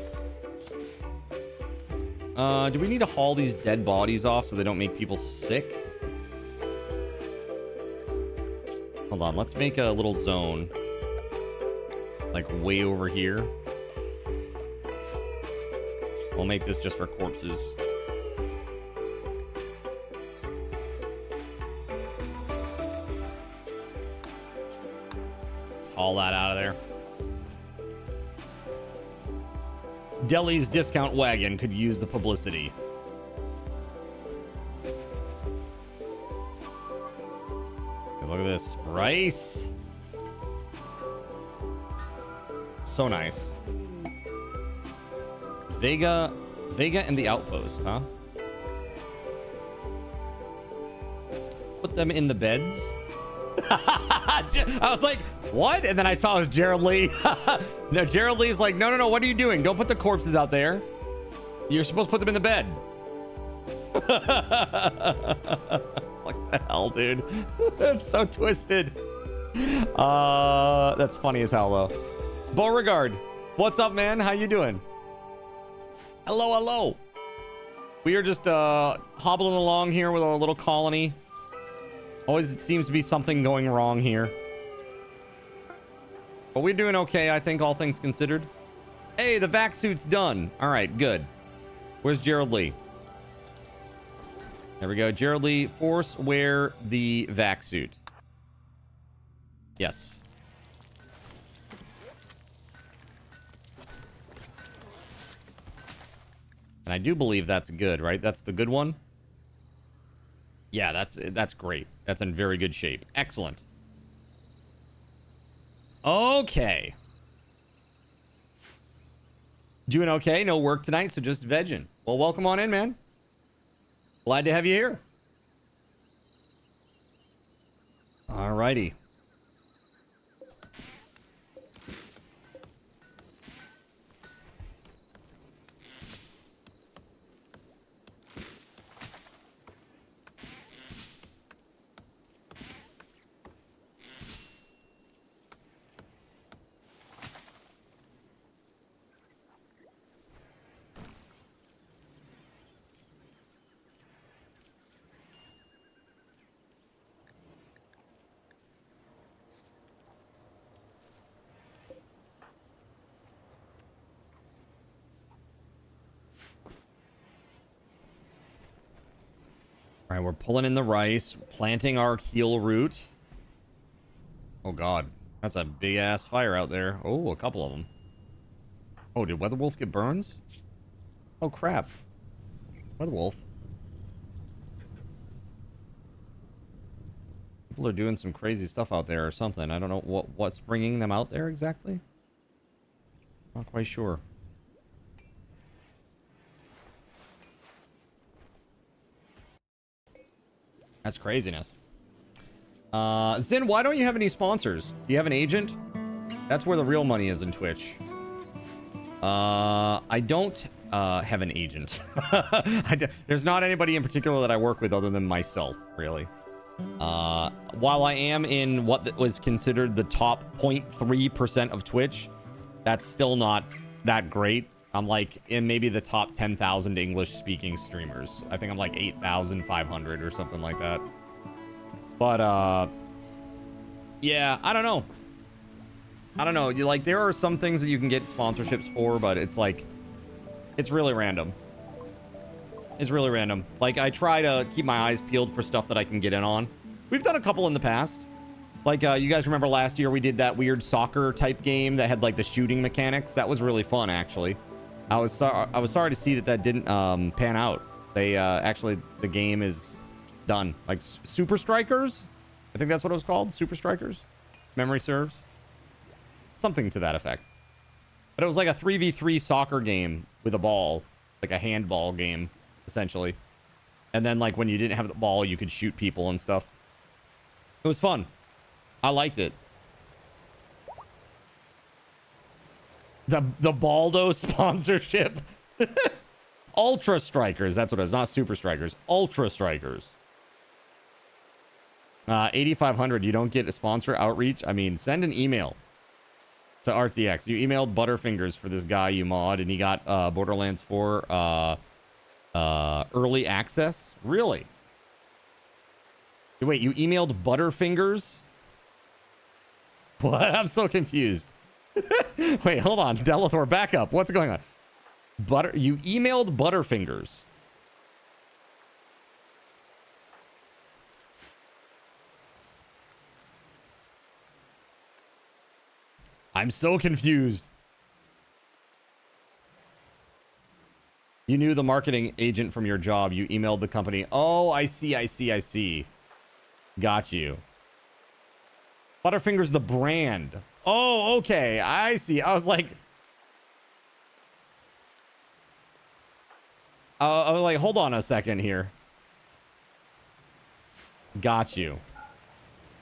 Do we need to haul these dead bodies off so they don't make people sick? Hold on, let's make a little zone. Like way over here. We'll make this just for corpses. Let's haul that out of there. Delhi's discount wagon could use the publicity. Look at this rice. So nice. Vega and the Outpost, huh? Put them in the beds. I was like, what? And then I saw it was Gerald Lee. No, Gerald Lee's like, no, what are you doing? Don't put the corpses out there. You're supposed to put them in the bed. What the hell, dude? That's so twisted. That's funny as hell, though. Beauregard, what's up, man? How you doing? Hello. We are just hobbling along here with our little colony. Always it seems to be something going wrong here. But we're doing okay, I think, all things considered. Hey, the vac suit's done. All right, good. Where's Gerald Lee? There we go. Gerald Lee, force wear the vac suit. Yes. And I do believe that's good, right? That's the good one? Yeah, that's great. That's in very good shape. Excellent. Okay. Doing okay. No work tonight, so just vegging. Well, welcome on in, man. Glad to have you here. Alrighty. All right, we're pulling in the rice, planting our heel root. Oh, God. That's a big-ass fire out there. Oh, a couple of them. Oh, did WeatherWolf get burns? Oh, crap. WeatherWolf. People are doing some crazy stuff out there or something. I don't know what's bringing them out there exactly. Not quite sure. That's craziness. Zin, why don't you have any sponsors? Do you have an agent? That's where the real money is in Twitch. I don't have an agent. There's not anybody in particular that I work with other than myself, really. While I am in what was considered the top 0.3% of Twitch, that's still not that great. I'm like in maybe the top 10,000 English-speaking streamers. I think I'm like 8,500 or something like that. But, yeah, I don't know. You like, there are some things that you can get sponsorships for, but it's like, it's really random. It's really random. Like, I try to keep my eyes peeled for stuff that I can get in on. We've done a couple in the past. Like, you guys remember last year we did that weird soccer type game that had like the shooting mechanics? That was really fun, actually. I was sorry to see that didn't pan out. They actually, the game is done. Like Super Strikers, I think that's what it was called. Super Strikers, memory serves, something to that effect. But it was like a 3v3 soccer game with a ball, like a handball game, essentially. And then like when you didn't have the ball, you could shoot people and stuff. It was fun. I liked it. The Baldo sponsorship. Ultra Strikers. That's what it is. Not Super Strikers. Ultra Strikers. 8,500. You don't get a sponsor outreach. I mean, send an email to RTX. You emailed Butterfingers for this guy you mod, and he got Borderlands 4 early access. Really? Wait, you emailed Butterfingers What? I'm so confused. Wait, hold on. Delethor, back up. What's going on? You emailed Butterfingers. I'm so confused. You knew the marketing agent from your job. You emailed the company. Oh, I see. Got you. Butterfingers the brand. Oh, okay. I see. I was like... hold on a second here. Got you.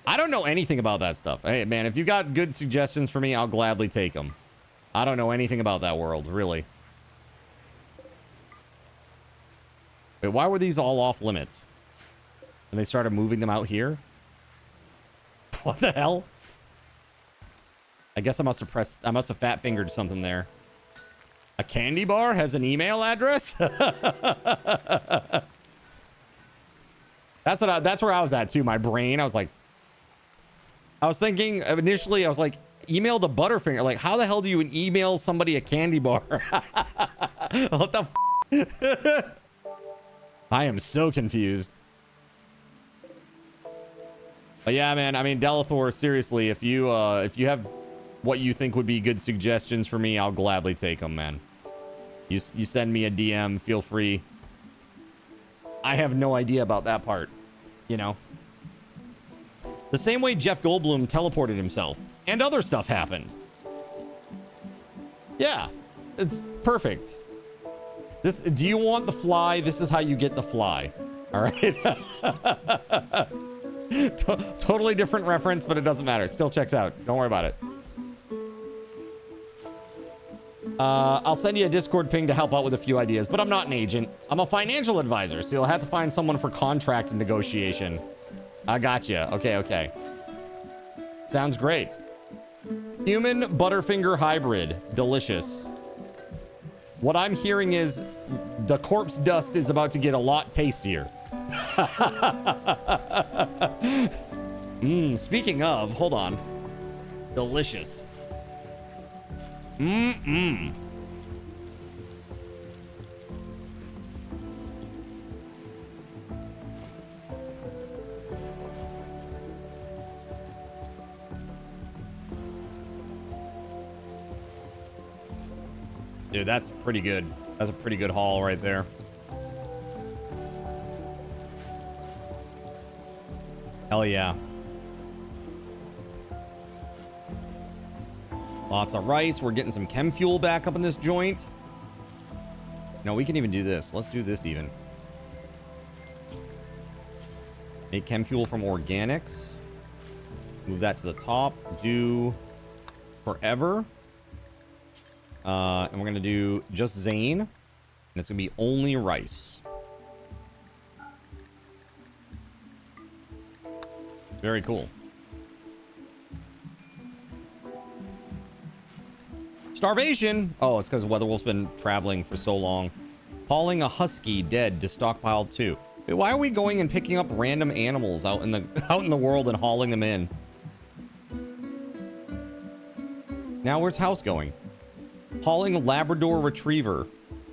I don't know anything about that stuff. Hey, man, if you got good suggestions for me, I'll gladly take them. I don't know anything about that world, really. Wait, why were these all off limits? And they started moving them out here? What the hell? I guess I must have fat fingered something there. A candy bar has an email address? That's where I was at too. My brain, I was thinking initially, I was like, email the Butterfinger. Like, how the hell do you email somebody a candy bar? What the f? I am so confused. But yeah, man, I mean, Delethor, seriously, if you have what you think would be good suggestions for me, I'll gladly take them, man. You send me a DM, feel free. I have no idea about that part, you know. The same way Jeff Goldblum teleported himself and other stuff happened. Yeah, it's perfect. Do you want the fly? This is how you get the fly. All right. Totally different reference, but it doesn't matter. It still checks out. Don't worry about it. I'll send you a Discord ping to help out with a few ideas, but I'm not an agent. I'm a financial advisor, so you'll have to find someone for contract negotiation. I got you. Okay. Sounds great. Human Butterfinger hybrid. Delicious. What I'm hearing is the corpse dust is about to get a lot tastier. Speaking of, hold on. Delicious. Dude, that's pretty good. That's a pretty good haul right there. Hell yeah. Lots of rice. We're getting some chem fuel back up in this joint. No, we can even do this. Let's do this even. Make chem fuel from organics. Move that to the top. Do forever. And we're going to do just Zane. And it's going to be only rice. Very cool. Starvation. Oh, it's because WeatherWolf's been traveling for so long. Hauling a husky dead to stockpile 2. Wait, why are we going and picking up random animals out in the world and hauling them in? Now where's House going? Hauling a Labrador Retriever.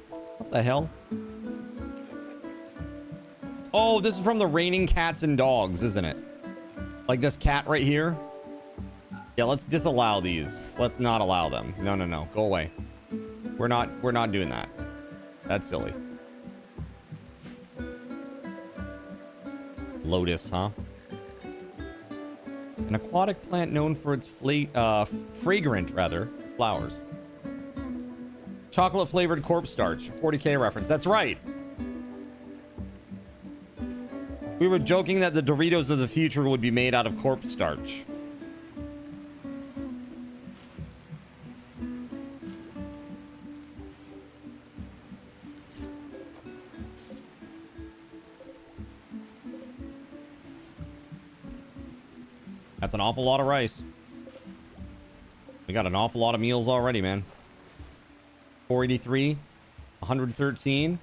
What the hell? Oh, this is from the Raining Cats and Dogs, isn't it? Like this cat right here. Yeah, let's disallow these. Let's not allow them. No. Go away. We're not doing that. That's silly. Lotus, huh? An aquatic plant known for its fragrant, flowers. Chocolate flavored corpse starch. 40K reference. That's right. We were joking that the Doritos of the future would be made out of corpse starch. That's an awful lot of rice. We got an awful lot of meals already, man. 483, 113.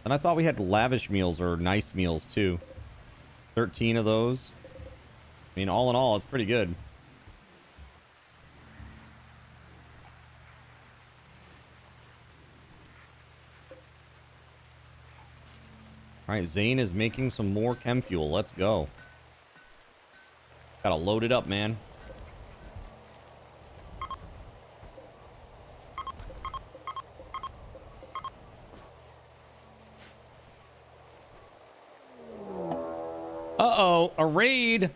And I thought we had lavish meals or nice meals too. 13 of those. I mean, all in all, it's pretty good. All right, Zane is making some more chem fuel. Let's go. Gotta load it up, man. Uh-oh, a raid.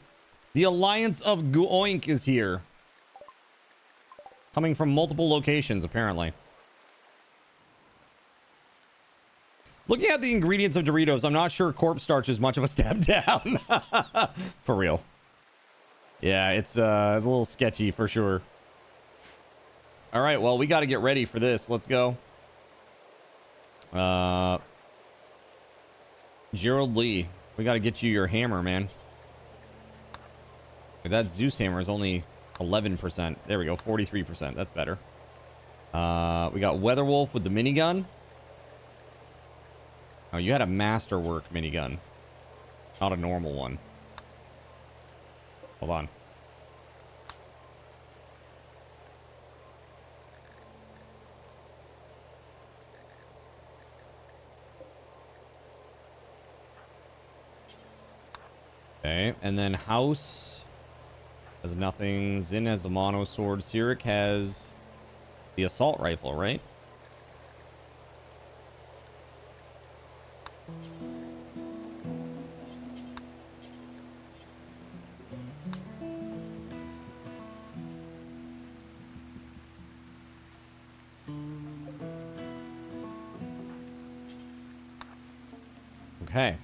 The Alliance of Guoink is here. Coming from multiple locations, apparently. Looking at the ingredients of Doritos, I'm not sure corpse starch is much of a step down. For real. Yeah, it's a little sketchy for sure. All right, well, we got to get ready for this. Let's go. Gerald Lee, we got to get you your hammer, man. That Zeus hammer is only 11%. There we go, 43%. That's better. We got Weatherwolf with the minigun. Oh, you had a masterwork minigun, not a normal one. Hold on. Okay, and then House has nothing. Zin has the mono sword. Sirik has the assault rifle, right? Okay.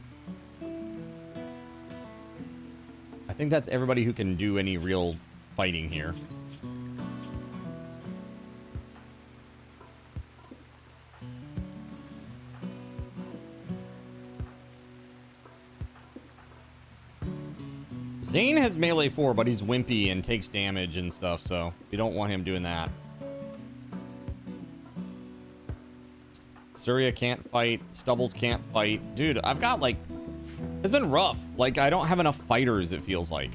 I think that's everybody who can do any real fighting here. Zane has melee 4, but he's wimpy and takes damage and stuff, so we don't want him doing that. Surya can't fight. Stubbles can't fight. Dude, I've got like... It's been rough. Like, I don't have enough fighters, it feels like.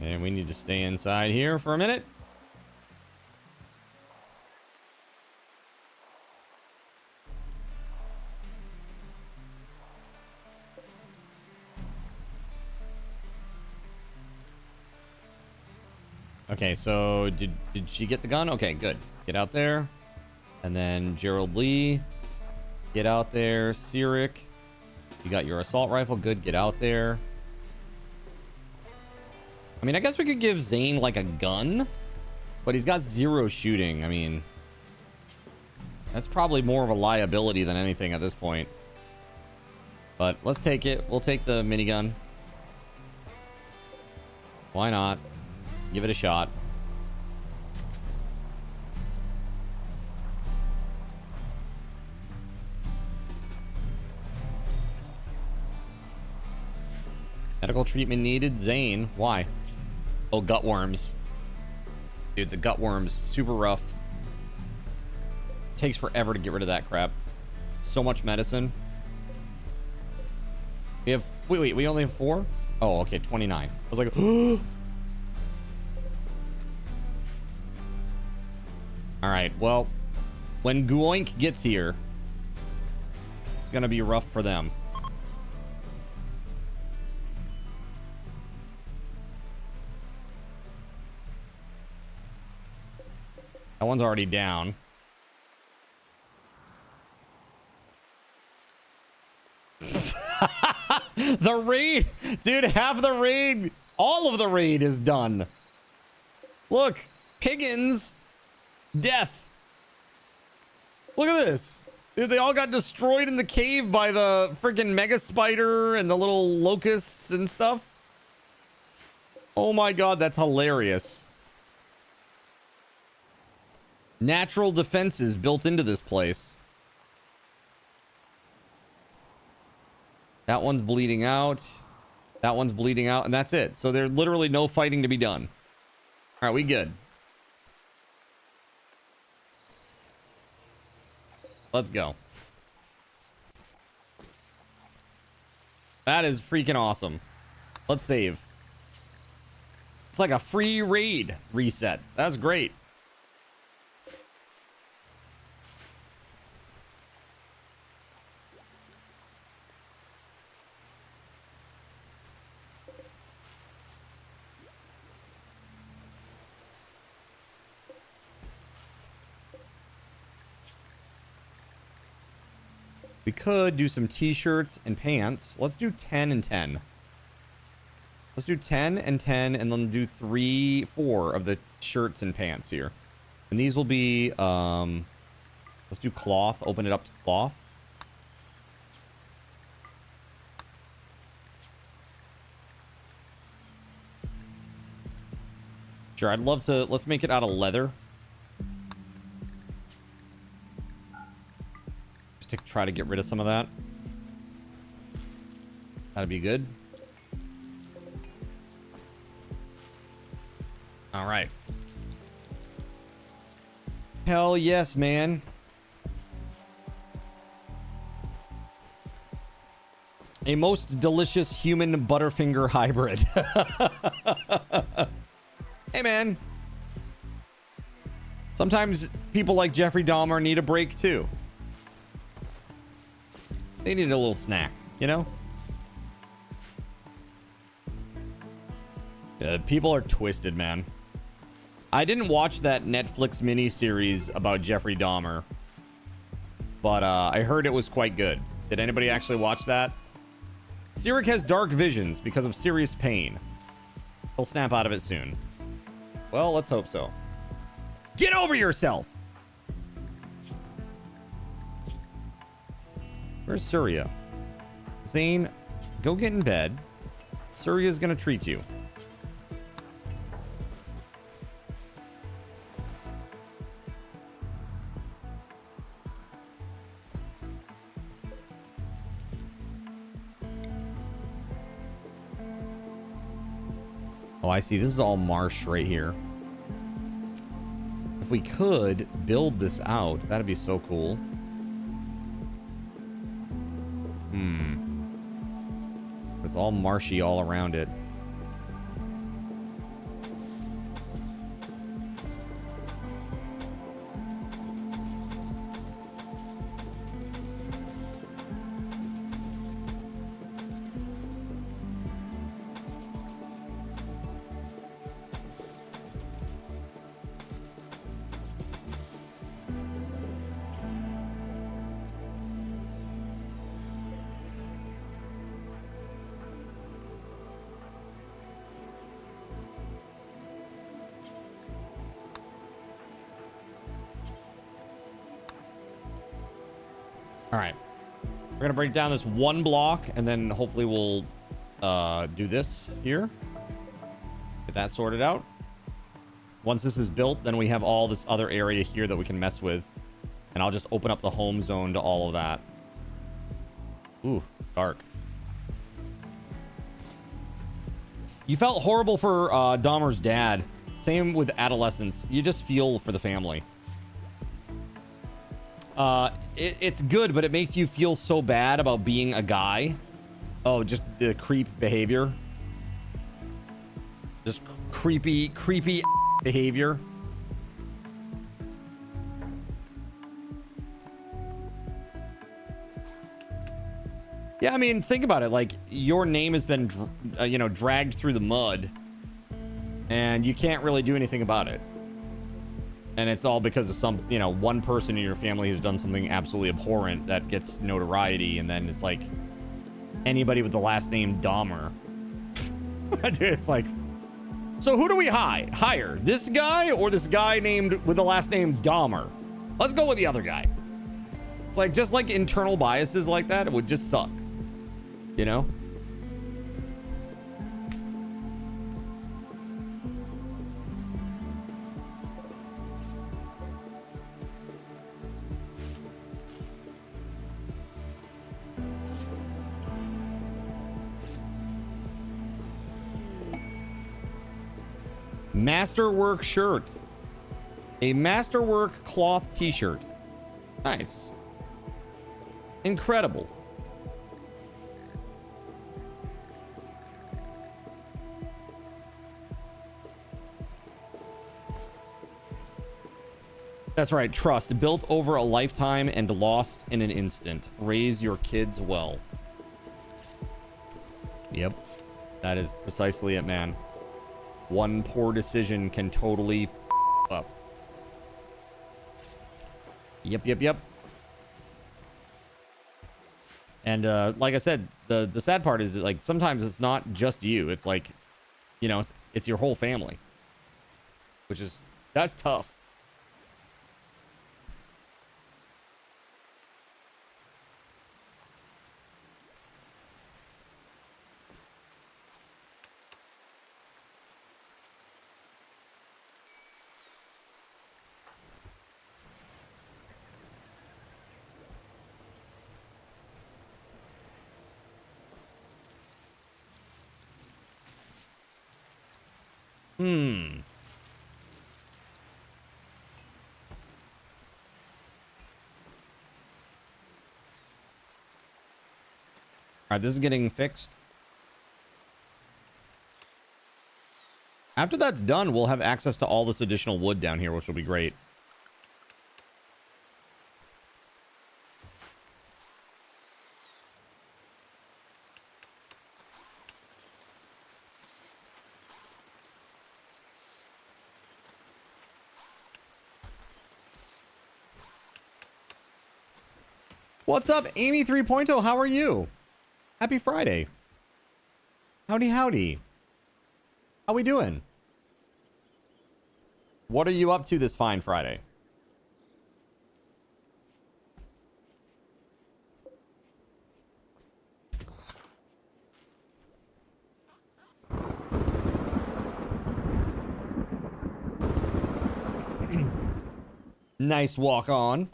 And we need to stay inside here for a minute. Okay, so did she get the gun? Okay, good. Get out there. And then Gerald Lee, get out there. Sirik, you got your assault rifle. Good, get out there. I mean, I guess we could give Zane like a gun, but he's got 0 shooting. I mean, that's probably more of a liability than anything at this point. But let's take it. We'll take the minigun. Why not? Give it a shot. Medical treatment needed. Zane, why? Oh, gut worms. Dude, the gut worms, super rough. Takes forever to get rid of that crap. So much medicine. We have... Wait, we only have 4? Oh, okay, 29. I was like... Alright, well... When Guoink gets here... It's gonna be rough for them. That one's already down. The raid, dude, half the raid, all of the raid is done. Look, Higgins, death. Look at this. Dude, they all got destroyed in the cave by the freaking mega spider and the little locusts and stuff. Oh my God, that's hilarious. Natural defenses built into this place. That one's bleeding out. That one's bleeding out, and that's it. So there's literally no fighting to be done. All right, we good. Let's go. That is freaking awesome. Let's save. It's like a free raid reset. That's great. We could do some t-shirts and pants. Let's do 10 and 10. Let's do 10 and 10 and then do 4 of the shirts and pants here. And these will be, let's do cloth. Open it up to cloth. Sure, I'd love to, let's make it out of leather. To try to get rid of some of that. That'd be good. All right. Hell yes, man. A most delicious human Butterfinger hybrid. Hey, man. Sometimes people like Jeffrey Dahmer need a break, too. They need a little snack, you know? People are twisted, man. I didn't watch that Netflix miniseries about Jeffrey Dahmer, but I heard it was quite good. Did anybody actually watch that? Sirik has dark visions because of serious pain. He'll snap out of it soon. Well, let's hope so. Get over yourself! Where's Surya? Zane, go get in bed. Surya's gonna treat you. Oh, I see. This is all marsh right here. If we could build this out, that'd be so cool. It's all marshy all around it. All right, we're gonna break down this one block and then hopefully we'll do this here. Get that sorted out. Once this is built, then we have all this other area here that we can mess with. And I'll just open up the home zone to all of that. Ooh, dark. You felt horrible for Dahmer's dad. Same with adolescence. You just feel for the family. It's good, but it makes you feel so bad about being a guy. Oh, just the creep behavior. Just creepy behavior. Yeah, I mean, think about it. Like, your name has been, you know, dragged through the mud, and you can't really do anything about it. And it's all because of some, you know, one person in your family who's done something absolutely abhorrent that gets notoriety, and then it's like anybody with the last name Dahmer. Dude, it's like, so who do we hire? This guy or this guy named with the last name Dahmer? Let's go with the other guy. It's like, just like internal biases like that, it would just suck, you know? Masterwork shirt. A Masterwork cloth t-shirt. Nice. Incredible. That's right. Trust. Built over a lifetime and lost in an instant. Raise your kids well. Yep. That is precisely it, man. One poor decision can totally up. Yep. And like I said, the sad part is that, like, sometimes it's not just you. It's like, you know, it's your whole family. That's tough. All right, this is getting fixed. After that's done, we'll have access to all this additional wood down here, which will be great. What's up, Amy 3.0? How are you? Happy Friday. Howdy, howdy. How we doing? What are you up to this fine Friday? Nice walk on.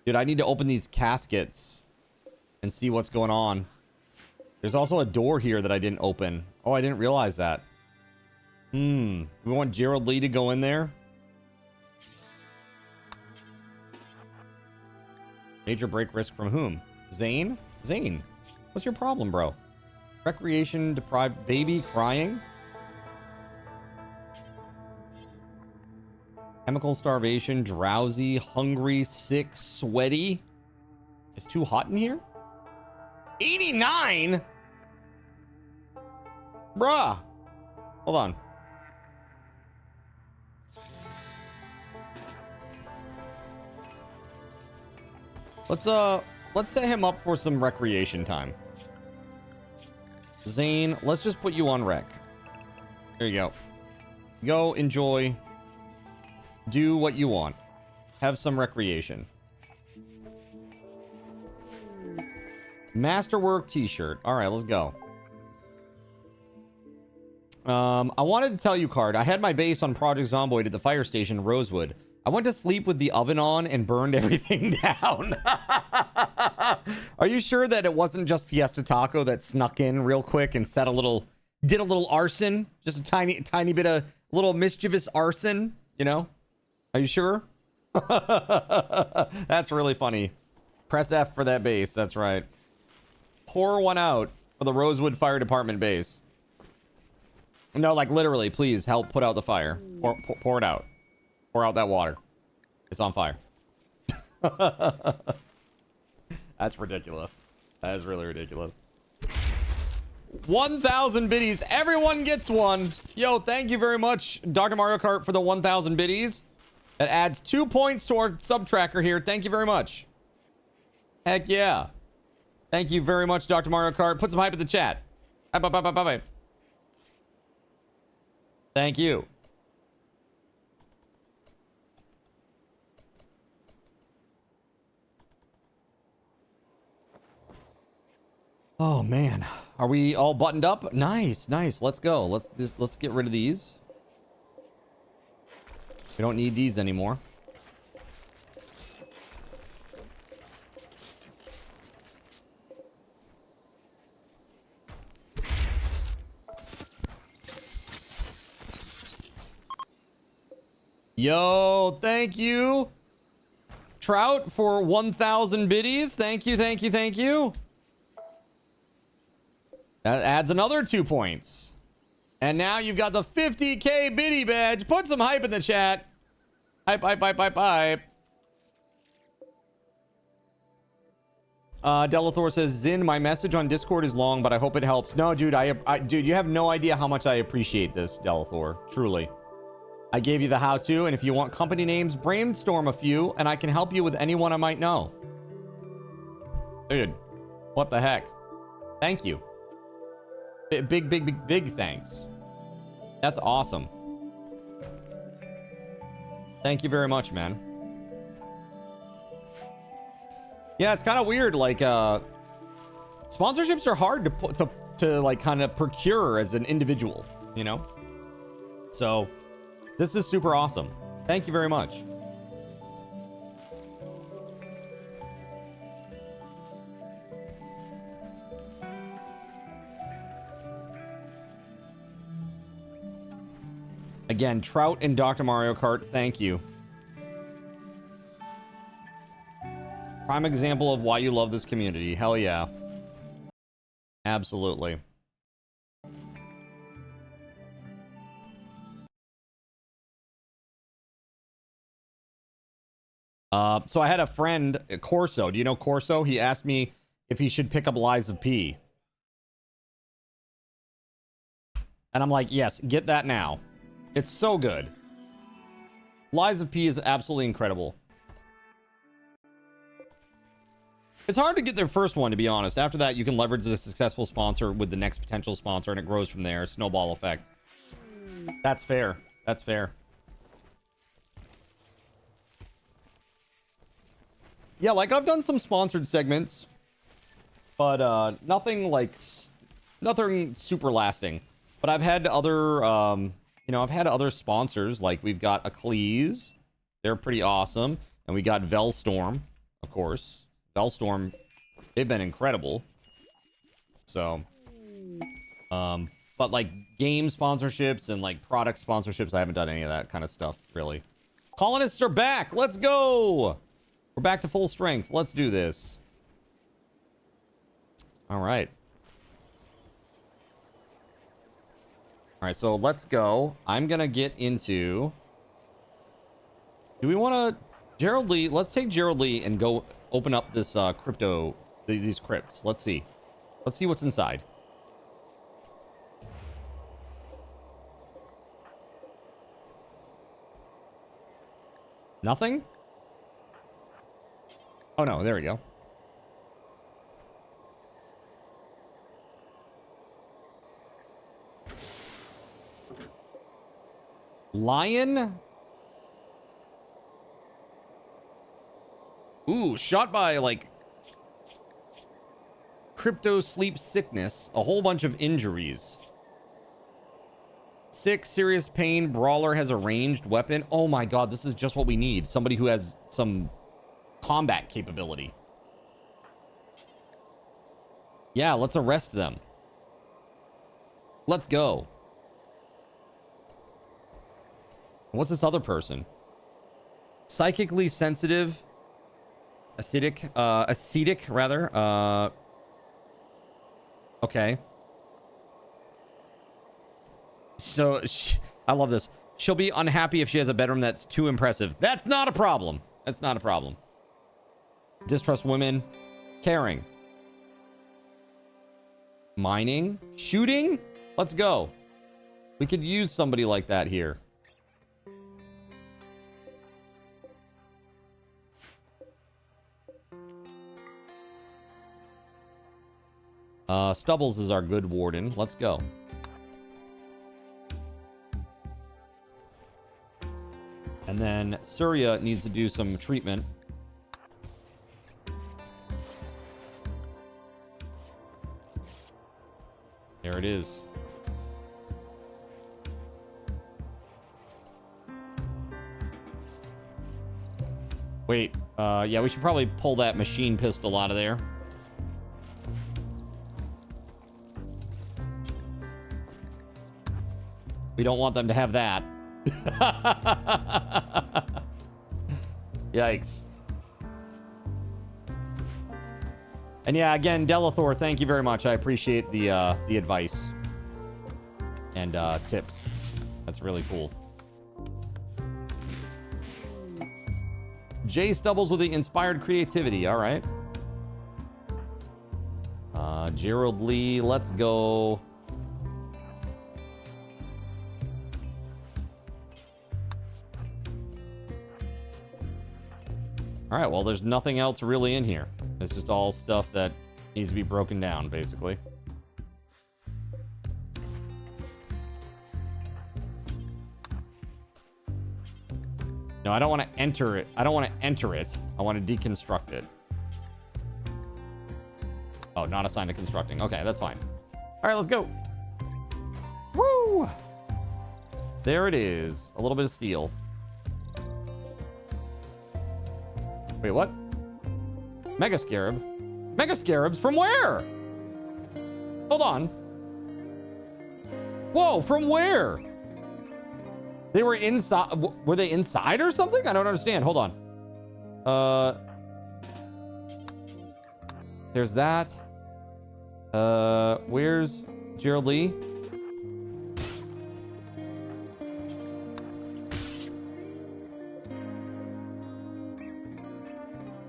Dude, I need to open these caskets and see what's going on. There's also a door here that I didn't open. Oh, I didn't realize that. We want Gerald Lee to go in there. Major break risk from whom? Zane? Zane, what's your problem, bro? Recreation deprived baby crying? Chemical starvation, drowsy, hungry, sick, sweaty. It's too hot in here? 89? Bruh. Hold on. Let's set him up for some recreation time. Zane, let's just put you on rec. There you go. Go enjoy. Do what you want. Have some recreation. Masterwork t-shirt. All right, let's go. I wanted to tell you, Card. I had my base on Project Zomboid at the fire station in Rosewood. I went to sleep with the oven on and burned everything down. Are you sure that it wasn't just Fiesta Taco that snuck in real quick and did a little arson? Just a tiny bit of little mischievous arson, you know? Are you sure? That's really funny. Press F for that base. That's right. Pour one out for the Rosewood Fire Department base. No, like literally, please help put out the fire. Pour it out. Pour out that water. It's on fire. That's ridiculous. That is really ridiculous. 1,000 biddies. Everyone gets one. Yo, thank you very much, Dr. Mario Kart, for the 1,000 biddies. That adds 2 points to our sub tracker here. Thank you very much. Heck yeah. Thank you very much, Dr. Mario Kart. Put some hype in the chat. Bye. Thank you. Oh man, are we all buttoned up? Nice. Let's go. Let's get rid of these. We don't need these anymore. Yo, thank you. Trout for 1,000 biddies. Thank you, thank you, thank you. That adds another 2 points. And now you've got the 50K biddy badge. Put some hype in the chat. Hype, hype, hype, hype, hype. Delathor says, Zin, my message on Discord is long, but I hope it helps. No, dude, dude, you have no idea how much I appreciate this, Delathor. Truly. I gave you the how-to, and if you want company names, brainstorm a few, and I can help you with anyone I might know. Dude, what the heck? Thank you. Big thanks. That's awesome. Thank you very much, man. Yeah, it's kind of weird. Like, sponsorships are hard to put to like kind of procure as an individual, you know? So this is super awesome. Thank you very much. Again, Trout and Dr. Mario Kart, thank you. Prime example of why you love this community. Hell yeah. Absolutely. So I had a friend, Corso. Do you know Corso? He asked me if he should pick up Lies of P. And I'm like, yes, get that now. It's so good. Lies of P is absolutely incredible. It's hard to get their first one, to be honest. After that, you can leverage the successful sponsor with the next potential sponsor, and it grows from there. Snowball effect. That's fair. That's fair. Yeah, like I've done some sponsored segments, but nothing like nothing super lasting. But I've had other, you know, I've had other sponsors. Like we've got Aclees, they're pretty awesome, and we got VELZTORM, of course. VELZTORM, they've been incredible. So, but like game sponsorships and like product sponsorships, I haven't done any of that kind of stuff really. Colonists are back. Let's go. We're back to full strength. Let's do this. All right. All right, so let's go. I'm gonna get into. Do we want to, Gerald Lee? Let's take Gerald Lee and go open up this crypto, these crypts. Let's see. Let's see what's inside. Nothing? Oh no, there we go. Lion? Ooh, shot by like crypto sleep sickness, a whole bunch of injuries. Sick, serious pain, brawler has a ranged weapon. Oh my god, this is just what we need. Somebody who has some combat capability. Yeah, let's arrest them. Let's go. What's this other person? Psychically sensitive, ascetic rather. Okay. So I love this. She'll be unhappy if she has a bedroom that's too impressive. That's not a problem. That's not a problem. Distrust women. Caring. Mining. Shooting. Let's go. We could use somebody like that here. Stubbles is our good warden. Let's go. And then Surya needs to do some treatment. There it is. Wait, yeah, we should probably pull that machine pistol out of there. We don't want them to have that. Yikes. And yeah, again, Delathor, thank you very much. I appreciate the advice and tips. That's really cool. Jay Stubbles with the inspired creativity. All right. Gerald Lee, let's go. All right, well, there's nothing else really in here. It's just all stuff that needs to be broken down, basically. No, I don't want to enter it. I don't want to enter it. I want to deconstruct it. Oh, not assigned to constructing. Okay, that's fine. All right, let's go. Woo! There it is. A little bit of steel. Wait, what? Mega Scarab? Mega Scarabs from where? Hold on. Whoa, from where? They were inside. Were they inside or something? I don't understand. Hold on. There's that. Where's Gerald Lee?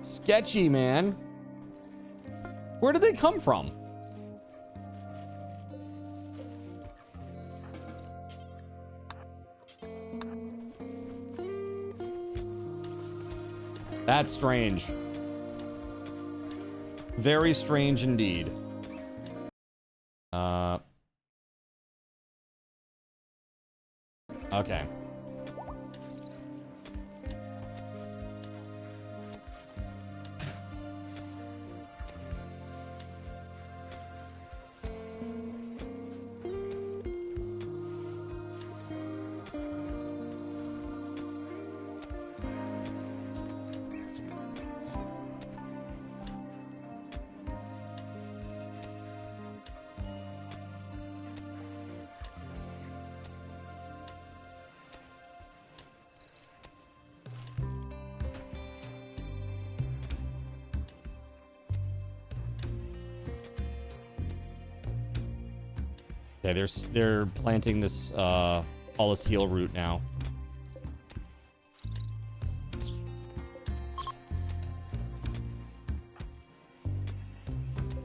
Sketchy, man. Where did they come from? That's strange. Very strange indeed. Okay. Okay, they're planting this all this heal root now.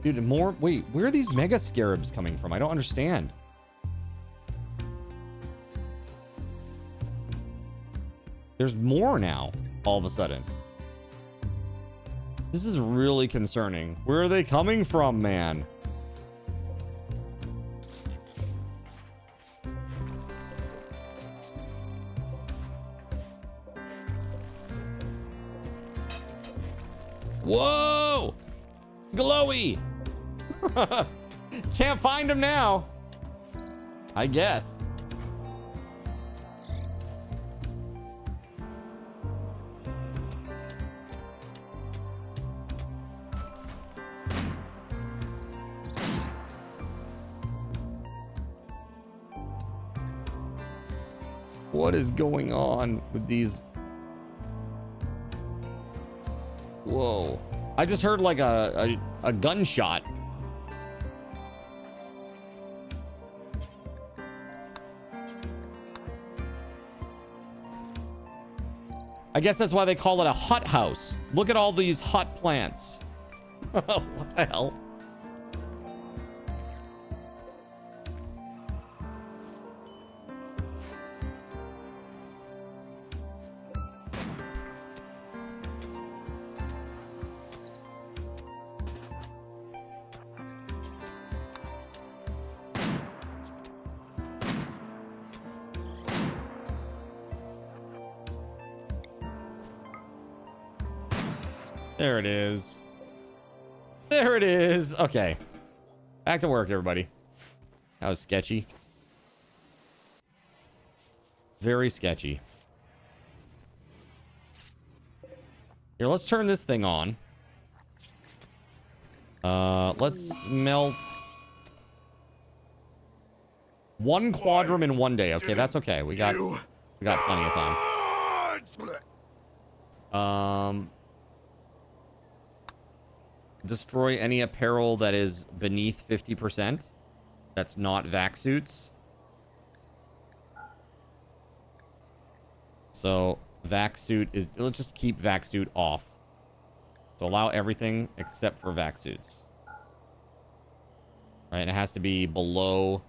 Dude, more. Wait, where are these mega scarabs coming from? I don't understand. There's more now, all of a sudden. This is really concerning. Where are they coming from, man? Whoa! Glowy! Can't find him now. I guess. What is going on with these? Whoa. I just heard like a gunshot. I guess that's why they call it a hut house. Look at all these hut plants. What the hell? There it is. There it is. Okay. Back to work, everybody. That was sketchy. Very sketchy. Here, let's turn this thing on. Let's melt 1 quadrum in 1 day. Okay, that's okay. We got We got plenty of time. Destroy any apparel that is beneath 50%. That's not vac suits. So vac suit is, let's just keep vac suit off. So allow everything except for vac suits. Right, and it has to be below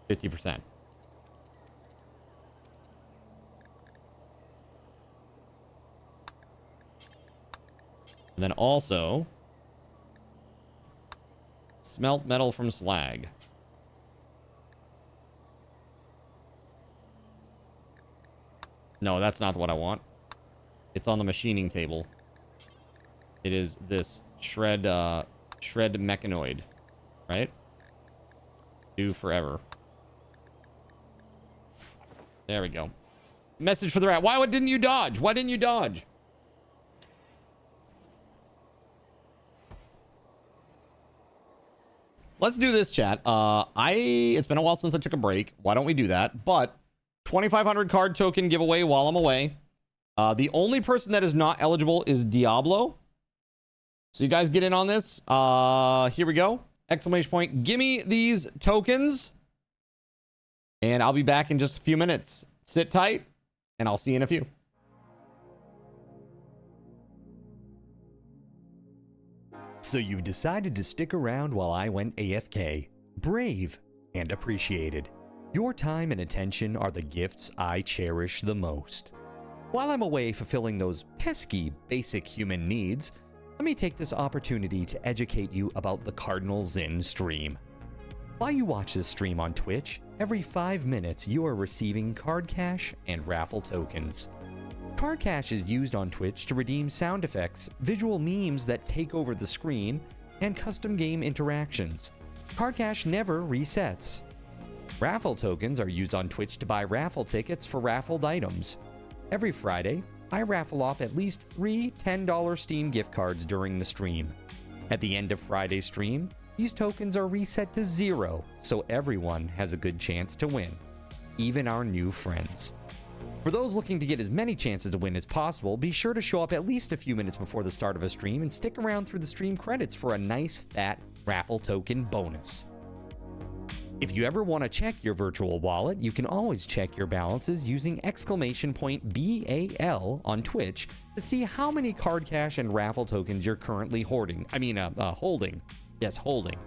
50%. And then also smelt metal from slag. No, that's not what I want. It's on the machining table. It is this shred mechanoid, right? Do forever. There we go. Message for the rat. Why didn't you dodge? Why didn't you dodge? Let's do this, chat. It's been a while since I took a break. Why don't we do that? But 2,500 card token giveaway while I'm away. The only person that is not eligible is Diablo. So you guys get in on this. Here we go. Exclamation point. Give me these tokens. And I'll be back in just a few minutes. Sit tight, and I'll see you in a few. So you've decided to stick around while I went AFK. Brave and appreciated. Your time and attention are the gifts I cherish the most. While I'm away fulfilling those pesky basic human needs, let me take this opportunity to educate you about the Cardinal Zin stream. While you watch this stream on Twitch, every 5 minutes you are receiving card cash and raffle tokens. Card cash is used on Twitch to redeem sound effects, visual memes that take over the screen, and custom game interactions. Card cash never resets. Raffle tokens are used on Twitch to buy raffle tickets for raffled items. Every Friday, I raffle off at least 3 $10 Steam gift cards during the stream. At the end of Friday's stream, these tokens are reset to 0, so everyone has a good chance to win, even our new friends. For those looking to get as many chances to win as possible, be sure to show up at least a few minutes before the start of a stream and stick around through the stream credits for a nice fat raffle token bonus. If you ever want to check your virtual wallet, you can always check your balances using !BAL on Twitch to see how many card cash and raffle tokens you're currently holding. Yes, holding.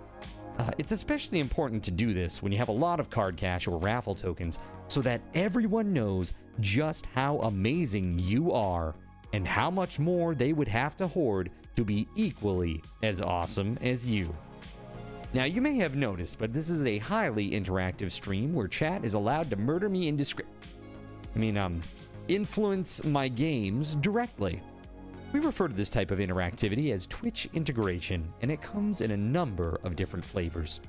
It's especially important to do this when you have a lot of card cash or raffle tokens so that everyone knows just how amazing you are and how much more they would have to hoard to be equally as awesome as you. Now, you may have noticed, but this is a highly interactive stream where chat is allowed to murder me influence my games directly. We refer to this type of interactivity as Twitch integration, and it comes in a number of different flavors.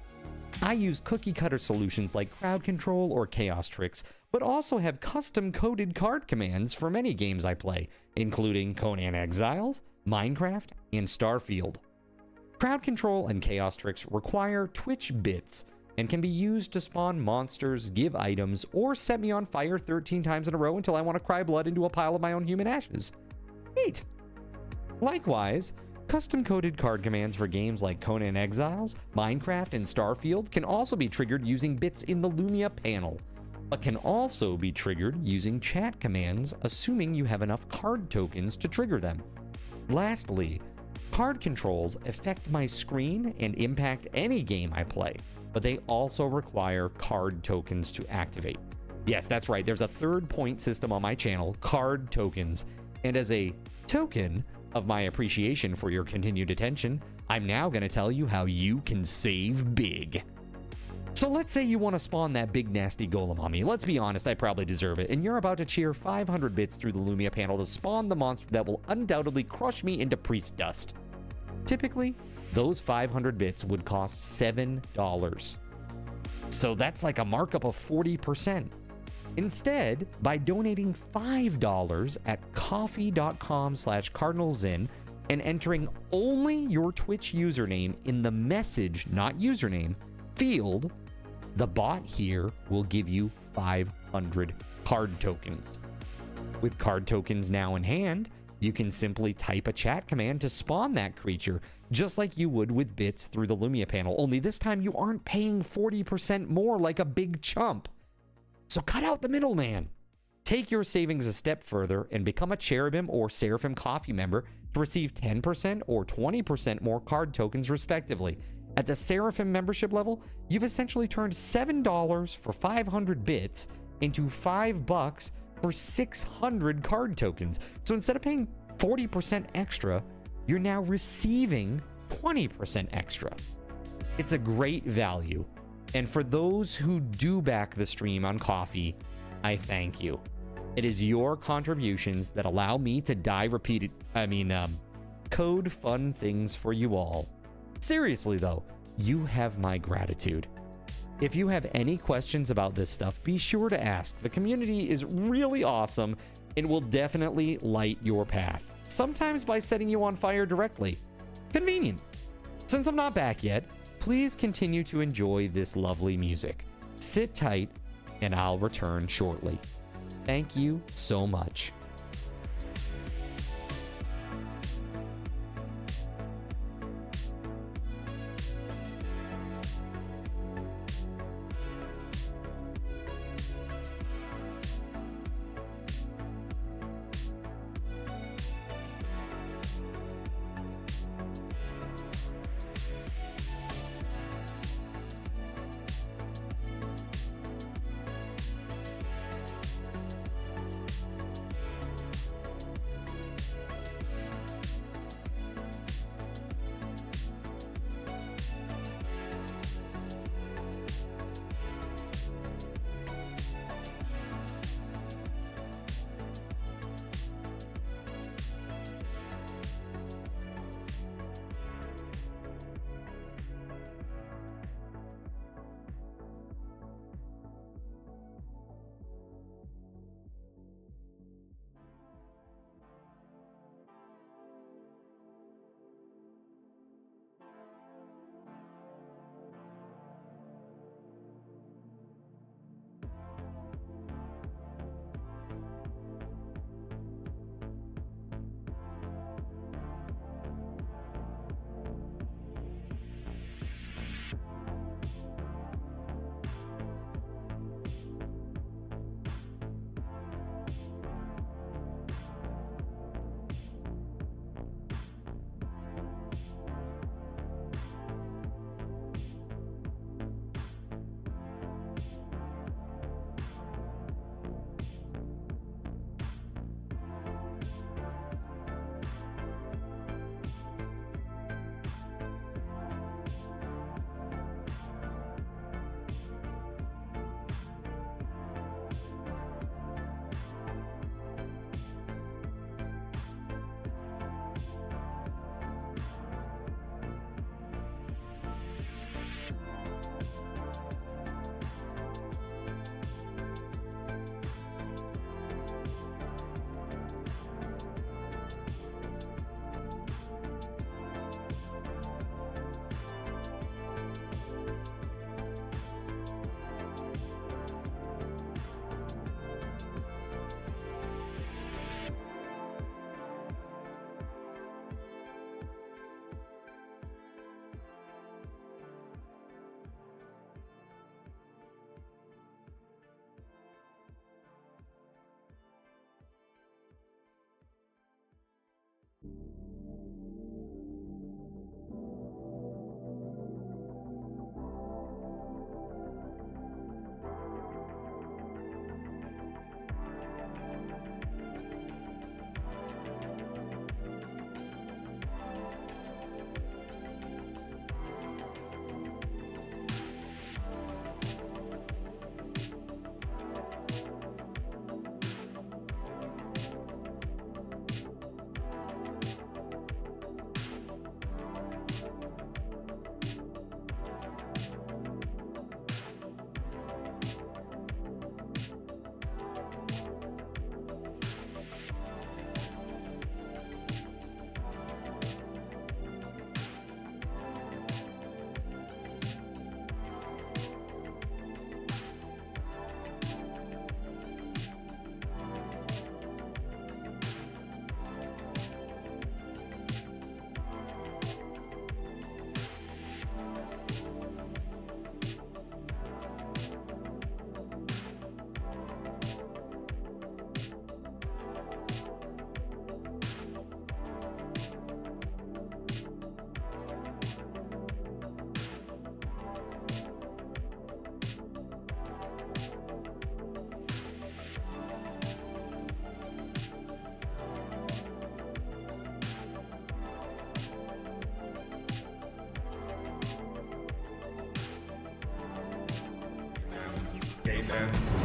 I use cookie-cutter solutions like crowd control or chaos tricks, but also have custom-coded card commands for many games I play, including Conan Exiles, Minecraft, and Starfield. Crowd control and chaos tricks require Twitch bits and can be used to spawn monsters, give items, or set me on fire 13 times in a row until I want to cry blood into a pile of my own human ashes. Neat! Likewise, custom-coded card commands for games like Conan Exiles, Minecraft, and Starfield can also be triggered using bits in the Lumia panel, but can also be triggered using chat commands, assuming you have enough card tokens to trigger them. Lastly, card controls affect my screen and impact any game I play, but they also require card tokens to activate. Yes, that's right, there's a third point system on my channel, card tokens, and as a token of my appreciation for your continued attention, I'm now going to tell you how you can save big. So let's say you want to spawn that big nasty golem on me. Let's be honest, I probably deserve it, and you're about to cheer 500 bits through the Lumia panel to spawn the monster that will undoubtedly crush me into priest dust. Typically, those 500 bits would cost $7. So that's like a markup of 40%. Instead, by donating $5 at coffee.com/cardinalzin and entering only your Twitch username in the message, not username, field, The bot here will give you 500 card tokens. With card tokens now in hand, you can simply type a chat command to spawn that creature, just like you would with bits through the Lumia panel, only this time you aren't paying 40% more like a big chump. So cut out the middleman. Take your savings a step further and become a Cherubim or Seraphim Coffee member to receive 10% or 20% more card tokens respectively. At the Seraphim membership level, you've essentially turned $7 for 500 bits into $5 for 600 card tokens. So instead of paying 40% extra, you're now receiving 20% extra. It's a great value. And for those who do back the stream on Coffee, I thank you. It is your contributions that allow me to code fun things for you all. Seriously though, you have my gratitude. If you have any questions about this stuff, be sure to ask. The community is really awesome and will definitely light your path, sometimes by setting you on fire directly. Convenient. Since I'm not back yet, please continue to enjoy this lovely music. Sit tight, and I'll return shortly. Thank you so much.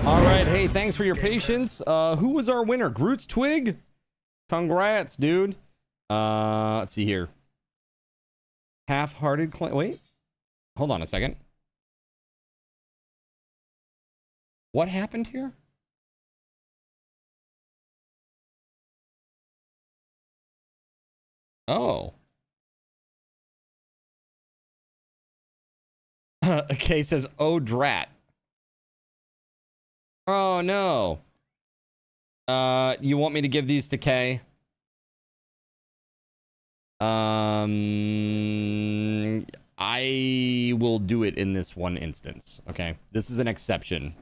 All right, hey, thanks for your patience. Who was our winner? Groot's Twig? Congrats, dude. Let's see here. Half-hearted claim. Wait, hold on a second. What happened here? Oh. Okay, says, oh, drat. Oh, no. You want me to give these to Kay? I will do it in this one instance. Okay, this is an exception.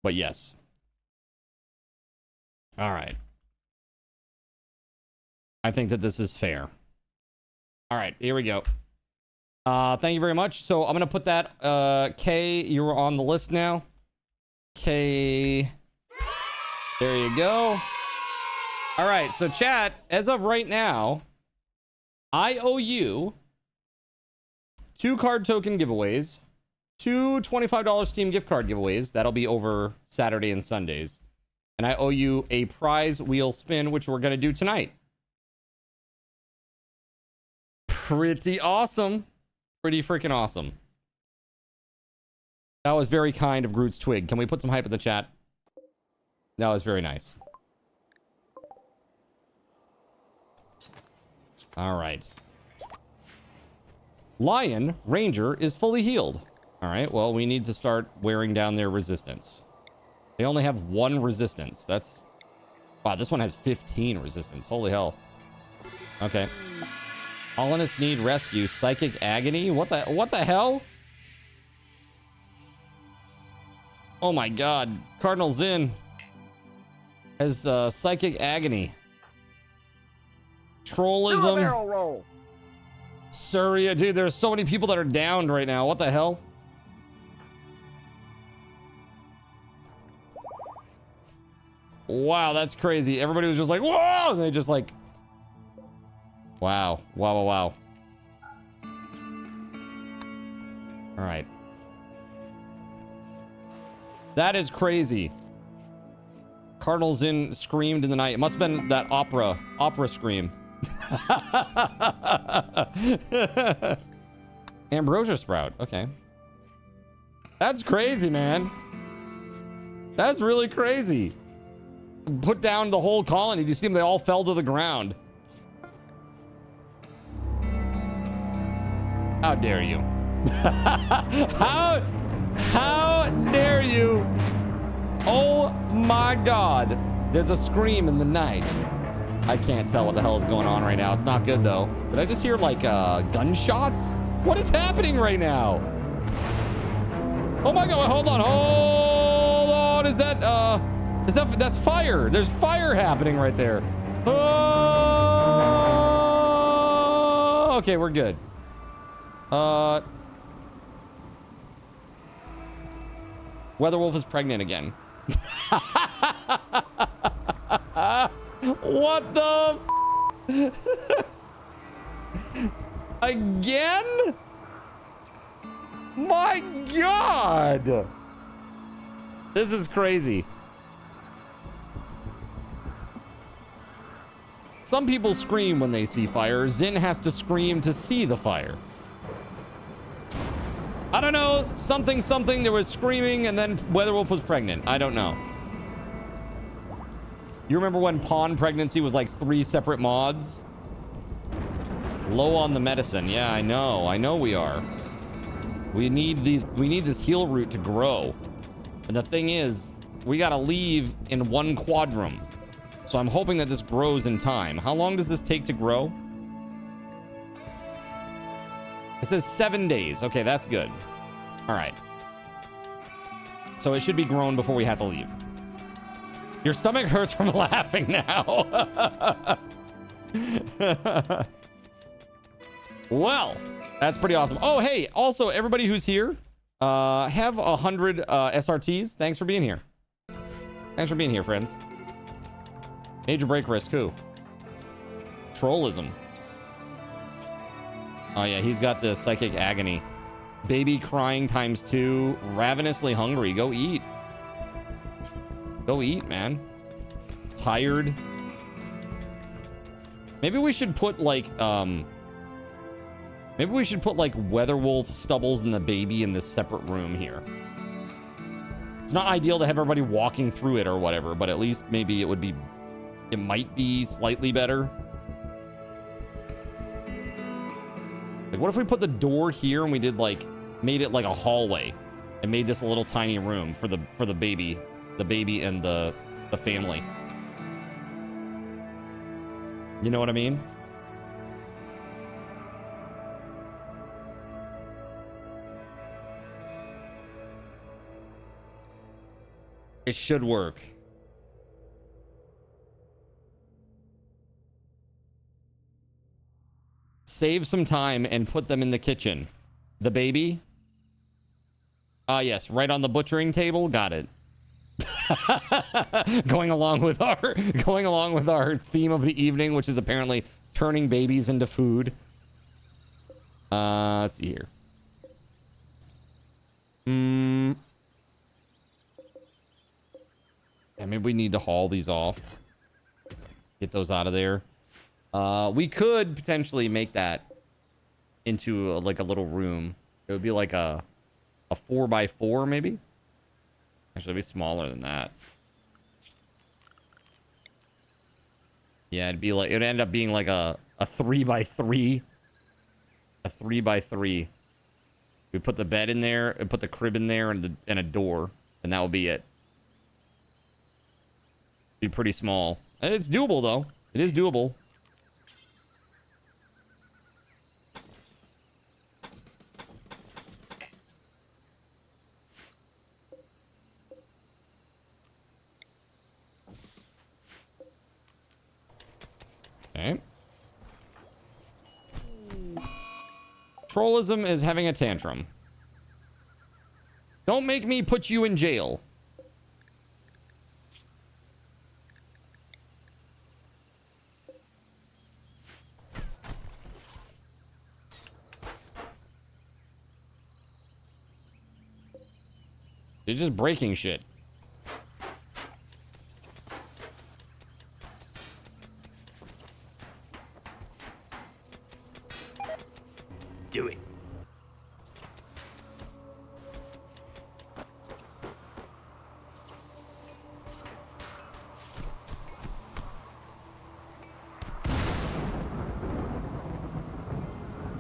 But yes. All right. I think that this is fair. All right, here we go. Thank you very much. So I'm going to put that, Kay, you're on the list now. Kay. There you go. All right, so chat, as of right now, I owe you 2 card token giveaways, 2 $25 Steam gift card giveaways. That'll be over Saturday and Sundays. And I owe you a prize wheel spin, which we're going to do tonight. Pretty awesome. Pretty freaking awesome. That was very kind of Groot's Twig. Can we put some hype in the chat? That was very nice. All right. Lion Ranger is fully healed. All right, well, we need to start wearing down their resistance. They only have 1 resistance. That's... Wow, this one has 15 resistance. Holy hell. Okay. Colonists need rescue. Psychic agony? What the hell? Oh my god. Cardinal Zin has psychic agony. Trollism. Barrel roll. Surya, dude, there's so many people that are downed right now. What the hell? Wow, that's crazy. Everybody was just like, whoa! And they just like... Wow. Wow, wow, wow. All right. That is crazy. Cardinal Zin screamed in the night. It must have been that opera scream. Ambrosia Sprout. Okay. That's crazy, man. That's really crazy. Put down the whole colony. Do you see them? They all fell to the ground. How dare you? How dare you? Oh my god. There's a scream in the night. I can't tell what the hell is going on right now. It's not good though. Did I just hear like gunshots? What is happening right now? Oh my god, hold on. Hold on. Is that that's fire? There's fire happening right there. Oh, okay, we're good. WeatherWolf is pregnant again. What the f? Again? My god! This is crazy. Some people scream when they see fire. Zin has to scream to see the fire. I don't know. Something. There was screaming and then WeatherWolf was pregnant. I don't know. You remember when Pawn Pregnancy was like 3 separate mods? Low on the medicine. Yeah, I know. I know we are. We need this heal root to grow. And the thing is, we gotta leave in 1 quadrum. So I'm hoping that this grows in time. How long does this take to grow? It says 7 days. Okay, that's good. All right. So it should be grown before we have to leave. Your stomach hurts from laughing now. Well, that's pretty awesome. Oh, hey, also everybody who's here, have 100 SRTs. Thanks for being here. Thanks for being here, friends. Major break risk, who? Trollism. Oh yeah, he's got the psychic agony. Baby crying ×2. Ravenously hungry. Go eat. Go eat, man. Tired. Maybe we should put like WeatherWolf, Stubbles, and the baby in this separate room here. It's not ideal to have everybody walking through it or whatever, but at least maybe it might be slightly better. Like, what if we put the door here and we did made it like a hallway and made this a little tiny room for the baby and the family. You know what I mean? It should work. Save some time and put them in the kitchen. The baby? Yes, right on the butchering table. Got it. going along with our theme of the evening, which is apparently turning babies into food. Let's see here. Yeah, maybe we need to haul these off. Get those out of there. We could potentially make that into like a little room. It would be like a 4x4 maybe. Actually, it'd be smaller than that. Yeah, it'd end up being like a 3x3. A 3x3. We put the bed in there and put the crib in there and a door, and that will be it. Be pretty small. And it's doable though. It is doable. Okay. Trollism is having a tantrum. Don't make me put you in jail. You're just breaking shit. Do it.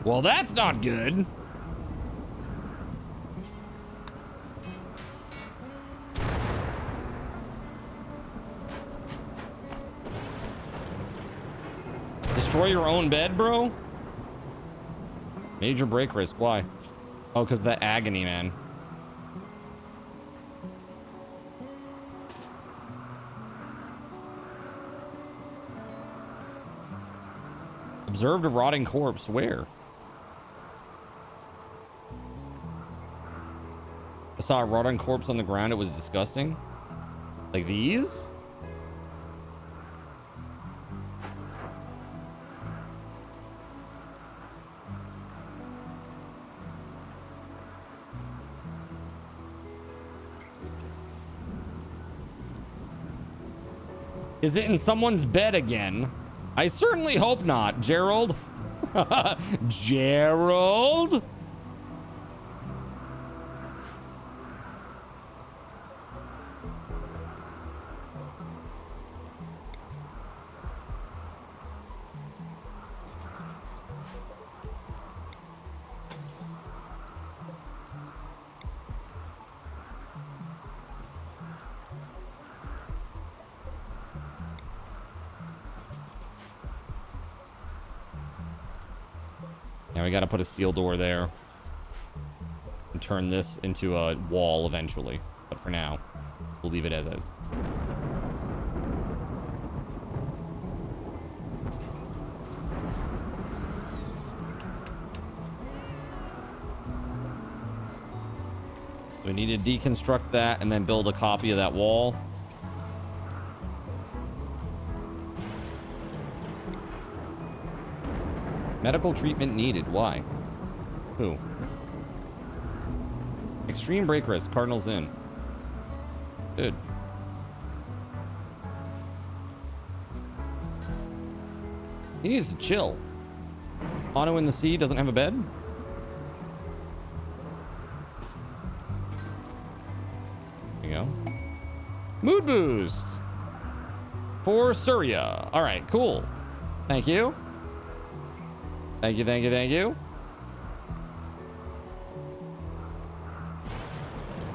Well, that's not good. Destroy your own bed, bro? Major break risk. Why? Oh, because the agony, man. Observed a rotting corpse. Where? I saw a rotting corpse on the ground. It was disgusting. Like these? Is it in someone's bed again? I certainly hope not, Gerald. Gerald? Now we got to put a steel door there and turn this into a wall eventually. But for now, we'll leave it as is. So we need to deconstruct that and then build a copy of that wall. Medical treatment needed. Why? Who? Extreme break risk. Cardinals in. Dude. He needs to chill. Auto in the Sea doesn't have a bed? There you go. Mood boost for Surya. All right, cool. Thank you. Thank you, thank you, thank you.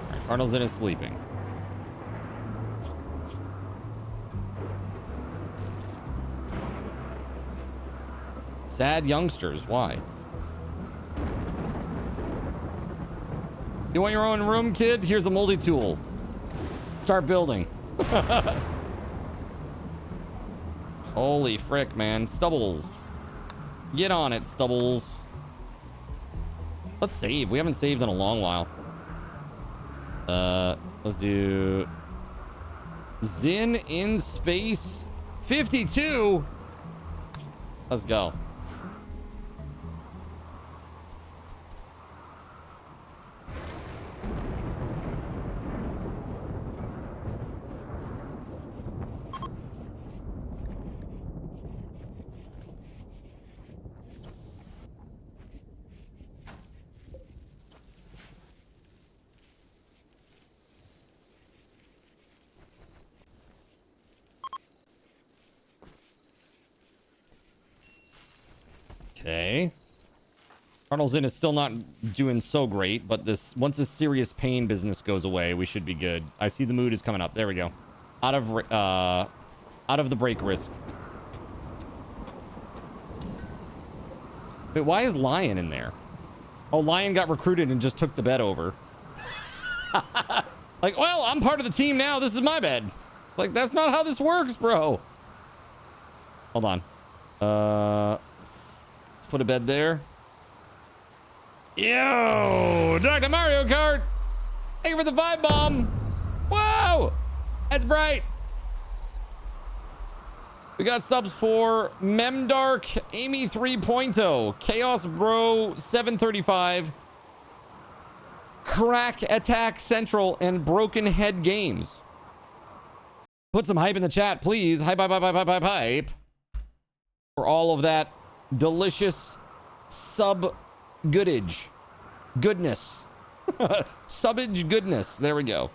All right, Cardinal's in is sleeping. Sad youngsters, why? You want your own room, kid? Here's a multi-tool. Start building. Holy frick, man. Stubbles. Get on it, Stubbles. Let's save. We haven't saved in a long while. Let's do Zin in space 52. Let's go. Okay. Cardinal's in is still not doing so great, but once this serious pain business goes away, we should be good. I see the mood is coming up. There we go. Out of the break risk. Wait, why is Lion in there? Oh, Lion got recruited and just took the bed over. Like, well, I'm part of the team now. This is my bed. Like, that's not how this works, bro. Hold on. Let's put a bed there. Yo, Dr. Mario Kart. Thank you for the vibe bomb. Whoa, that's bright. We got subs for Memdark, Amy 3.0, Chaos Bro 735, Crack Attack Central, and Broken Head Games. Put some hype in the chat, please. Hype, hype, hype, hype, hype, hype. For all of that delicious sub goodage. Goodness. Subage goodness. There we go.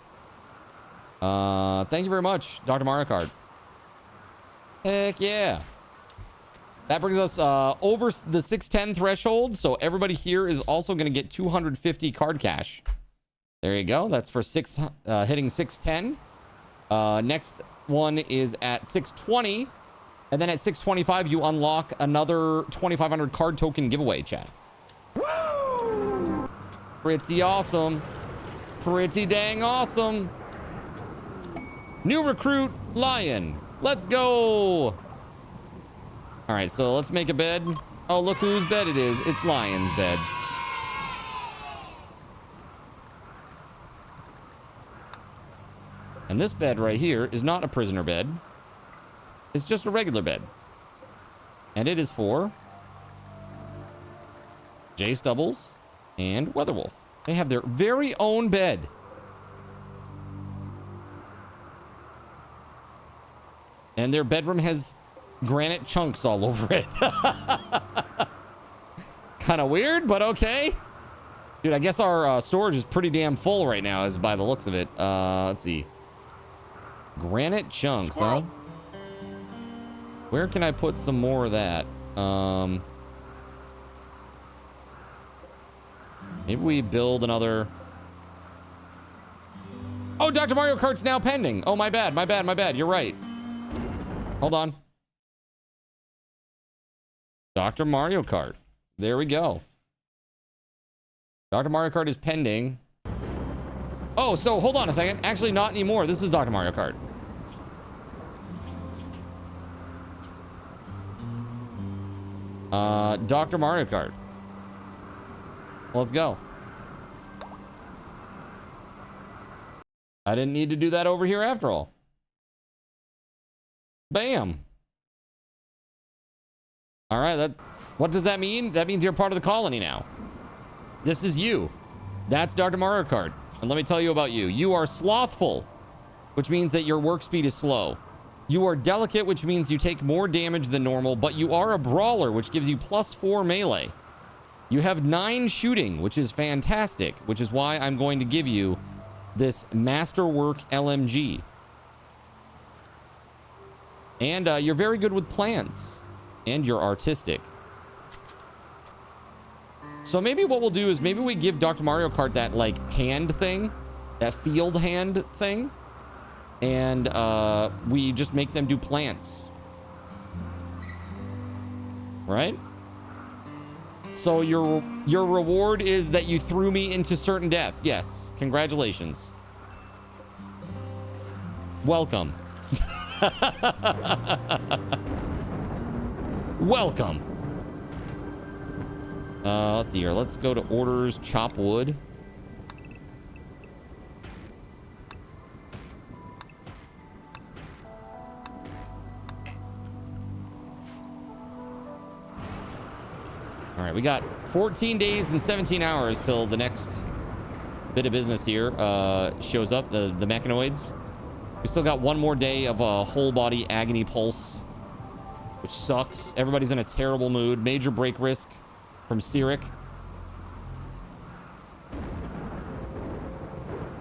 Thank you very much, Dr. Mario Kart. Heck yeah. That brings us over the 610 threshold. So everybody here is also going to get 250 card cash. There you go. That's for hitting 610. Next one is at 620. And then at 625, you unlock another 2,500 card token giveaway, chat. Woo! Pretty awesome. Pretty dang awesome. New recruit, Lion. Let's go. All right, so let's make a bed. Oh, look whose bed it is. It's Lion's bed. And this bed right here is not a prisoner bed. It's just a regular bed. And it is for Jay Stubbles and WeatherWolf. They have their very own bed. And their bedroom has granite chunks all over it. Kind of weird, but okay. Dude, I guess our storage is pretty damn full right now, as by the looks of it. Let's see. Granite chunks, huh? Where can I put some more of that? Maybe we build another... Oh, Dr. Mario Kart's now pending. Oh, my bad, my bad, my bad. You're right. Hold on. Dr. Mario Kart. There we go. Dr. Mario Kart is pending. Oh, so hold on a second. Actually, not anymore. This is Dr. Mario Kart. Dr. Mario Kart. Let's go. I didn't need to do that over here after all. Bam. All right, what does that mean? That means you're part of the colony now. This is you. That's Dr. Mario Kart. And let me tell you about you. You are slothful, which means that your work speed is slow. You are delicate, which means you take more damage than normal, but you are a brawler, which gives you +4 melee. You have 9 shooting, which is fantastic, which is why I'm going to give you this Masterwork LMG. And you're very good with plants, and you're artistic. So maybe what we'll do is maybe we give Dr. Mario Kart that, like, hand thing, that field hand thing, and we just make them do plants. Right? So your reward is that you threw me into certain death. Yes. Congratulations. Welcome. Welcome. Let's see here. Let's go to orders, chop wood. All right, we got 14 days and 17 hours till the next bit of business here shows up, the mechanoids. We still got one more day of a whole body agony pulse, which sucks. Everybody's in a terrible mood. Major break risk from Cyric.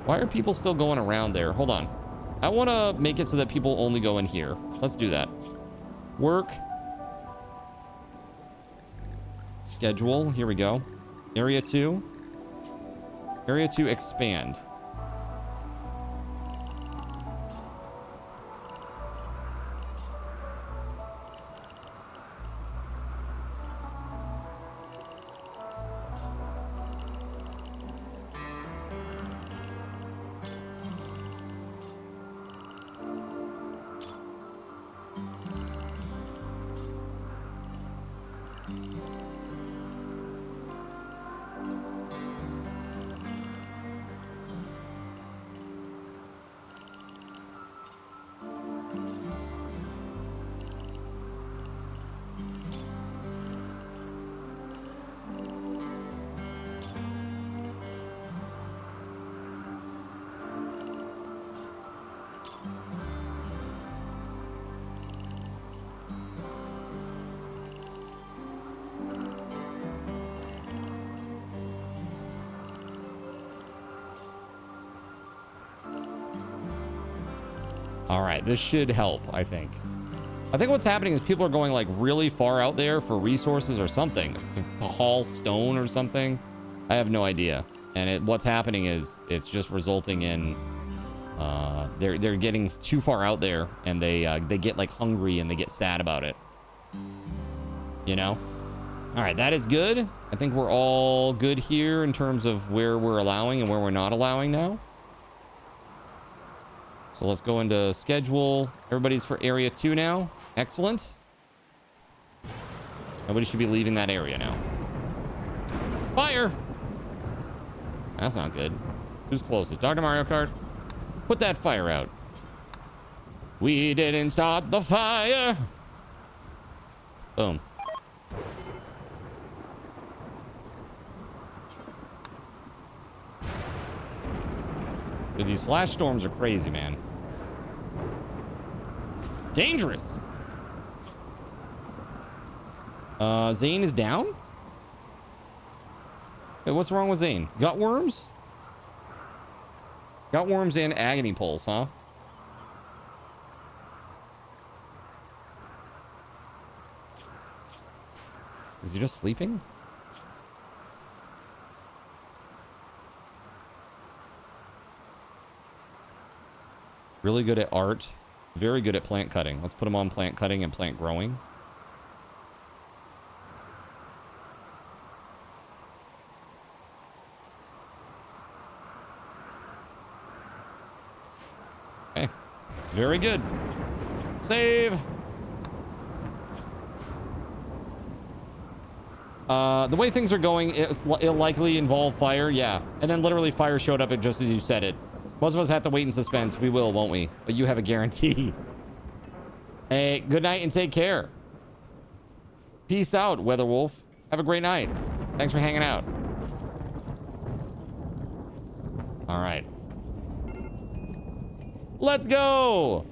Why are people still going around there? Hold on. I want to make it so that people only go in here. Let's do that. Work. Schedule. Here we go. Area 2. Area 2 expand. All right, this should help, I think. I think what's happening is people are going like really far out there for resources or something, to haul stone or something. I have no idea. And what's happening is it's just resulting in they're getting too far out there, and they get like hungry and they get sad about it. You know? All right, that is good. I think we're all good here in terms of where we're allowing and where we're not allowing now. So let's go into schedule. Everybody's for area 2 now. Excellent. Nobody should be leaving that area now. Fire! That's not good. Who's closest? Dr. Mario Kart? Put that fire out. We didn't start the fire. Boom. Dude, these flash storms are crazy, man. Dangerous. Zane is down? Hey, what's wrong with Zane? Gut worms? Gut worms and agony pulse, huh? Is he just sleeping? Really good at art. Very good at plant cutting. Let's put him on plant cutting and plant growing. Okay. Very good. Save. The way things are going, it'll likely involve fire. Yeah. And then literally fire showed up just as you said it. Most of us have to wait in suspense. We will, won't we? But you have a guarantee. Hey, good night and take care. Peace out, WeatherWolf. Have a great night. Thanks for hanging out. All right. Let's go.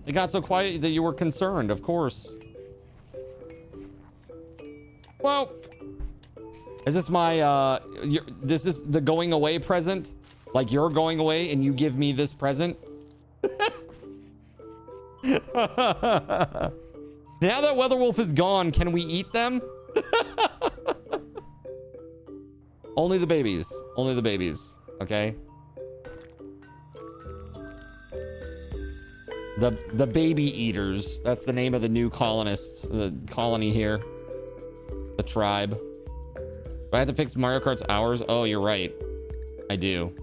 It got so quiet that you were concerned, of course. Well, is this my, this is the going away present? Like you're going away and you give me this present? Now that WeatherWolf is gone, can we eat them? Only the babies. Only the babies. Okay. The baby eaters. That's the name of the new colonists. The colony here. The tribe. Do I have to fix Mario Kart's hours? Oh, you're right. I do.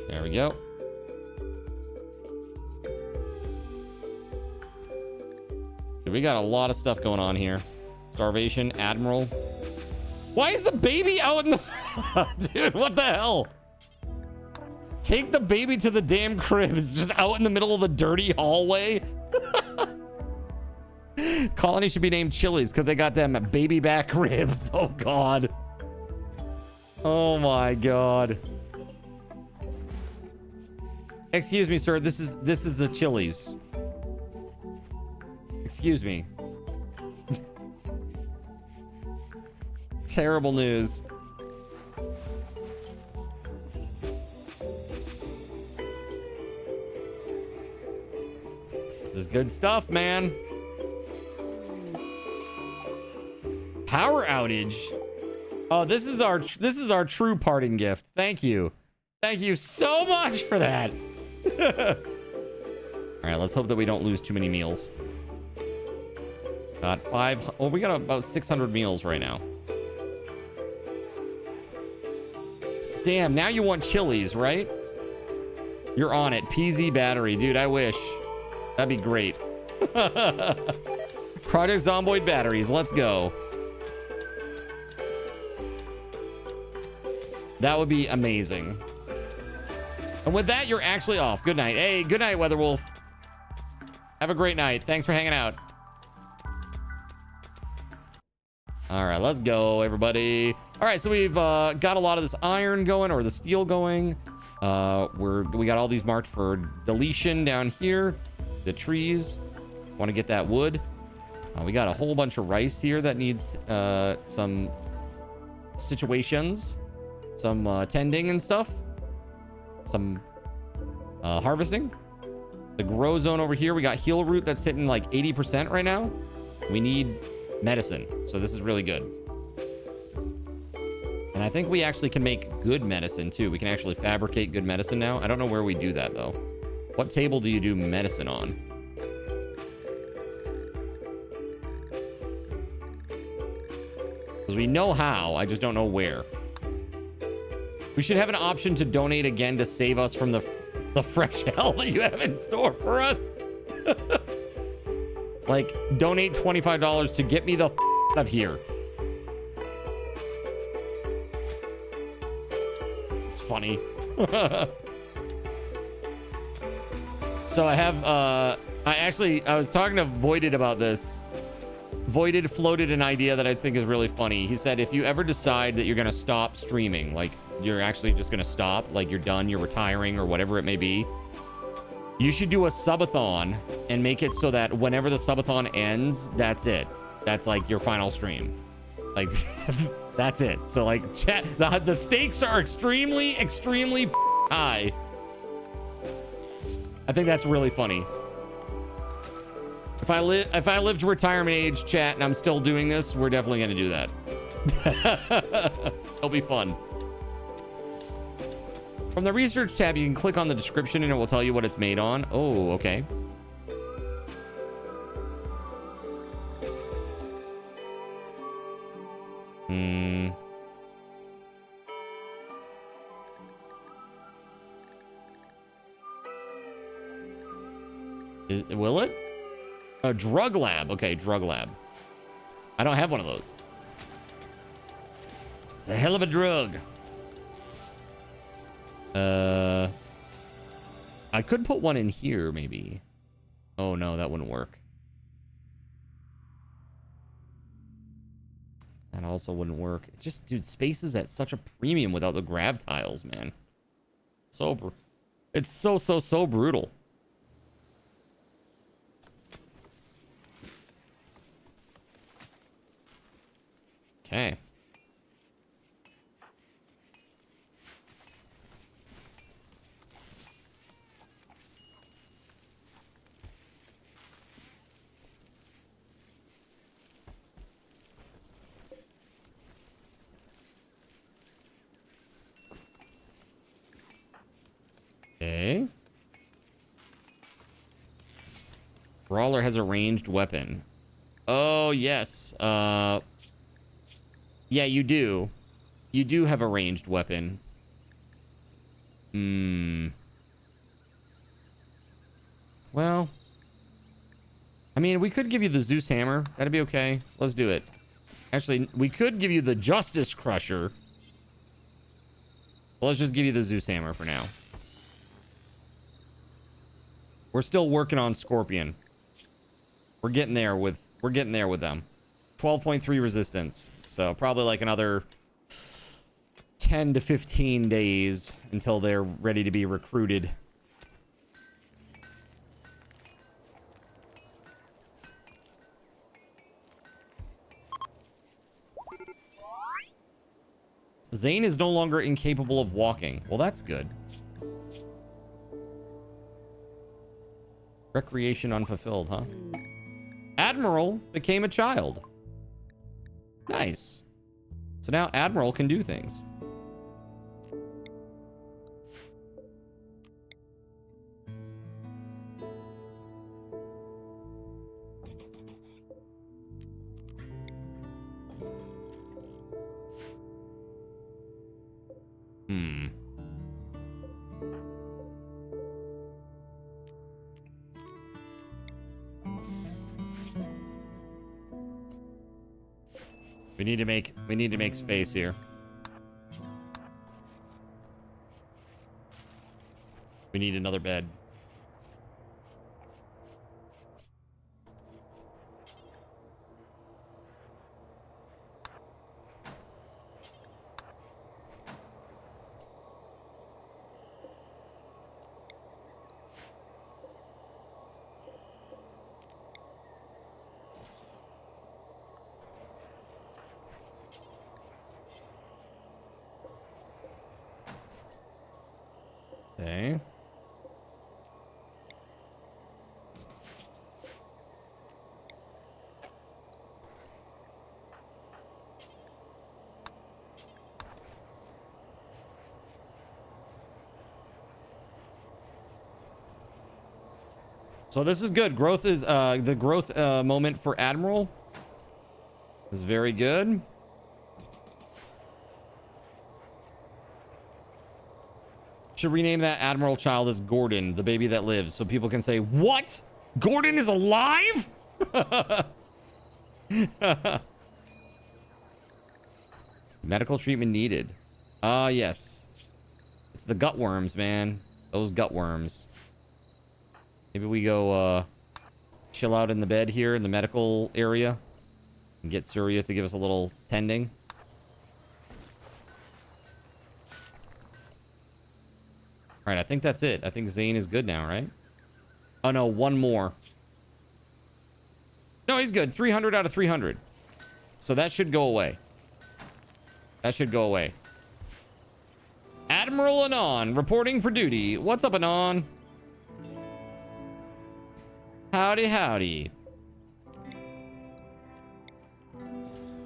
There we go. Dude, we got a lot of stuff going on here. Starvation, Admiral. Why is the baby out in the... Dude, what the hell? Take the baby to the damn crib. It's just out in the middle of the dirty hallway. Colony should be named Chili's because they got them baby back ribs. Oh, God. Oh, my God. Excuse me, sir. This is the Chili's. Excuse me. Terrible news. This is good stuff, man. Power outage. Oh, this is our true parting gift. Thank you. Thank you so much for that. All right, let's hope that we don't lose too many meals. Got 5. Oh, we got about 600 meals right now. Damn, now you want Chili's, right? You're on it. PZ battery. Dude, I wish. That'd be great. Project Zomboid batteries. Let's go. That would be amazing. And with that, you're actually off. Good night. Hey, good night, WeatherWolf. Have a great night. Thanks for hanging out. All right, let's go, everybody. All right, so we've got a lot of this iron going, or the steel going. We got all these marked for deletion down here. The trees. Want to get that wood. We got a whole bunch of rice here that needs some situations, some tending and stuff, some harvesting. The grow zone over here, we got heal root that's hitting like 80% right now. We need medicine, so this is really good. And I think we actually can make good medicine too. We can actually fabricate good medicine now. I don't know where we do that though. What table do you do medicine on? Because we know how, I just don't know where. We should have an option to donate again to save us from the fresh hell that you have in store for us. It's like, donate $25 to get me the out of here. It's funny. So I have, I was talking to Voided about this. Voided floated an idea that I think is really funny. He said, if you ever decide that you're going to stop streaming, like you're actually just going to stop, like you're done, you're retiring or whatever it may be, you should do a subathon and make it so that whenever the subathon ends, that's it. That's like your final stream. Like, that's it. So like, chat, the stakes are extremely, extremely high. I think that's really funny. If I live to retirement age, chat, and I'm still doing this, we're definitely going to do that. It'll be fun. From the research tab, you can click on the description and it will tell you what it's made on. Oh, okay. Will it? A drug lab. Okay, drug lab. I don't have one of those. It's a hell of a drug. I could put one in here, maybe. Oh, no, that wouldn't work. That also wouldn't work. It just, dude, space is at such a premium without the grav tiles, man. It's so brutal. Okay. Okay. Brawler has a ranged weapon. Oh, yes. Yeah, you do. You do have a ranged weapon. Well, I mean, we could give you the Zeus hammer. That'd be okay. Let's do it. Actually, we could give you the Justice Crusher. Well, let's just give you the Zeus hammer for now. We're still working on Scorpion. We're getting there with them. 12.3 resistance. So probably like another 10 to 15 days until they're ready to be recruited. Zane is no longer incapable of walking. Well, that's good. Recreation unfulfilled, huh? Admiral became a child. Nice. So now Admiral can do things. We need to make space here. We need another bed. Okay. So this is good. Growth is the growth moment for Admiral is very good. Should rename that Admiral child as Gordon, the baby that lives, so people can say, "What? Gordon is alive?" Medical treatment needed. Ah, yes. It's the gut worms, man. Those gut worms. Maybe we go chill out in the bed here in the medical area and get Surya to give us a little tending. All right, I think that's it. I think Zane is good now, right? Oh, no, one more. No, he's good. 300 out of 300. So that should go away. That should go away. Admiral Anon reporting for duty. What's up, Anon? Howdy, howdy.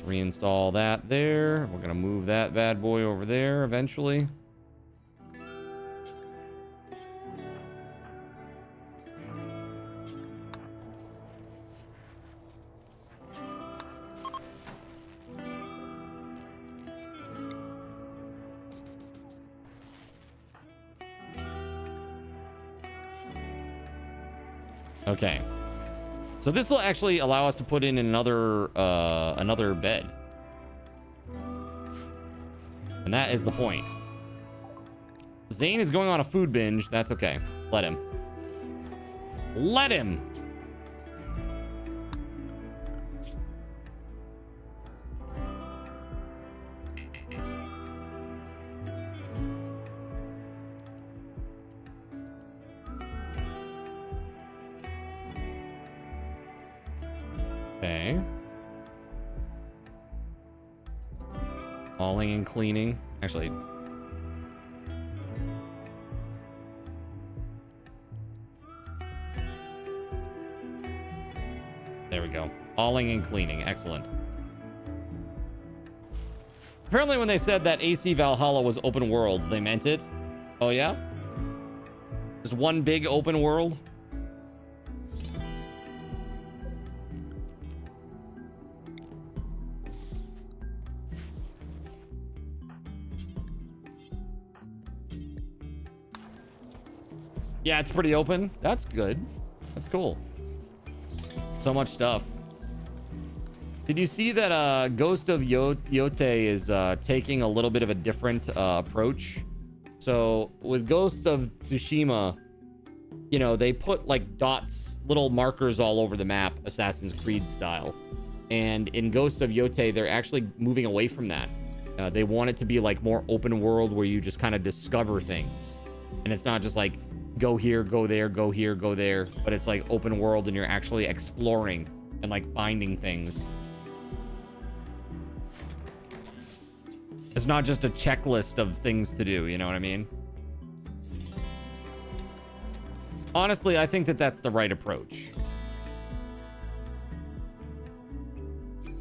Reinstall that there. We're going to move that bad boy over there eventually. Okay, so this will actually allow us to put in another another bed, and that is the point. Zane is going on a food binge. That's okay. Let him. Let him. Okay. Hauling and cleaning. Actually. There we go. Hauling and cleaning. Excellent. Apparently when they said that AC Valhalla was open world, they meant it. Oh, yeah? Just one big open world? Yeah, it's pretty open. That's good. That's cool. So much stuff. Did you see that Ghost of Yote is taking a little bit of a different approach? So with Ghost of Tsushima, you know, they put like dots, little markers all over the map, Assassin's Creed style. And in Ghost of Yote, they're actually moving away from that. They want it to be like more open world where you just kind of discover things. And it's not just like go here, go there, go here, go there. But it's like open world and you're actually exploring and like finding things. It's not just a checklist of things to do, you know what I mean? Honestly, I think that that's the right approach.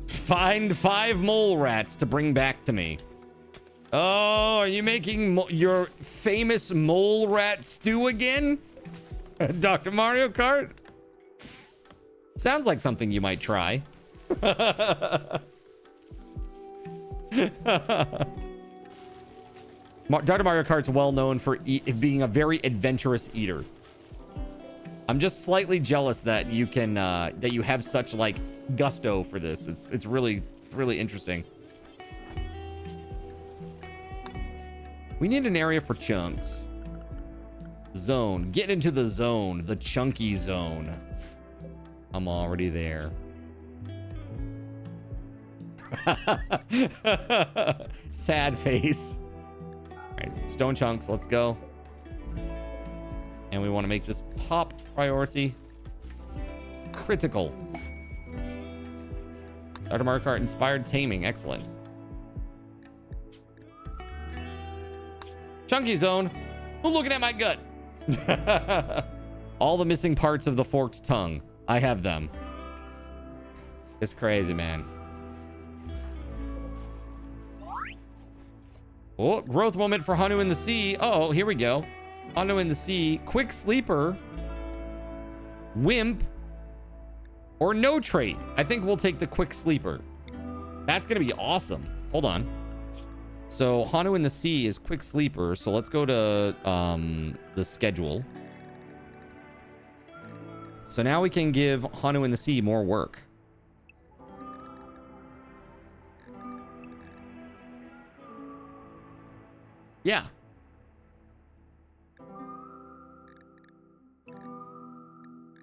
Find 5 mole rats to bring back to me. Oh, are you making your famous mole rat stew again? Dr. Mario Kart? Sounds like something you might try. Dr. Mario Kart's well known for being a very adventurous eater. I'm just slightly jealous that you can that you have such like gusto for this. It's really interesting. We need an area for chunks. Zone. Get into the zone. The chunky zone. I'm already there. Sad face. All right, stone chunks. Let's go. And we want to make this top priority. Critical. Dr. Mario Kart inspired taming. Excellent. Chunky zone. Who's looking at my gut? All the missing parts of the forked tongue. I have them. It's crazy, man. Oh, growth moment for Hanu in the Sea. Oh, here we go. Hanu in the Sea. Quick sleeper. Wimp. Or no trait. I think we'll take the quick sleeper. That's going to be awesome. Hold on. So Hanu in the Sea is quick sleeper. So let's go to the schedule. So now we can give Hanu in the Sea more work. Yeah.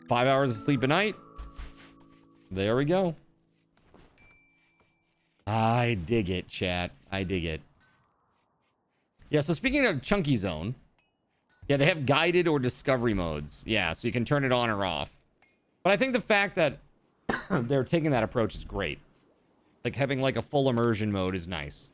Five hours of sleep a night. There we go. I dig it, chat. I dig it. Yeah, so speaking of Chunky Zone, yeah, they have guided or discovery modes. Yeah, so you can turn it on or off. But I think the fact that they're taking that approach is great. Like having like a full immersion mode is nice.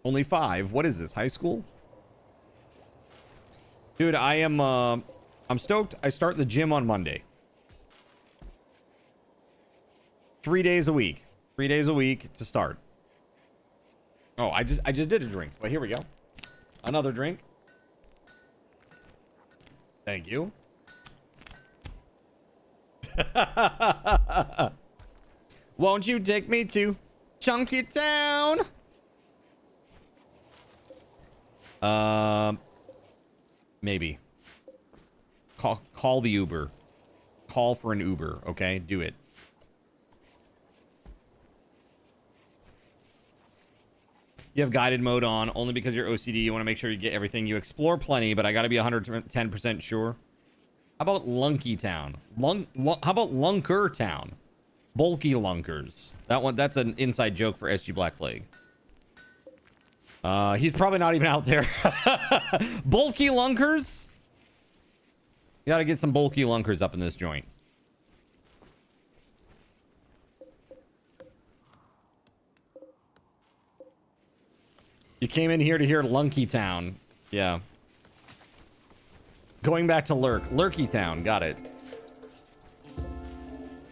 Only 5. What is this? High school? Dude, I'm stoked. I start the gym on Monday. 3 days a week. 3 days a week to start. Oh, I just did a drink. But here we go. Another drink. Thank you. Won't you take me to Chunky Town? Maybe. Call the Uber. Call for an Uber, okay? Do it. You have guided mode on only because you're OCD. You want to make sure you get everything. You explore plenty, but I got to be 110% sure. How about Lunky Town? How about Lunker Town? Bulky Lunkers. That's an inside joke for SG Black Plague. He's probably not even out there. Bulky lunkers. You gotta get some bulky lunkers up in this joint. You came in here to hear Lunky Town. Yeah. Going back to Lurky Town. Got it.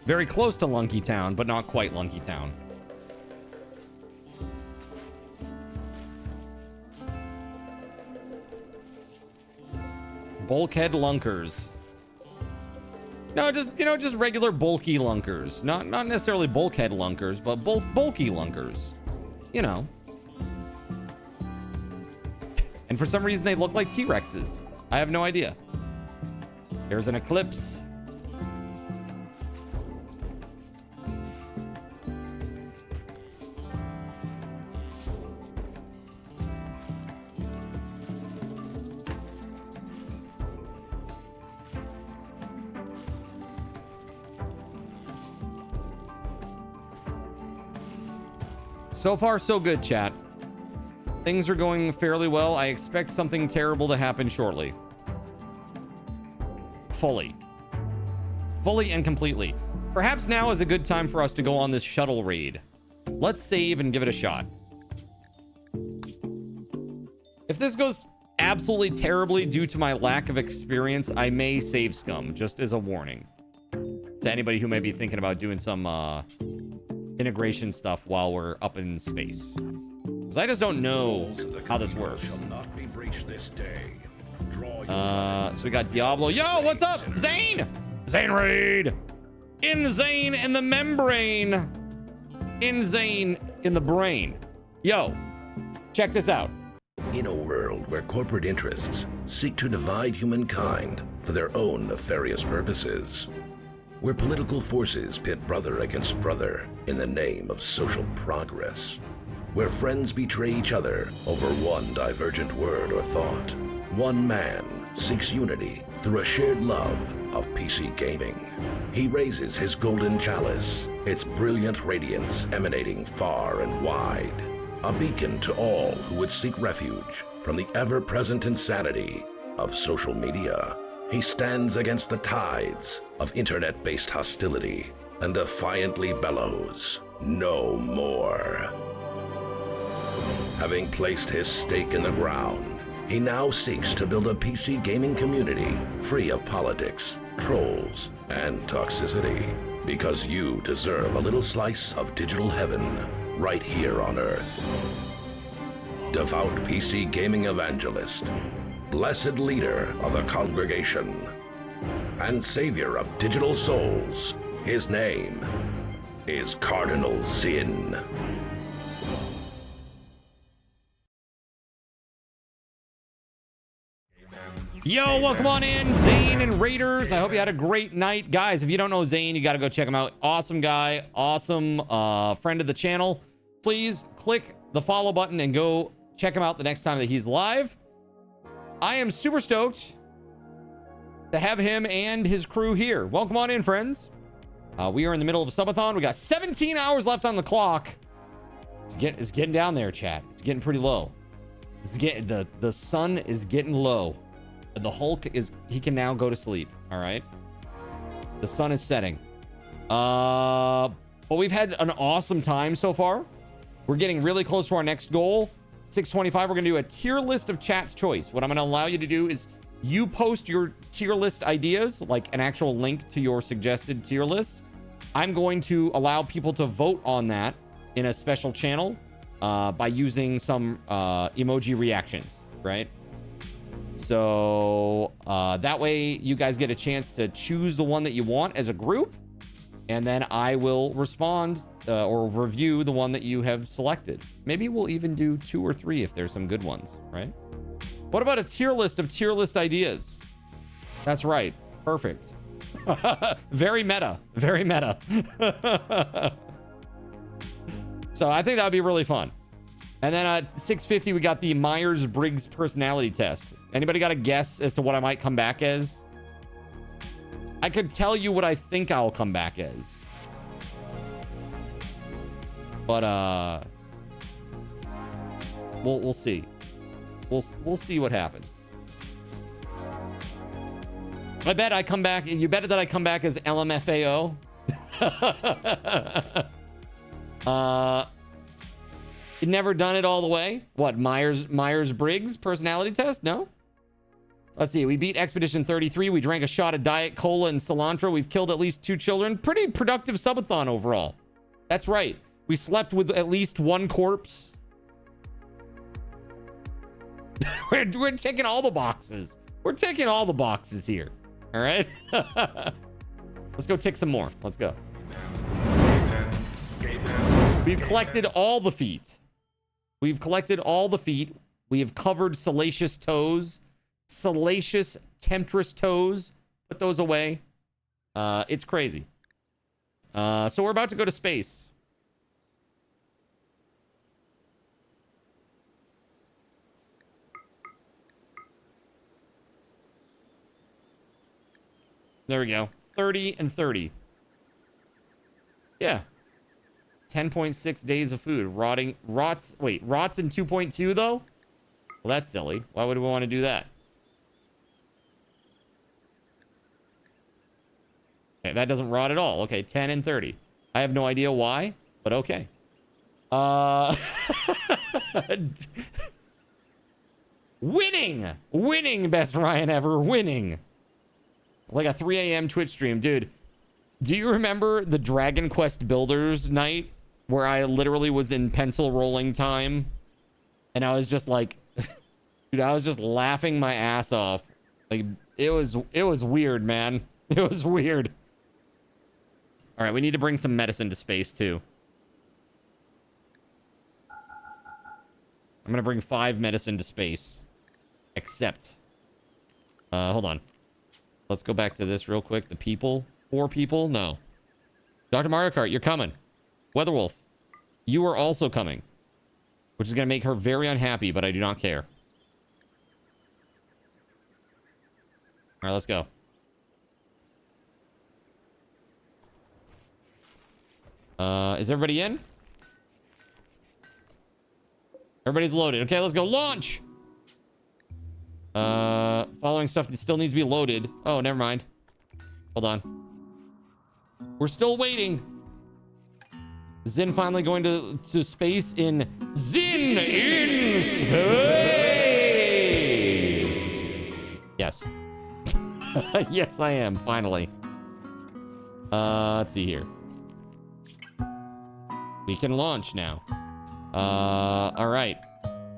Very close to Lunky Town, but not quite Lunky Town. Bulkhead lunkers. No, just, you know, just regular bulky lunkers. Not necessarily bulkhead lunkers, but bulky lunkers. You know. And for some reason, they look like T-Rexes. I have no idea. There's an eclipse. So far, so good, chat. Things are going fairly well. I expect something terrible to happen shortly. Fully and completely. Perhaps now is a good time for us to go on this shuttle raid. Let's save and give it a shot. If this goes absolutely terribly due to my lack of experience, I may save scum, just as a warning. To anybody who may be thinking about doing some integration stuff while we're up in space. Because I just don't know how this works. So we got Diablo. Yo, what's up? Zane! Zane raid! In Zane in the membrane. In Zane in the brain. Yo, check this out. In a world where corporate interests seek to divide humankind for their own nefarious purposes, where political forces pit brother against brother in the name of social progress, where friends betray each other over one divergent word or thought, one man seeks unity through a shared love of PC gaming. He raises his golden chalice, its brilliant radiance emanating far and wide, a beacon to all who would seek refuge from the ever-present insanity of social media. He stands against the tides of internet-based hostility and defiantly bellows, "No more." Having placed his stake in the ground, he now seeks to build a PC gaming community free of politics, trolls, and toxicity, because you deserve a little slice of digital heaven right here on Earth. Devout PC gaming evangelist, blessed leader of the congregation, and savior of digital souls, his name is Cardinal Sin. Yo, welcome on in, Zane and Raiders. I hope you had a great night. Guys, if you don't know Zane, you got to go check him out. Awesome guy, awesome friend of the channel. Please click the follow button and go check him out the next time that he's live. I am super stoked to have him and his crew here. Welcome on in, friends. We are in the middle of a subathon. We got 17 hours left on the clock. It's getting down there, chat. It's getting pretty low. The sun is getting low. The Hulk he can now go to sleep. All right. The sun is setting. But we've had an awesome time so far. We're getting really close to our next goal. 625, we're going to do a tier list of chat's choice. What I'm going to allow you to do is you post your tier list ideas, like an actual link to your suggested tier list. I'm going to allow people to vote on that in a special channel by using some emoji reactions, right? So that way you guys get a chance to choose the one that you want as a group, and then I will respond or review the one that you have selected. Maybe we'll even do 2 or 3 if there's some good ones, right? What about a tier list of tier list ideas? That's right. Perfect. Very meta. Very meta. So I think that would be really fun. And then at 650, we got the Myers-Briggs personality test. Anybody got a guess as to what I might come back as? I could tell you what I think I'll come back as. But, We'll see. We'll see what happens. I bet I come back. You bet that I come back as LMFAO. Never done it all the way. What, Myers-Briggs personality test? No. Let's see. We beat Expedition 33. We drank a shot of Diet Cola and cilantro. We've killed at least 2 children. Pretty productive subathon overall. That's right. We slept with at least 1 corpse. We're ticking all the boxes. We're ticking all the boxes here. All right. Let's go tick some more. Let's go. We've collected all the feet. We've collected all the feet. We have covered salacious toes. Salacious, temptress toes. Put those away. It's crazy. So we're about to go to space. There we go. 30 and 30. Yeah. 10.6 days of food. Rots in 2.2 though? Well, that's silly. Why would we want to do that? Okay, that doesn't rot at all. Okay, 10 and 30. I have no idea why, but okay. Winning, best Ryan ever. Winning. Like a 3 a.m. Twitch stream. Dude, do you remember the Dragon Quest Builders night where I literally was in pencil rolling time? And I was just like, dude, I was just laughing my ass off. Like, it was weird, man. It was weird. All right, we need to bring some medicine to space, too. I'm going to bring 5 medicine to space. Except. Hold on. Let's go back to this real quick. The people. 4 people? No. Dr. Mario Kart, you're coming. WeatherWolf, you are also coming. Which is going to make her very unhappy, but I do not care. All right, let's go. Is everybody in? Everybody's loaded. Okay, let's go. Launch! Following stuff still needs to be loaded. Oh, never mind. Hold on. We're still waiting. Zin finally going to space in Zin in space. Yes. Yes, I am. Finally. Let's see here. We can launch now. All right.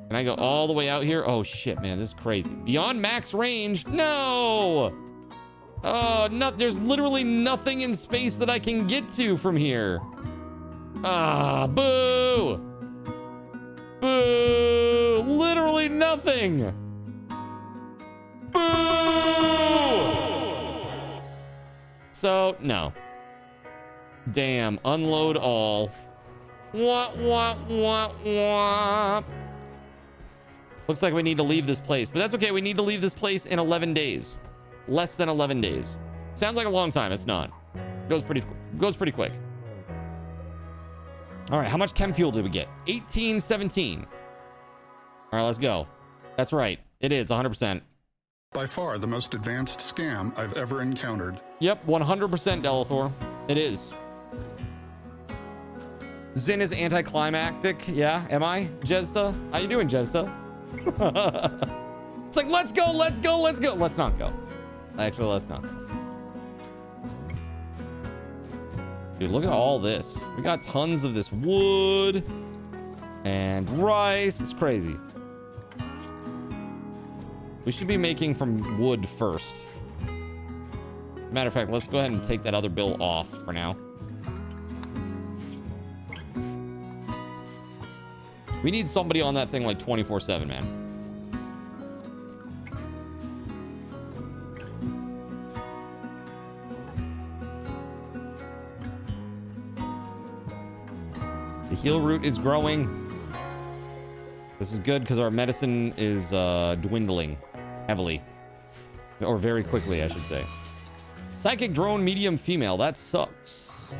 Can I go all the way out here? Oh, shit, man. This is crazy. Beyond max range? No! Oh, no, there's literally nothing in space that I can get to from here. Ah, boo! Boo! Literally nothing! Boo! So, no. Damn, unload all. Wah, wah, wah, wah. Looks like we need to leave this place, but that's okay. We need to leave this place in 11 days. Less than 11 days. Sounds like a long time. It's not. Goes pretty quick. All right, how much chem fuel did we get? 1817. All right, let's go. That's right. It is 100%. By far the most advanced scam I've ever encountered. Yep, 100% Delathor. It is. Zin is anticlimactic. Yeah, am I? Jezda? How you doing, Jezda? It's like, let's go. Let's not go. Actually, let's not. Dude, look at all this. We got tons of this wood and rice. It's crazy. We should be making from wood first. Matter of fact, let's go ahead and take that other bill off for now. We need somebody on that thing like 24/7, man. The heal root is growing. This is good because our medicine is dwindling heavily. Or very quickly, I should say. Psychic drone medium female. That sucks.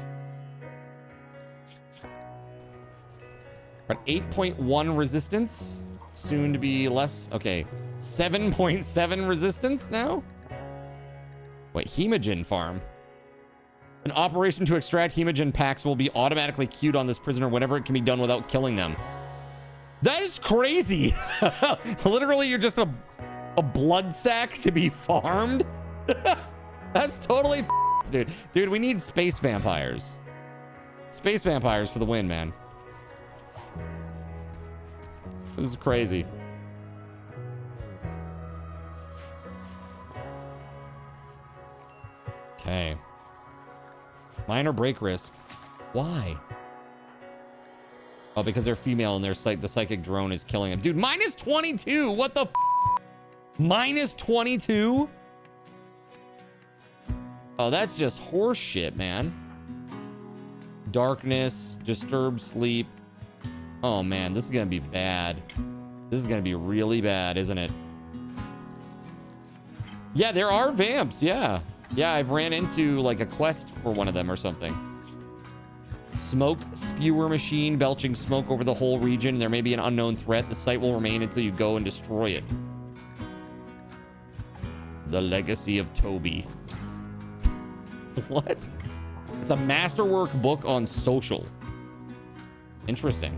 We're at 8.1 resistance. soon to be less. Okay, 7.7 resistance now. Wait, hemogen farm. An operation to extract hemogen packs will be automatically queued on this prisoner whenever it can be done without killing them. That is crazy. Literally, you're just a blood sack to be farmed. That's totally dude. Dude, we need space vampires. Space vampires for the win, man. This is crazy. Okay. Minor break risk. Why? Oh, because they're female and the psychic drone is killing them. Dude, minus 22. What the f? Minus 22? Oh, that's just horse shit, man. Darkness, disturbed sleep. Oh, man, this is going to be bad. This is going to be really bad, isn't it? Yeah, there are vamps. Yeah. Yeah, I've ran into like a quest for one of them or something. Smoke spewer machine belching smoke over the whole region. There may be an unknown threat. The site will remain until you go and destroy it. The Legacy of Toby. What? It's a masterwork book on social. Interesting.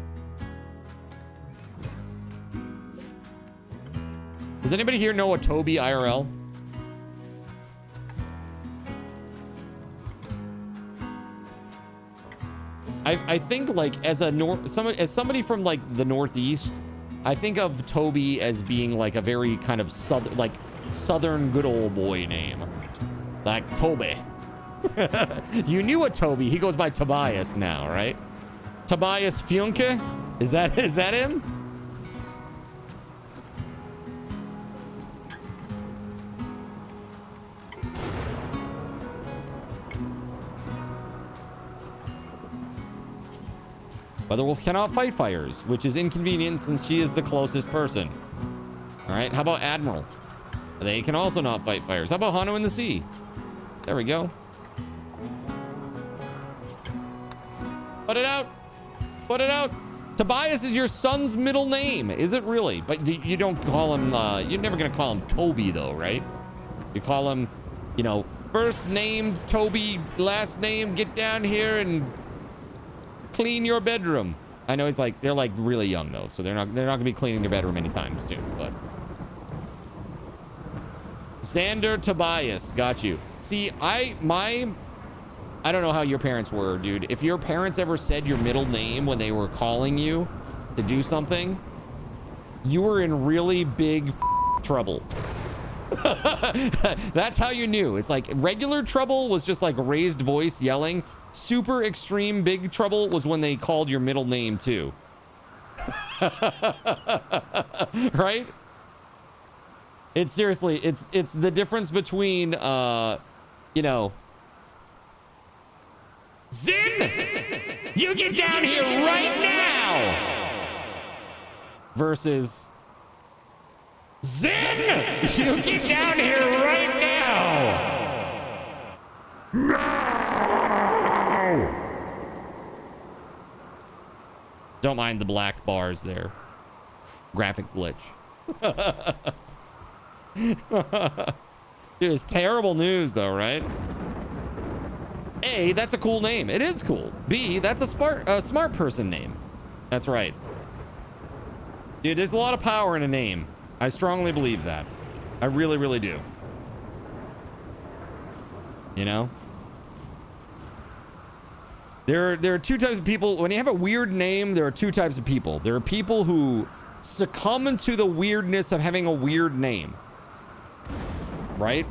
Does anybody here know a Toby IRL? I think like as somebody from like the Northeast, I think of Toby as being like a very kind of southern good old boy name, like Toby. You knew a Toby. He goes by Tobias now, right? Tobias Funke? Is that him? WeatherWolf cannot fight fires, which is inconvenient since she is the closest person. All right, how about Admiral? They can also not fight fires. How about Hanu in the Sea? There we go. Put it out. Put it out. Tobias is your son's middle name. Is it really? But you don't call him, you're never going to call him Toby though, right? You call him, you know, first name Toby, last name, get down here and clean your bedroom. I know they're like really young though, so they're not gonna be cleaning their bedroom anytime soon. But Xander Tobias, got you. See, I don't know how your parents were, dude. If your parents ever said your middle name when they were calling you to do something, you were in really big trouble. That's how you knew. It's like regular trouble was just like raised voice yelling. Super extreme big trouble was when they called your middle name too. Right? It's seriously, it's the difference between you know, Zin, you get down here right now, versus Zin, you get down here right now. Don't mind the black bars there. Graphic glitch. Dude, it's terrible news though, right? A, that's a cool name. It is cool. B, that's a smart person name. That's right. Dude, there's a lot of power in a name. I strongly believe that. I really, really do. You know? There are two types of people. When you have a weird name, there are two types of people. There are people who succumb to the weirdness of having a weird name. Right?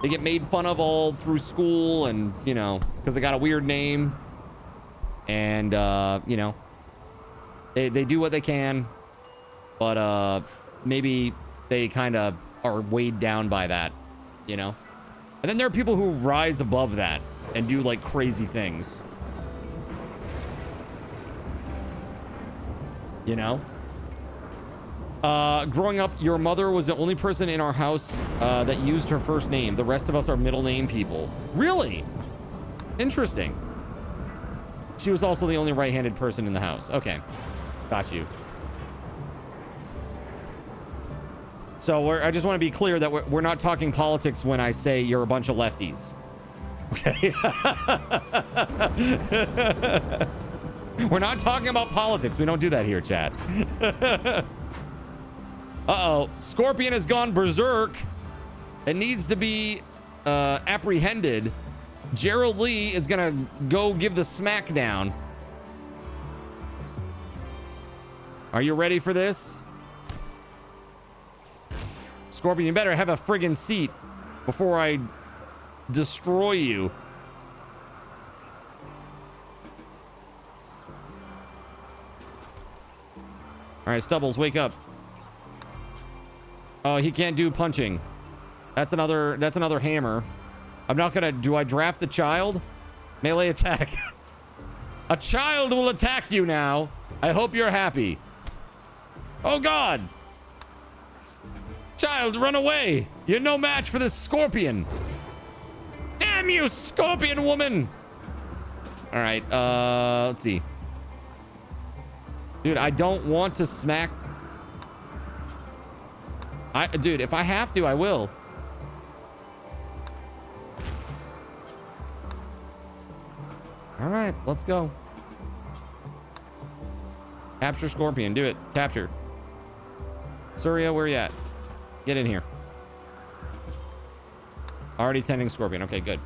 They get made fun of all through school and, you know, because they got a weird name. And, you know, they do what they can. But, maybe they kind of are weighed down by that, you know? And then there are people who rise above that and do, like, crazy things. You know? Growing up, your mother was the only person in our house that used her first name. The rest of us are middle name people. Really? Interesting. She was also the only right-handed person in the house. Okay. Got you. So I just want to be clear that we're not talking politics when I say you're a bunch of lefties. Okay. We're not talking about politics. We don't do that here, chat. Uh-oh. Scorpion has gone berserk. It needs to be apprehended. Gerald Lee is going to go give the smackdown. Are you ready for this? Scorpion, you better have a friggin' seat before I destroy you. All right, Stubbles, wake up. Oh, he can't do punching. That's another hammer. I'm not gonna... Do I draft the child? Melee attack. A child will attack you now. I hope you're happy. Oh, God. Child, run away. You're no match for this scorpion. Damn you, scorpion woman. All right, let's see. Dude, I don't want to smack... Dude, if I have to, I will. All right, let's go. Capture Scorpion. Do it. Capture. Surya, where you at? Get in here. Already tending Scorpion. Okay, good.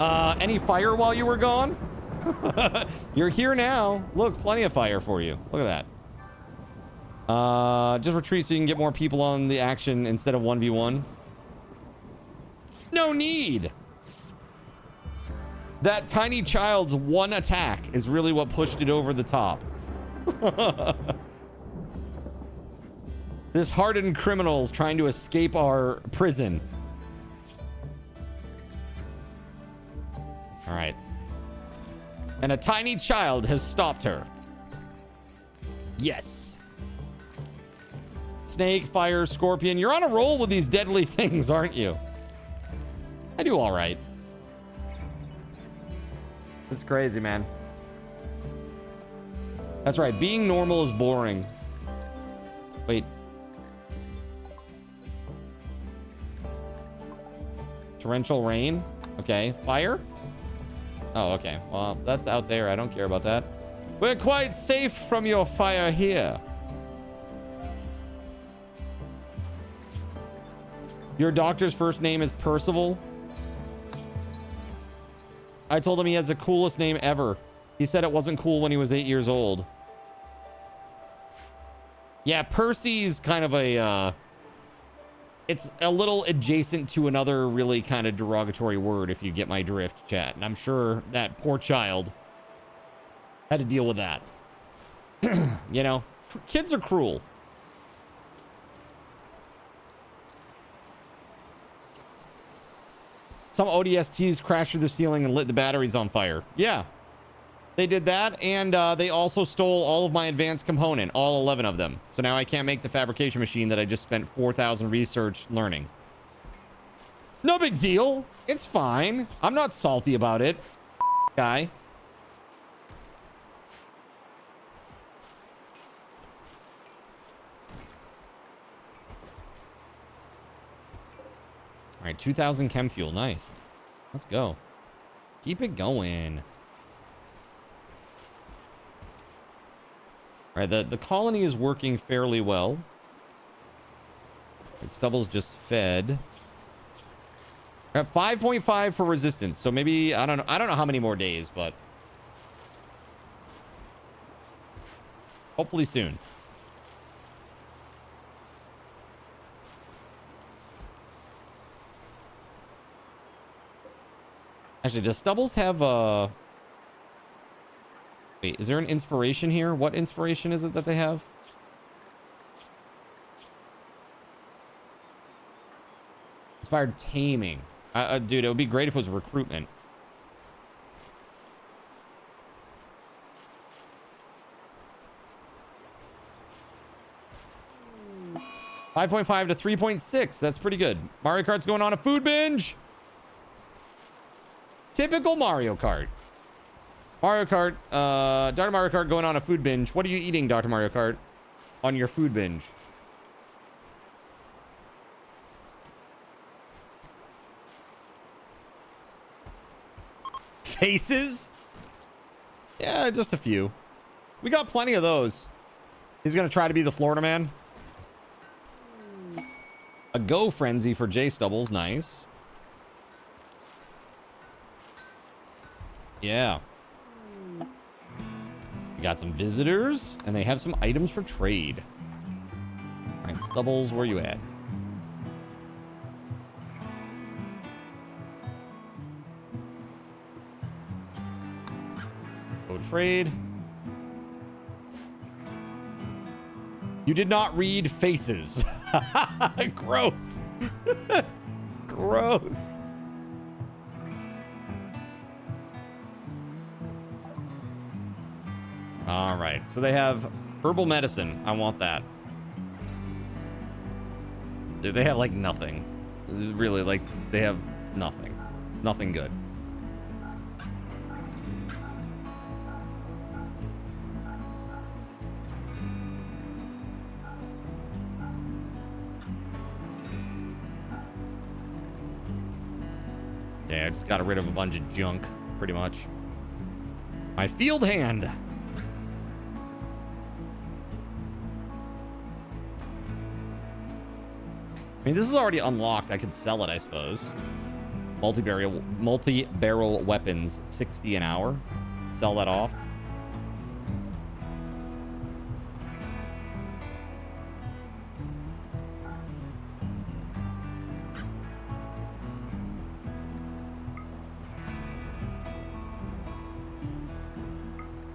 Any fire while you were gone? You're here now. Look, plenty of fire for you. Look at that. Just retreat so you can get more people on the action instead of 1v1. No need. That tiny child's one attack is really what pushed it over the top. This hardened criminal's trying to escape our prison. All right. And a tiny child has stopped her. Yes. Snake, fire, scorpion. You're on a roll with these deadly things, aren't you? I do all right. It's crazy, man. That's right. Being normal is boring. Wait. Torrential rain. Okay. Fire? Oh, okay. Well, that's out there. I don't care about that. We're quite safe from your fire here. Your doctor's first name is Percival? I told him he has the coolest name ever. He said it wasn't cool when he was 8 years old. Yeah, Percy's kind of a... it's a little adjacent to another really kind of derogatory word, if you get my drift, chat. And I'm sure that poor child had to deal with that. You know, kids are cruel. Some ODSTs crashed through the ceiling and lit the batteries on fire. Yeah, they did that. And they also stole all of my advanced component, all 11 of them. So now I can't make the fabrication machine that I just spent 4,000 research learning. No big deal. It's fine. I'm not salty about it. Guy. All right, 2,000 chem fuel. Nice. Let's go. Keep it going. All right, the colony is working fairly well. Stubble's just fed. We're at 5.5 for resistance, so maybe I don't know how many more days, but hopefully soon. Actually, does Stubbles have a... Wait, is there an inspiration here? What inspiration is it that they have? Inspired taming. Dude, it would be great if it was recruitment. $5.5 to 3.6. That's pretty good. Mario Kart's going on a food binge. Typical Mario Kart. Mario Kart, Dr. Mario Kart going on a food binge. What are you eating, Dr. Mario Kart, on your food binge? Faces? Yeah, just a few. We got plenty of those. He's gonna try to be the Florida man. A go frenzy for J Stubbles. Nice. Yeah. We got some visitors, and they have some items for trade. All right, Stubbles, where you at? Go trade. You did not read faces. Gross. Gross. All right, so they have herbal medicine. I want that. Dude, they have like nothing. Really, like they have nothing. Nothing good. Yeah, I just got rid of a bunch of junk, pretty much. My field hand. I mean, this is already unlocked. I could sell it, I suppose. Multi-barrel weapons, 60 an hour. Sell that off.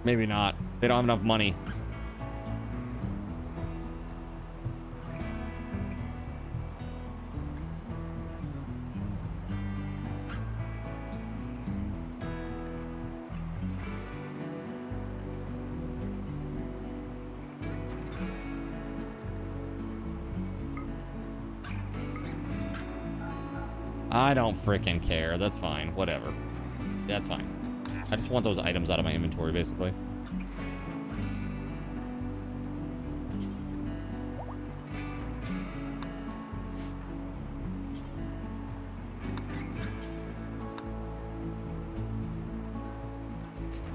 Maybe not. They don't have enough money. I don't frickin' care. That's fine. Whatever. That's fine. I just want those items out of my inventory, basically.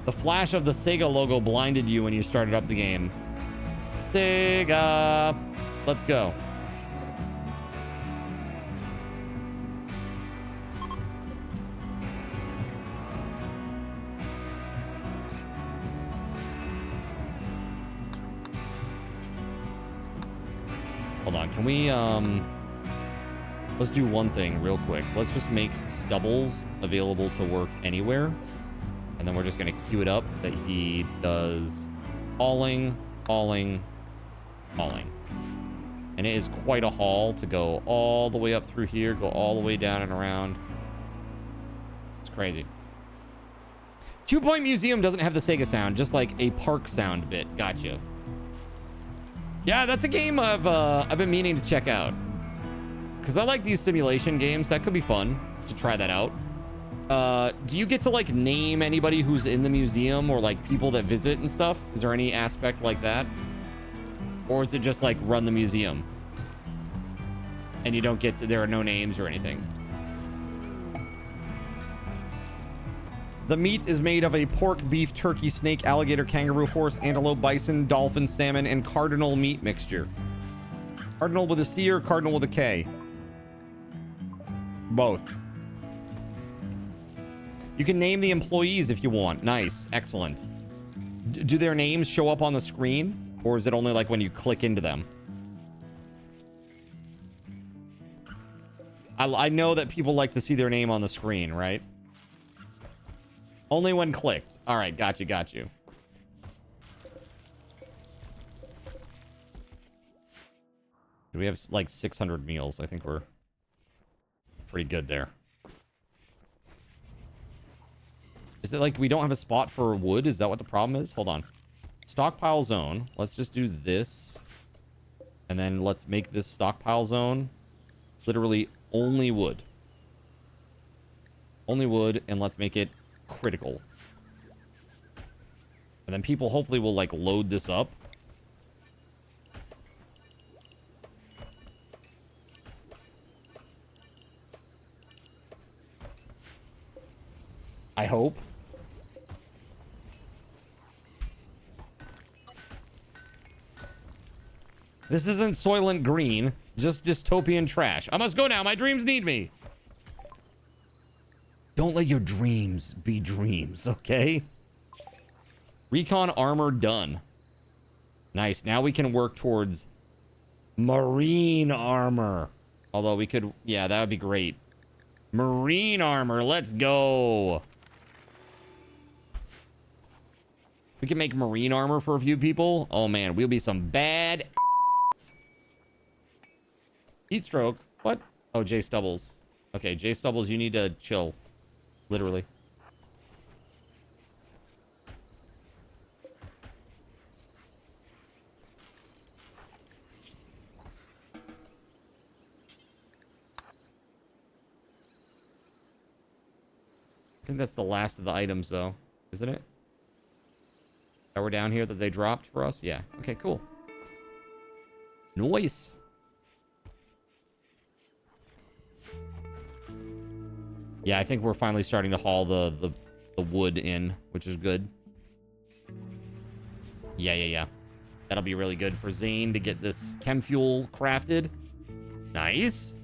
The flash of the Sega logo blinded you when you started up the game. Sega. Let's go. Hold on, can we, let's do one thing real quick. Let's just make Stubbles available to work anywhere. And then we're just going to queue it up that he does hauling. And it is quite a haul to go all the way up through here, go all the way down and around. It's crazy. 2 Point Museum doesn't have the Sega sound, just like a park sound bit. Gotcha. Yeah, that's a game I've been meaning to check out. Because I like these simulation games. That could be fun to try that out. Do you get to like name anybody who's in the museum or like people that visit and stuff? Is there any aspect like that? Or is it just like run the museum? And you don't get to, there are no names or anything. The meat is made of a pork, beef, turkey, snake, alligator, kangaroo, horse, antelope, bison, dolphin, salmon, and cardinal meat mixture. Cardinal with a C or cardinal with a K? Both. You can name the employees if you want. Nice. Excellent. Do their names show up on the screen? Or is it only like when you click into them? I know that people like to see their name on the screen, right? Only when clicked. All right. Got you. Got you. We have like 600 meals. I think we're pretty good there. Is it like we don't have a spot for wood? Is that what the problem is? Hold on. Stockpile zone. Let's just do this. And then let's make this stockpile zone literally only wood. Only wood, and let's make it critical. And then people hopefully will like load this up. I hope. This isn't Soylent Green, just dystopian trash. I must go now. My dreams need me. Don't let your dreams be dreams, okay? Recon armor done. Nice. Now we can work towards marine armor. Although we could, yeah, that would be great. Marine armor, let's go. We can make marine armor for a few people. Oh man, we'll be some bad heat stroke. What? Oh, Jay Stubbles. Okay, Jay Stubbles, you need to chill. Literally. I think that's the last of the items, though, isn't it? That were down here that they dropped for us? Yeah. Okay, cool. Nice. Yeah, I think we're finally starting to haul the wood in, which is good. Yeah. That'll be really good for Zane to get this chem fuel crafted. Nice.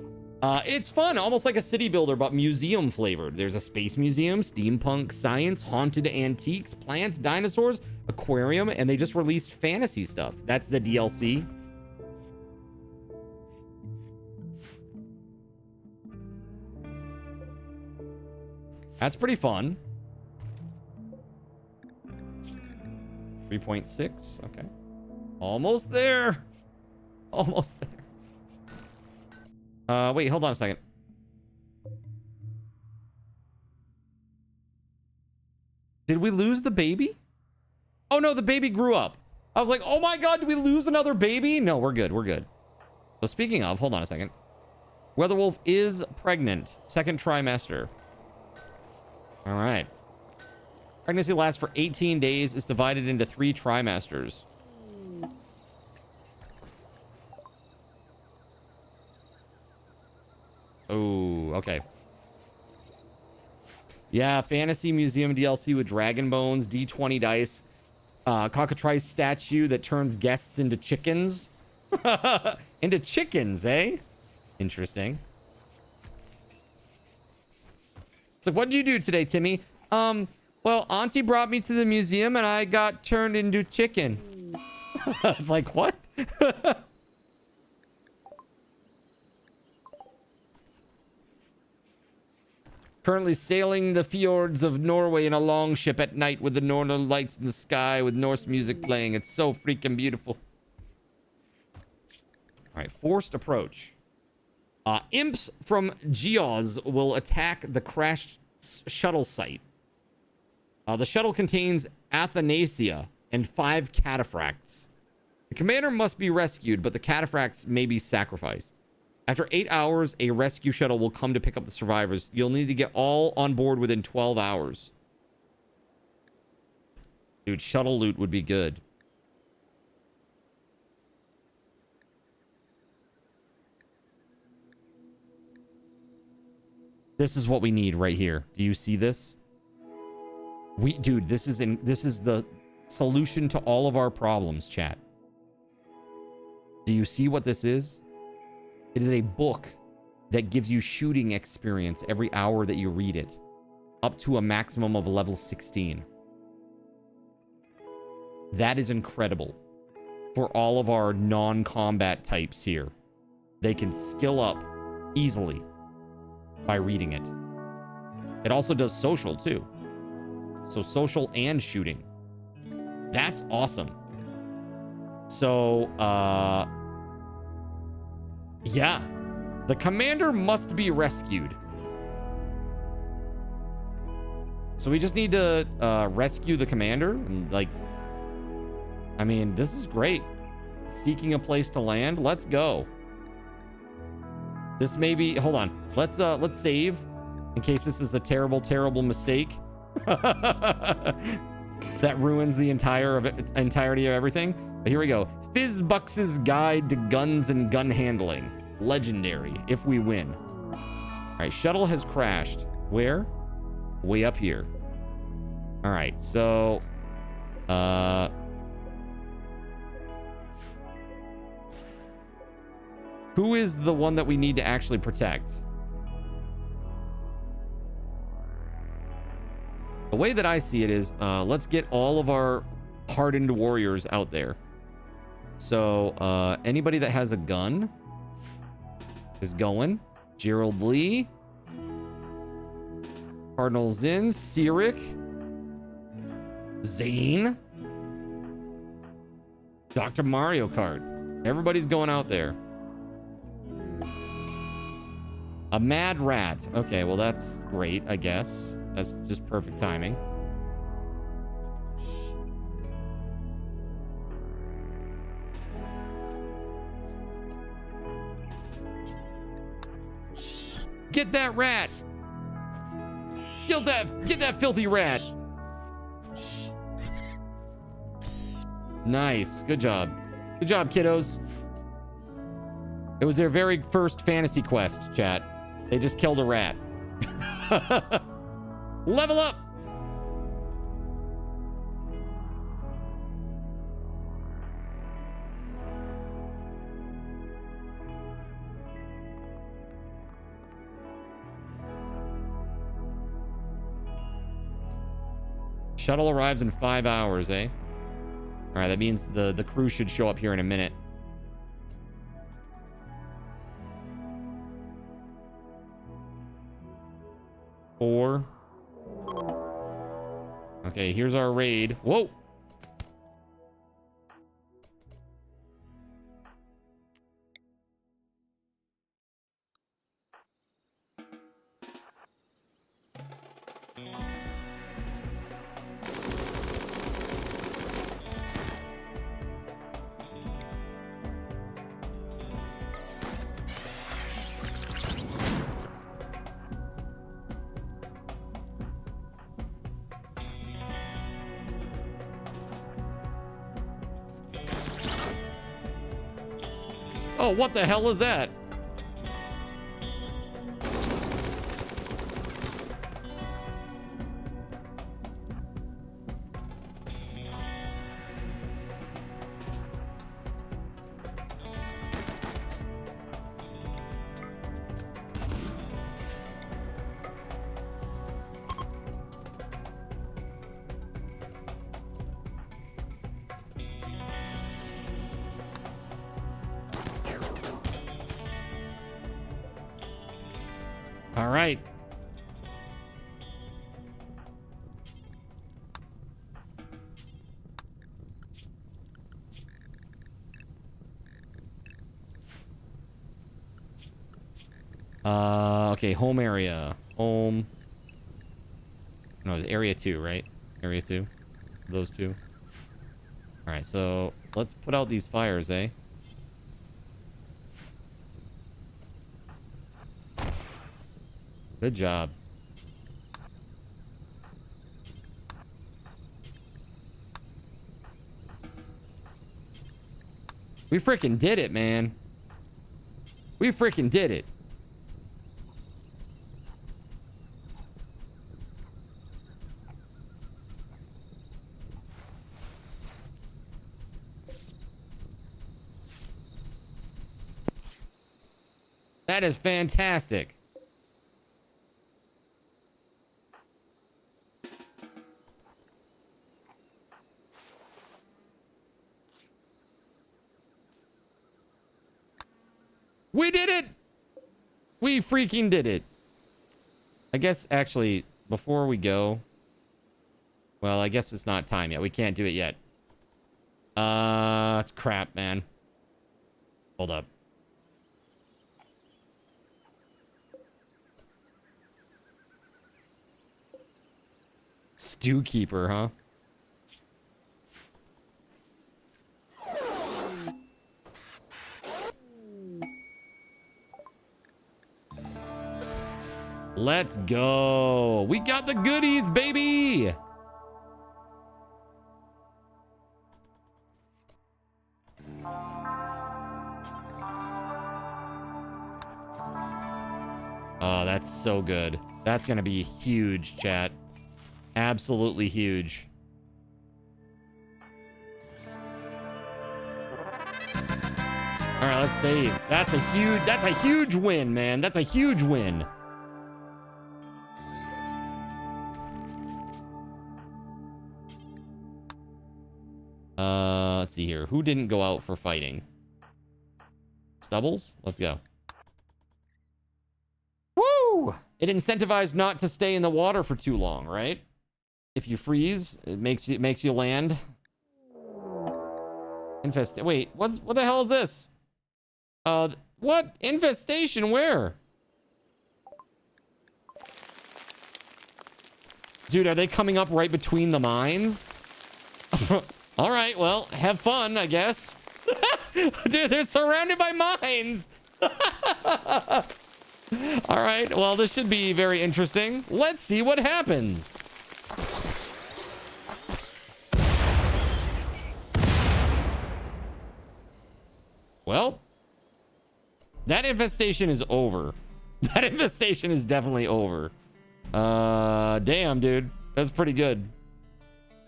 It's fun, almost like a city builder, but museum flavored. There's a space museum, steampunk, science, haunted antiques, plants, dinosaurs, aquarium, and they just released fantasy stuff. That's the DLC. That's pretty fun. 3.6, okay. Almost there. Almost there. Wait, hold on a second. Did we lose the baby? Oh no, the baby grew up. I was like, oh my god, did we lose another baby? No, we're good, we're good. So speaking of, hold on a second. WeatherWolf is pregnant. 2nd trimester. All right. Pregnancy lasts for 18 days. It's divided into 3 trimesters. Oh, okay. Yeah, Fantasy Museum DLC with Dragon Bones, D20 dice, cockatrice statue that turns guests into chickens. Into chickens, eh? Interesting. So what did you do today, Timmy? Well, Auntie brought me to the museum and I got turned into chicken. It's like, what? Currently sailing the fjords of Norway in a longship at night with the northern lights in the sky with Norse music playing. It's so freaking beautiful. All right, forced approach. Imps from Geoz will attack the crashed shuttle site. The shuttle contains Athanasia and 5 cataphracts. The commander must be rescued, but the cataphracts may be sacrificed. After 8 hours, a rescue shuttle will come to pick up the survivors. You'll need to get all on board within 12 hours. Dude, shuttle loot would be good. This is what we need right here. Do you see this? Dude, this is the solution to all of our problems, chat. Do you see what this is? It is a book that gives you shooting experience every hour that you read it, up to a maximum of level 16. That is incredible for all of our non-combat types here. They can skill up easily by reading it. It also does social too. So social and shooting. That's awesome. So, yeah. The commander must be rescued. So we just need to rescue the commander. And like, I mean, this is great. Seeking a place to land. Let's go. This may be, hold on. Let's save in case this is a terrible, terrible mistake. That ruins the entirety of everything. But here we go. Fizzbucks's Guide to Guns and Gun Handling. Legendary, if we win. All right, shuttle has crashed. Where? Way up here. All right, so... Who is the one that we need to actually protect? The way that I see it is, let's get all of our hardened warriors out there. So, anybody that has a gun is going. Gerald Lee. Cardinal Zin. Cyric. Zane. Dr. Mario Kart. Everybody's going out there. A mad rat. Okay, well, that's great, I guess. That's just perfect timing. Get that rat. Get that filthy rat. Nice. Good job. Good job, kiddos. It was their very first fantasy quest, chat. They just killed a rat. Level up. Shuttle arrives in 5 hours, eh? All right, that means the crew should show up here in a minute. Four. Okay, here's our raid. Whoa. Oh, what the hell is that? All right. Okay, home area. Home. No, it's area 2, right? Area 2. Those two. All right, so let's put out these fires, eh? Good job. We freaking did it, man. We freaking did it. That is fantastic. We did it! We freaking did it. I guess, actually, before we go... Well, I guess it's not time yet. We can't do it yet. Crap, man. Hold up. Stew Keeper, huh? Let's go. We got the goodies, baby. Oh, that's so good. That's going to be huge, chat. Absolutely huge. All right, let's save. That's a huge win, man. That's a huge win. Let's see here. Who didn't go out for fighting? Stubbles? Let's go. Woo! It incentivized not to stay in the water for too long, right? If you freeze, it makes you land. Wait, what the hell is this? What? Infestation? Where? Dude, are they coming up right between the mines? All right, well, have fun, I guess. Dude, they're surrounded by mines. All right, well, this should be very interesting. Let's see what happens. Well, that infestation is over. That infestation is definitely over. Damn, dude. That's pretty good.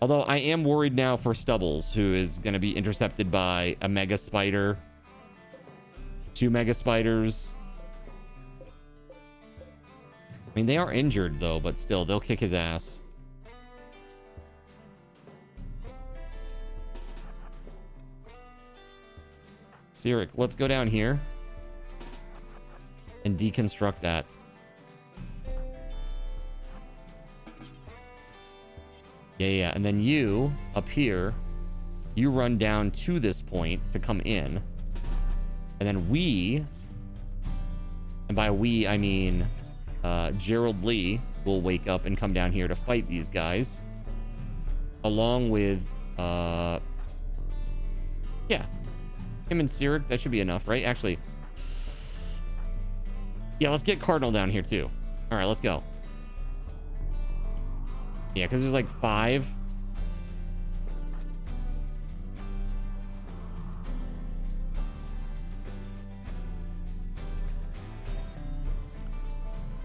Although I am worried now for Stubbles, who is going to be intercepted by a mega spider. 2 mega spiders. I mean, they are injured, though, but still, they'll kick his ass. Sirik, let's go down here and deconstruct that. Yeah. And then you, up here, you run down to this point to come in. And then we, and by we, I mean Gerald Lee, will wake up and come down here to fight these guys. Along with, yeah. Him and Sirik, that should be enough, right? Actually, yeah, let's get Cardinal down here too. All right, let's go. Yeah, because there's like 5.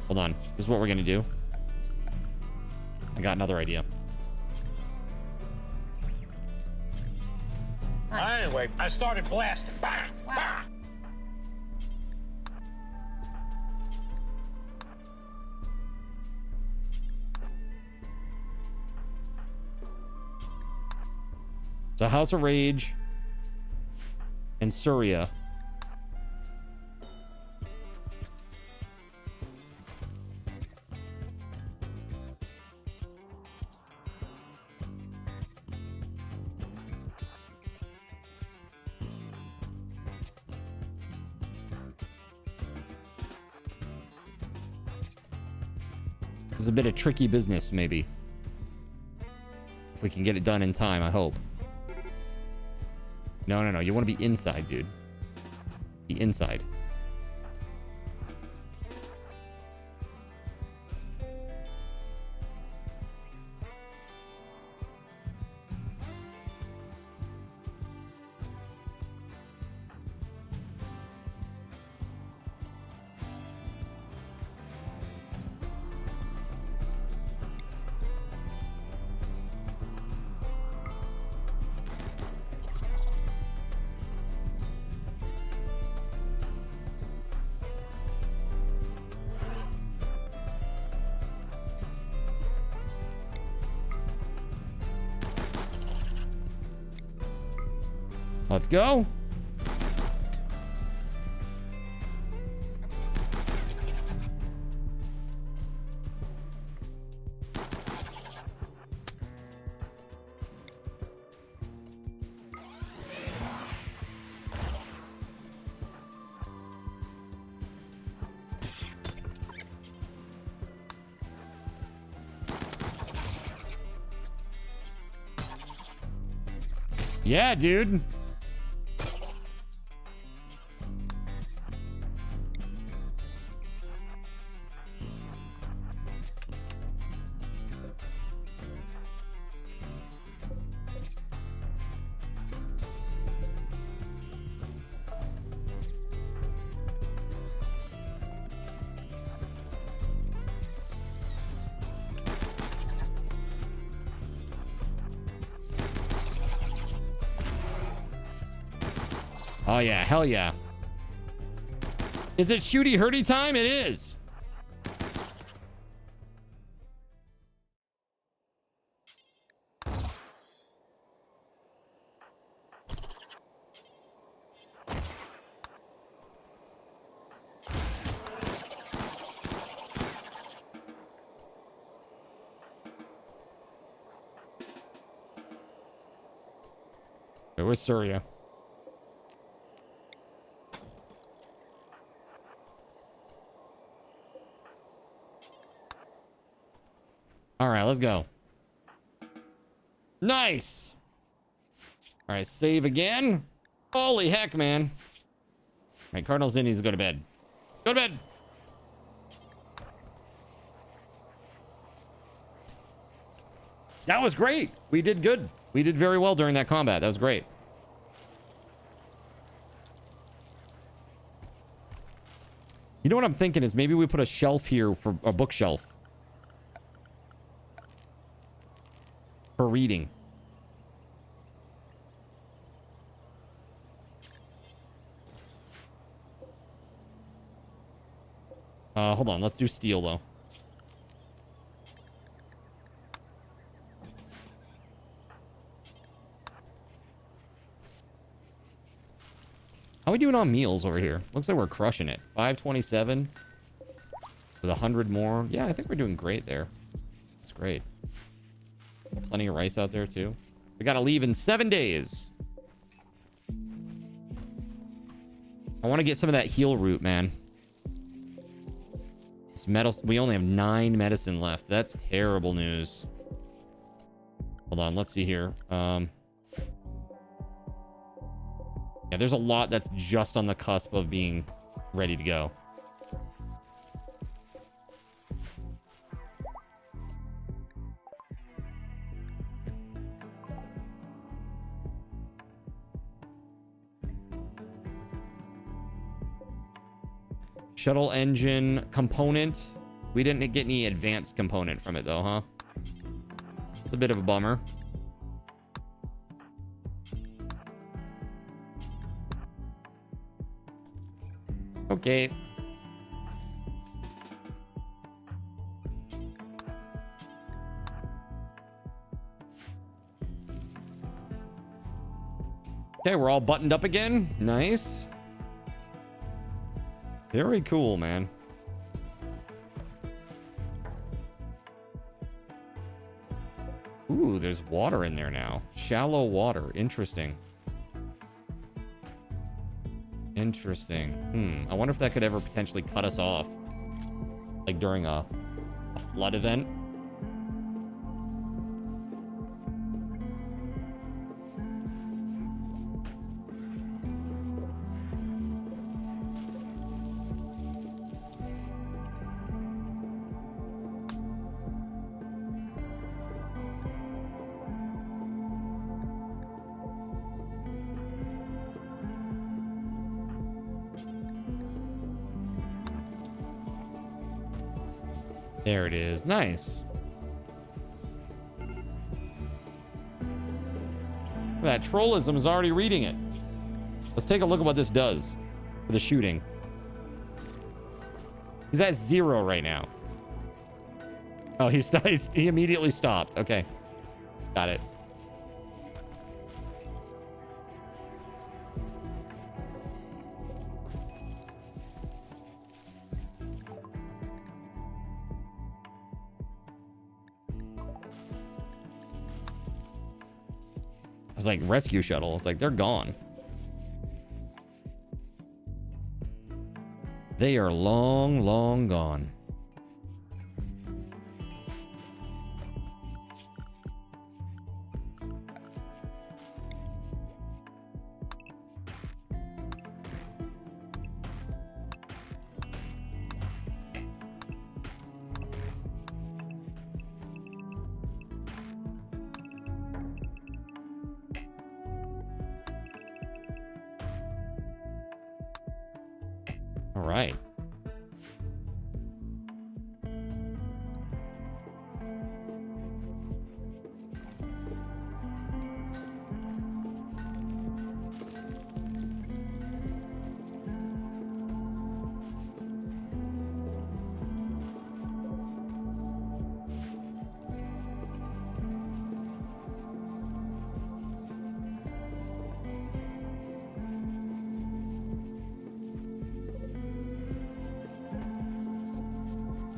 Hold on. This is what we're going to do. I got another idea. Anyway, I started blasting. Bah, bah. So House of Rage and Surya. This is a bit of tricky business, maybe. If we can get it done in time, I hope. No. You want to be inside, dude. Be inside. Let's go. Yeah, dude. Oh yeah, hell yeah. Is it shooty hurdy time? It is. Where's Surya? All right, let's go. Nice. All right, save again. Holy heck, man. All right, Cardinals needs to go to bed. Go to bed. That was great. We did good. We did very well during that combat. That was great. You know what I'm thinking is maybe we put a shelf here for a bookshelf for reading. Hold on. Let's do steel though. How are we doing on meals over here? Looks like we're crushing it. 527 with 100 more. Yeah, I think we're doing great there. That's great. Plenty of rice out there too. We gotta leave in 7 days. I want to get some of that heal root, man. This metal, we only have 9 medicine left. That's terrible news. Hold on, let's see here. Yeah, there's a lot that's just on the cusp of being ready to go. Shuttle engine component. We didn't get any advanced component from it though, huh? It's a bit of a bummer. Okay. Okay, we're all buttoned up again. Nice. Very cool, man. Ooh, there's water in there now. Shallow water. Interesting. Interesting. I wonder if that could ever potentially cut us off. Like during a flood event. There it is. Nice. That trollism is already reading it. Let's take a look at what this does for the shooting. He's at 0 right now. Oh, he immediately stopped. Okay. Got it. Like rescue shuttle. It's like they're gone. They are long, long gone. All right.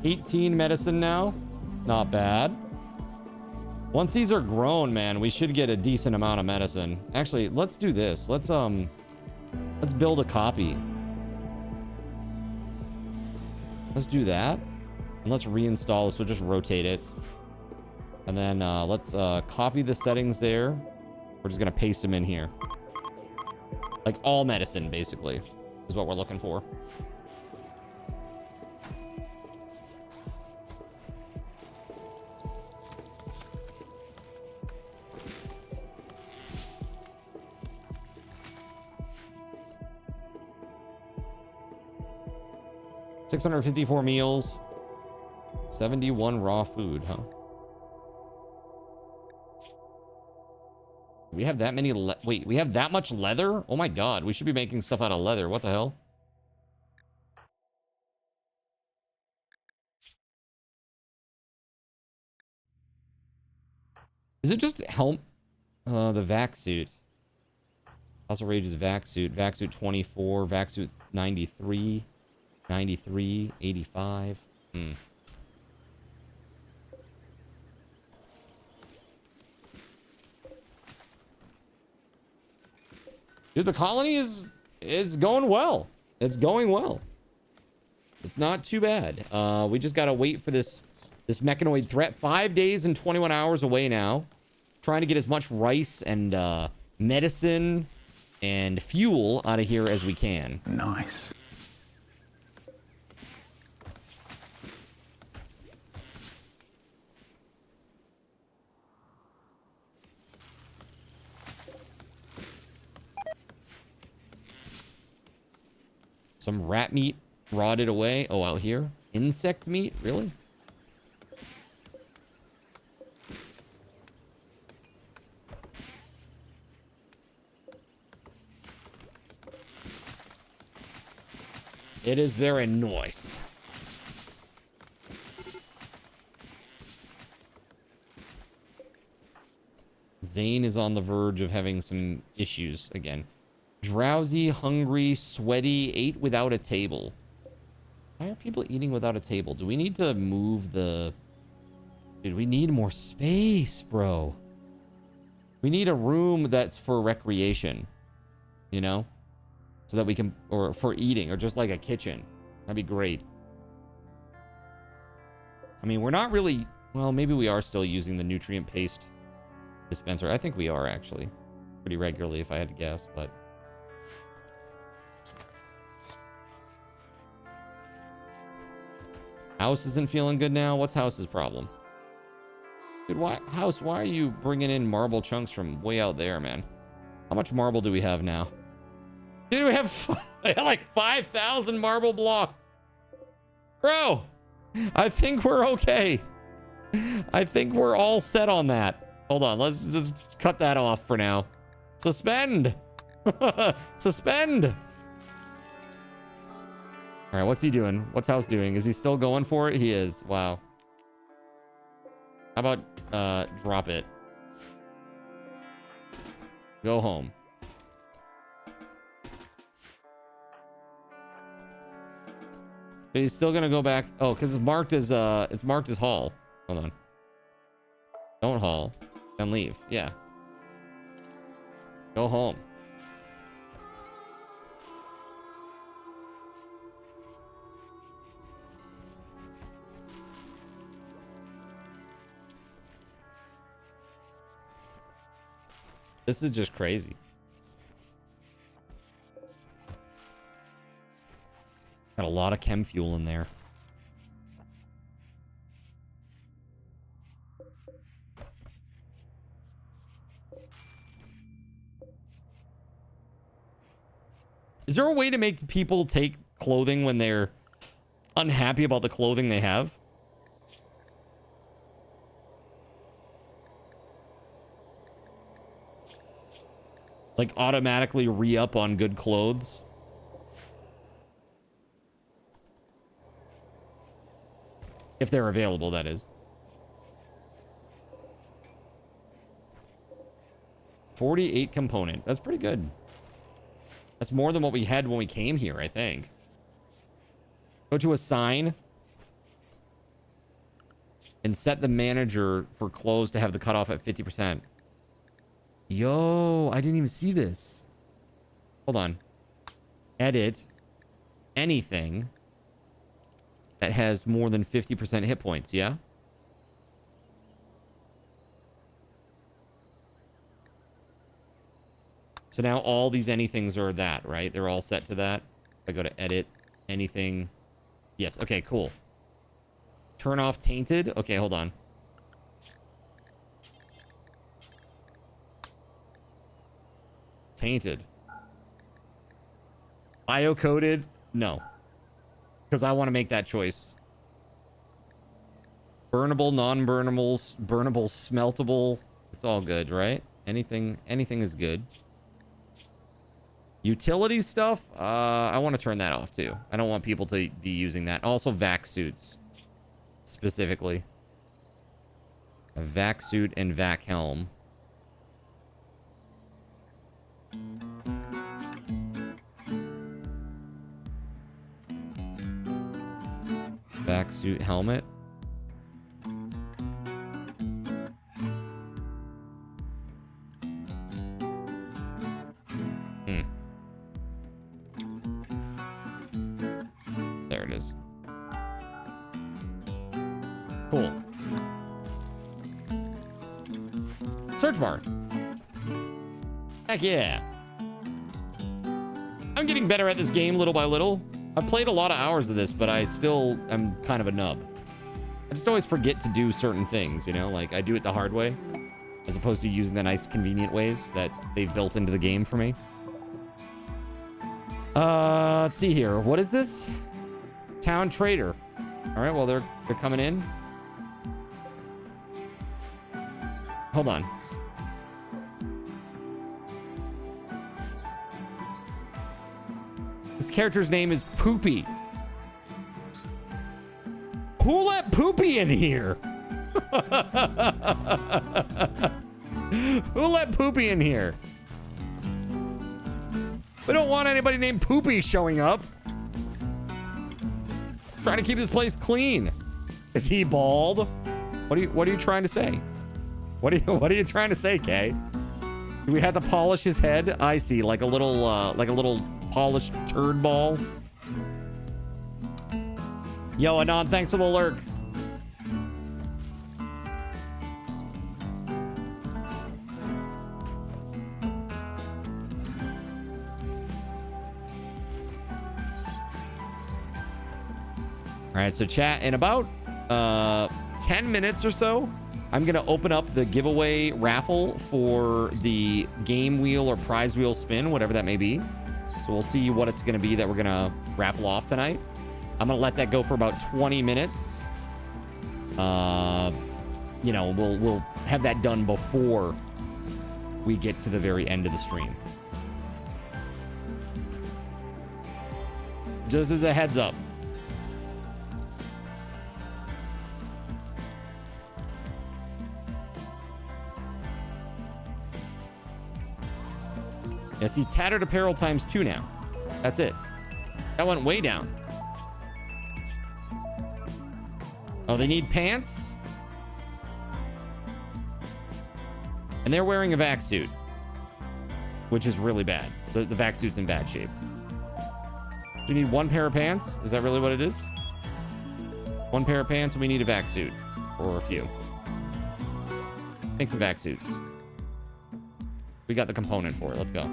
18 medicine now. Not bad. Once these are grown, man, we should get a decent amount of medicine. Actually, let's do this. Let's build a copy. Let's do that. And let's reinstall this. We'll just rotate it. And then let's copy the settings there. We're just gonna paste them in here. Like all medicine, basically, is what we're looking for. $654 meals, 71 raw food, huh? We have that many wait, we have that much leather? Oh my god, we should be making stuff out of leather. What the hell? Is it just helm? The vac suit. Also Rage's vac suit. Vac suit 24, vac suit 93. 93, 85. Dude, the colony is going well. It's going well. It's not too bad. We just gotta wait for this mechanoid threat. 5 days and 21 hours away now. Trying to get as much rice and medicine and fuel out of here as we can. Nice. Some rat meat rotted away. Oh, out here? Insect meat? Really? It is very nice. Zane is on the verge of having some issues again. Drowsy, hungry, sweaty, ate without a table. Why are people eating without a table? Do we need to move the... Dude, we need more space, bro. We need a room that's for recreation. You know? So that we can... Or for eating, or just like a kitchen. That'd be great. I mean, we're not really... Well, maybe we are still using the nutrient paste dispenser. I think we are, actually. Pretty regularly, if I had to guess, but... House isn't feeling good now. What's House's problem? Dude, why, House, why are you bringing in marble chunks from way out there, man? How much marble do we have now? Dude, we have like 5,000 marble blocks. Bro, I think we're okay. I think we're all set on that. Hold on, let's just cut that off for now. Suspend. Suspend. All right, what's he doing? What's House doing? Is he still going for it? He is. Wow. How about drop it? Go home. But he's still gonna go back. Oh, because it's marked as haul. Hold on. Don't haul. Then leave. Yeah. Go home. This is just crazy. Got a lot of chem fuel in there. Is there a way to make people take clothing when they're unhappy about the clothing they have? Like automatically re-up on good clothes? If they're available, that is. 48 component. That's pretty good. That's more than what we had when we came here, I think. Go to assign. and set the manager for close to have the cutoff at 50%. Yo, I didn't even see this. Hold on. Edit anything that has more than 50% hit points, yeah? So now all these anythings are that, right? They're all set to that. If I go to edit anything. Yes, okay, cool. Turn off tainted. Okay, hold on. Tainted. Bio-coded? No. Because I want to make that choice. Burnable, non-burnables, burnable, smeltable. It's all good, right? Anything is good. Utility stuff, I want to turn that off too. I don't want people to be using that. Also vac suits, specifically. A vac suit and vac helm. Vac suit helmet. There it is. Cool. Search bar. Heck yeah. I'm getting better at this game little by little. I've played a lot of hours of this, but I still am kind of a nub. I just always forget to do certain things, you know? Like, I do it the hard way, as opposed to using the nice, convenient ways that they've built into the game for me. Let's see here. What is this? Town trader. All right, well, they're coming in. Hold on. This character's name is Poopy. Who let Poopy in here? Who let Poopy in here? We don't want anybody named Poopy showing up. Trying to keep this place clean. Is he bald? What are you trying to say? What are you trying to say, Kay? Do we have to polish his head? I see, like a little polished turd ball. Yo, Anon, thanks for the lurk. All right, so chat, in about 10 minutes or so, I'm going to open up the giveaway raffle for the game wheel or prize wheel spin, whatever that may be. So we'll see what it's going to be that we're going to raffle off tonight. I'm going to let that go for about 20 minutes. You know, we'll have that done before we get to the very end of the stream. Just as a heads up. Yeah, see, tattered apparel times 2 now. That's it. That went way down. Oh, they need pants? And they're wearing a vac suit, which is really bad. The vac suit's in bad shape. Do you need 1 pair of pants? Is that really what it is? 1 pair of pants and we need a vac suit. Or a few. Make some vac suits. We got the component for it. Let's go.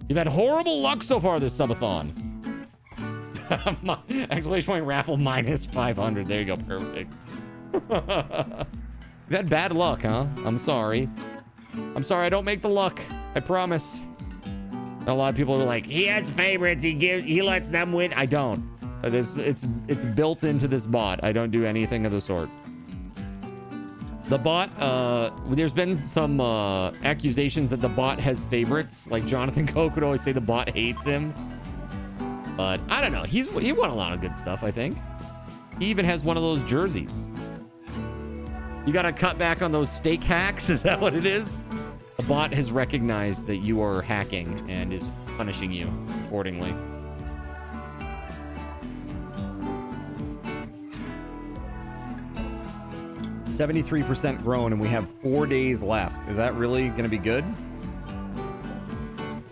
You've had horrible luck so far this subathon. Exclamation point raffle minus 500. There you go. Perfect. You've had bad luck, huh? I'm sorry. I'm sorry. I don't make the luck. I promise. A lot of people are like, he has favorites. He lets them win. I don't. It's built into this bot. I don't do anything of the sort. The bot, there's been some accusations that the bot has favorites. Like Jonathan Koch would always say the bot hates him. But I don't know. He won a lot of good stuff, I think. He even has one of those jerseys. You got to cut back on those steak hacks? Is that what it is? The bot has recognized that you are hacking and is punishing you accordingly. 73% grown, and we have 4 days left. Is that really going to be good?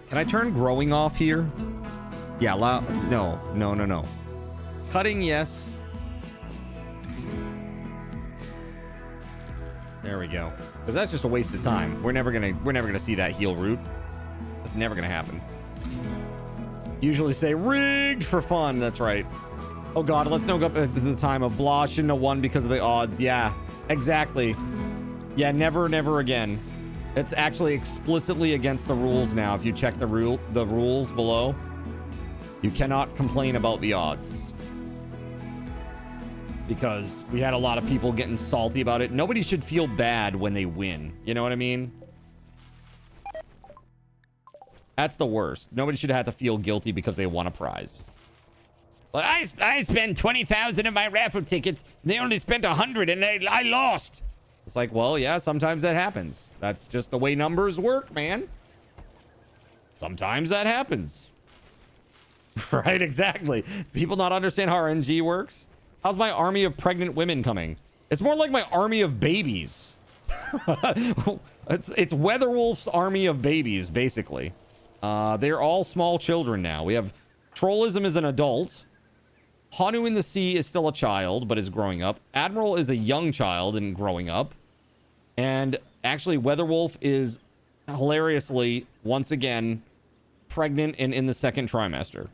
Can I turn growing off here? Yeah, no. Cutting, yes. There we go. Because that's just a waste of time. We're never gonna see that heal route. It's never gonna happen. Usually say rigged for fun. That's right. Oh god, let's not go up to the time of blah. Shouldn't have won because of the odds. Yeah, exactly. Yeah, never again. It's actually explicitly against the rules now. If you check the rules below, you cannot complain about the odds. Because we had a lot of people getting salty about it. Nobody should feel bad when they win. You know what I mean? That's the worst. Nobody should have to feel guilty because they won a prize. Well, I spent 20,000 of my raffle tickets. They only spent 100 and I lost. It's like, well, yeah, sometimes that happens. That's just the way numbers work, man. Sometimes that happens. Right, exactly. People not understand how RNG works. How's my army of pregnant women coming? It's more like my army of babies. It's WeatherWolf's army of babies, basically. They're all small children now. We have Trollism is an adult. Hanu in the Sea is still a child, but is growing up. Admiral is a young child and growing up. And actually, WeatherWolf is hilariously, once again, pregnant and in the second trimester.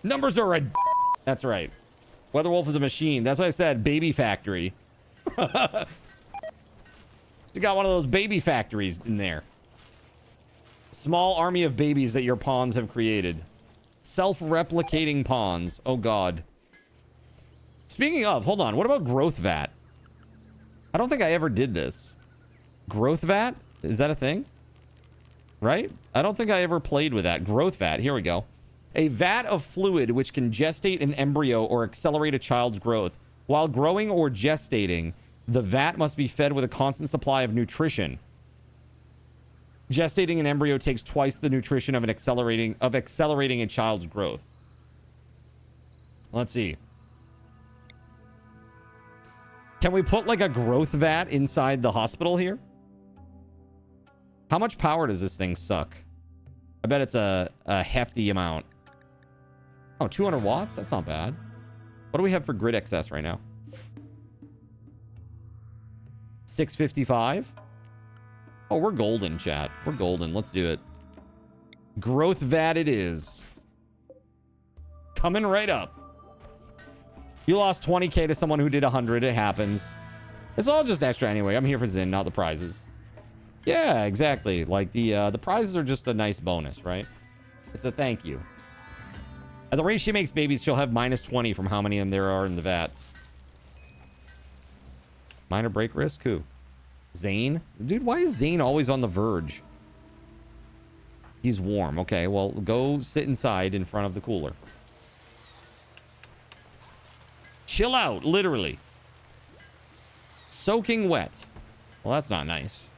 Numbers are That's right. WeatherWolf is a machine. That's why I said baby factory. You got one of those baby factories in there. Small army of babies that your pawns have created. Self-replicating pawns. Oh, God. Speaking of, hold on. What about Growth Vat? I don't think I ever did this. Growth Vat? Is that a thing? Right? I don't think I ever played with that. Growth Vat. Here we go. A vat of fluid which can gestate an embryo or accelerate a child's growth. While growing or gestating, the vat must be fed with a constant supply of nutrition. Gestating an embryo takes twice the nutrition of accelerating a child's growth. Let's see. Can we put like a growth vat inside the hospital here? How much power does this thing suck? I bet it's a hefty amount. Oh, 200 watts? That's not bad. What do we have for grid excess right now? 655? Oh, we're golden, chat. We're golden. Let's do it. Growth vat it is. Coming right up. You lost 20k to someone who did 100. It happens. It's all just extra anyway. I'm here for Zin, not the prizes. Yeah, exactly. Like the prizes are just a nice bonus, right? It's a thank you. At the rate she makes babies, she'll have minus 20 from how many of them there are in the vats. Minor break risk? Who? Zane? Dude, why is Zane always on the verge? He's warm. Okay, well, go sit inside in front of the cooler. Chill out, literally. Soaking wet. Well, that's not nice.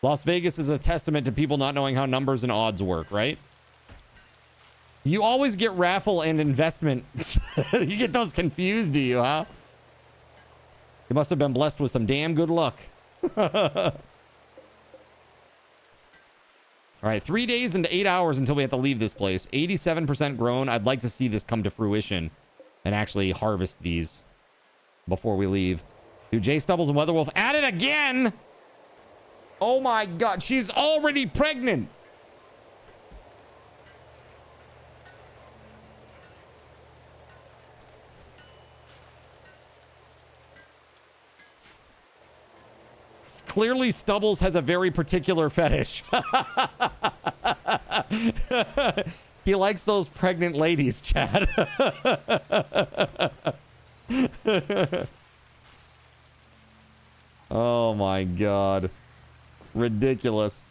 Las Vegas is a testament to people not knowing how numbers and odds work, right? You always get raffle and investment. You get those confused, do you, huh? You must have been blessed with some damn good luck. All right, 3 days and 8 hours until we have to leave this place. 87% grown. I'd like to see this come to fruition and actually harvest these before we leave. Dude, Jay Stubbles and WeatherWolf at it again! Oh my god, she's already pregnant. Clearly, Stubbles has a very particular fetish. He likes those pregnant ladies, Chad. Oh my god. Ridiculous.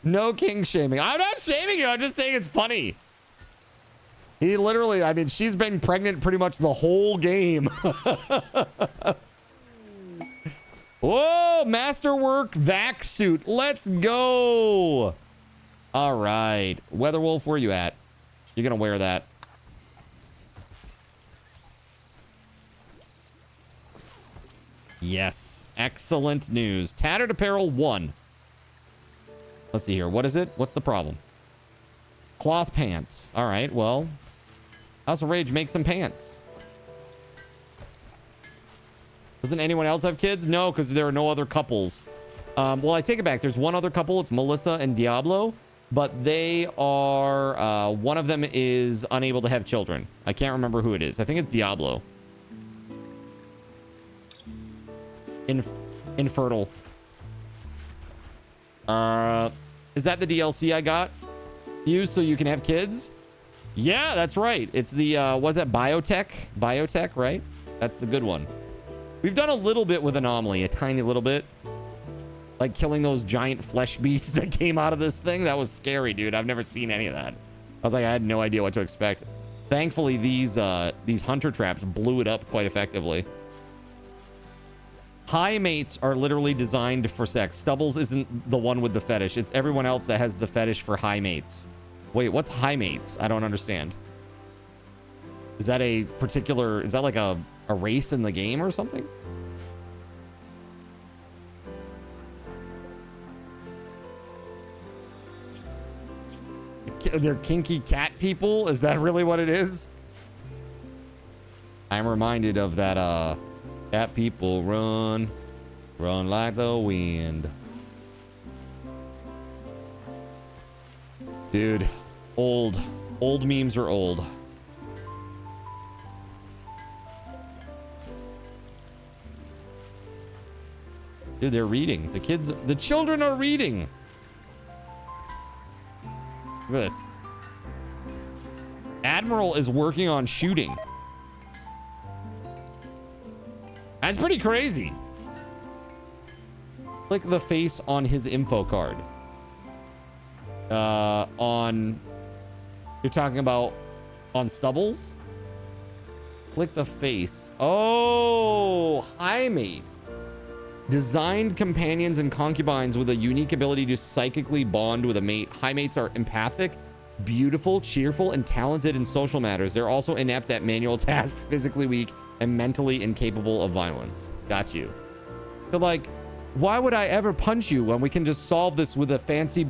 No king shaming. I'm not shaming you. I'm just saying it's funny. He literally, I mean, she's been pregnant pretty much the whole game. Whoa, Masterwork vac suit. Let's go. All right. WeatherWolf, where you at? You're going to wear that. Yes. Excellent news. Tattered Apparel 1. Let's see here. What is it? What's the problem? Cloth pants. All right. Well, House of Rage, make some pants. Doesn't anyone else have kids? No, because there are no other couples. Well, I take it back. There's one other couple. It's Melissa and Diablo. But they are... one of them is unable to have children. I can't remember who it is. I think it's Diablo. Infertile. Is that the DLC I got? You so you can have kids? Yeah, that's right. It's the, what's that? Biotech? Biotech, right? That's the good one. We've done a little bit with Anomaly. A tiny little bit. Like killing those giant flesh beasts that came out of this thing. That was scary, dude. I've never seen any of that. I was like, I had no idea what to expect. Thankfully, these hunter traps blew it up quite effectively. High mates are literally designed for sex. Stubbles isn't the one with the fetish. It's everyone else that has the fetish for high mates. Wait, what's high mates? I don't understand. Is that a particular... Is that like a race in the game or something? They're kinky cat people? Is that really what it is? I'm reminded of that, cat people run like the wind. Dude, old memes are old. Dude, they're reading. The children are reading. Look at this. Admiral is working on shooting. That's pretty crazy. Click the face on his info card. You're talking about on Stubbles? Click the face. Oh, high mate. Designed companions and concubines with a unique ability to psychically bond with a mate. High mates are empathic, beautiful, cheerful, and talented in social matters. They're also inept at manual tasks, physically weak, and mentally incapable of violence. Got you. So, like, why would I ever punch you when we can just solve this with a fancy...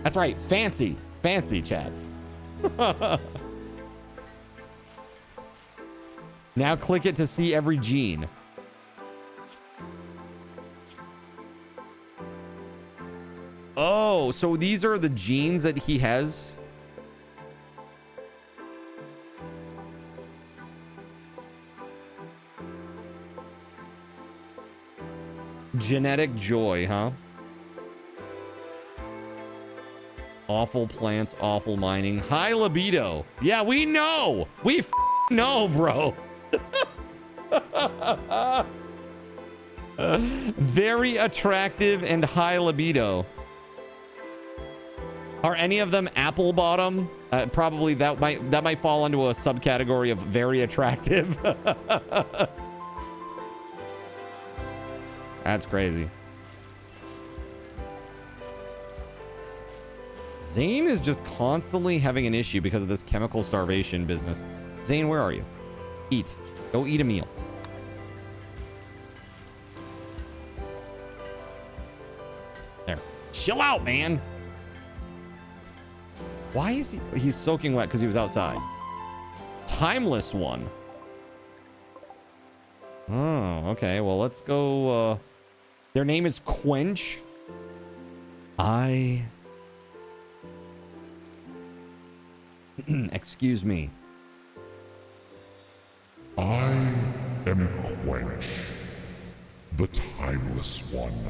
That's right. Fancy. Fancy, Chad. Now click it to see every gene. Oh, so these are the genes that he has. Genetic joy, huh? Awful plants, awful mining. High libido. Yeah, we know. We know, bro. Very attractive and high libido. Are any of them apple bottom? Probably that might fall into a subcategory of very attractive. That's crazy. Zane is just constantly having an issue because of this chemical starvation business. Zane, where are you? Eat. Go eat a meal. There. Chill out, man. Why is he's soaking wet? Because he was outside. Timeless one. Oh, okay. Well, let's go. Their name is Quench. Excuse me. I am Quench, the Timeless One.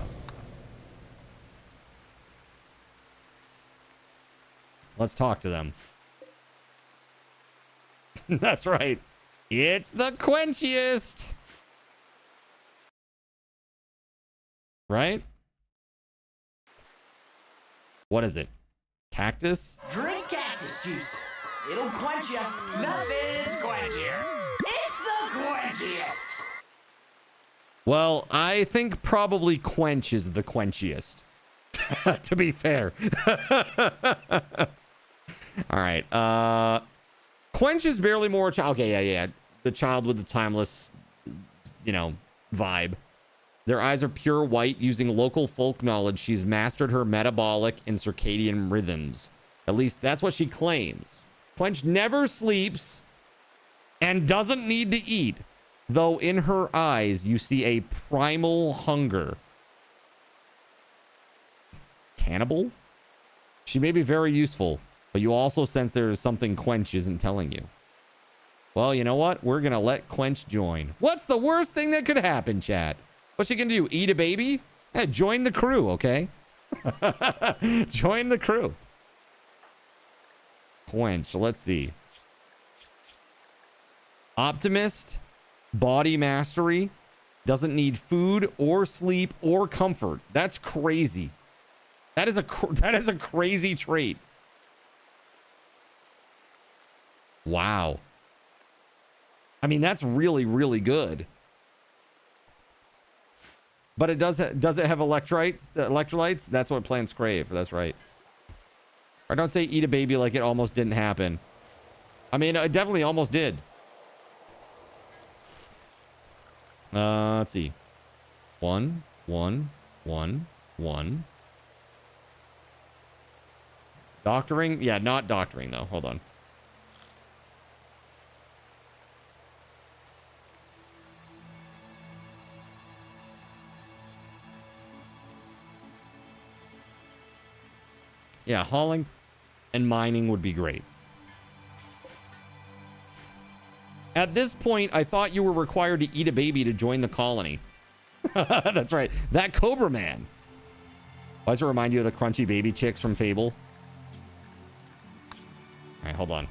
Let's talk to them. That's right. It's the quenchiest. Right? What is it? Cactus? Drink cactus juice. It'll quench you. Nothing's quenchier. It's the quenchiest. Well, I think probably Quench is the quenchiest. To be fair. All right. Quench is barely more child. Okay, yeah. The child with the timeless, you know, vibe. Their eyes are pure white. Using local folk knowledge, she's mastered her metabolic and circadian rhythms. At least that's what she claims. Quench never sleeps and doesn't need to eat, though in her eyes you see a primal hunger. Cannibal? She may be very useful, but you also sense there is something Quench isn't telling you. Well, you know what? We're going to let Quench join. What's the worst thing that could happen, chat? What's she going to do? Eat a baby? Hey, join the crew, okay? Join the crew. Quench, let's see. Optimist, body mastery, doesn't need food or sleep or comfort. That's crazy. That is a crazy trait. Wow. I mean, that's really, really good. But it does it have electrolytes? That's what plants crave. That's right. Or don't say eat a baby like it almost didn't happen. I mean, it definitely almost did. Let's see. 1, 1, 1, 1. Doctoring? Yeah, not doctoring though. Hold on. Yeah, hauling and mining would be great. At this point, I thought you were required to eat a baby to join the colony. That's right. That Cobra Man. Why does it remind you of the crunchy baby chicks from Fable? All right, hold on.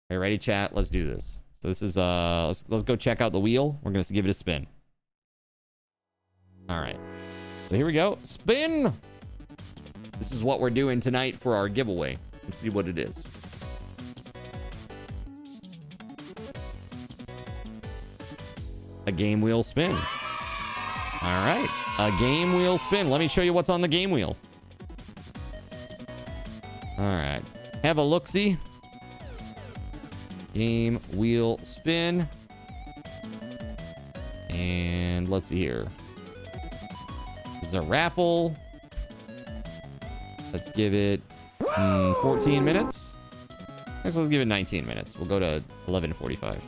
Are you ready, chat? Let's do this. So this is let's go check out the wheel. We're gonna give it a spin. All right. So here we go. Spin. This is what we're doing tonight for our giveaway. Let's see what it is. A game wheel spin. All right. A game wheel spin. Let me show you what's on the game wheel. All right. Have a look-see. Game wheel spin. And let's see here. This is a raffle. Let's give it 14 minutes. Actually, let's give it 19 minutes. We'll go to 11:45.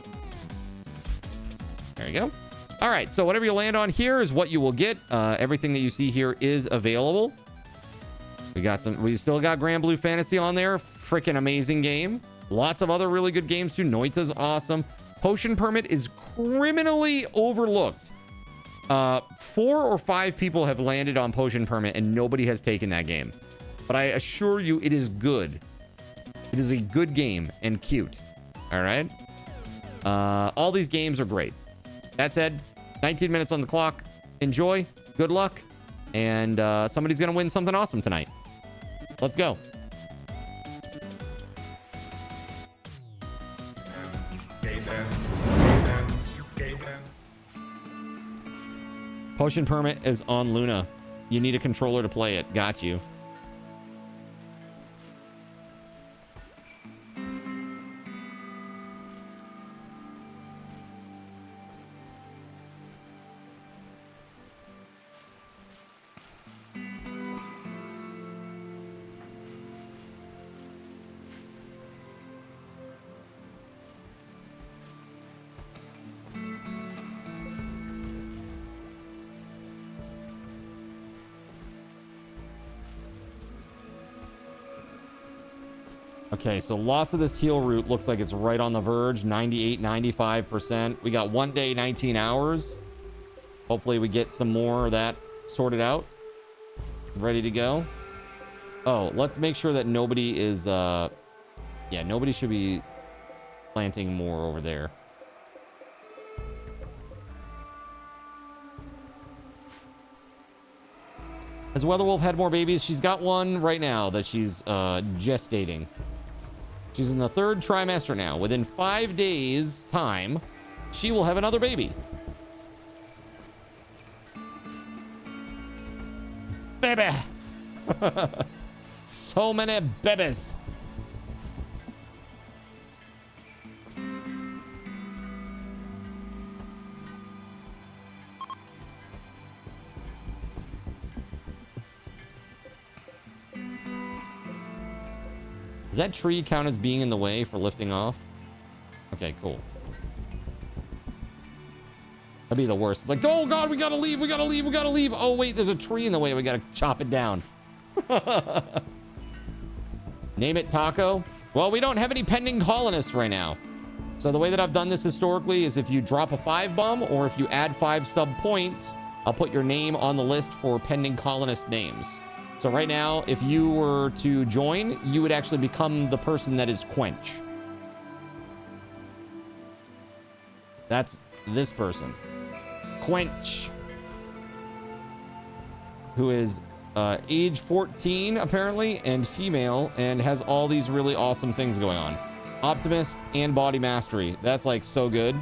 There you go. All right, so whatever you land on here is what you will get. Everything that you see here is available. We still got Grand Blue Fantasy on there. Freaking amazing game. Lots of other really good games too. Noita's awesome. Potion Permit is criminally overlooked. 4 or 5 people have landed on Potion Permit and nobody has taken that game. But I assure you it is good. It is a good game and cute. All right. All these games are great. That said, 19 minutes on the clock. Enjoy. Good luck. And somebody's going to win something awesome tonight. Let's go. Potion Permit is on Luna. You need a controller to play it. Got you. Okay, so lots of this heal route looks like it's right on the verge. 98, 95%. We got 1 day, 19 hours. Hopefully we get some more of that sorted out. Ready to go. Oh, let's make sure that nobody is... yeah, nobody should be planting more over there. Has WeatherWolf had more babies? She's got one right now that she's gestating. She's in the 3rd trimester now. Within 5 days' time, she will have another baby. Baby! So many babies. Does that tree count as being in the way for lifting off? Okay, cool. That'd be the worst. It's like, oh God, we gotta leave, we gotta leave, we gotta leave. Oh wait, there's a tree in the way. We gotta chop it down. Name it Taco. Well, we don't have any pending colonists right now. So the way that I've done this historically is if you drop a 5 bomb or if you add 5 sub points, I'll put your name on the list for pending colonist names. So right now, if you were to join, you would actually become the person that is Quench. That's this person. Quench. Who is age 14, apparently, and female, and has all these really awesome things going on. Optimist and body mastery. That's like so good.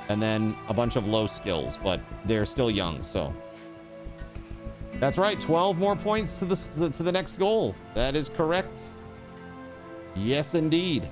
And then a bunch of low skills, but they're still young, so. That's right, 12 more points to the next goal. That is correct. Yes, indeed.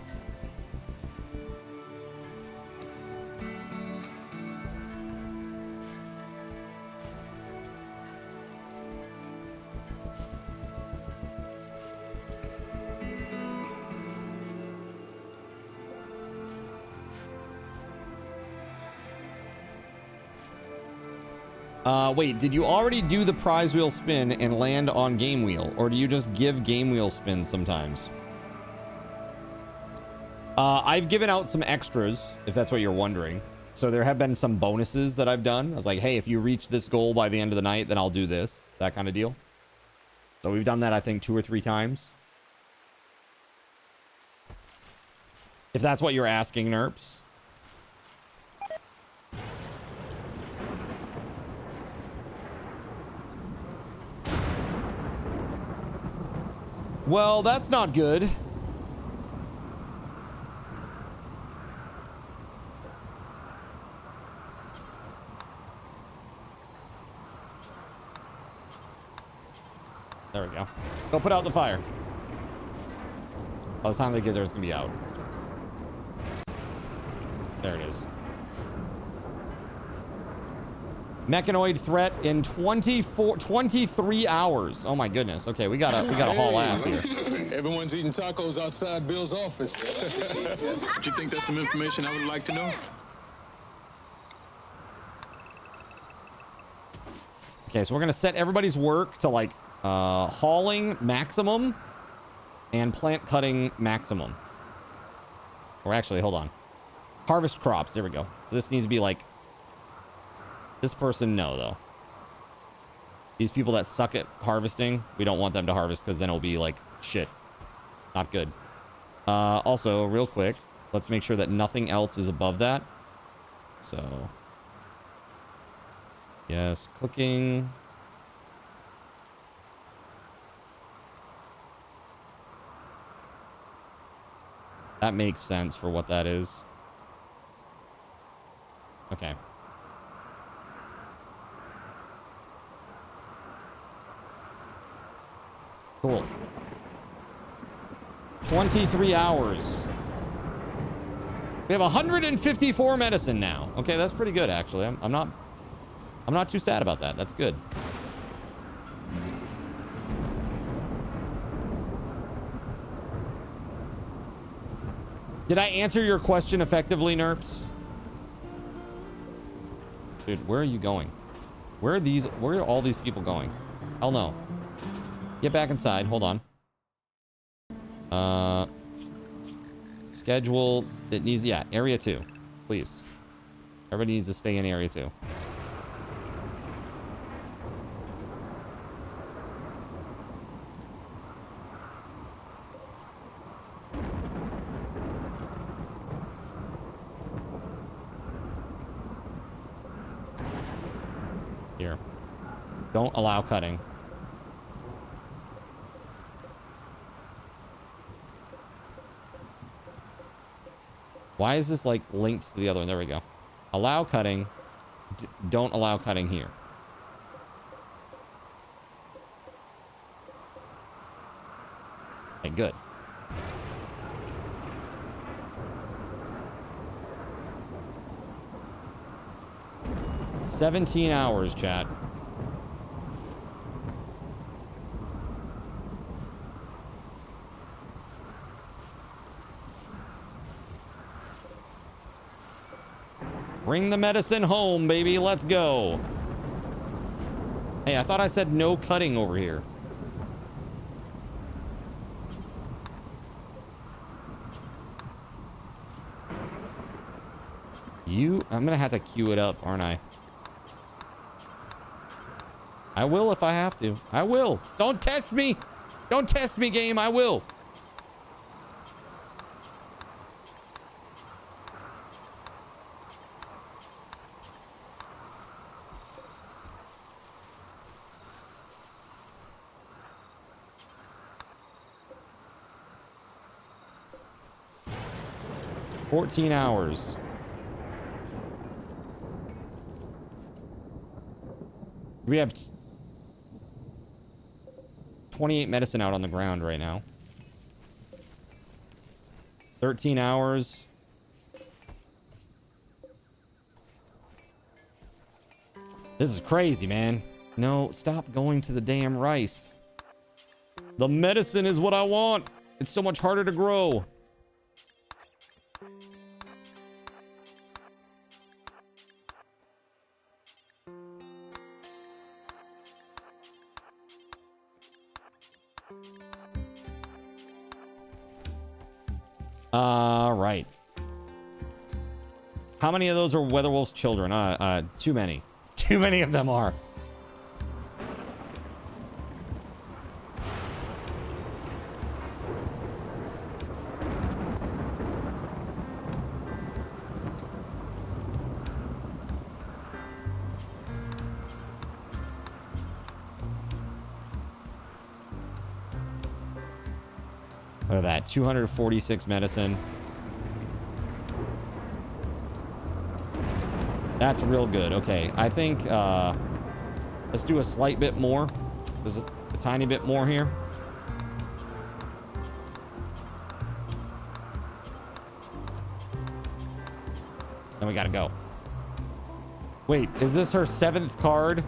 Wait, did you already do the prize wheel spin and land on game wheel? Or do you just give game wheel spins sometimes? I've given out some extras, if that's what you're wondering. So there have been some bonuses that I've done. I was like, hey, if you reach this goal by the end of the night, then I'll do this. That kind of deal. So we've done that, I think, 2 or 3 times. If that's what you're asking, Nerps. Well, that's not good. There we go. Go put out the fire. By the time they get there, it's gonna be out. There it is. Mechanoid threat in 23 hours. Oh my goodness. Okay, we gotta haul ass here. Everyone's eating tacos outside Bill's office. Do you think that's some information I would like to know? Okay, so we're gonna set everybody's work to like hauling maximum and plant cutting maximum. Or actually, hold on. Harvest crops. There we go. So this needs to be like this person, no, though. These people that suck at harvesting, we don't want them to harvest because then it'll be like shit. Not good. Also, real quick, let's make sure that nothing else is above that. So, yes, cooking. That makes sense for what that is. Okay. Cool. 23 hours. We have 154 medicine now. Okay, that's pretty good actually. I'm not too sad about that. That's good. Did I answer your question effectively, Nerps? Dude, where are you going? Where are all these people going? Hell no. Get back inside. Hold on. Schedule. It needs, yeah, area 2. Please. Everybody needs to stay in area 2. Here. Don't allow cutting. Why is this like linked to the other one? There we go. Allow cutting. Don't allow cutting here. Okay, good. $17 hours, chat. Bring the medicine home, baby. Let's go. Hey, I thought I said no cutting over here. I'm gonna have to queue it up, aren't I? I will if I have to. I will. Don't test me. Don't test me, game. I will. $14 hours. We have 28 medicine out on the ground right now. 13 hours. This is crazy, man. No, stop going to the damn rice. The medicine is what I want. It's so much harder to grow. Right. How many of those are Weatherwolf's children? Too many. Too many of them are. Look at that. 246 medicine. That's real good. Okay, I think let's do a slight bit more. There's a tiny bit more here. Then we gotta go. Wait, is this her 7th card?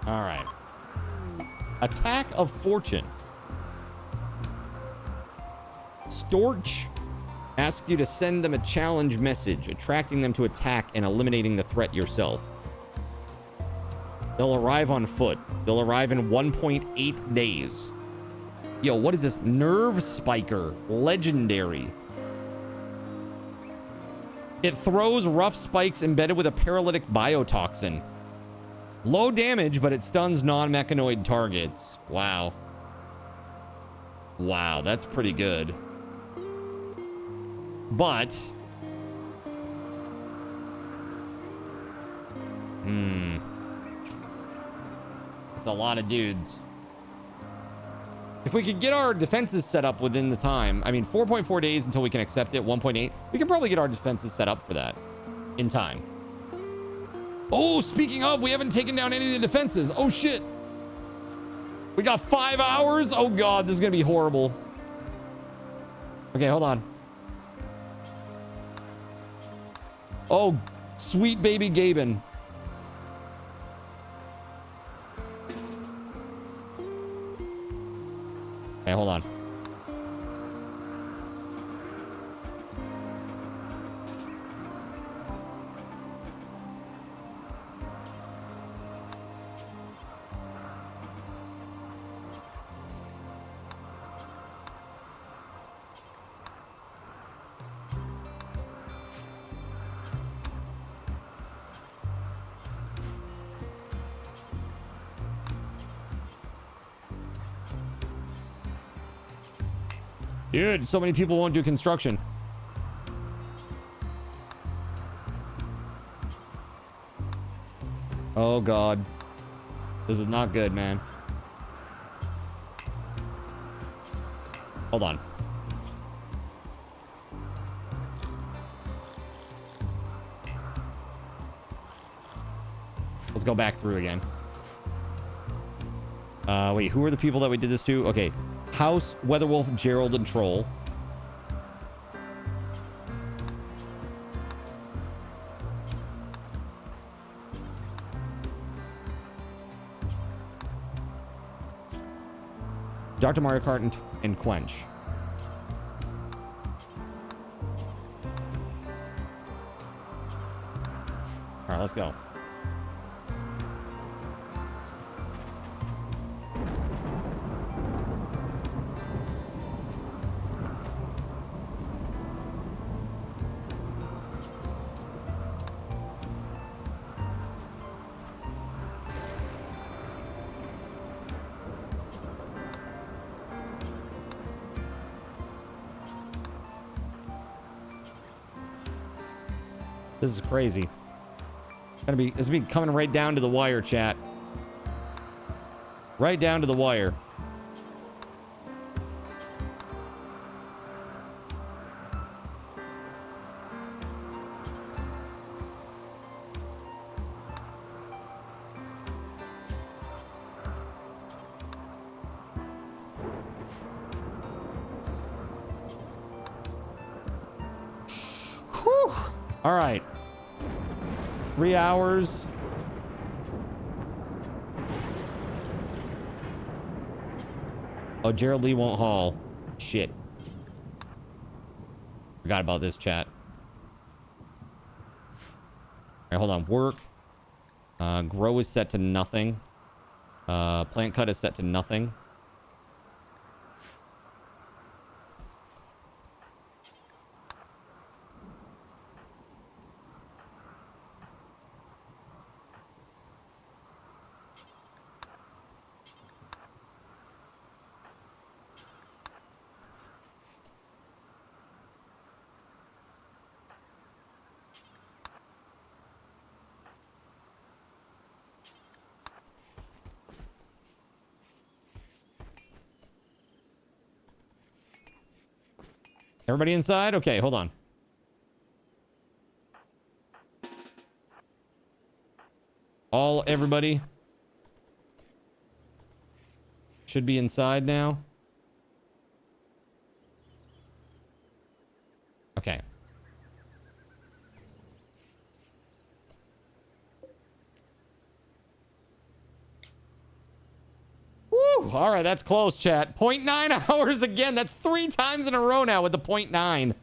All right. Attack of Fortune. Storch asks you to send them a challenge message, attracting them to attack and eliminating the threat yourself. They'll arrive on foot. They'll arrive in 1.8 days. Yo, what is this? Nerve Spiker. Legendary. It throws rough spikes embedded with a paralytic biotoxin. Low damage, but it stuns non-mechanoid targets. Wow. Wow, that's pretty good. But... it's a lot of dudes. If we could get our defenses set up within the time, I mean, 4.4 days until we can accept it, 1.8, we can probably get our defenses set up for that in time. Oh, speaking of, we haven't taken down any of the defenses. Oh, shit. We got 5 hours? Oh, God, this is going to be horrible. Okay, hold on. Oh, sweet baby Gaben. Okay, hold on. Dude, so many people won't do construction. Oh, God. This is not good, man. Hold on. Let's go back through again. Wait, who are the people that we did this to? Okay. House, Weatherwolf, Gerald, and Troll. Dr. Mario Kart and Quench. All right, let's go. This is crazy. It's gonna be coming right down to the wire, chat. Right down to the wire. Whew. All right. 3 hours. Oh, Gerald Lee won't haul. Shit. Forgot about this, chat. All right, hold on. Work. Grow is set to nothing. Plant cut is set to nothing. Everybody inside? Okay, hold on. Everybody should be inside now. Okay. Woo! All right, that's close, chat. 0.9 hours again. That's 3 times in a row now with the 0.9.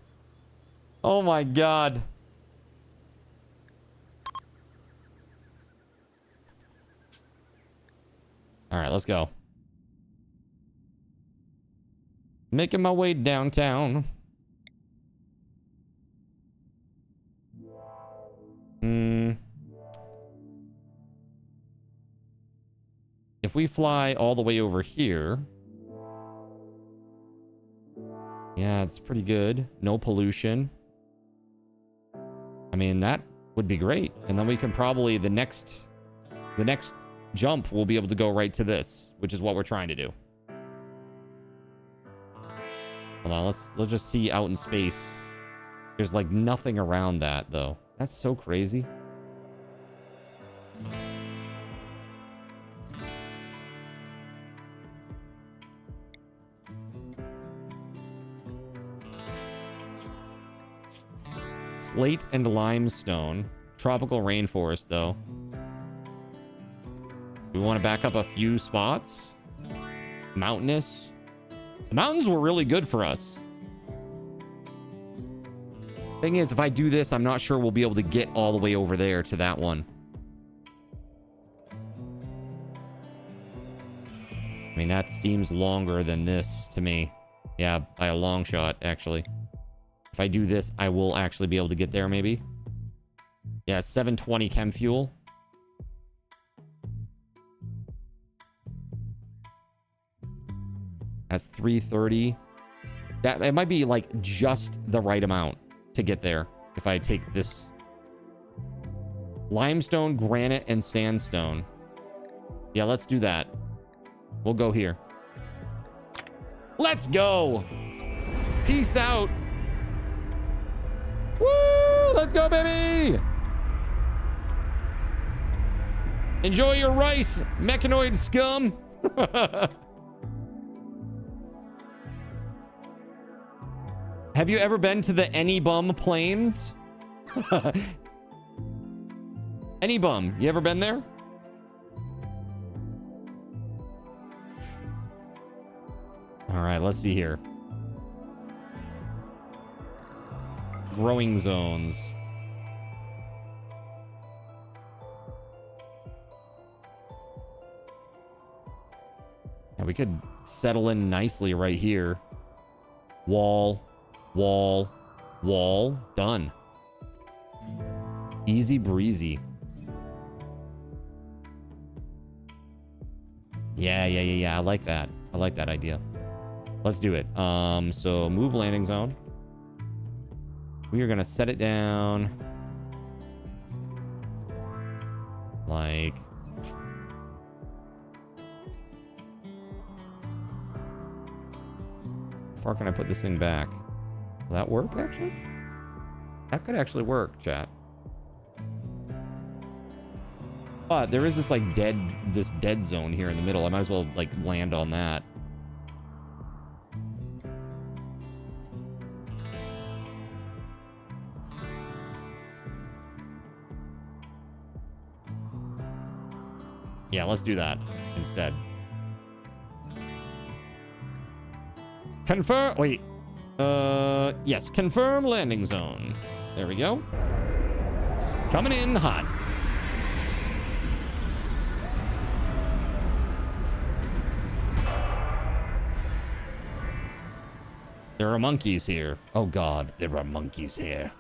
Oh my God. All right, let's go. Making my way downtown. If we fly all the way over here. Yeah, it's pretty good. No pollution. I mean, that would be great. And then we can probably, the next jump, we'll be able to go right to this, which is what we're trying to do. Hold on, let's just see out in space. There's like nothing around that though. That's so crazy. Slate and limestone. Tropical rainforest though. We want to back up a few spots. Mountainous. The mountains were really good for us. Thing is, if I do this, I'm not sure we'll be able to get all the way over there to that one. I mean, that seems longer than this to me. Yeah, by a long shot, actually. If I do this, I will actually be able to get there, maybe. Yeah, 720 chem fuel. That's 330. That it might be like just the right amount to get there if I take this limestone, granite, and sandstone. Yeah, let's do that. We'll go here. Let's go. Peace out. Woo! Let's go, baby. Enjoy your rice, mechanoid scum. Have you ever been to the Any-Bum Plains? Any-Bum, you ever been there? All right, let's see here. Growing zones. Yeah, we could settle in nicely right here. Wall, wall, wall. Done. Easy breezy. Yeah. I like that. I like that idea. Let's do it. So move landing zone. We are gonna set it down like how far can I put this thing back? Will that work actually? That could actually work, chat. But there is this like dead zone here in the middle. I might as well like land on that. Yeah, let's do that instead. Confirm. Wait. Yes. Confirm landing zone. There we go. Coming in hot. There are monkeys here. Oh God, there are monkeys here.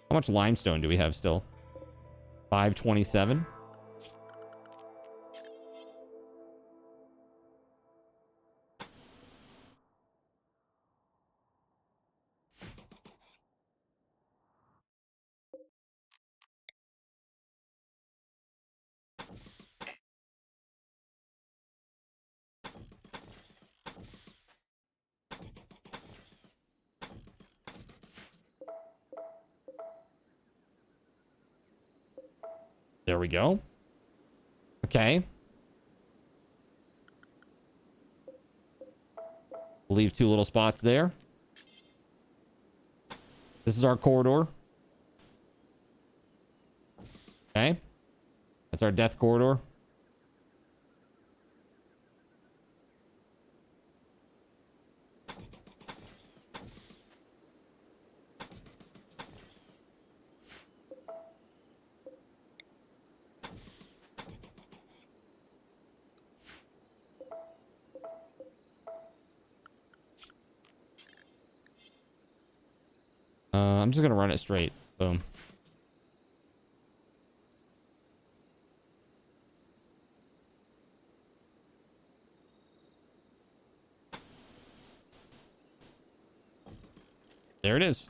How much limestone do we have still? 527. There we go. Okay. We'll leave 2 little spots there. This is our corridor. Okay. That's our death corridor. I'm just gonna run it straight. Boom. There it is.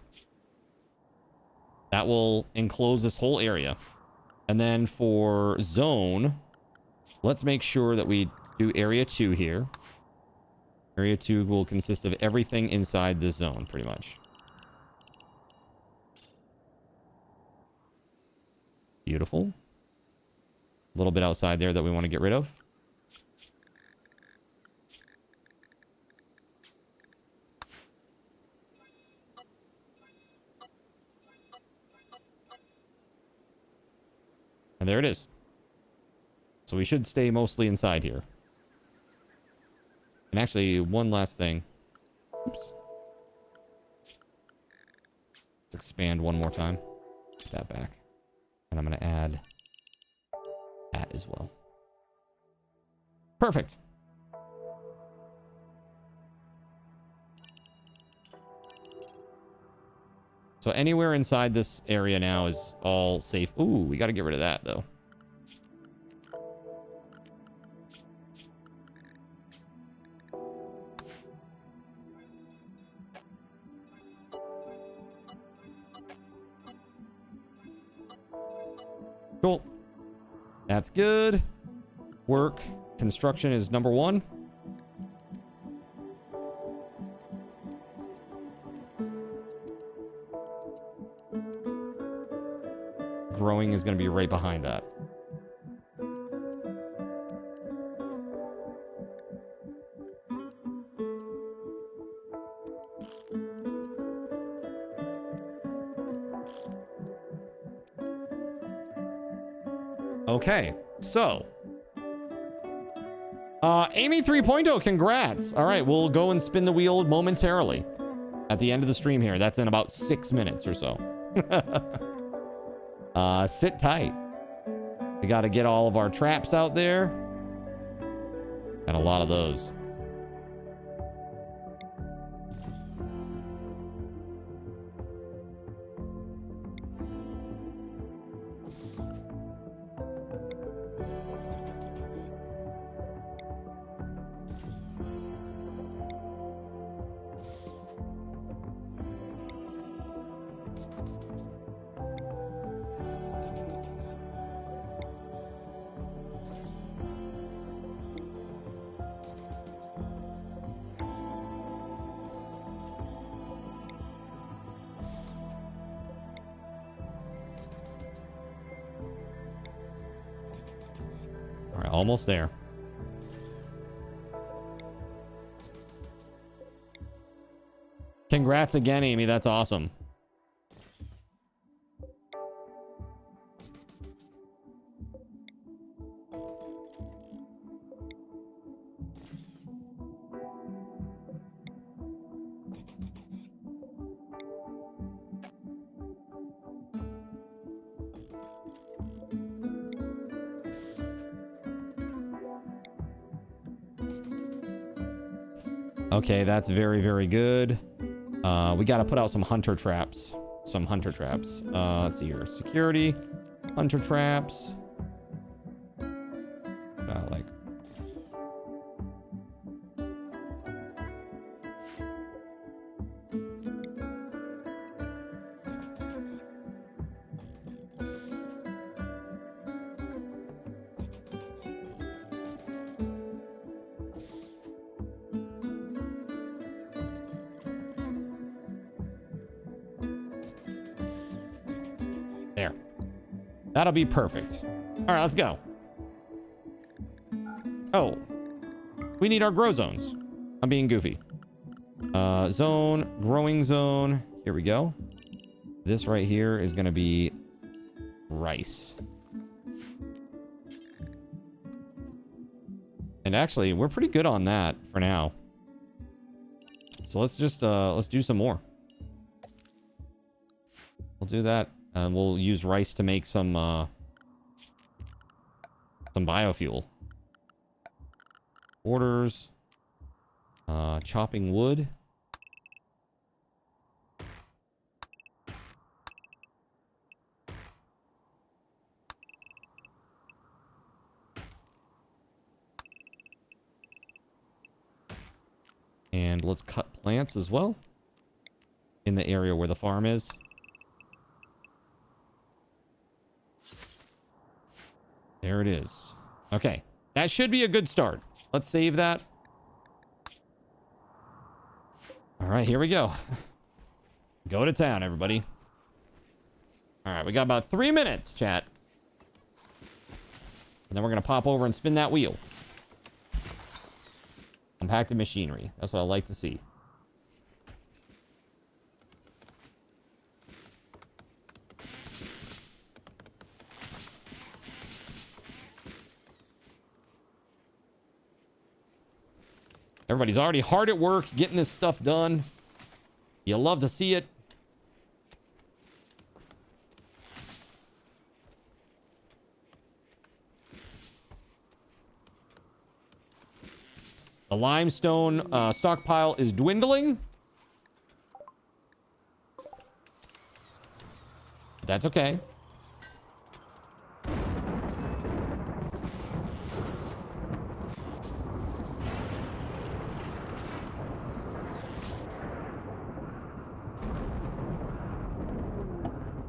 That will enclose this whole area. And then for zone, let's make sure that we do area 2 here. Area 2 will consist of everything inside this zone, pretty much. Beautiful. A little bit outside there that we want to get rid of. And there it is. So we should stay mostly inside here. And actually, one last thing. Oops. Let's expand one more time. Put that back. And I'm going to add that as well. Perfect. So anywhere inside this area now is all safe. Ooh, we got to get rid of that, though. Cool. That's good. Work. Construction is number 1. growing is going to be right behind that. Okay, so Amy 3.0, congrats. All right, we'll go and spin the wheel momentarily at the end of the stream here. That's in about 6 minutes or so. Sit tight. We got to get all of our traps out there. And a lot of those. Almost there. Congrats again, Amy. That's awesome. Okay, that's very, very good. We got to put out some hunter traps. Let's see here. Security, hunter traps. Like. That'll be perfect. All right, let's go. Oh, we need our grow zones. I'm being goofy. Zone, growing zone. Here we go. This right here is going to be rice. And actually, we're pretty good on that for now. So let's just, let's do some more. We'll do that. And we'll use rice to make some biofuel. Orders. Chopping wood. And let's cut plants as well in the area where the farm is. There it is. Okay. That should be a good start. Let's save that. All right, here we go. Go to town, everybody. All right, we got about 3 minutes, chat. And then we're going to pop over and spin that wheel. Compacted machinery. That's what I like to see. Everybody's already hard at work getting this stuff done. You love to see it. The limestone stockpile is dwindling. That's okay.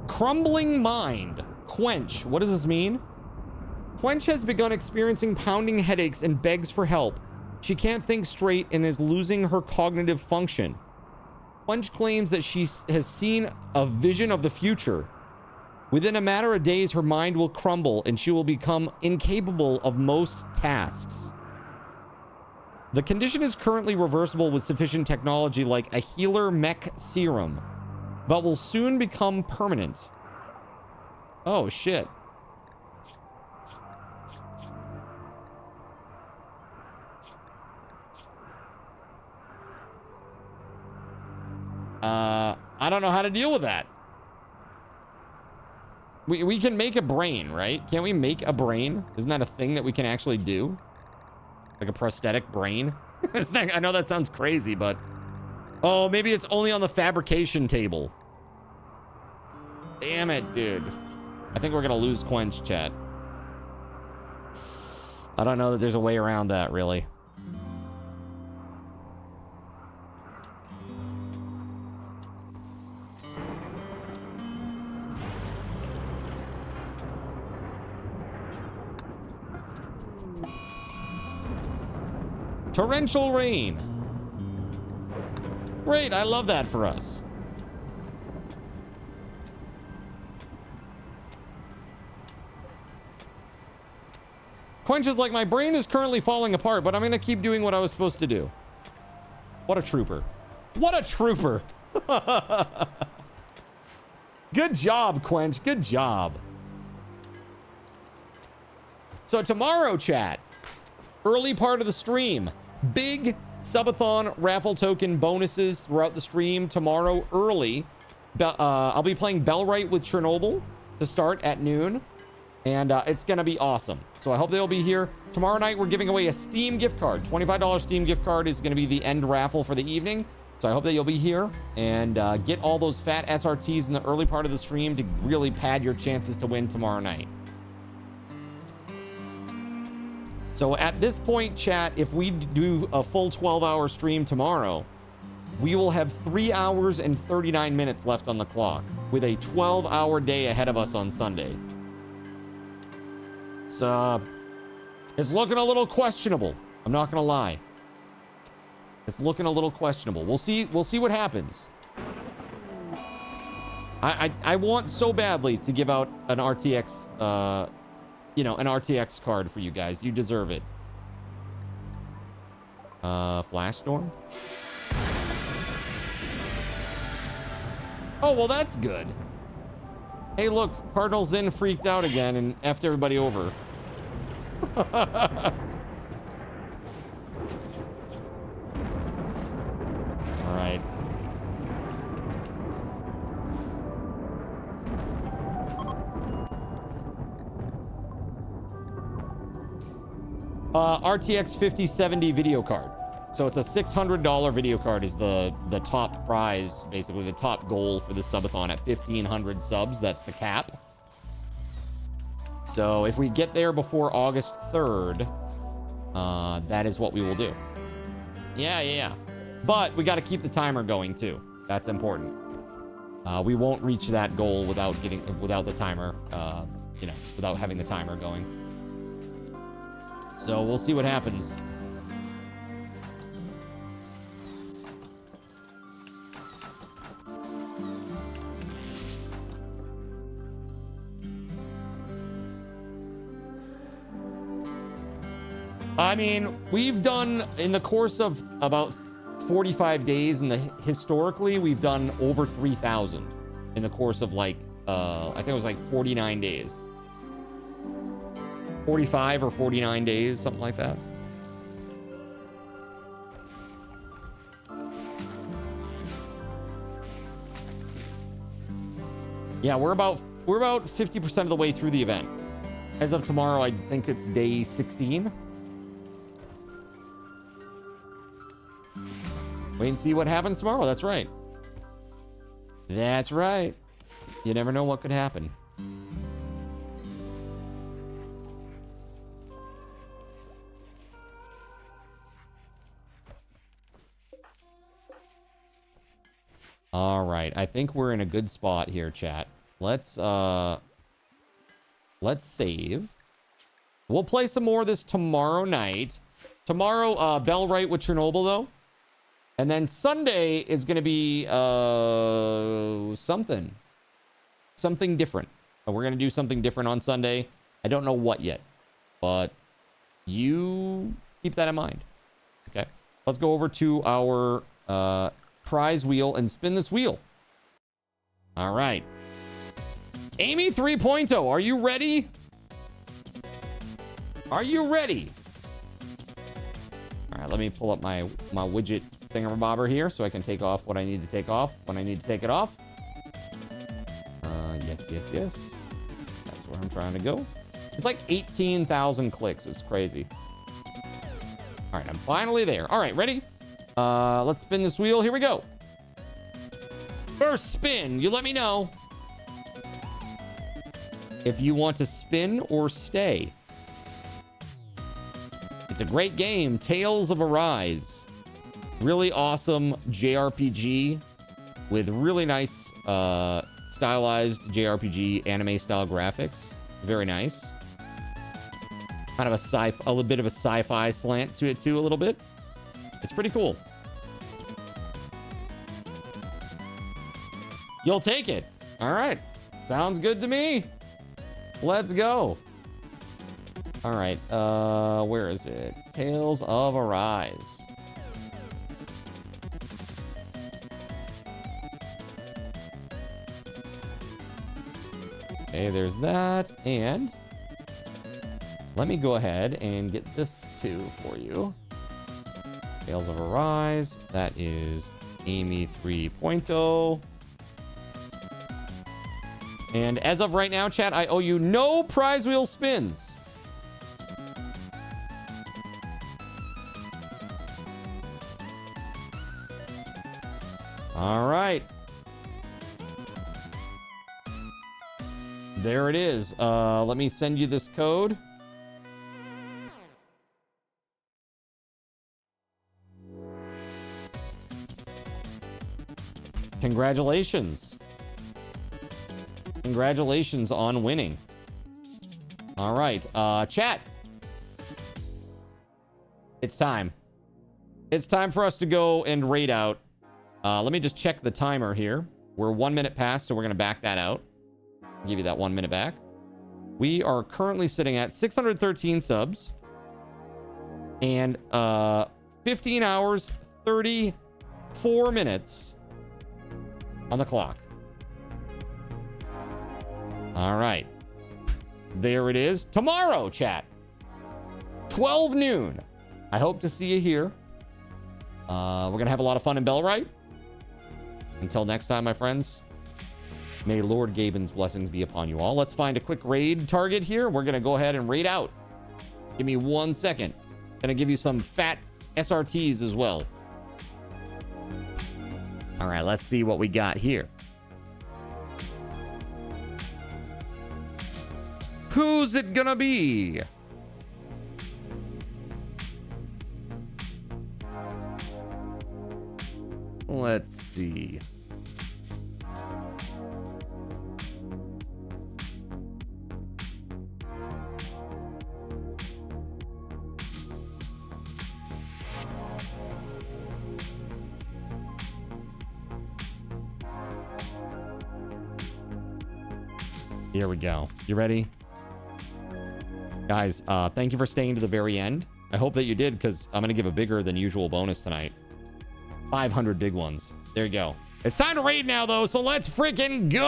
Crumbling mind. Quench. What does this mean? Quench has begun experiencing pounding headaches and begs for help. She can't think straight and is losing her cognitive function. Quench claims that she has seen a vision of the future. Within a matter of days, her mind will crumble and she will become incapable of most tasks. The condition is currently reversible with sufficient technology like a healer mech serum, but will soon become permanent. Oh, shit. I don't know how to deal with that. We can make a brain, right? Can't we make a brain? Isn't that a thing that we can actually do? Like a prosthetic brain? I know that sounds crazy, but... Oh, maybe it's only on the fabrication table. Damn it, dude. I think we're gonna lose Quench, chat. I don't know that there's a way around that, really. Torrential rain. Great, I love that for us. Quench is like, my brain is currently falling apart, but I'm gonna keep doing what I was supposed to do. What a trooper. What a trooper. Good job, Quench. Good job. So tomorrow, chat, early part of the stream, big Subathon raffle token bonuses throughout the stream tomorrow early. I'll be playing Bellwright with Chernobyl to start at noon, and it's gonna be awesome. So I hope they'll be here. Tomorrow night, we're giving away a Steam gift card. $25 Steam gift card is gonna be the end raffle for the evening. So I hope that you'll be here and get all those fat SRTs in the early part of the stream to really pad your chances to win tomorrow night. So at this point, chat, if we do a full 12-hour stream tomorrow, we will have 3 hours and 39 minutes left on the clock with a 12-hour day ahead of us on Sunday. So it's looking a little questionable. I'm not gonna lie. It's looking a little questionable. We'll see what happens. I want so badly to give out an RTX you know, an RTX card for you guys. You deserve it. Flash storm? Oh, well, that's good. Hey, look, Cardinals in freaked out again and effed everybody over. All right. RTX 5070 video card. So it's a $600 video card is the top prize, basically the top goal for the subathon at 1,500 subs. That's the cap. So if we get there before August 3rd, that is what we will do. Yeah. But we got to keep the timer going too. That's important. We won't reach that goal without the timer, you know, without having the timer going. So we'll see what happens. I mean, we've done, in the course of about 45 days, historically, we've done over 3,000 in the course of like, I think it was like 49 days. 45 or 49 days, something like that. Yeah, we're about 50% of the way through the event. As of tomorrow, I think it's day 16. Wait and see what happens tomorrow. That's right. That's right. You never know what could happen. All right, I think we're in a good spot here, chat. Let's save. We'll play some more of this tomorrow night. Tomorrow, Bellwright with Chernobyl, though. And then Sunday is going to be something different. We're going to do something different on Sunday. I don't know what yet, but you keep that in mind. Okay. Let's go over to our prize wheel and spin this wheel. All right. Amy 3.0, are you ready? Are you ready? All right, let me pull up my widget thingamabobber here so I can take off what I need to take off when I need to take it off. Yes. That's where I'm trying to go. It's like 18,000 clicks. It's crazy. All right, I'm finally there. All right, ready? Let's spin this wheel. Here we go. First spin. You let me know if you want to spin or stay. It's a great game. Tales of Arise. Really awesome JRPG with really nice stylized JRPG anime style graphics. Very nice. Kind of a little bit of a sci-fi slant to it too, a little bit. It's pretty cool. You'll take it. All right. Sounds good to me. Let's go. All right. Where is it? Tales of Arise. Okay, there's that. And let me go ahead and get this too for you. Tales of Arise. That is Amy 3.0. And as of right now, chat, I owe you no prize wheel spins. All right. There it is. Let me send you this code. Congratulations. Congratulations on winning. All right. Chat. It's time. It's time for us to go and raid out. Let me just check the timer here. We're 1 minute past, so we're going to back that out. Give you that 1 minute back. We are currently sitting at 613 subs and 15 hours 34 minutes on the clock. All right, there it is. Tomorrow, chat, 12 noon. I hope to see you here. We're gonna have a lot of fun in Bellwright. Until next time, my friends. May Lord Gaben's blessings be upon you all. Let's find a quick raid target here. We're going to go ahead and raid out. Give me 1 second. Going to give you some fat SRTs as well. All right, let's see what we got here. Who's it going to be? Let's see. Here we go. You ready? Guys, thank you for staying to the very end. I hope that you did, because I'm going to give a bigger than usual bonus tonight. 500 big ones. There you go. It's time to raid now, though, so let's freaking go!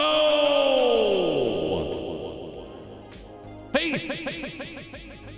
Peace!